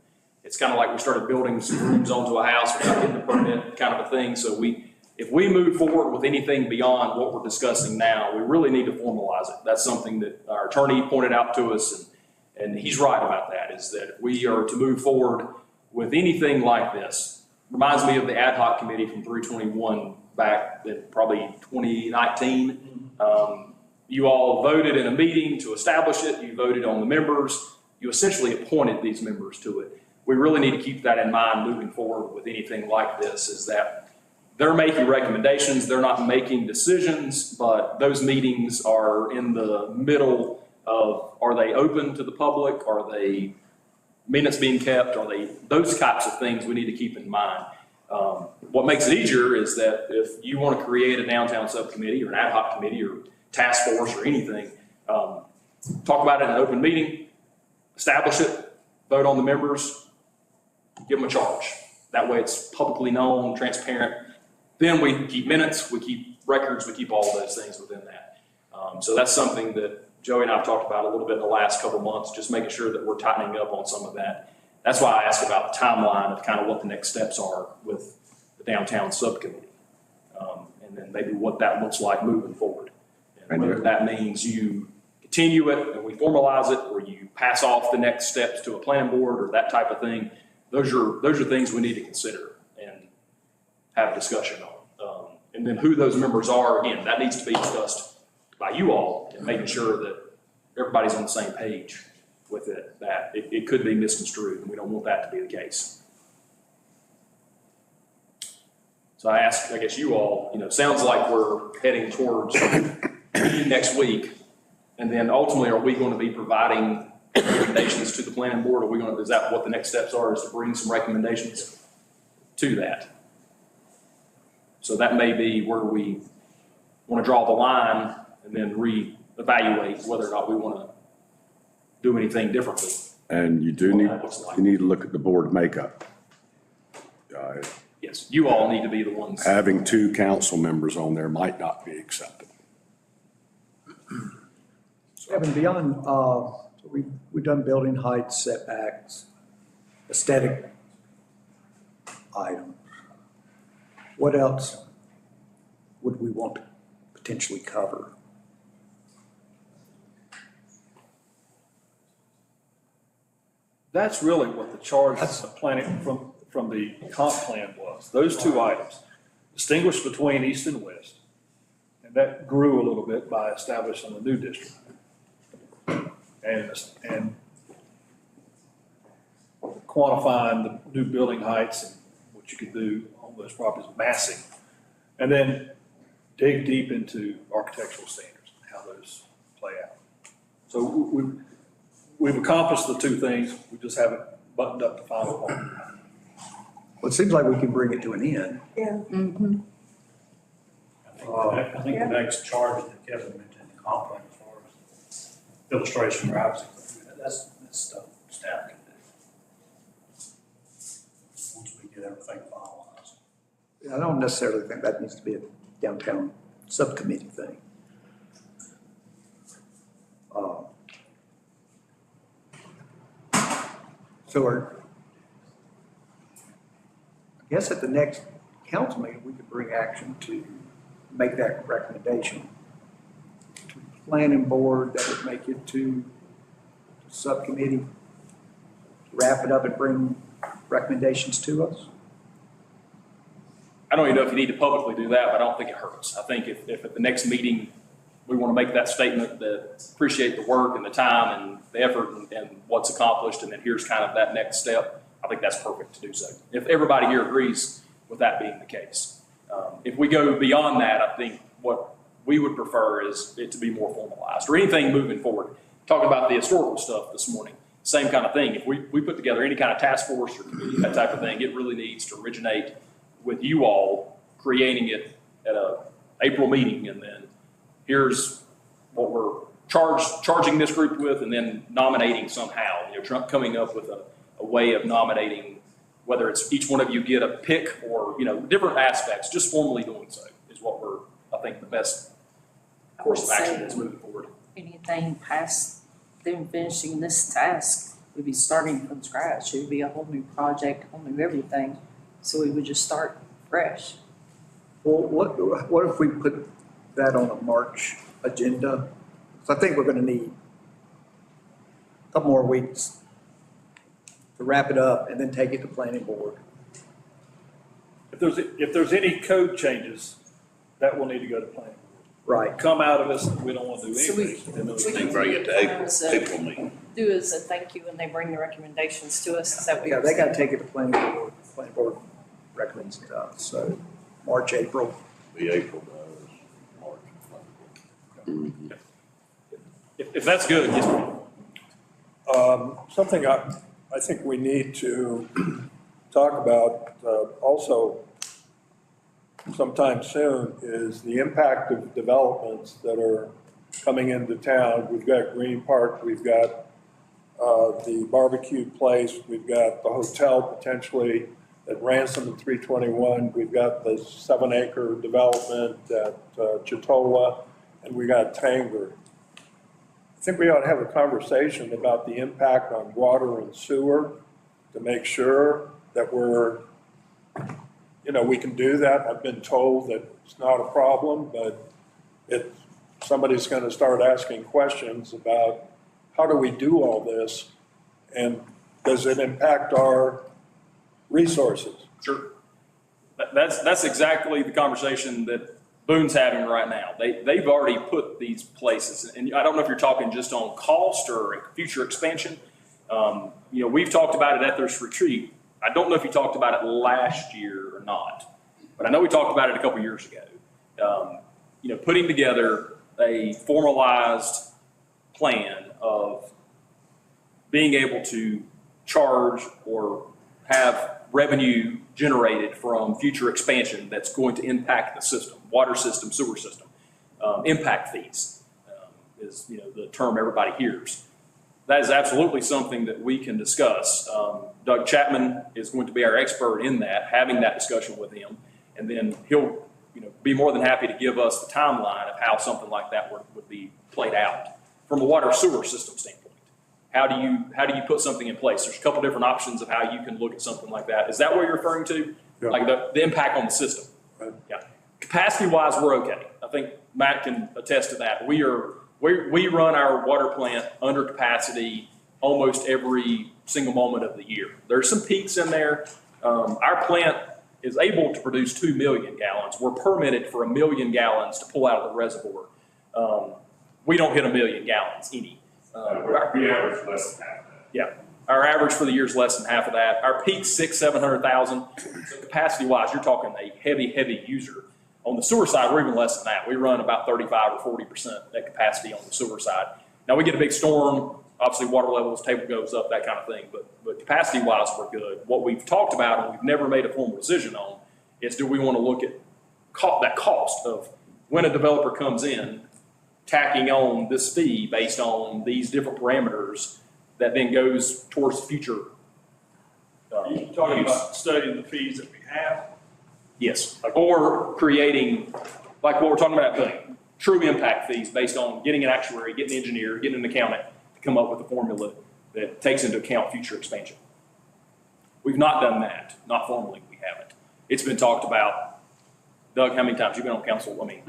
It's kind of like we started building some rooms onto a house without getting the permit, kind of a thing. So if we move forward with anything beyond what we're discussing now, we really need to formalize it. That's something that our attorney pointed out to us, and he's right about that, is that if we are to move forward with anything like this, reminds me of the ad hoc committee from 321 back in probably 2019. You all voted in a meeting to establish it. You voted on the members. You essentially appointed these members to it. We really need to keep that in mind moving forward with anything like this, is that they're making recommendations, they're not making decisions, but those meetings are in the middle of, are they open to the public? Are they minutes being kept? Are they, those types of things we need to keep in mind. What makes it easier is that if you want to create a downtown subcommittee or an ad hoc committee or task force or anything, talk about it in an open meeting, establish it, vote on the members, give them a charge. That way it's publicly known, transparent. Then we keep minutes, we keep records, we keep all of those things within that. So that's something that Joey and I have talked about a little bit in the last couple of months, just making sure that we're tightening up on some of that. That's why I asked about the timeline of kind of what the next steps are with the downtown subcommittee. And then maybe what that looks like moving forward. And whether that means you continue it and we formalize it, or you pass off the next steps to a planning board or that type of thing. Those are things we need to consider and have a discussion on. And then who those members are, again, that needs to be discussed by you all and making sure that everybody's on the same page with it, that it could be misconstrued, and we don't want that to be the case. So I ask, I guess you all, sounds like we're heading towards next week. And then ultimately, are we going to be providing recommendations to the planning board? Is that what the next steps are, is to bring some recommendations to that? So that may be where we want to draw the line and then reevaluate whether or not we want to do anything differently. And you need to look at the board makeup. Yes, you all need to be the ones. Having two council members on there might not be acceptable. Kevin, beyond, we've done building heights, setbacks, aesthetic items. What else would we want to potentially cover? That's really what the charge of planning from the comp plan was. Those two items, distinguish between east and west. And that grew a little bit by establishing the new district. And quantifying the new building heights and what you could do on those properties, massing. And then dig deep into architectural standards and how those play out. So we've accomplished the two things, we just haven't buttoned up the final part. Well, it seems like we can bring it to an end. Yeah. I think the next charge that Kevin mentioned, the comp plan, as far as illustration graphics, that's stuff staff can do. Once we get everything finalized. I don't necessarily think that needs to be a downtown subcommittee thing. So I guess at the next council meeting, we could bring action to make that recommendation to the planning board, that would make it to the subcommittee, wrap it up and bring recommendations to us. I don't even know if you need to publicly do that, but I don't think it hurts. I think if at the next meeting, we want to make that statement that appreciate the work and the time and the effort and what's accomplished, and then here's kind of that next step, I think that's perfect to do so. If everybody here agrees with that being the case. If we go beyond that, I think what we would prefer is it to be more formalized, or anything moving forward. Talking about the historical stuff this morning, same kind of thing. If we put together any kind of task force or committee, that type of thing, it really needs to originate with you all creating it at a April meeting, and then here's what we're charging this group with, and then nominating somehow, coming up with a way of nominating, whether it's each one of you get a pick or, different aspects, just formally doing so is what I think the best course of action is moving forward. Anything past them finishing this task, we'd be starting from scratch. It would be a whole new project, whole new everything. So we would just start fresh. Well, what if we put that on a March agenda? So I think we're gonna need a couple more weeks to wrap it up and then take it to planning board. If there's any code changes, that will need to go to planning. Right. Come out of us, we don't want to do So we- anything. Then those we things- They bring it to April meeting. Do as a thank you when they bring the recommendations to us. Is that what Yeah, you're they saying? gotta take it to planning board recommends it up, so March, April. Be April, March. If that's good, yes, ma'am. Something I think we need to talk about also sometime soon is the impact of developments that are coming into town. We've got Green Park, we've got the barbecue place, we've got the hotel potentially at Ransom and 321, we've got the 7-acre development at Chitola, and we got Tanger. I think we ought to have a conversation about the impact on water and sewer to make sure that we can do that. I've been told that it's not a problem, but somebody's going to start asking questions about how do we do all this, and does it impact our resources? Sure. That's exactly the conversation that Boone's having right now. They've already put these places, and I don't know if you're talking just on cost or future expansion. We've talked about it at this retreat. I don't know if you talked about it last year or not, but I know we talked about it a couple years ago. Putting together a formalized plan of being able to charge or have revenue generated from future expansion that's going to impact the system, water system, sewer system. Impact fees is the term everybody hears. That is absolutely something that we can discuss. Doug Chapman is going to be our expert in that, having that discussion with him, and then he'll be more than happy to give us the timeline of how something like that would be played out from a water sewer system standpoint. How do you put something in place? There's a couple different options of how you can look at something like that. Is that what you're referring to? Yeah. Like the impact on the system? Right. Yeah. Capacity-wise, we're okay. I think Matt can attest to that. We run our water plant under capacity almost every single moment of the year. There's some peaks in there. Our plant is able to produce 2 million gallons. We're permitted for 1 million gallons to pull out of the reservoir. We don't hit 1 million gallons any. We average less than half of that. Yeah, our average for the year is less than half of that. Our peak's 700,000. So capacity-wise, you're talking a heavy user. On the sewer side, we're even less than that. We run about 35 or 40% net capacity on the sewer side. Now we get a big storm, obviously water levels, table goes up, that kind of thing. But capacity-wise, we're good. What we've talked about and we've never made a formal decision on is, do we want to look at that cost of when a developer comes in, tacking on this fee based on these different parameters that then goes towards the future. You talking about studying the fees that we have? Yes, or creating, like what we're talking about today, true impact fees based on getting an actuary, getting an engineer, getting an accountant to come up with a formula that takes into account future expansion. We've not done that, not formally, we haven't. It's been talked about. Doug, how many times you've been on council? I mean,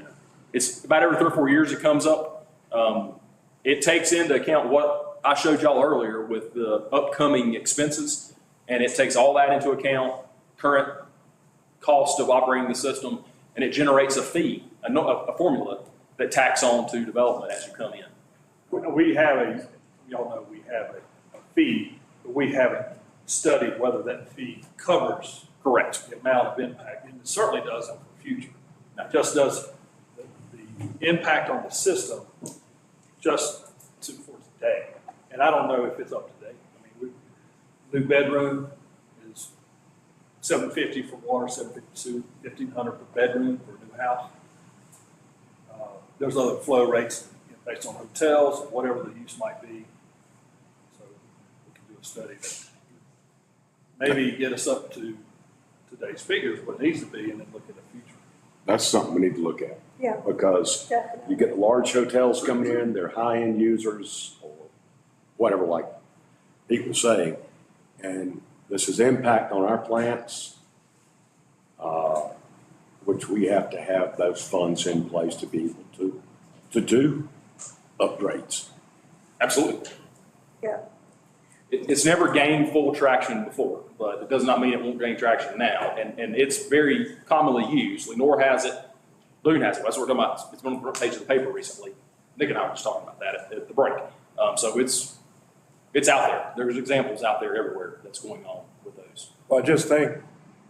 it's about every 3 or 4 years it comes up. It takes into account what I showed y'all earlier with the upcoming expenses, and it takes all that into account, current cost of operating the system, and it generates a fee, a formula that tacks on to development as you come in. We have y'all know we have a fee, but we haven't studied whether that fee covers Correct. the amount of impact, and it certainly doesn't for the future. Now, it just does the impact on the system just for today. And I don't know if it's up to date. I mean, new bedroom is $750 for water, $750, $1,500 per bedroom for a new house. There's other flow rates based on hotels or whatever the use might be. So we can do a study that maybe get us up to today's figures, what it needs to be, and then look at the future. That's something we need to look at. Yeah. Because Definitely. you get large hotels coming in, they're high-end users or whatever, like Pete was saying. And this is impact on our plants, which we have to have those funds in place to be able to do upgrades. Absolutely. Yeah. It's never gained full traction before, but it does not mean it won't gain traction now. And it's very commonly used. Lenore has it, Boone has it. That's what we're talking about. It's been on the front page of the paper recently. Nick and I were just talking about that at the break. So it's out there. There's examples out there everywhere that's going on with those. Well, I just think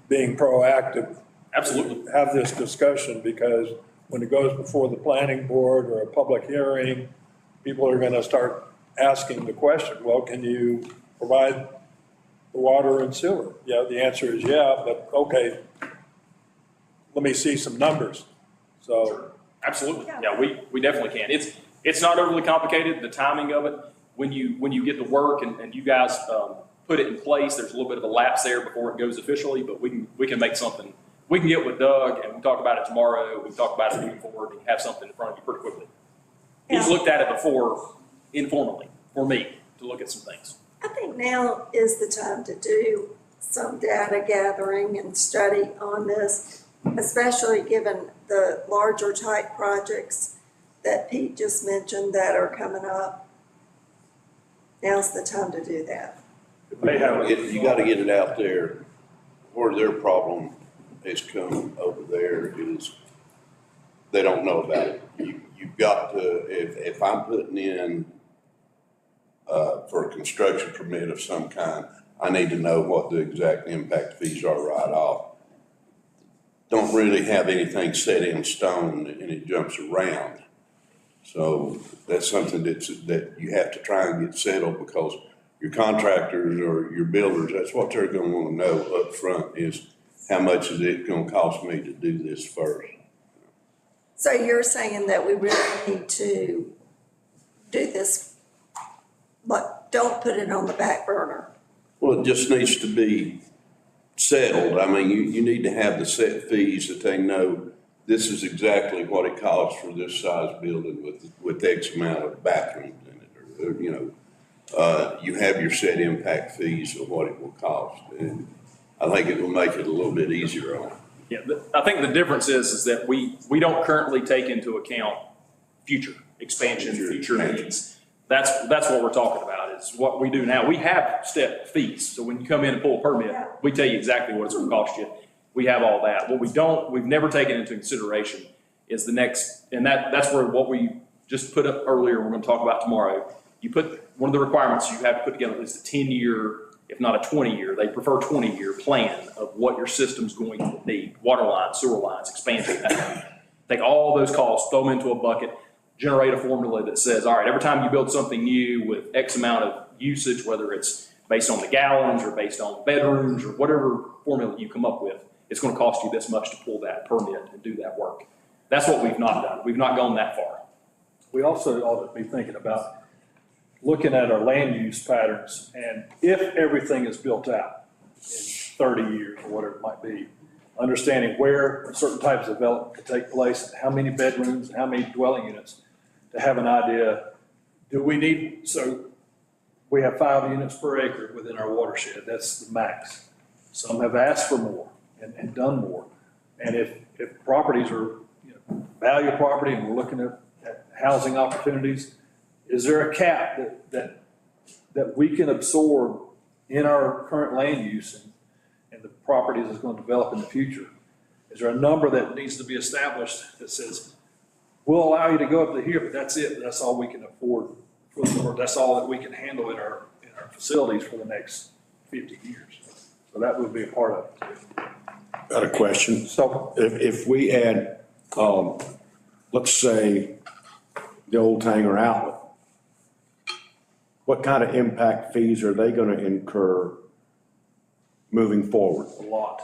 being proactive, Absolutely. have this discussion, because when it goes before the planning board or a public hearing, people are gonna start asking the question, well, can you provide the water and sewer? Yeah, the answer is yeah, but okay, let me see some numbers. So, Absolutely. Yeah, we definitely can. It's not overly complicated, the timing of it. When you get to work and you guys put it in place, there's a little bit of a lapse there before it goes officially, but we can make something. We can get with Doug and we can talk about it tomorrow. We can talk about it moving forward and have something in front of you pretty quickly. He's Yeah. looked at it before informally for me to look at some things. I think now is the time to do some data gathering and study on this, especially given the larger type projects that Pete just mentioned that are coming up. Now's the time to do that. You gotta get it out there. Where their problem has come over there is they don't know about it. You've got to, if I'm putting in for a construction permit of some kind, I need to know what the exact impact fees are right off. Don't really have anything set in stone and it jumps around. So that's something that you have to try and get settled, because your contractors or your builders, that's what they're gonna wanna know up front is how much is it gonna cost me to do this first? So you're saying that we really need to do this, but don't put it on the back burner? Well, it just needs to be settled. I mean, you need to have the set fees that they know this is exactly what it costs for this size building with X amount of bathrooms in it, or you know, you have your set impact fees of what it will cost. And I think it will make it a little bit easier on them. Yeah, I think the difference is that we don't currently take into account future expansion, future needs. That's what we're talking about, is what we do now. We have step fees, so when you come in and pull a permit, we tell you exactly what it's gonna cost you. We have all that. What we've never taken into consideration is the next, and that's where what we just put up earlier, we're gonna talk about tomorrow. You put, one of the requirements, you have to put together at least a 10-year, if not a 20-year, they prefer 20-year plan of what your system's going to need. Water lines, sewer lines, expansion, take all those costs, throw them into a bucket, generate a formula that says, all right, every time you build something new with X amount of usage, whether it's based on the gallons or based on bedrooms or whatever formula you come up with, it's gonna cost you this much to pull that permit and do that work. That's what we've not done. We've not gone that far. We also ought to be thinking about looking at our land use patterns, and if everything is built out in 30 years or whatever it might be, understanding where certain types of development could take place, and how many bedrooms, and how many dwelling units, to have an idea, do we need, so we have 5 units per acre within our watershed, that's the max. Some have asked for more and done more. And if properties are, value property and we're looking at housing opportunities, is there a cap that we can absorb in our current land use and the properties that's going to develop in the future? Is there a number that needs to be established that says, we'll allow you to go up to here, but that's it, that's all we can afford, or that's all that we can handle in our facilities for the next 50 years? So that would be a part of it. Got a question. So, If we had, let's say, the old Tanger outlet, what kind of impact fees are they gonna incur moving forward? A lot.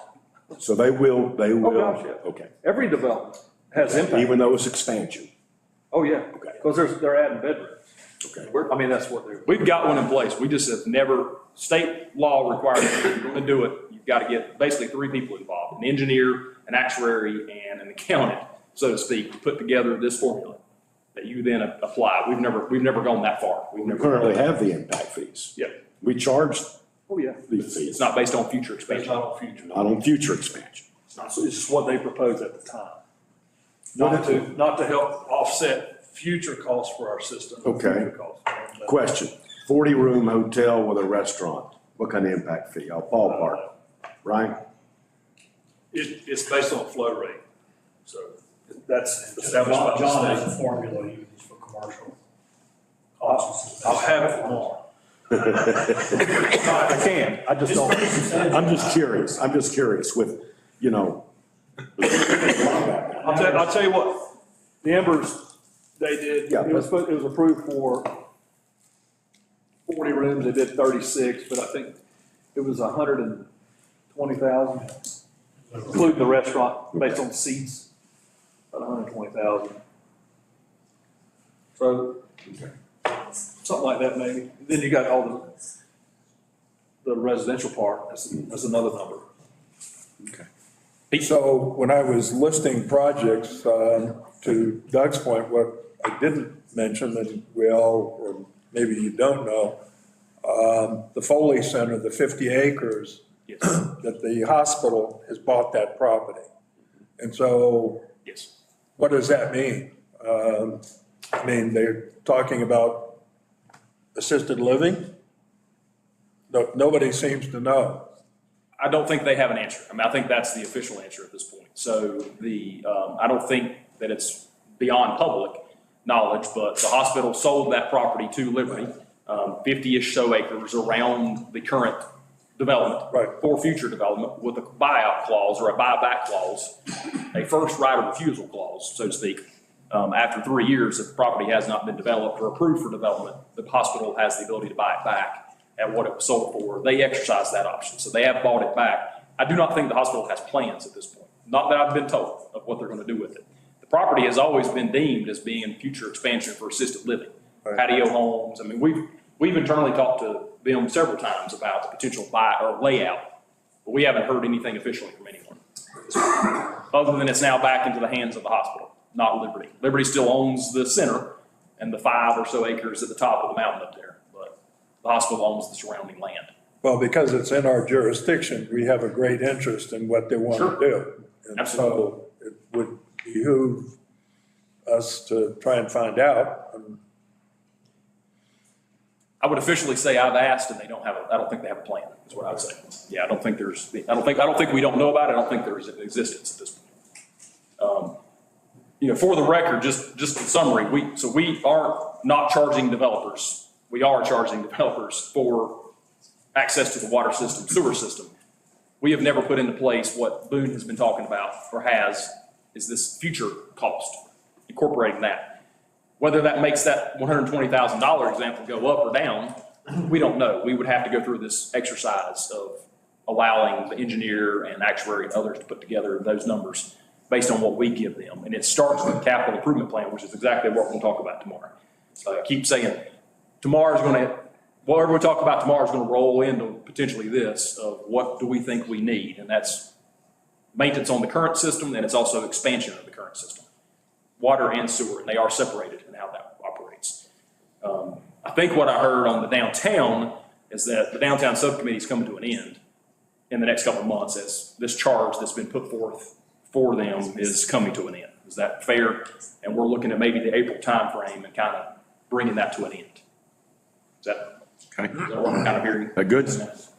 So they will, gosh, yeah. okay, Every development has impact. even though it's expansion, Oh, yeah, Okay. because they're adding bedrooms. okay. I mean, that's what they're. We've got one in place. We just have never, state law requires if you're going to do it, you've got to get basically 3 people involved, an engineer, an actuary, and an accountant, so to speak, to put together this formula that you then apply. We've never gone that far. We've We never. currently have the impact fees. Yep. We charge Oh, yeah. these It's fees, not based on future Based expansion. on future. not on future expansion. It's not, so it's just what they proposed at the time. Not to help offset future costs for our system. Okay. Future costs. Question, 40-room hotel with a restaurant, what kind of impact fee? Ballpark, right? It's based on flow rate, so that's established by John the has a state. formula he uses for commercial costs. I'll have it tomorrow. I can, I just don't. I'm just curious with, I'll tell you what, the Embers, they did, Yeah, it was approved for 40 rooms, they did 36, but I think it was 120,000, including the restaurant, based on seats, about 120,000. So, something like that maybe. Then you got all the residential part, that's another number. so when I was listing projects, to Doug's point, what I didn't mention, and we all, or maybe you don't know, the Foley Center, the 50 acres, Yes. that the hospital has bought that property. And so Yes. what does that mean? I mean, they're talking about assisted living? No, nobody seems to know. I don't think they have an answer. I mean, I think that's the official answer at this point. So I don't think that it's beyond public knowledge, but the hospital sold that property to Liberty, 50-ish so acres around the current development. Right. For future development with a buyout clause or a buyback clause, a first right of refusal clause, so to speak. After 3 years, if the property has not been developed or approved for development, the hospital has the ability to buy it back at what it was sold for. They exercise that option, so they have bought it back. I do not think the hospital has plans at this point, not that I've been told of what they're going to do with it. The property has always been deemed as being future expansion for assisted living, Right. patio homes. I mean, we've internally talked to them several times about the potential buy or layout, but we haven't heard anything officially from anyone. Other than it's now back into the hands of the hospital, not Liberty. Liberty still owns the center and the 5 or so acres at the top of the mountain up there, but the hospital owns the surrounding land. Well, because it's in our jurisdiction, we have a great interest in what they want to do. And Absolutely. so it would behoove us to try and find out. I would officially say I've asked and I don't think they have a plan, is what I would say. Yeah, I don't think we don't know about it. I don't think there's an existence at this point. For the record, just in summary, we aren't not charging developers. We are charging developers for access to the water system, sewer system. We have never put into place what Boone has been talking about or is this future cost, incorporating that. Whether that makes that $120,000 example go up or down, we don't know. We would have to go through this exercise of allowing the engineer and actuary and others to put together those numbers based on what we give them. And it starts with the capital improvement plan, which is exactly what we're going to talk about tomorrow. So I keep saying whatever we talk about tomorrow is going to roll into potentially this of what do we think we need. And that's maintenance on the current system, and it's also expansion of the current system. Water and sewer, and they are separated in how that operates. I think what I heard on the downtown is that the downtown subcommittee is coming to an end. in the next couple of months as this charge that's been put forth for them is coming to an end. Is that fair? And we're looking at maybe the April timeframe and kind of bringing that to an end. Is that Okay. what I'm kind of hearing? Good?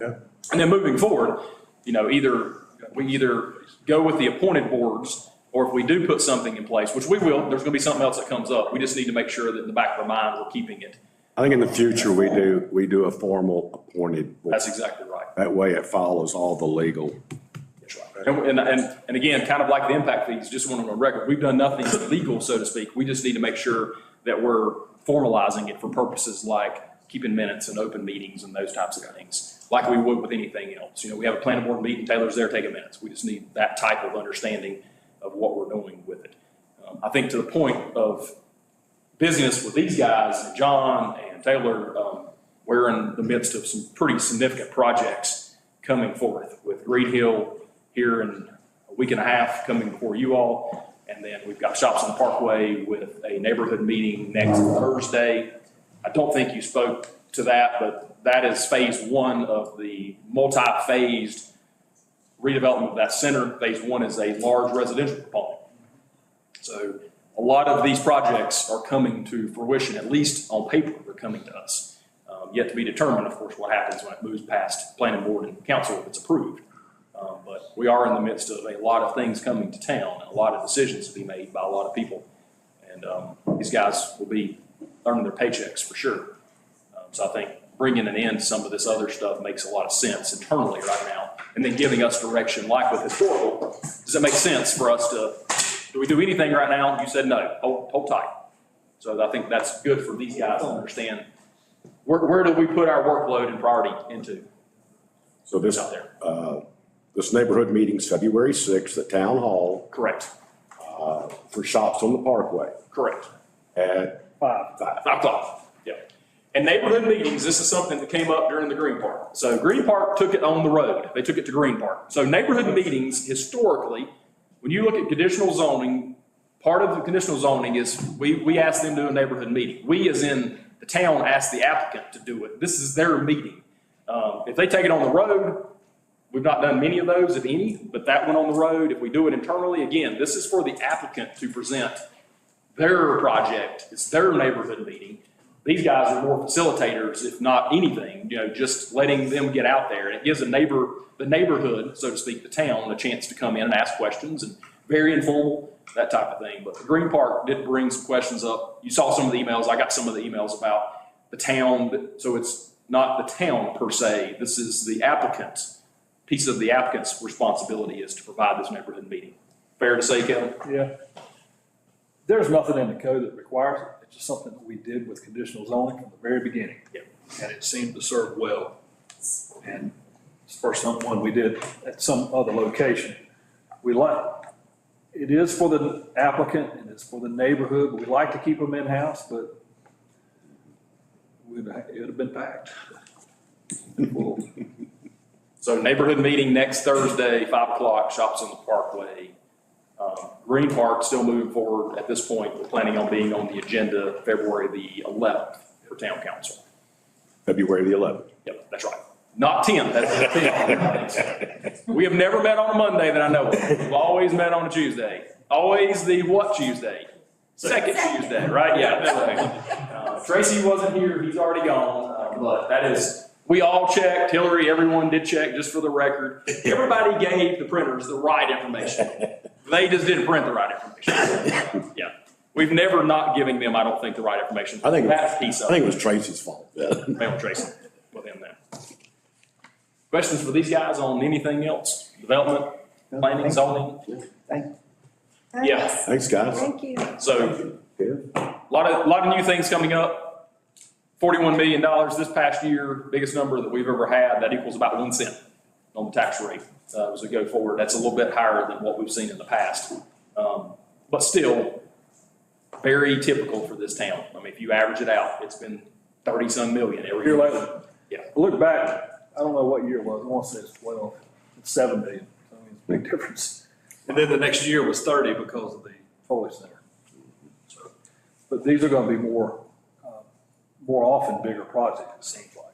Yeah. And then moving forward, you know, we either go with the appointed boards, or if we do put something in place, which we will, there's gonna be something else that comes up. We just need to make sure that in the back of our mind, we're keeping it. I think in the future, we do a formal appointed board. That's exactly right. That way it follows all the legal. That's right. And again, kind of like the impact fees, just want on record, we've done nothing illegal, so to speak. We just need to make sure that we're formalizing it for purposes like keeping minutes and open meetings and those types of things, like we would with anything else. You know, we have a planning board meeting, Taylor's there taking minutes. We just need that type of understanding of what we're doing with it. I think to the point of busyness with these guys, John and Taylor, we're in the midst of some pretty significant projects coming forth with Green Hill here in a week and a half coming before you all. And then we've got Shops on the Parkway with a neighborhood meeting next Thursday. I don't think you spoke to that, but that is phase one of the multi-phased redevelopment of that center. Phase one is a large residential component. So a lot of these projects are coming to fruition, at least on paper, they're coming to us. Yet to be determined, of course, what happens when it moves past planning board and council if it's approved. But we are in the midst of a lot of things coming to town and a lot of decisions to be made by a lot of people. And these guys will be earning their paychecks for sure. So I think bringing an end to some of this other stuff makes a lot of sense internally right now. And then giving us direction, like with historical, does it make sense for us to, do we do anything right now? You said no, hold tight. So I think that's good for these guys to understand. Where do we put our workload and priority into? So this, out there. this neighborhood meeting's February 6th at Town Hall Correct. For Shops on the Parkway Correct. at 5 o'clock. Yeah. And neighborhood meetings, this is something that came up during the Green Park. So Green Park took it on the road. They took it to Green Park. So neighborhood meetings, historically, when you look at conditional zoning, part of the conditional zoning is we ask them to do a neighborhood meeting. We, as in the town, ask the applicant to do it. This is their meeting. If they take it on the road, we've not done many of those, if any, but that one on the road, if we do it internally, again, this is for the applicant to present their project. It's their neighborhood meeting. These guys are more facilitators, if not anything, you know, just letting them get out there. And it gives the neighborhood, so to speak, the town, a chance to come in and ask questions, and very informal, that type of thing. But the Green Park did bring some questions up. You saw some of the emails. I got some of the emails about the town. So it's not the town per se. This is the applicant's piece of the applicant's responsibility is to provide this neighborhood meeting. Fair to say, Kevin? Yeah. There's nothing in the code that requires it. It's just something that we did with conditional zoning from the very beginning. Yep. And it seemed to serve well. And it's the first one we did at some other location. It is for the applicant and it's for the neighborhood, but we like to keep them in-house, but it would have been packed. So neighborhood meeting next Thursday, 5 o'clock, Shops on the Parkway. Green Park still moving forward at this point. We're planning on being on the agenda February the 11th for town council. February the 11th. Yep, that's right. Not 10th, that's the 10th. We have never met on a Monday that I know of. We've always met on a Tuesday. Always the what Tuesday? Second Tuesday, right? Yeah. Tracy wasn't here, he's already gone, but that is, we all checked, Hillary, everyone did check, just for the record. Everybody gave the printers the right information. They just didn't print the right information. Yeah. We've never not giving them, I don't think, the right information. I think piece of it was Tracy's fault. Maybe Tracy with him then. Questions for these guys on anything else? Development, planning, zoning? Yeah. Thanks, guys. Thank you. So, a lot of new things coming up. $41 million this past year, biggest number that we've ever had. That equals about 1 cent on the tax rate as we go forward. That's a little bit higher than what we've seen in the past. But still, very typical for this town. I mean, if you average it out, it's been 30-some million every year. Yeah. Look back, I don't know what year it was. I want to say it's 12, it's 7 million. So, I mean, it's a big difference. And then the next year was 30 because of the Foley Center. So, but these are going to be more often bigger projects, it seems like.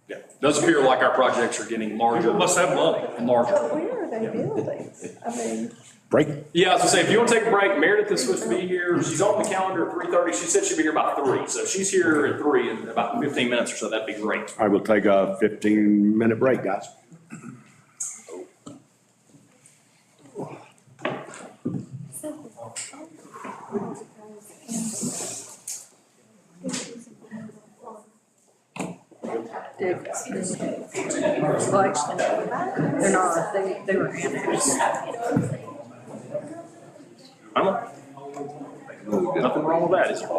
Yeah, does appear like our projects are getting larger. People must have money. And larger. But where are they building? I mean, Break. Yeah, I was gonna say, if you want to take a break, Meredith is supposed to be here. She's on the calendar at 3:30. She said she'd be here about 3. So if she's here at 3 in about 15 minutes or so, that'd be great. I will take a 15-minute break, guys. They're not, they were animals. Nothing wrong with that, is there?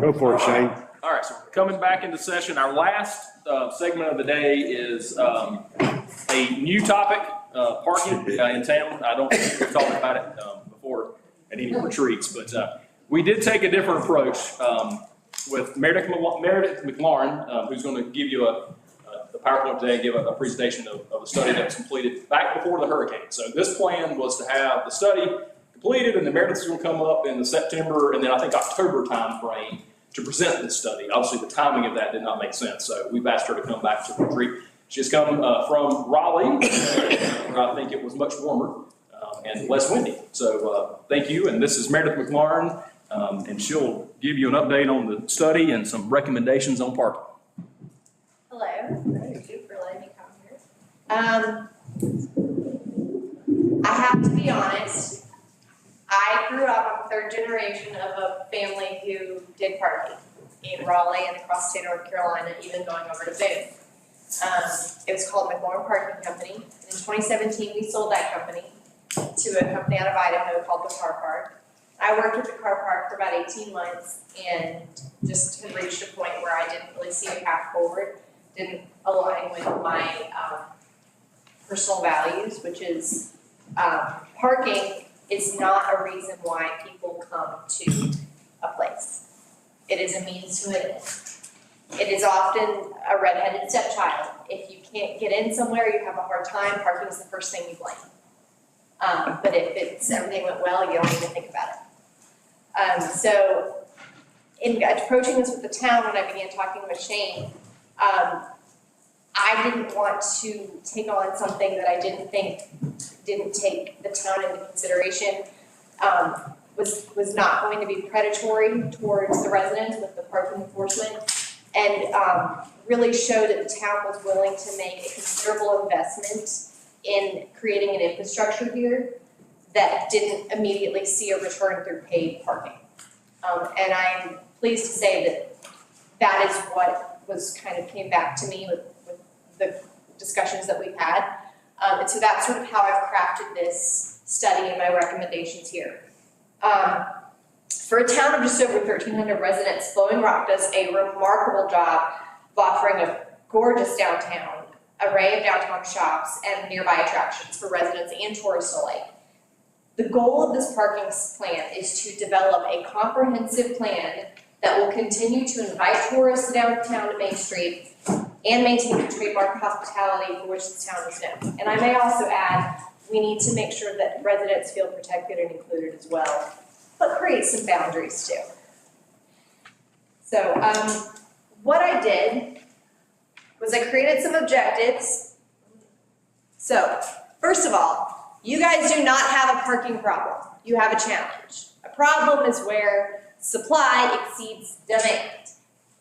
Go for it, Shane. All right, so coming back into session, our last segment of the day is a new topic, parking in town. I don't think we've talked about it before at any retreats, but we did take a different approach with Meredith McLaurin, who's going to give you the PowerPoint today, give a presentation of a study that was completed back before the hurricane. So this plan was to have the study completed, and then Meredith's going to come up in the September and then I think October timeframe to present this study. Obviously, the timing of that did not make sense, so we've asked her to come back to the retreat. She's come from Raleigh, where I think it was much warmer and less windy. So thank you, and this is Meredith McLaurin, and she'll give you an update on the study and some recommendations on parking. Hello, thank you for letting me come here. I have to be honest, I grew up, I'm third generation of a family who did parking in Raleigh and across the state of North Carolina, even going over to Boone. It was called McLaurin Parking Company. In 2017, we sold that company to a company out of Idaho called the Car Park. I worked with the Car Park for about 18 months and just had reached a point where I didn't really see a path forward, didn't align with my personal values, which is parking is not a reason why people come to a place. It is a means to an end. It is often a redheaded stepchild. If you can't get in somewhere, you have a hard time, parking is the first thing you blame. But if everything went well, you don't even think about it. So in approaching this with the town, when I began talking with Shane, I didn't want to take on something that I didn't think didn't take the town into consideration, was not going to be predatory towards the residents with the parking enforcement, and really showed that the town was willing to make a considerable investment in creating an infrastructure here that didn't immediately see a return through paid parking. And I'm pleased to say that that is what was kind of came back to me with the discussions that we've had. And so that's sort of how I've crafted this study and my recommendations here. For a town of just over 1,300 residents, Flowing Rock does a remarkable job of offering a gorgeous downtown, array of downtown shops and nearby attractions for residents and tourists alike. The goal of this parking plan is to develop a comprehensive plan that will continue to invite tourists downtown to Main Street and maintain the trademark hospitality for which the town is known. And I may also add, we need to make sure that residents feel protected and included as well, but create some boundaries too. So what I did was I created some objectives. So first of all, you guys do not have a parking problem. You have a challenge. A problem is where supply exceeds demand.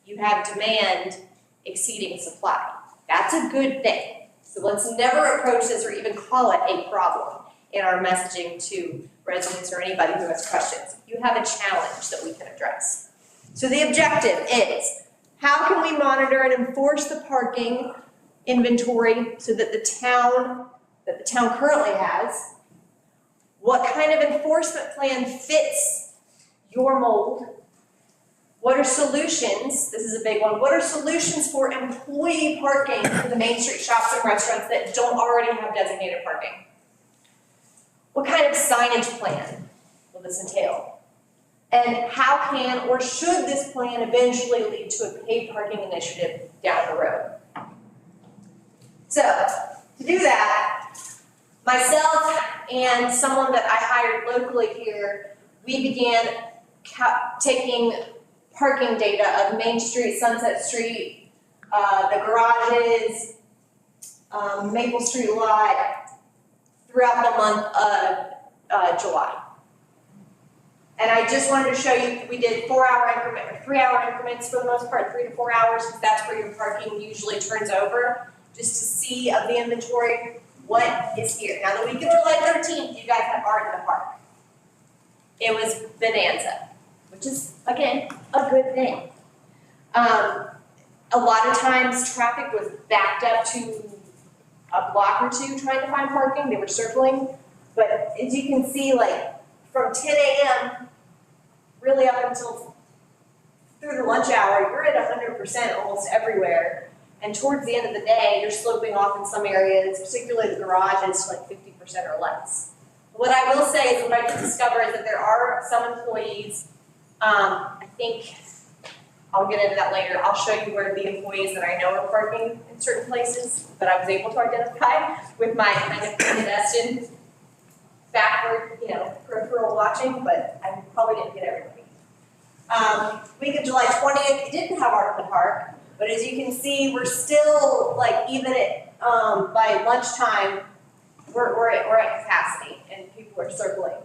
You have demand exceeding supply. That's a good thing. So let's never approach this or even call it a problem in our messaging to residents or anybody who has questions. You have a challenge that we can address. So the objective is, how can we monitor and enforce the parking inventory so that the town currently has? What kind of enforcement plan fits your mold? What are solutions, this is a big one, what are solutions for employee parking for the Main Street shops and restaurants that don't already have designated parking? What kind of signage plan will this entail? And how can or should this plan eventually lead to a paid parking initiative down the road? So, to do that, myself and someone that I hired locally here, we began taking parking data of Main Street, Sunset Street, the garages, Maple Street lot, throughout the month of July. And I just wanted to show you, we did 3-hour increments for the most part, 3 to 4 hours, because that's where your parking usually turns over, just to see of the inventory what is here. Now the week of July 13th, you guys had art in the park. It was bonanza, which is, again, a good thing. A lot of times traffic was backed up to a block or two trying to find parking. They were circling. But as you can see, like from 10 a.m. really up until through the lunch hour, you're at 100% almost everywhere. And towards the end of the day, you're sloping off in some areas, particularly the garages, to like 50% or less. What I will say is what I did discover is that there are some employees, I think, I'll get into that later. I'll show you where the employees that I know are parking in certain places that I was able to identify with my kind of clandestine backward, peripheral watching, but I probably didn't get everybody. Week of July 20th, it didn't have Art in the Park, but as you can see, we're still like even at by lunchtime, we're at capacity and people are circling.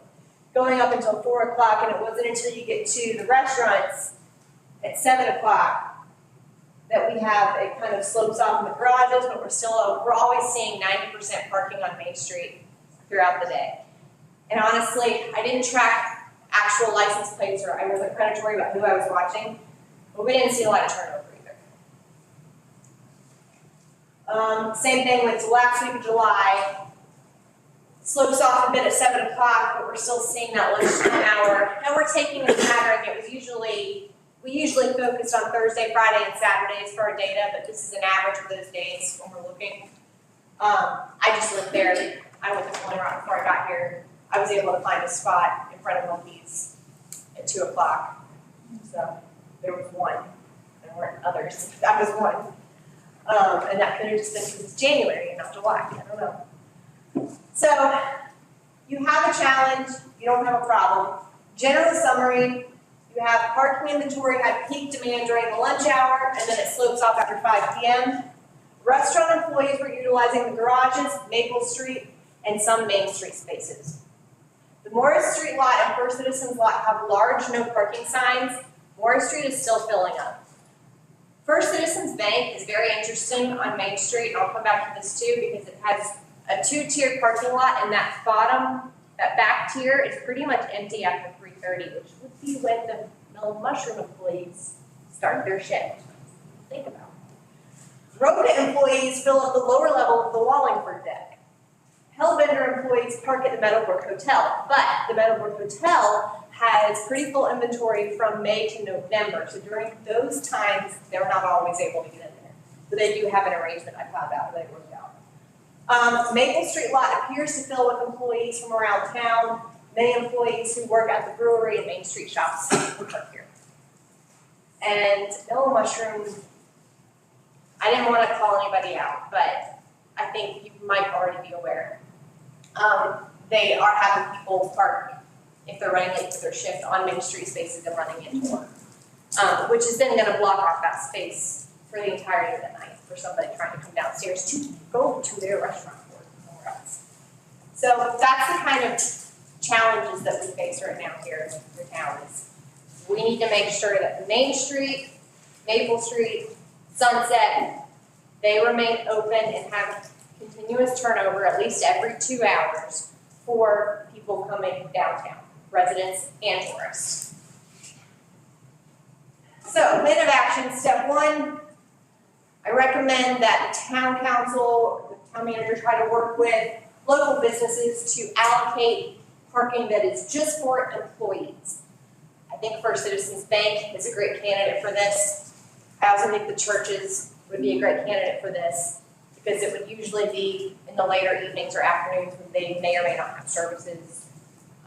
Going up until 4 o'clock, and it wasn't until you get to the restaurants at 7 o'clock that we have, it kind of slopes off in the garages, but we're always seeing 90% parking on Main Street throughout the day. And honestly, I didn't track actual license plates, or I wasn't predatory about who I was watching, but we didn't see a lot of turnover either. Same thing with the last week of July. Slopes off a bit at 7 o'clock, but we're still seeing that lunchtime hour. And we're taking a pattern. We usually focused on Thursday, Friday, and Saturdays for our data, but this is an average of those days when we're looking. I just lived there. I went to Flint Rock before I got here. I was able to find a spot in front of Monkeys at 2 o'clock. So there was one. There weren't others. That was one. And that could have just been because it's January and not July. I don't know. So you have a challenge. You don't have a problem. General summary. You have parking inventory had peak demand during the lunch hour, and then it slopes off after 5 p.m. Restaurant employees were utilizing the garages, Maple Street, and some Main Street spaces. The Morris Street lot and First Citizens lot have large no parking signs. Morris Street is still filling up. First Citizens Bank is very interesting on Main Street, and I'll come back to this too because it has a 2-tiered parking lot, and that back tier is pretty much empty after 3:30, which would be when the Mellow Mushroom employees start their shift. Think about it. Roca employees fill up the lower level of the Wallingford deck. Hellbender employees park at the Meadowbrook Hotel, but the Meadowbrook Hotel has pretty full inventory from May to November, so during those times, they're not always able to get in there. But they do have an arrangement I found out that they worked out. Maple Street lot appears to fill with employees from around town. Many employees who work at the brewery and Main Street shops work here. And Mellow Mushroom, I didn't want to call anybody out, but I think you might already be aware. They are having people park if they're running late for their shift on Main Street spaces they're running into, which is then going to block off that space for the entirety of the night for somebody trying to come downstairs to go to their restaurant or somewhere else. So that's the kind of challenges that we face right now here in the town is we need to make sure that Main Street, Maple Street, Sunset, they remain open and have continuous turnover at least every 2 hours for people coming downtown, residents and tourists. So, plan of action, step 1, I recommend that the town council, the town manager try to work with local businesses to allocate parking that is just for employees. I think First Citizens Bank is a great candidate for this. I also think the churches would be a great candidate for this because it would usually be in the later evenings or afternoons when they may or may not have services.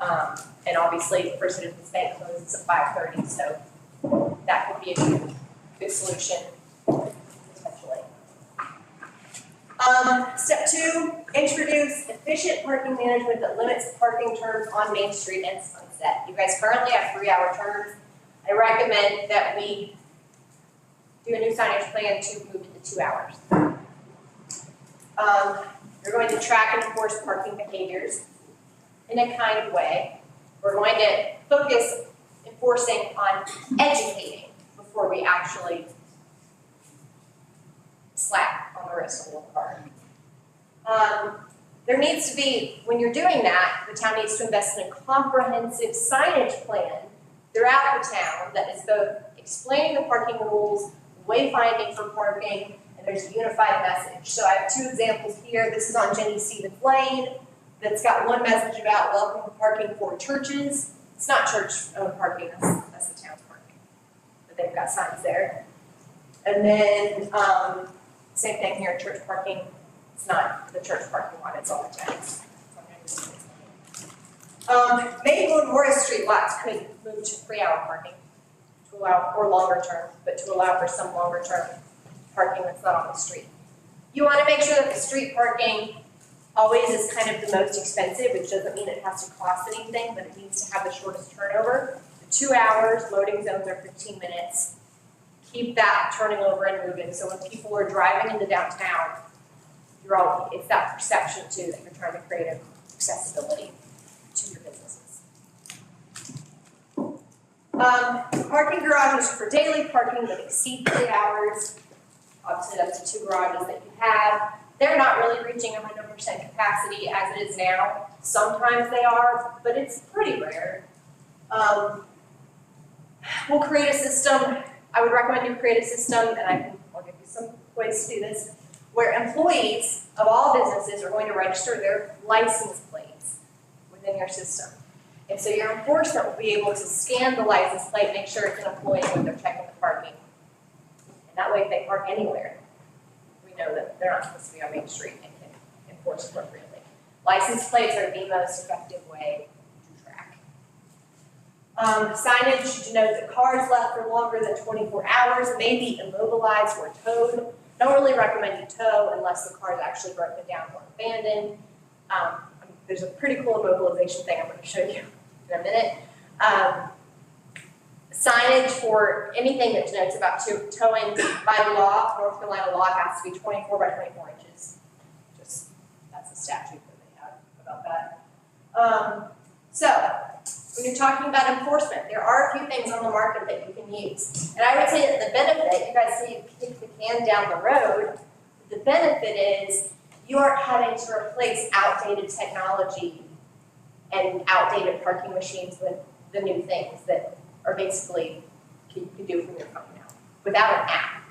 And obviously First Citizens Bank closes at 5:30, so that could be a good solution potentially. Step 2, introduce efficient parking management that limits parking turns on Main Street and Sunset. You guys currently have 3-hour turns. I recommend that we do a new signage plan to move it to 2 hours. You're going to track and enforce parking behaviors in a kind way. We're going to focus enforcing on educating before we actually slap on the wrist of the car. There needs to be, when you're doing that, the town needs to invest in a comprehensive signage plan throughout the town that is both explaining the parking rules, wayfinding for parking, and there's a unified message. So I have 2 examples here. This is on Jenny Stevens Lane that's got one message about welcome to parking for churches. It's not church-owned parking, that's the town's parking. but they've got signs there. And then, same thing here, church parking, it's not the church parking lot, it's all the tags. Maple and Morris Street lots could move to 3-hour parking to allow, or longer term, but to allow for some longer term parking that's not on the street. You want to make sure that the street parking always is kind of the most expensive, which doesn't mean it has to cost anything, but it needs to have the shortest turnover. The 2 hours, loading zones are 15 minutes. Keep that turning over and moving, so when people are driving into downtown, it's that perception too, that you're trying to create accessibility to your businesses. Parking garages for daily parking that exceed 3 hours, obviously that's the 2 garages that you have. They're not really reaching 100% capacity as it is now. Sometimes they are, but it's pretty rare. We'll create a system, I would recommend you create a system, and I'll give you some ways to do this, where employees of all businesses are going to register their license plates within your system. And so your enforcement will be able to scan the license plate, make sure it's an employee when they're checking the parking. And that way, if they park anywhere, we know that they're not supposed to be on Main Street and can enforce appropriately. License plates are the most effective way to track. Signage denotes that cars left for longer than 24 hours may be immobilized or towed. Don't really recommend you tow unless the car is actually broken down or abandoned. There's a pretty cool immobilization thing I'm going to show you in a minute. Signage for anything that denotes about towing by law, North Carolina law, has to be 24 by 24 inches. Just, that's the statute that they have about that. So, when you're talking about enforcement, there are a few things on the market that you can use. And I would say that the benefit, you guys say you kick the can down the road, the benefit is you aren't having to replace outdated technology and outdated parking machines with the new things that are basically you can do from your phone now without an app.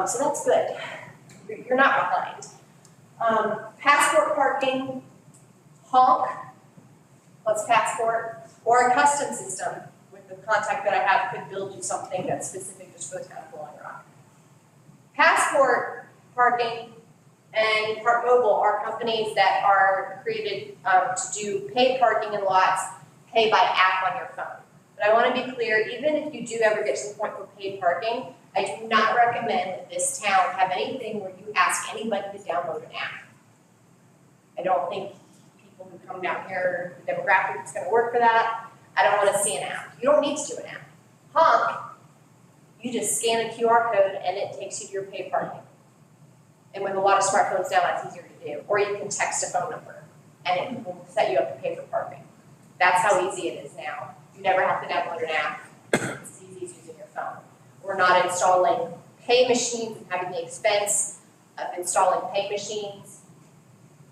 So that's good. You're not behind. Passport parking, honk, plus passport, or a custom system with the contact that I have could build you something that's specific just for the town of Blowing Rock. Passport parking and Park Mobile are companies that are created to do paid parking in lots, pay by app on your phone. But I want to be clear, even if you do ever get to the point for paid parking, I do not recommend that this town have anything where you ask anybody to download an app. I don't think people who come down here, the demographic is going to work for that. I don't want to see an app. You don't need to do an app. Honk, you just scan a QR code and it takes you to your paid parking. And with a lot of smartphones now, that's easier to do. Or you can text a phone number and it will set you up to pay for parking. That's how easy it is now. You never have to download an app. It's as easy as using your phone. We're not installing pay machines and having the expense of installing pay machines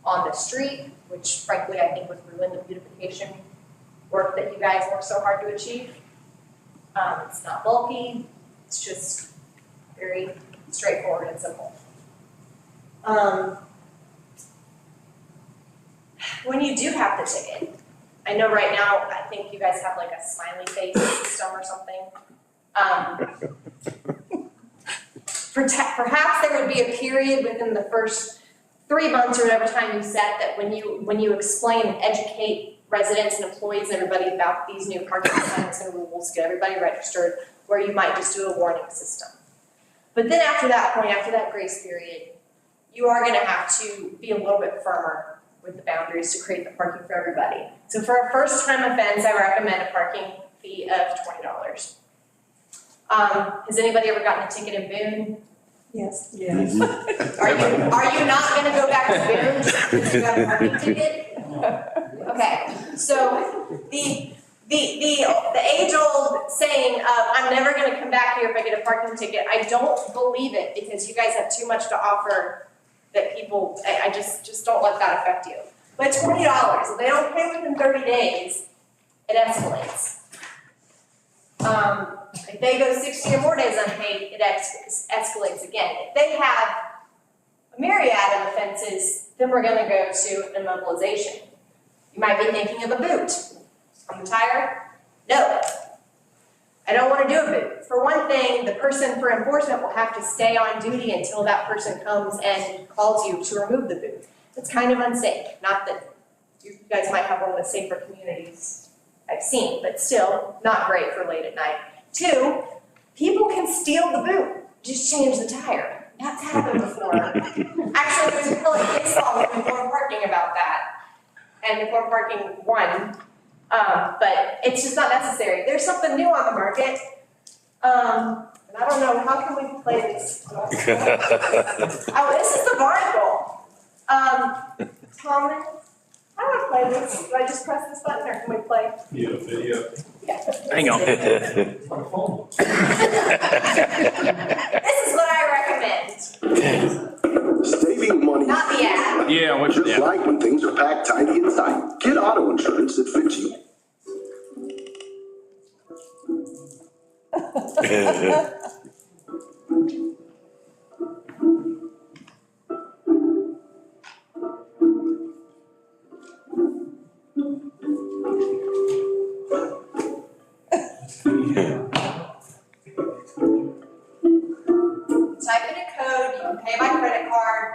on the street, which frankly I think would ruin the beautification work that you guys work so hard to achieve. It's not bulky, it's just very straightforward and simple. When you do have the ticket, I know right now, I think you guys have like a smiley face system or something. Perhaps there would be a period within the first 3 months or whatever time you set that when you explain and educate residents and employees and everybody about these new parking signs and rules, get everybody registered, where you might just do a warning system. But then after that point, after that grace period, you are going to have to be a little bit firmer with the boundaries to create the parking for everybody. So for a first-time offense, I recommend a parking fee of $20. Has anybody ever gotten a ticket in Boone? Yes. Yes. Are you not going to go back to Boone just because you got a parking ticket? Okay, so the age-old saying of I'm never going to come back here if I get a parking ticket, I don't believe it because you guys have too much to offer that people, I just don't let that affect you. But $20, if they don't pay within 30 days, it escalates. If they go 60 or more days unpaid, it escalates again. If they have a myriad of offenses, then we're going to go to an immobilization. You might be thinking of a boot on the tire. No. I don't want to do a boot. For one thing, the person for enforcement will have to stay on duty until that person comes and calls you to remove the boot. It's kind of unsafe. Not that you guys might have one of the safer communities I've seen, but still not great for late at night. 2, people can steal the boot, just change the tire. That's happened before. Actually, there's a public case law with Informed Parking about that. And Informed Parking won. But it's just not necessary. There's something new on the market. And I don't know, how can we play this? Oh, this is the barnacle. Tom, how do I play this? Do I just press this button or can we play? Video. Yeah. Hang on. This is what I recommend. Saving money. Not the ad. Yeah, what should, Just yeah. like when things are packed tidy and tight. Get auto insurance that fits you. Type in a code, you can pay by credit card.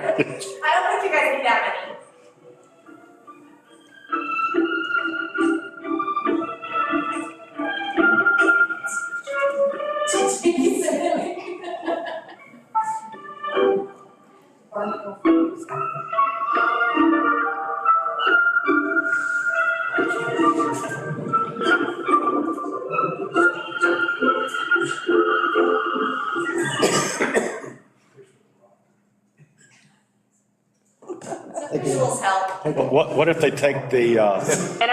I don't think you guys need that many. Visuals help. What if they take the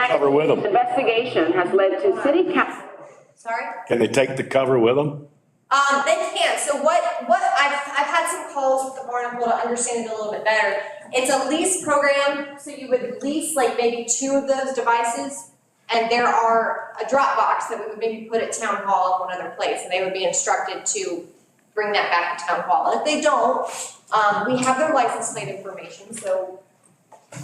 cover with them? Investigation has led to city council. Sorry? Can they take the cover with them? They can. So what I've had some calls with the Barnacle to understand it a little bit better. It's a lease program, so you would lease like maybe 2 of those devices, and there are a drop box that we would maybe put at town hall in one other place, and they would be instructed to bring that back to town hall. And if they don't, we have their license plate information, so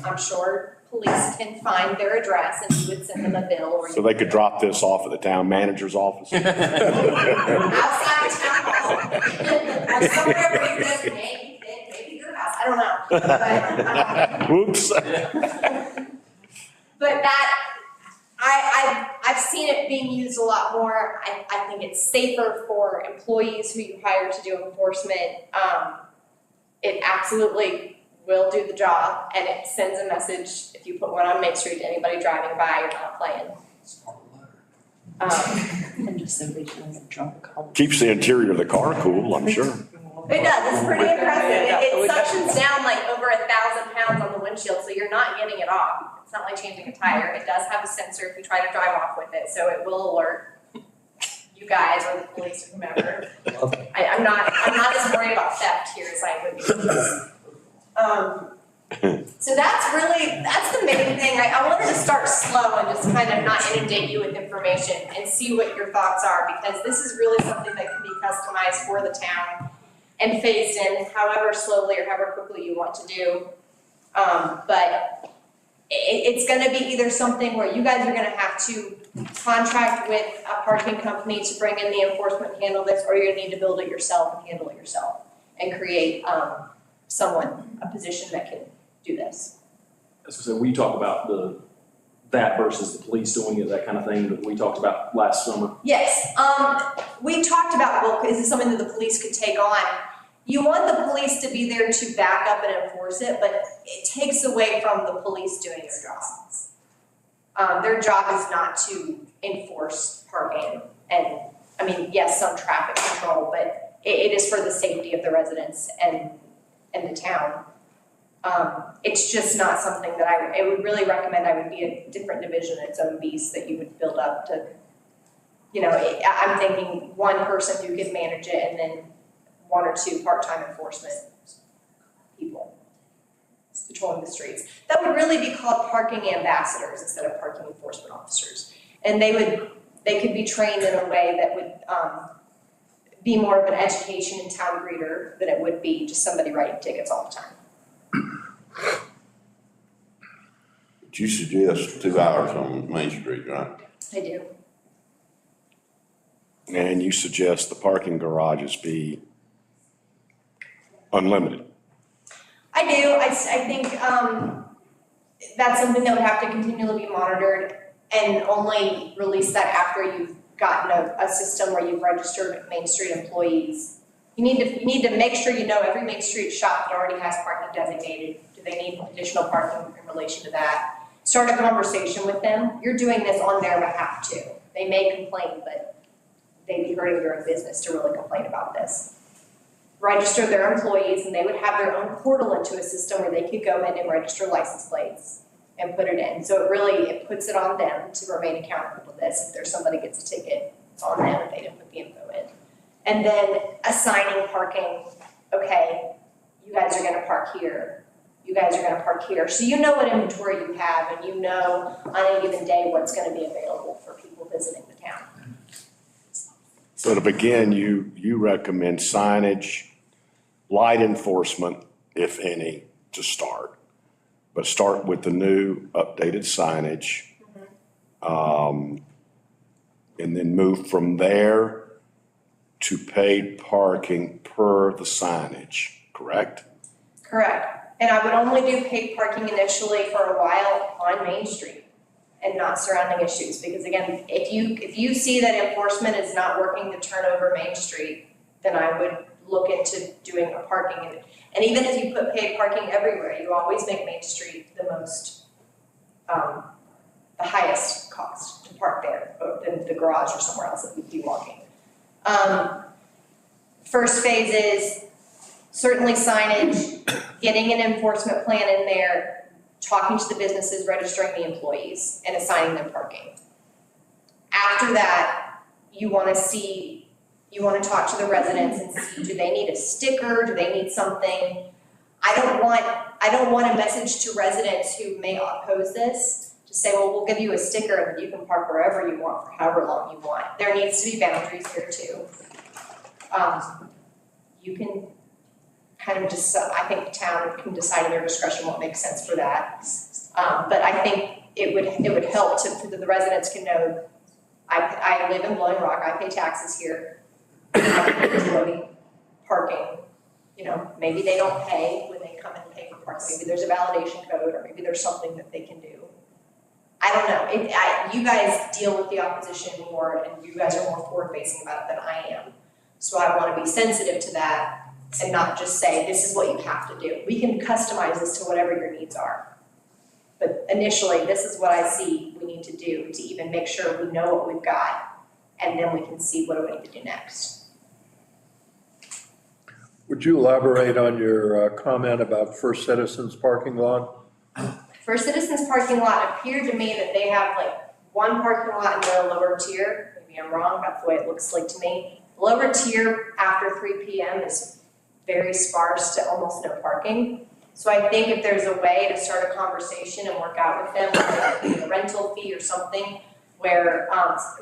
I'm sure police can find their address and we would send them a bill or. So they could drop this off at the town manager's office? Outside of town hall. And somewhere where you guys maybe your house, I don't know. But, Whoops. but that, I've seen it being used a lot more. I think it's safer for employees who you hire to do enforcement. It absolutely will do the job, and it sends a message if you put one on Main Street to anybody driving by, you're not playing. And just simply doing a drunk call. Keeps the interior of the car cool, I'm sure. It does, it's pretty impressive. It suctions down like over 1,000 pounds on the windshield, so you're not getting it off. It's not like changing a tire. It does have a sensor if you try to drive off with it, so it will alert you guys or the police or whomever. I'm not as worried about theft here as I would be. So that's the main thing. I wanted to start slow and just kind of not inundate you with information and see what your thoughts are, because this is really something that can be customized for the town and phased in however slowly or however quickly you want to do. But it's gonna be either something where you guys are gonna have to contract with a parking company to bring in the enforcement and handle this, or you're gonna need to build it yourself and handle it yourself and create a position that can do this. As I said, we talk about that versus the police doing it, that kind of thing that we talked about last summer. Yes, we talked about, well, is this something that the police could take on? You want the police to be there to back up and enforce it, but it takes away from the police doing their jobs. Their job is not to enforce parking and, I mean, yes, some traffic control, but it is for the safety of the residents and the town. It's just not something that I would really recommend. I would be a different division, its own beast that you would build up to, I'm thinking one person who could manage it and then one or two part-time enforcement people patrolling the streets. That would really be called parking ambassadors instead of parking enforcement officers. And they could be trained in a way that would be more of an education and town greeter than it would be just somebody writing tickets all the time. But you suggest 2 hours on Main Street, right? I do. And you suggest the parking garages be unlimited? I do. I think that's something that would have to continually be monitored and only release that after you've gotten a system where you've registered Main Street employees. You need to make sure you know every Main Street shop that already has parking designated. Do they need additional parking in relation to that? Start a conversation with them. You're doing this on their behalf too. They may complain, but they'd be hurting their own business to really complain about this. Register their employees, and they would have their own portal into a system where they could go in and register license plates and put it in. So it puts it on them to remain accountable to this. If there's somebody gets a ticket, it's on them if they didn't put the info in. And then assigning parking, okay, you guys are gonna park here, you guys are gonna park here. So you know what inventory you have, and you know on any given day what's gonna be available for people visiting the town. So to begin, you recommend signage, light enforcement, if any, to start. But start with the new updated signage. And then move from there to paid parking per the signage, correct? Correct. And I would only do paid parking initially for a while on Main Street and not surrounding issues. Because again, if you see that enforcement is not working to turn over Main Street, then I would look into doing a parking. And even if you put paid parking everywhere, you always make Main Street the most, the highest cost to park there, than the garage or somewhere else that we'd be walking. First phase is certainly signage, getting an enforcement plan in there, talking to the businesses, registering the employees, and assigning them parking. After that, you wanna talk to the residents and see, do they need a sticker, do they need something? I don't want a message to residents who may oppose this to say, well, we'll give you a sticker and you can park wherever you want for however long you want. There needs to be boundaries here too. You can kind of just, I think the town can decide at their discretion what makes sense for that. But I think it would help for the residents can know, I live in Blowing Rock, I pay taxes here. Parking, maybe they don't pay when they come and pay for parking. Maybe there's a validation code, or maybe there's something that they can do. I don't know. You guys deal with the opposition more, and you guys are more forward-facing about it than I am. So I want to be sensitive to that and not just say, this is what you have to do. We can customize this to whatever your needs are. But initially, this is what I see we need to do to even make sure we know what we've got, and then we can see what do we need to do next. Would you elaborate on your comment about First Citizens parking lot? First Citizens parking lot appeared to me that they have like one parking lot in the lower tier. Maybe I'm wrong, that's the way it looks like to me. Lower tier after 3 p.m. is very sparse to almost no parking. So I think if there's a way to start a conversation and work out with them, like a rental fee or something, where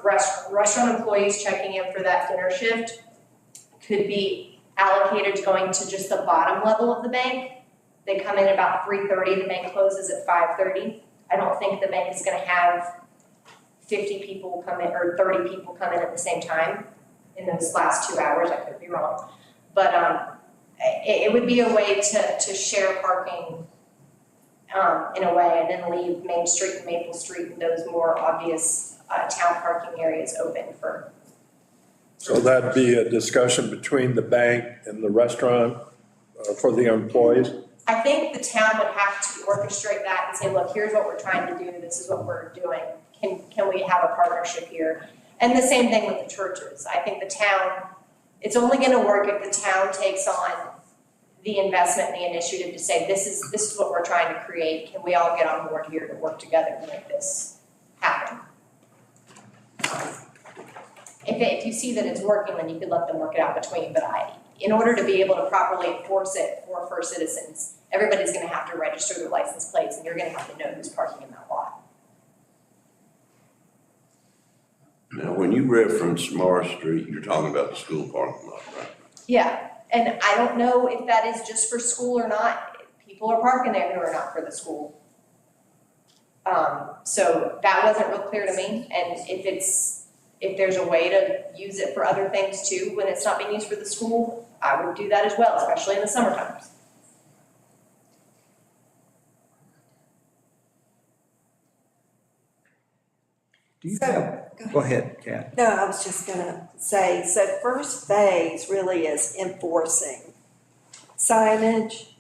restaurant employees checking in for that dinner shift could be allocated to going to just the bottom level of the bank. They come in about 3:30, the bank closes at 5:30. I don't think the bank is gonna have 50 people come in, or 30 people come in at the same time in those last 2 hours, I could be wrong. But it would be a way to share parking in a way, and then leave Main Street and Maple Street and those more obvious town parking areas open for. So that'd be a discussion between the bank and the restaurant for the employees? I think the town would have to orchestrate that and say, look, here's what we're trying to do, this is what we're doing. Can we have a partnership here? And the same thing with the churches. I think the town, it's only gonna work if the town takes on the investment and the initiative to say, this is what we're trying to create. Can we all get on board here to work together to make this happen? If you see that it's working, then you could let them work it out between, but in order to be able to properly enforce it for First Citizens, everybody's gonna have to register their license plates, and you're gonna have to know who's parking in that lot. Now, when you reference Morris Street, you're talking about the school parking lot, right? Yeah, and I don't know if that is just for school or not. People are parking there who are not for the school. So that wasn't real clear to me, and if there's a way to use it for other things too, when it's not being used for the school, I would do that as well, especially in the summer times. Do you have, go ahead, Kat. No, I was just gonna say, so first phase really is enforcing signage,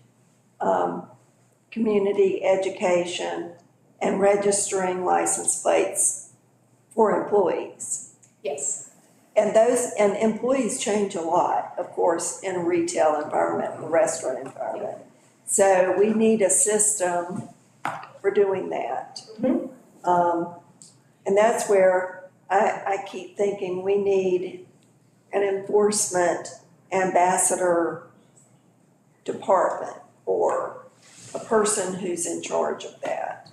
community education, and registering license plates for employees. Yes. And employees change a lot, of course, in a retail environment, a restaurant environment. So we need a system for doing that. And that's where I keep thinking we need an enforcement ambassador department or a person who's in charge of that.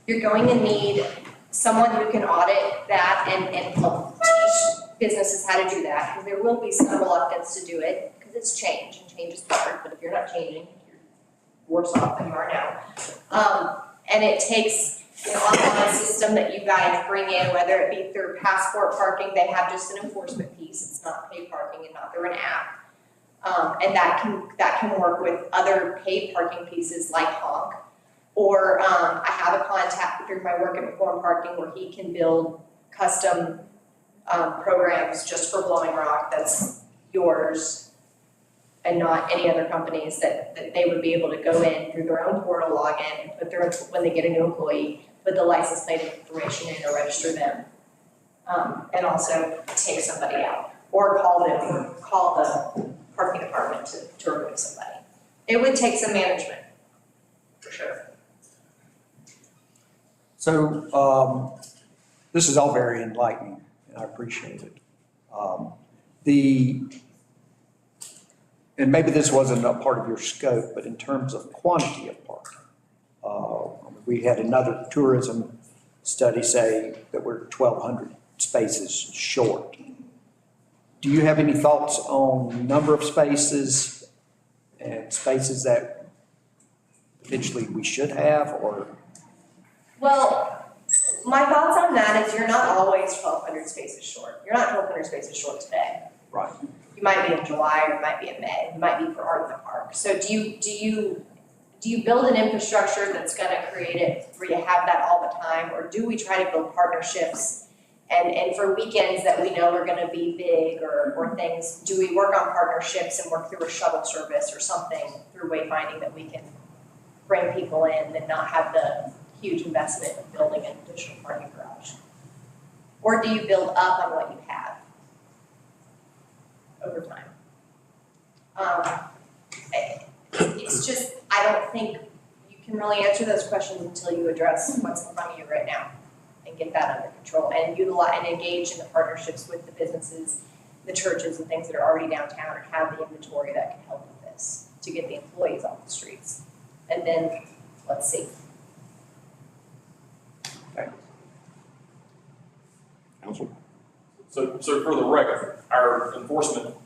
You're going to need someone who can audit that and teach businesses how to do that, because there will be some reluctance to do it, because it's change, and change is hard, but if you're not changing, you're worse off than you are now. And it takes an online system that you guys bring in, whether it be through Passport Parking, they have just an enforcement piece, it's not paid parking and not through an app. And that can work with other paid parking pieces like Honk. Or I have a contact through my work at Reform Parking where he can build custom programs just for Blowing Rock that's yours and not any other companies, that they would be able to go in through their own portal, log in, and put when they get a new employee, put the license plate information in or register them. And also take somebody out or call the parking department to remove somebody. It would take some management, for sure. So, this is all very enlightening, and I appreciate it. And maybe this wasn't a part of your scope, but in terms of quantity of parking, we had another tourism study say that we're 1,200 spaces short. Do you have any thoughts on number of spaces and spaces that potentially we should have, or? Well, my thoughts on that is you're not always 1,200 spaces short. You're not 1,200 spaces short today. Right. You might be in July, or you might be in May, you might be for Art in the Park. So do you build an infrastructure that's gonna create it where you have that all the time, or do we try to build partnerships and for weekends that we know are gonna be big or things, do we work on partnerships and work through a shuttle service or something through wayfinding that we can bring people in and not have the huge investment of building an additional parking garage? Or do you build up on what you have over time? It's just, I don't think you can really answer those questions until you address what's in front of you right now and get that under control and utilize and engage in the partnerships with the businesses, the churches and things that are already downtown, and have the inventory that can help with this to get the employees off the streets. And then, let's see. Council? So for the record, our enforcement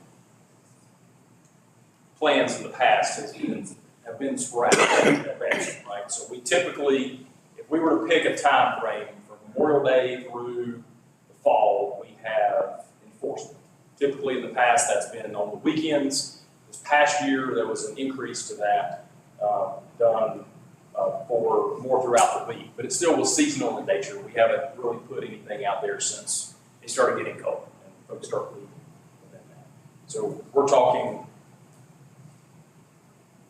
plans in the past have been sporadic at best, right? So we typically, if we were to pick a time frame from Memorial Day through the fall, we have enforcement. Typically in the past, that's been on the weekends. This past year, there was an increase to that done for more throughout the week, but it still was seasonal in nature. We haven't really put anything out there since it started getting cold and folks started leaving within that. So we're talking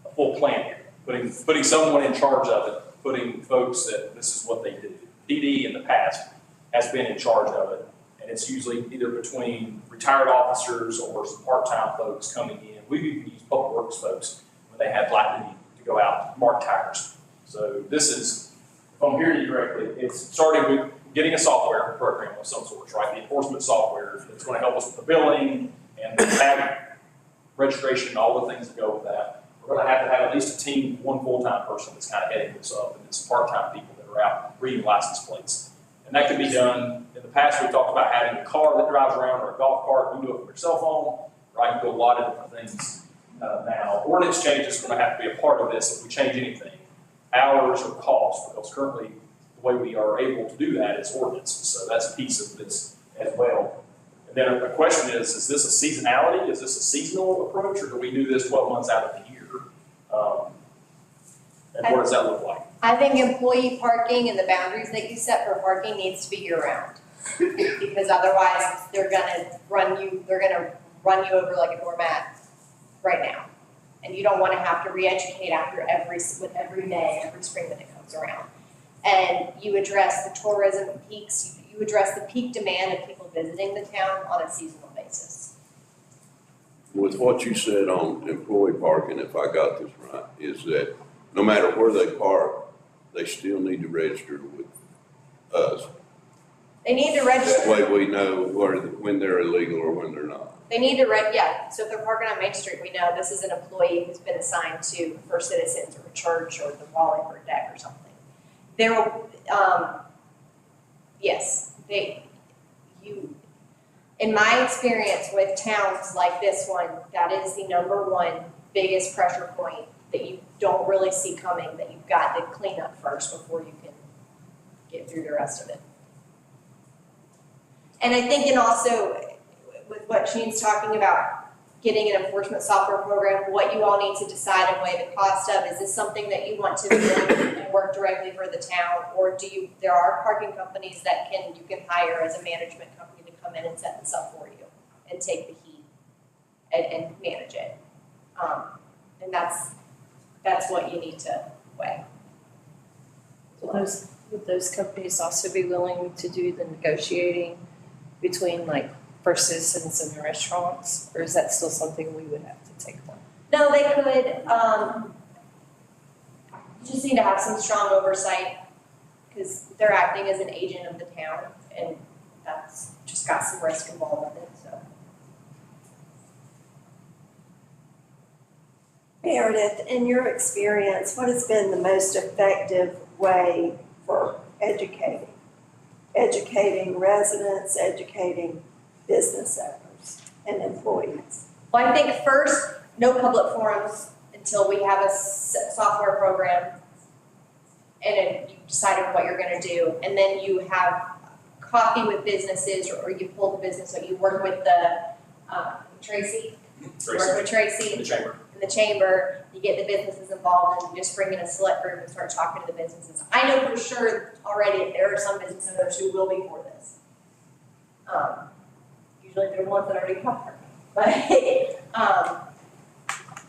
a full plan here, putting someone in charge of it, putting folks that this is what they do. PD in the past has been in charge of it, and it's usually either between retired officers or some part-time folks coming in. We've even used public works folks they had likely to go out, mark tires. So this is, if I'm hearing you correctly, it's starting with getting a software program of some sort, right? The enforcement software that's going to help us with the billing and the tag registration and all the things that go with that. We're going to have at least a team, one full-time person that's kind of heading this up, and it's part-time people that are out reading license plates. And that can be done, in the past, we talked about having a car that drives around or a golf cart, you can do it from your cell phone, right? You can do a lot of different things now. Ordinance change is going to have to be a part of this if we change anything. Hours or cost, because currently the way we are able to do that is ordinances, so that's a piece of this as well. And then a question is this a seasonality? Is this a seasonal approach, or do we do this 12 months out of the year? And what does that look like? I think employee parking and the boundaries that you set for parking needs to be year-round. Because otherwise, they're gonna run you over like a doormat right now. And you don't wanna have to re-educate with every day, every spring that it comes around. And you address the tourism peaks, you address the peak demand of people visiting the town on a seasonal basis. With what you said on employee parking, if I got this right, is that no matter where they park, they still need to register with us. They need to register. That way we know when they're illegal or when they're not. They need to so if they're parking on Main Street, we know this is an employee who's been assigned to First Citizens or a church or the Wallingford deck or something. In my experience with towns like this one, that is the #1 biggest pressure point that you don't really see coming, that you've got to clean up first before you can get through the rest of it. And I think, and also with what Shane's talking about, getting an enforcement software program, what you all need to decide and weigh the cost of, is this something that you want to do and work directly for the town, or there are parking companies that you can hire as a management company to come in and set this up for you and take the heat and manage it. And that's what you need to weigh. Would those companies also be willing to do the negotiating between like First Citizens and the restaurants, or is that still something we would have to take on? No, they could, you just need to have some strong oversight, because they're acting as an agent of the town, and that's just got some risk involved with it, so. Meredith, in your experience, what has been the most effective way for educating residents, educating business owners and employees? Well, I think first, no public forums until we have a software program and then you decided what you're gonna do. And then you have coffee with businesses, or you pull the business, or you work with the, Tracy. Work with Tracy. In the chamber. In the chamber, you get the businesses involved, and you just bring in a select group and start talking to the businesses. I know for sure already there are some business owners who will be for this. Usually they're the ones that already have parking. But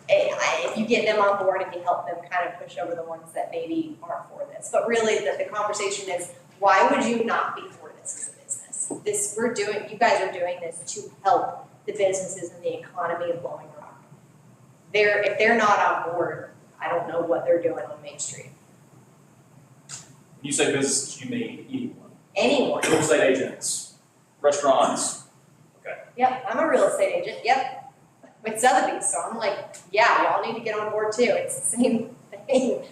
if you get them on board and you help them kind of push over the ones that maybe aren't for this. But really the conversation is, why would you not be for this as a business? You guys are doing this to help the businesses and the economy of Blowing Rock. If they're not on board, I don't know what they're doing on Main Street. When you say businesses, you mean anyone? Anyone. Real estate agents, restaurants. Okay. Yep, I'm a real estate agent, yep. With Sotheby's, so I'm like, yeah, y'all need to get on board too. It's the same thing.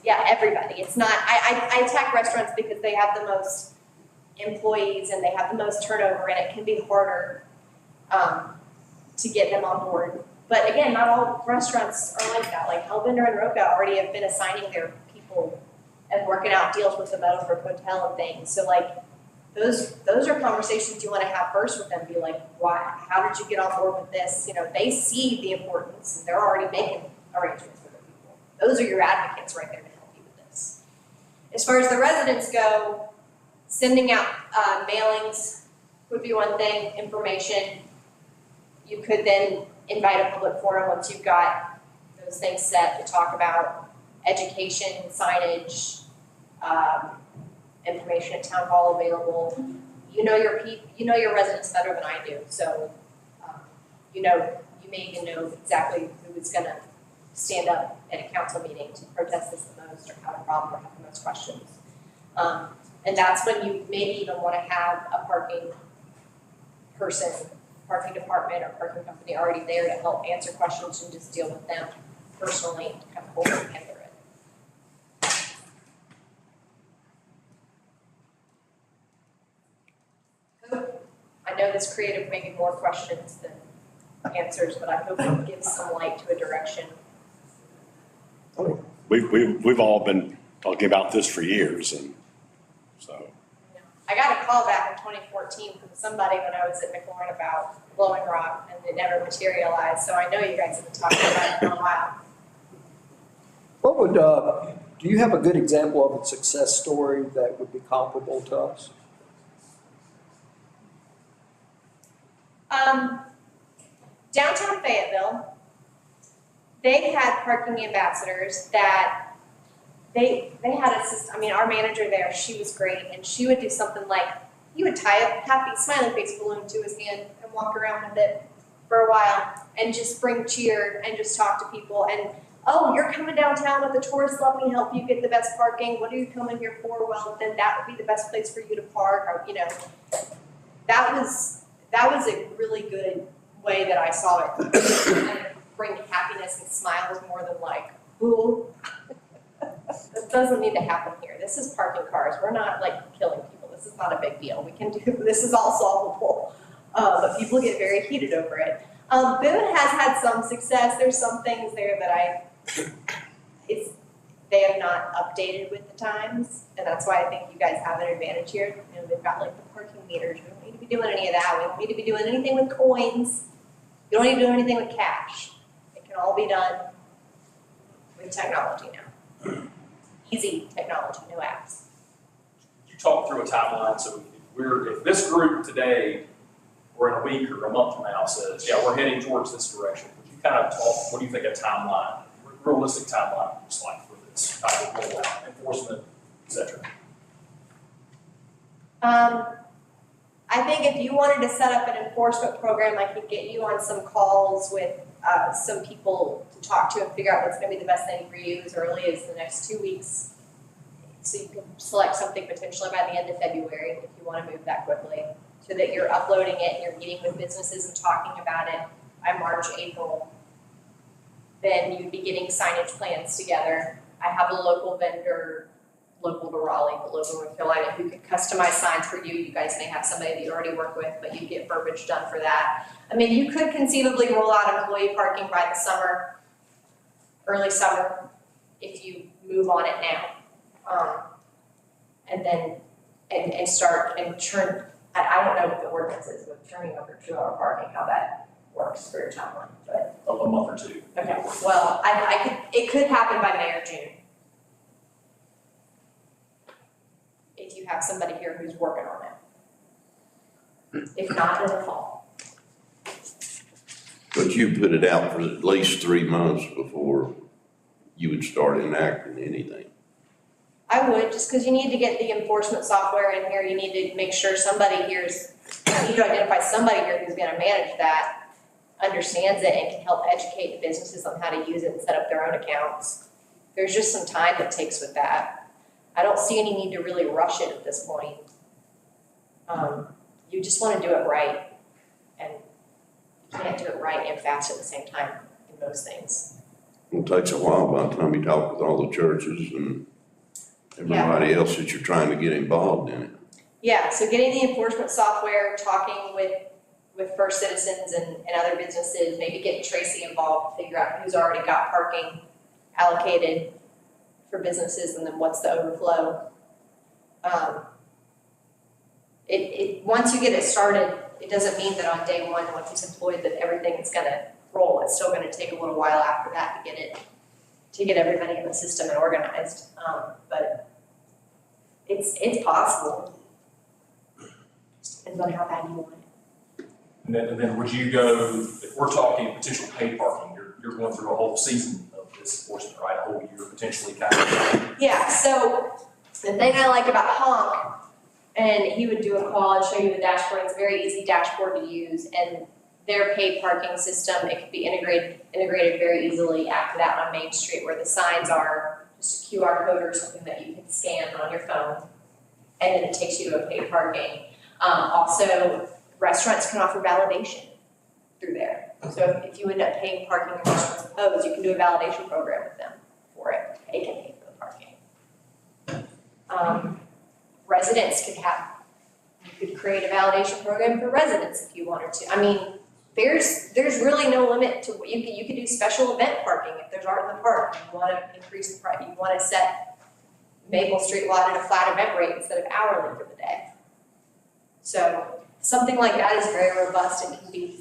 Yeah, everybody. It's not, I attack restaurants because they have the most employees and they have the most turnover, and it can be harder to get them on board. But again, not all restaurants are like that. Like Hellbender and Roca already have been assigning their people and working out deals with the Meadowbrook Hotel and things. So like, those are conversations you want to have first with them. Be like, why? How did you get on board with this? You know, they see the importance and they're already making arrangements for their people. Those are your advocates right there to help you with this. As far as the residents go, sending out mailings would be one thing, information. You could then invite a public forum once you've got those things set to talk about education, signage, information at town hall available. You know your residents better than I do, so you may even know exactly who is gonna stand up at a council meeting to protest this the most, or have a problem, or have the most questions. And that's when you maybe even wanna have a parking person, parking department or parking company already there to help answer questions and just deal with them personally, to kind of hold their hand through it. I know this created maybe more questions than answers, but I hope it gives some light to a direction. We've all been talking about this for years, and so. I got a call back in 2014 from somebody when I was at McLaurin about Blowing Rock, and it never materialized, so I know you guys have been talking about it for a while. What would, do you have a good example of a success story that would be comparable to us? Downtown Fayetteville, they had parking ambassadors that they had a system. I mean, our manager there, she was great, and she would do something like, he would tie a happy smiley face balloon to his hand and walk around with it for a while and just bring cheer and just talk to people. And, oh, you're coming downtown with a tourist, let me help you get the best parking. What are you coming here for? Well, then that would be the best place for you to park, or, you know. That was a really good way that I saw it kind of bring happiness and smiles more than like, ooh. This doesn't need to happen here. This is parking cars. We're not like killing people. This is not a big deal. We can do, this is all solvable. But people get very heated over it. Boone has had some success. There's some things there that they have not updated with the times. And that's why I think you guys have an advantage here. You know, they've got like the parking meters. We don't need to be doing any of that. We don't need to be doing anything with coins. You don't need to do anything with cash. It can all be done with technology now. Easy technology, no apps. You talk through a timeline, so if this group today, or in a week or a month from now says, yeah, we're heading towards this direction, would you kind of talk, what do you think a timeline, realistic timeline looks like for this type of rollout, enforcement, et cetera? I think if you wanted to set up an enforcement program, I could get you on some calls with some people to talk to and figure out what's gonna be the best thing for you as early as the next 2 weeks. So you can select something potentially by the end of February if you wanna move that quickly, so that you're uploading it and you're meeting with businesses and talking about it by March, April. Then you'd be getting signage plans together. I have a local vendor, local to Raleigh, but local to North Carolina, who could customize signs for you. You guys may have somebody that you already work with, but you get verbiage done for that. I mean, you could conceivably roll out employee parking by the summer, early summer, if you move on it now. And then, and start and turn, I don't know what the ordinance is with turning over 2-hour parking, how that works for your timeline, but. A month or two. Okay, well, it could happen by May or June. If you have somebody here who's working on it. If not, it'll fall. But you put it out for at least 3 months before you would start enacting anything. I would, just because you need to get the enforcement software in here, you need to make sure somebody here is, you need to identify somebody here who's gonna manage that, understands it, and can help educate the businesses on how to use it and set up their own accounts. There's just some time that takes with that. I don't see any need to really rush it at this point. You just wanna do it right, and you can't do it right and fast at the same time in most things. It takes a while by the time you talk with all the churches and everybody else that you're trying to get involved in it. Yeah, so getting the enforcement software, talking with First Citizens and other businesses, maybe getting Tracy involved to figure out who's already got parking allocated for businesses and then what's the overflow. Once you get it started, it doesn't mean that on day one, once it's employed, that everything is gonna roll. It's still gonna take a little while after that to get everybody in the system and organized. But it's possible. Depends on how bad you want it. And then would you go, if we're talking potential paid parking, you're going through a whole season of this enforcement, right? A whole year potentially kind of. Yeah, so the thing I like about Honk, and he would do a call and show you the dashboard, it's a very easy dashboard to use, and their paid parking system, it could be integrated very easily after that on Main Street where the signs are just a QR code or something that you can scan on your phone. And then it takes you to a paid parking. Also, restaurants can offer validation through there. So if you end up paying parking in restaurants proposed, you can do a validation program with them for it. They can pay for the parking. Residents could you could create a validation program for residents if you wanted to. I mean, there's really no limit to what you could do special event parking if there's art in the park. You want to increase the price, you want to set Maple Street lot at a flat event rate instead of hourly for the day. So something like that is very robust and can be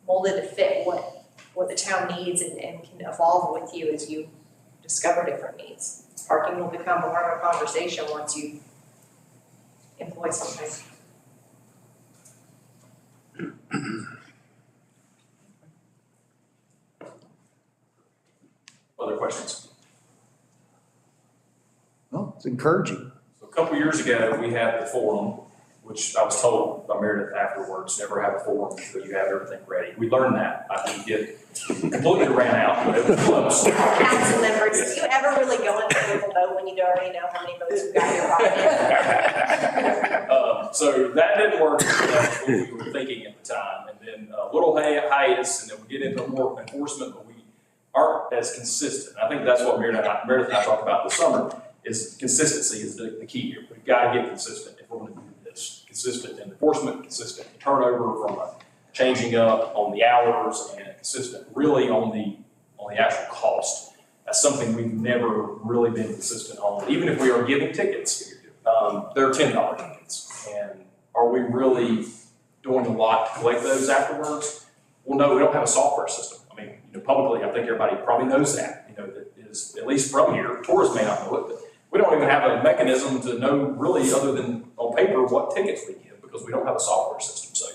molded to fit what the town needs and can evolve with you as you discover different needs. Parking will become more of a conversation once you employ something. Other questions? Well, it's encouraging. So a couple years ago, we had the forum, which I was told by Meredith afterwards, never have a forum until you have everything ready. We learned that. I think it completely ran out, but it was close. Council members, do you ever really go into a vote when you already know how many votes you've got in your pocket? So that didn't work as what we were thinking at the time. And then a little hiatus, and then we get into more enforcement, but we aren't as consistent. I think that's what Meredith and I talked about this summer, is consistency is the key here. We've got to get consistent if we're going to do this. Consistent in enforcement, consistent in turnover from a changing up on the hours, and consistent really on the actual cost. That's something we've never really been consistent on. Even if we are giving tickets, they're $10 tickets. And are we really doing a lot to collect those afterwards? Well, no, we don't have a software system. I mean, publicly, I think everybody probably knows that, that is at least from here. Tourists may not know it, but we don't even have a mechanism to know really, other than on paper, what tickets we give because we don't have a software system. So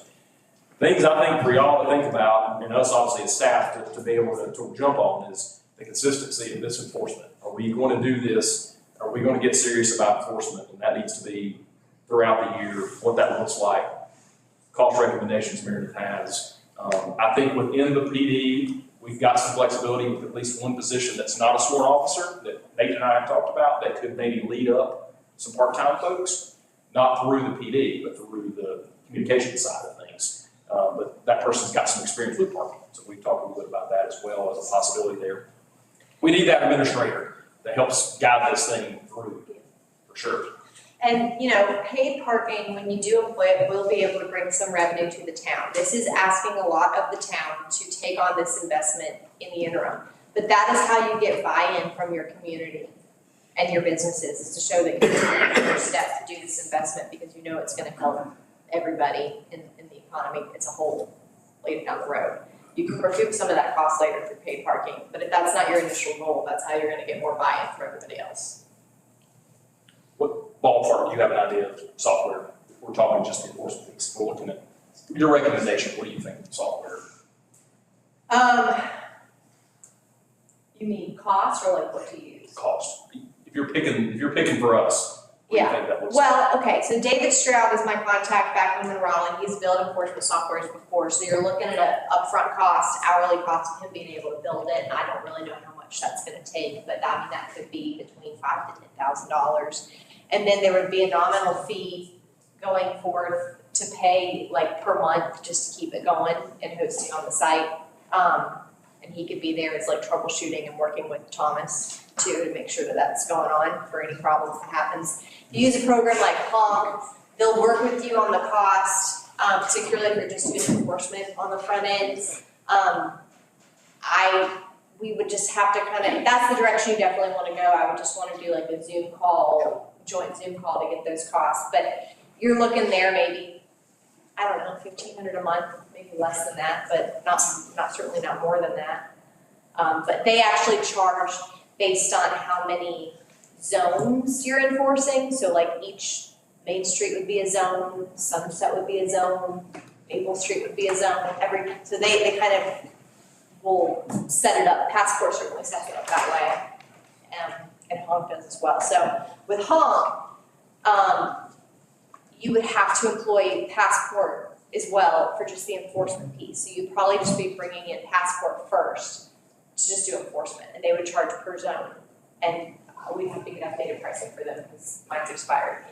things I think for y'all to think about, and us obviously as staff to be able to jump on, is the consistency of this enforcement. Are we going to do this? Are we going to get serious about enforcement? And that needs to be throughout the year, what that looks like. Cost recommendations Meredith has. I think within the PD, we've got some flexibility with at least one position that's not a sworn officer that Nate and I have talked about that could maybe lead up some part-time folks, not through the PD, but through the communication side of things. But that person's got some experience with parking, so we've talked a little bit about that as well as a possibility there. We need that administrator that helps guide this thing through, for sure. And, paid parking, when you do employ it, will be able to bring some revenue to the town. This is asking a lot of the town to take on this investment in the interim. But that is how you get buy-in from your community and your businesses, is to show that you're taking the first step to do this investment because you know it's going to help everybody in the economy as a whole later down the road. You can recoup some of that cost later through paid parking, but if that's not your initial goal, that's how you're going to get more buy-in from everybody else. What ballpark, do you have an idea of software? If we're talking just enforcement things, we're looking at your recommendation. What do you think of software? You mean cost or like what to use? Cost. If you're picking for us, what do you think that looks like? Well, okay, so David Stroud is my contact back in Raleigh. He's built enforcement softwares before, so you're looking at an upfront cost, hourly cost of him being able to build it, and I don't really know how much that's gonna take, but I mean, that could be between $5,000 to $10,000. And then there would be a nominal fee going forth to pay like per month just to keep it going and hosting on the site. And he could be there as like troubleshooting and working with Thomas too to make sure that that's going on for any problems that happens. If you use a program like Honk, they'll work with you on the cost, particularly if you're just doing enforcement on the front end. We would just have to that's the direction you definitely want to go. I would just want to do like a Zoom call, joint Zoom call to get those costs. But you're looking there maybe, I don't know, $1,500 a month, maybe less than that, but not certainly not more than that. But they actually charge based on how many zones you're enforcing. So like each Main Street would be a zone, Sunset would be a zone, Maple Street would be a zone, so they kind of will set it up. Passport certainly sets it up that way, and Honk does as well. So with Honk, you would have to employ Passport as well for just the enforcement piece. So you'd probably just be bringing in Passport first to just do enforcement, and they would charge per zone. And we'd have to get updated pricing for them because mine's expired.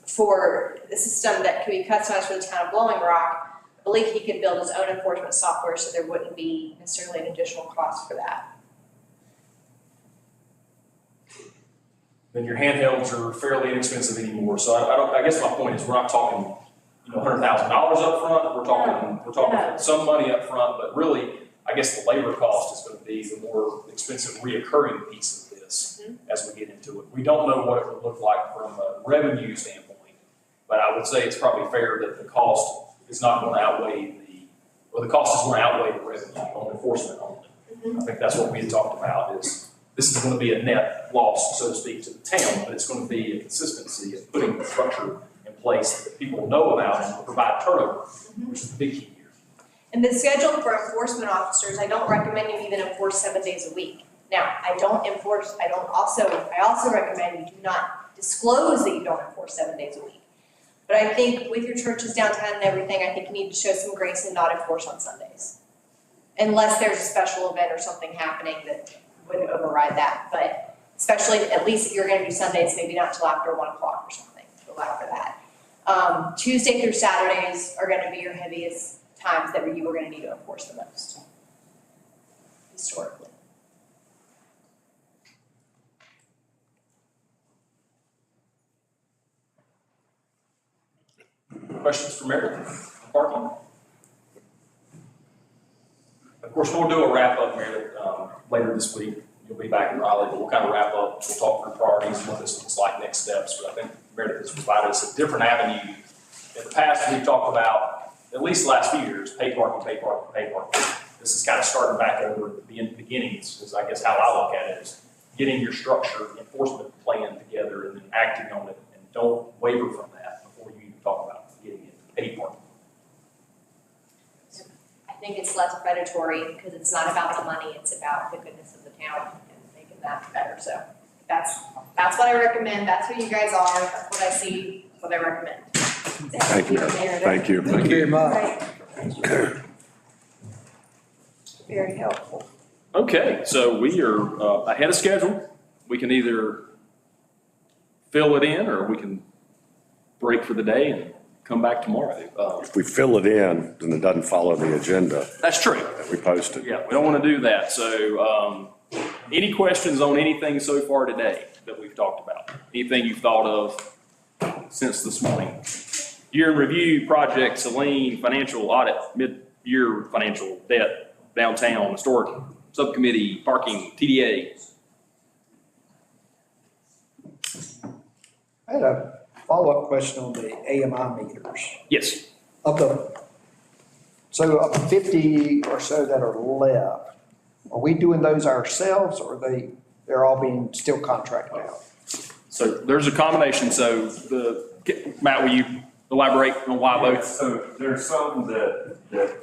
For the system that could be customized for the town of Blowing Rock, I believe he could build his own enforcement software, so there wouldn't be necessarily an additional cost for that. Then your handhelds are fairly inexpensive anymore, so I guess my point is, we're not talking, $100,000 up front, we're talking some money up front, but really, I guess the labor cost is gonna be the more expensive reoccurring piece of this as we get into it. We don't know what it would look like from a revenue standpoint, but I would say it's probably fair that the cost is not gonna outweigh the cost is gonna outweigh the revenue on enforcement only. I think that's what we had talked about, is this is gonna be a net loss, so to speak, to the town, but it's gonna be a consistency of putting the structure in place that people know about and provide turnover, which is the big key here. And the schedule for enforcement officers, I don't recommend you even enforce 7 days a week. Now, I also recommend you do not disclose that you don't enforce 7 days a week. But I think with your churches downtown and everything, I think you need to show some grace and not enforce on Sundays. Unless there's a special event or something happening that would override that. But especially, at least if you're gonna do Sundays, maybe not till after 1 o'clock or something, go after that. Tuesday through Saturdays are gonna be your heaviest times that you are gonna need to enforce the most, historically. Questions for Meredith? Parking? Of course, we'll do a wrap-up, Meredith, later this week. You'll be back in Raleigh, but we'll kind of wrap up. We'll talk through priorities and what this looks like, next steps. But I think Meredith has provided us a different avenue. In the past, we've talked about, at least the last few years, pay parking, pay parking, pay parking. This is kind of starting back over at the beginnings, is I guess how I look at it, is getting your structure enforcement plan together and then acting on it, and don't waver from that before you even talk about getting into pay parking. I think it's less predatory because it's not about the money, it's about the goodness of the town and making that better. So that's what I recommend. That's who you guys are. That's what I see, what I recommend. Thank you. Thank you. Thank you very much. Right. Very helpful. Okay, so we are ahead of schedule. We can either fill it in or we can break for the day and come back tomorrow. If we fill it in, then it doesn't follow the agenda That's true. that we posted. Yeah, we don't want to do that. So any questions on anything so far today that we've talked about? Anything you've thought of since this morning? Year in review, project, Celine, financial audit, mid-year financial debt, downtown, historic subcommittee, parking, TDA. I had a follow-up question on the AMI meters. Yes. Of the 50 or so that are left, are we doing those ourselves or they're all being still contracted out? So there's a combination. So Matt, will you elaborate on why both? So there's some that the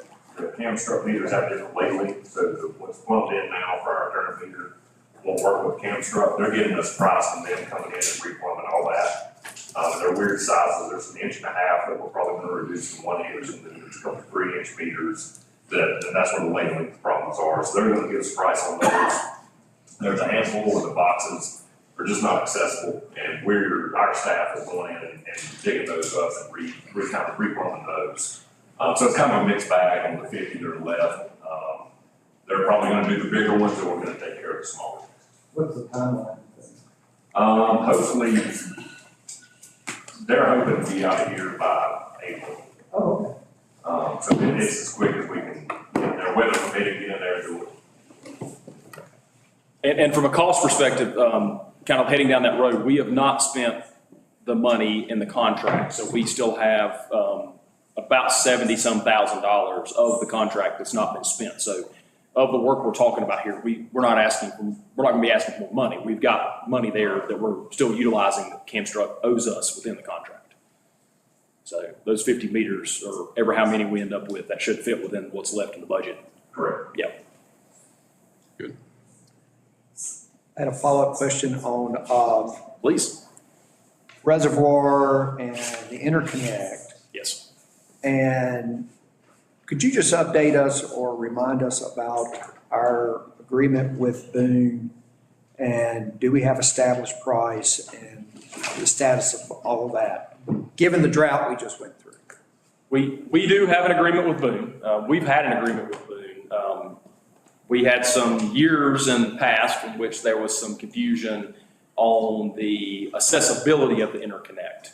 CamStruck meters have different labeling, so what's plumbed in now for our turn meter won't work with CamStruck. They're giving us price and then coming in and replumbing all that. They're weird sizes. There's an 1.5 inch that we're probably going to reduce to 1 inch, and then there's a couple 3-inch meters and that's where the labeling problems are. So they're going to give us price on those. There's a handful of the boxes are just not accessible, and our staff is going in and digging those up and kind of replumbing those. So it's kind of a mixed bag on the 50 that are left. They're probably going to do the bigger ones, and we're going to take care of the smaller ones. What's the timeline? Hopefully, they're hoping to be out of here by April. Oh, okay. So it's as quick as we can get in there, weather permitting, get in there and do it. And from a cost perspective, kind of heading down that road, we have not spent the money in the contract. So we still have about $70-some thousand of the contract that's not been spent. So of the work we're talking about here, we're not going to be asking for more money. We've got money there that we're still utilizing that CamStruck owes us within the contract. So those 50 meters, or ever how many we end up with, that should fit within what's left in the budget. Correct. Yeah. Good. I had a follow-up question on Please. reservoir and the interconnect. Yes. And could you just update us or remind us about our agreement with Boone? And do we have established price and the status of all of that, given the drought we just went through? We do have an agreement with Boone. We've had an agreement with Boone. We had some years in the past in which there was some confusion on the accessibility of the interconnect.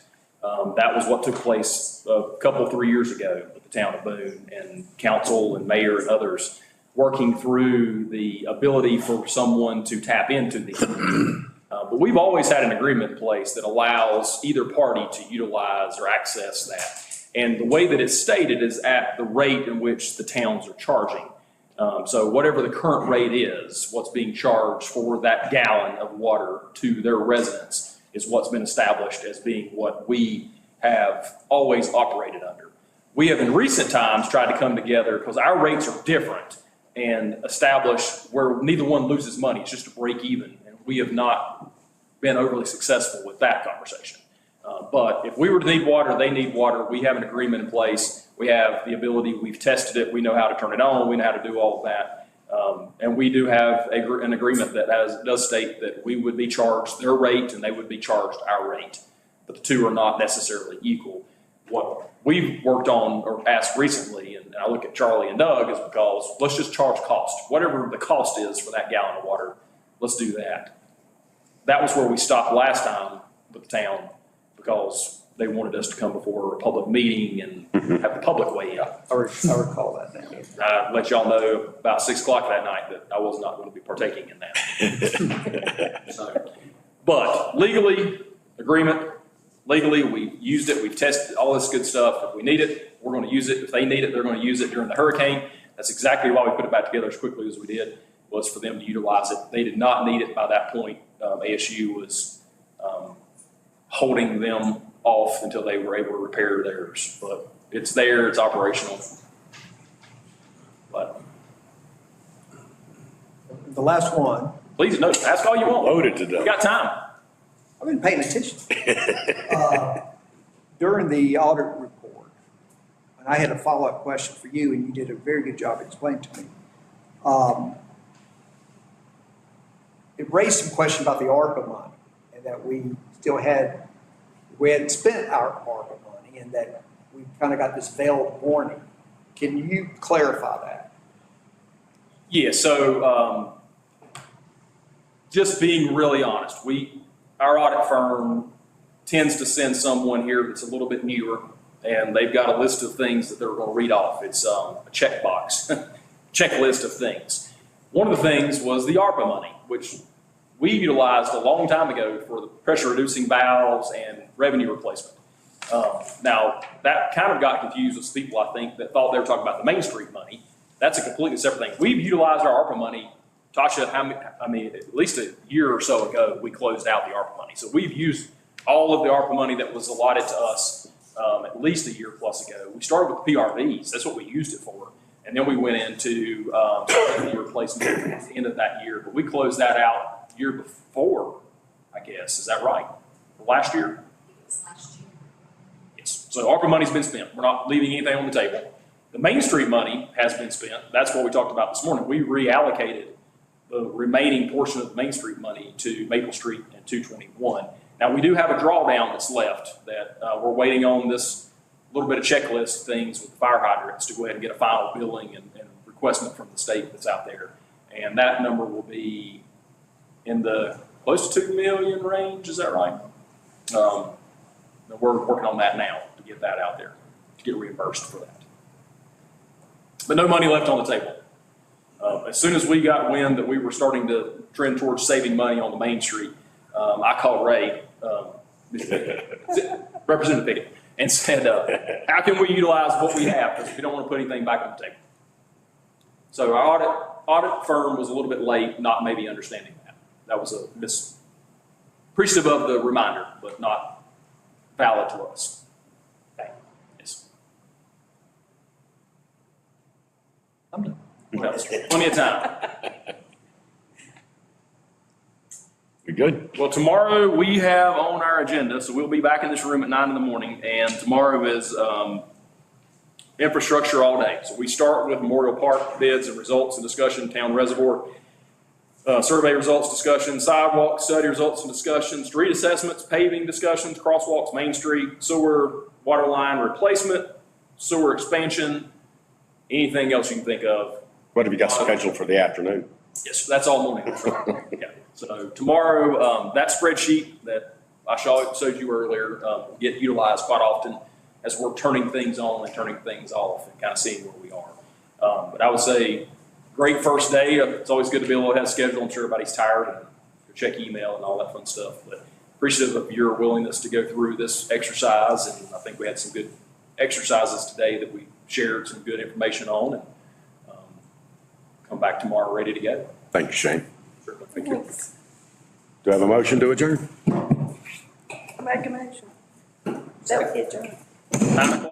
That was what took place a couple, 3 years ago with the town of Boone and council and mayor and others working through the ability for someone to tap into the but we've always had an agreement in place that allows either party to utilize or access that. And the way that it's stated is at the rate in which the towns are charging. So whatever the current rate is, what's being charged for that gallon of water to their residents is what's been established as being what we have always operated under. We have in recent times tried to come together because our rates are different and establish where neither one loses money. It's just a break even. And we have not been overly successful with that conversation. But if we were to need water, they need water. We have an agreement in place. We have the ability, we've tested it. We know how to turn it on. We know how to do all of that. And we do have an agreement that does state that we would be charged their rate and they would be charged our rate. But the two are not necessarily equal. What we've worked on or asked recently, and I look at Charlie and Doug, is because let's just charge cost. Whatever the cost is for that gallon of water, let's do that. That was where we stopped last time with the town because they wanted us to come before a public meeting and have the public weigh in. I recall that now. I let y'all know about 6 o'clock that night that I was not going to be partaking in that. So, but legally, agreement, legally, we've used it, we've tested all this good stuff. If we need it, we're going to use it. If they need it, they're going to use it during the hurricane. That's exactly why we put it back together as quickly as we did, was for them to utilize it. They did not need it by that point. ASU was holding them off until they were able to repair theirs. But it's there, it's operational. But The last one, please, no, ask all you want. Loaded today. We got time. I've been paying attention. During the audit report, and I had a follow-up question for you, and you did a very good job explaining to me. It raised some question about the ARPA money, and that we hadn't spent our ARPA money, and that we kind of got this veiled warning. Can you clarify that? Yeah, so just being really honest, our audit firm tends to send someone here that's a little bit newer, and they've got a list of things that they're going to read off. It's a checkbox, checklist of things. One of the things was the ARPA money, which we utilized a long time ago for the pressure reducing valves and revenue replacement. Now, that kind of got confused with people, I think, that thought they were talking about the Main Street money. That's a completely separate thing. We've utilized our ARPA money. Tasha, at least a year or so ago, we closed out the ARPA money. So we've used all of the ARPA money that was allotted to us at least a year plus ago. We started with PRVs. That's what we used it for. And then we went into revenue replacement at the end of that year. But we closed that out the year before, I guess. Is that right? Last year? Yes. So ARPA money's been spent. We're not leaving anything on the table. The Main Street money has been spent. That's what we talked about this morning. We reallocated the remaining portion of the Main Street money to Maple Street and 221. Now, we do have a drawdown that's left that we're waiting on this little bit of checklist things with the fire hydrants to go ahead and get a final billing and requestment from the state that's out there. And that number will be in the close to 2 million range. Is that right? We're working on that now to get that out there, to get reimbursed for that. But no money left on the table. As soon as we got wind that we were starting to trend towards saving money on the Main Street, I called Ray, Representative Pickett, and said, how can we utilize what we have? Because we don't want to put anything back on the table. So our audit firm was a little bit late, not maybe understanding that. That was appreciative of the reminder, but not valid to us. Okay. Yes. I'm done. Well, plenty of time. We good? Well, tomorrow we have on our agenda, so we'll be back in this room at 9 in the morning, and tomorrow is infrastructure all day. So we start with Memorial Park bids and results and discussion, town reservoir, survey results discussion, sidewalk study results and discussion, street assessments, paving discussions, crosswalks, Main Street, sewer, water line replacement, sewer expansion, anything else you can think of. What have you got scheduled for the afternoon? Yes, that's all morning. Yeah. So tomorrow, that spreadsheet that I showed you earlier, get utilized quite often as we're turning things on and turning things off and kind of seeing where we are. But I would say, great first day. It's always good to be able to have a schedule. I'm sure everybody's tired and check email and all that fun stuff. But appreciative of your willingness to go through this exercise. And I think we had some good exercises today that we shared some good information on, and come back tomorrow ready to go. Thank you, Shane. Thank you. Thanks. Do I have a motion to adjourn? Make a motion. That would be adjourned. 9 o'clock.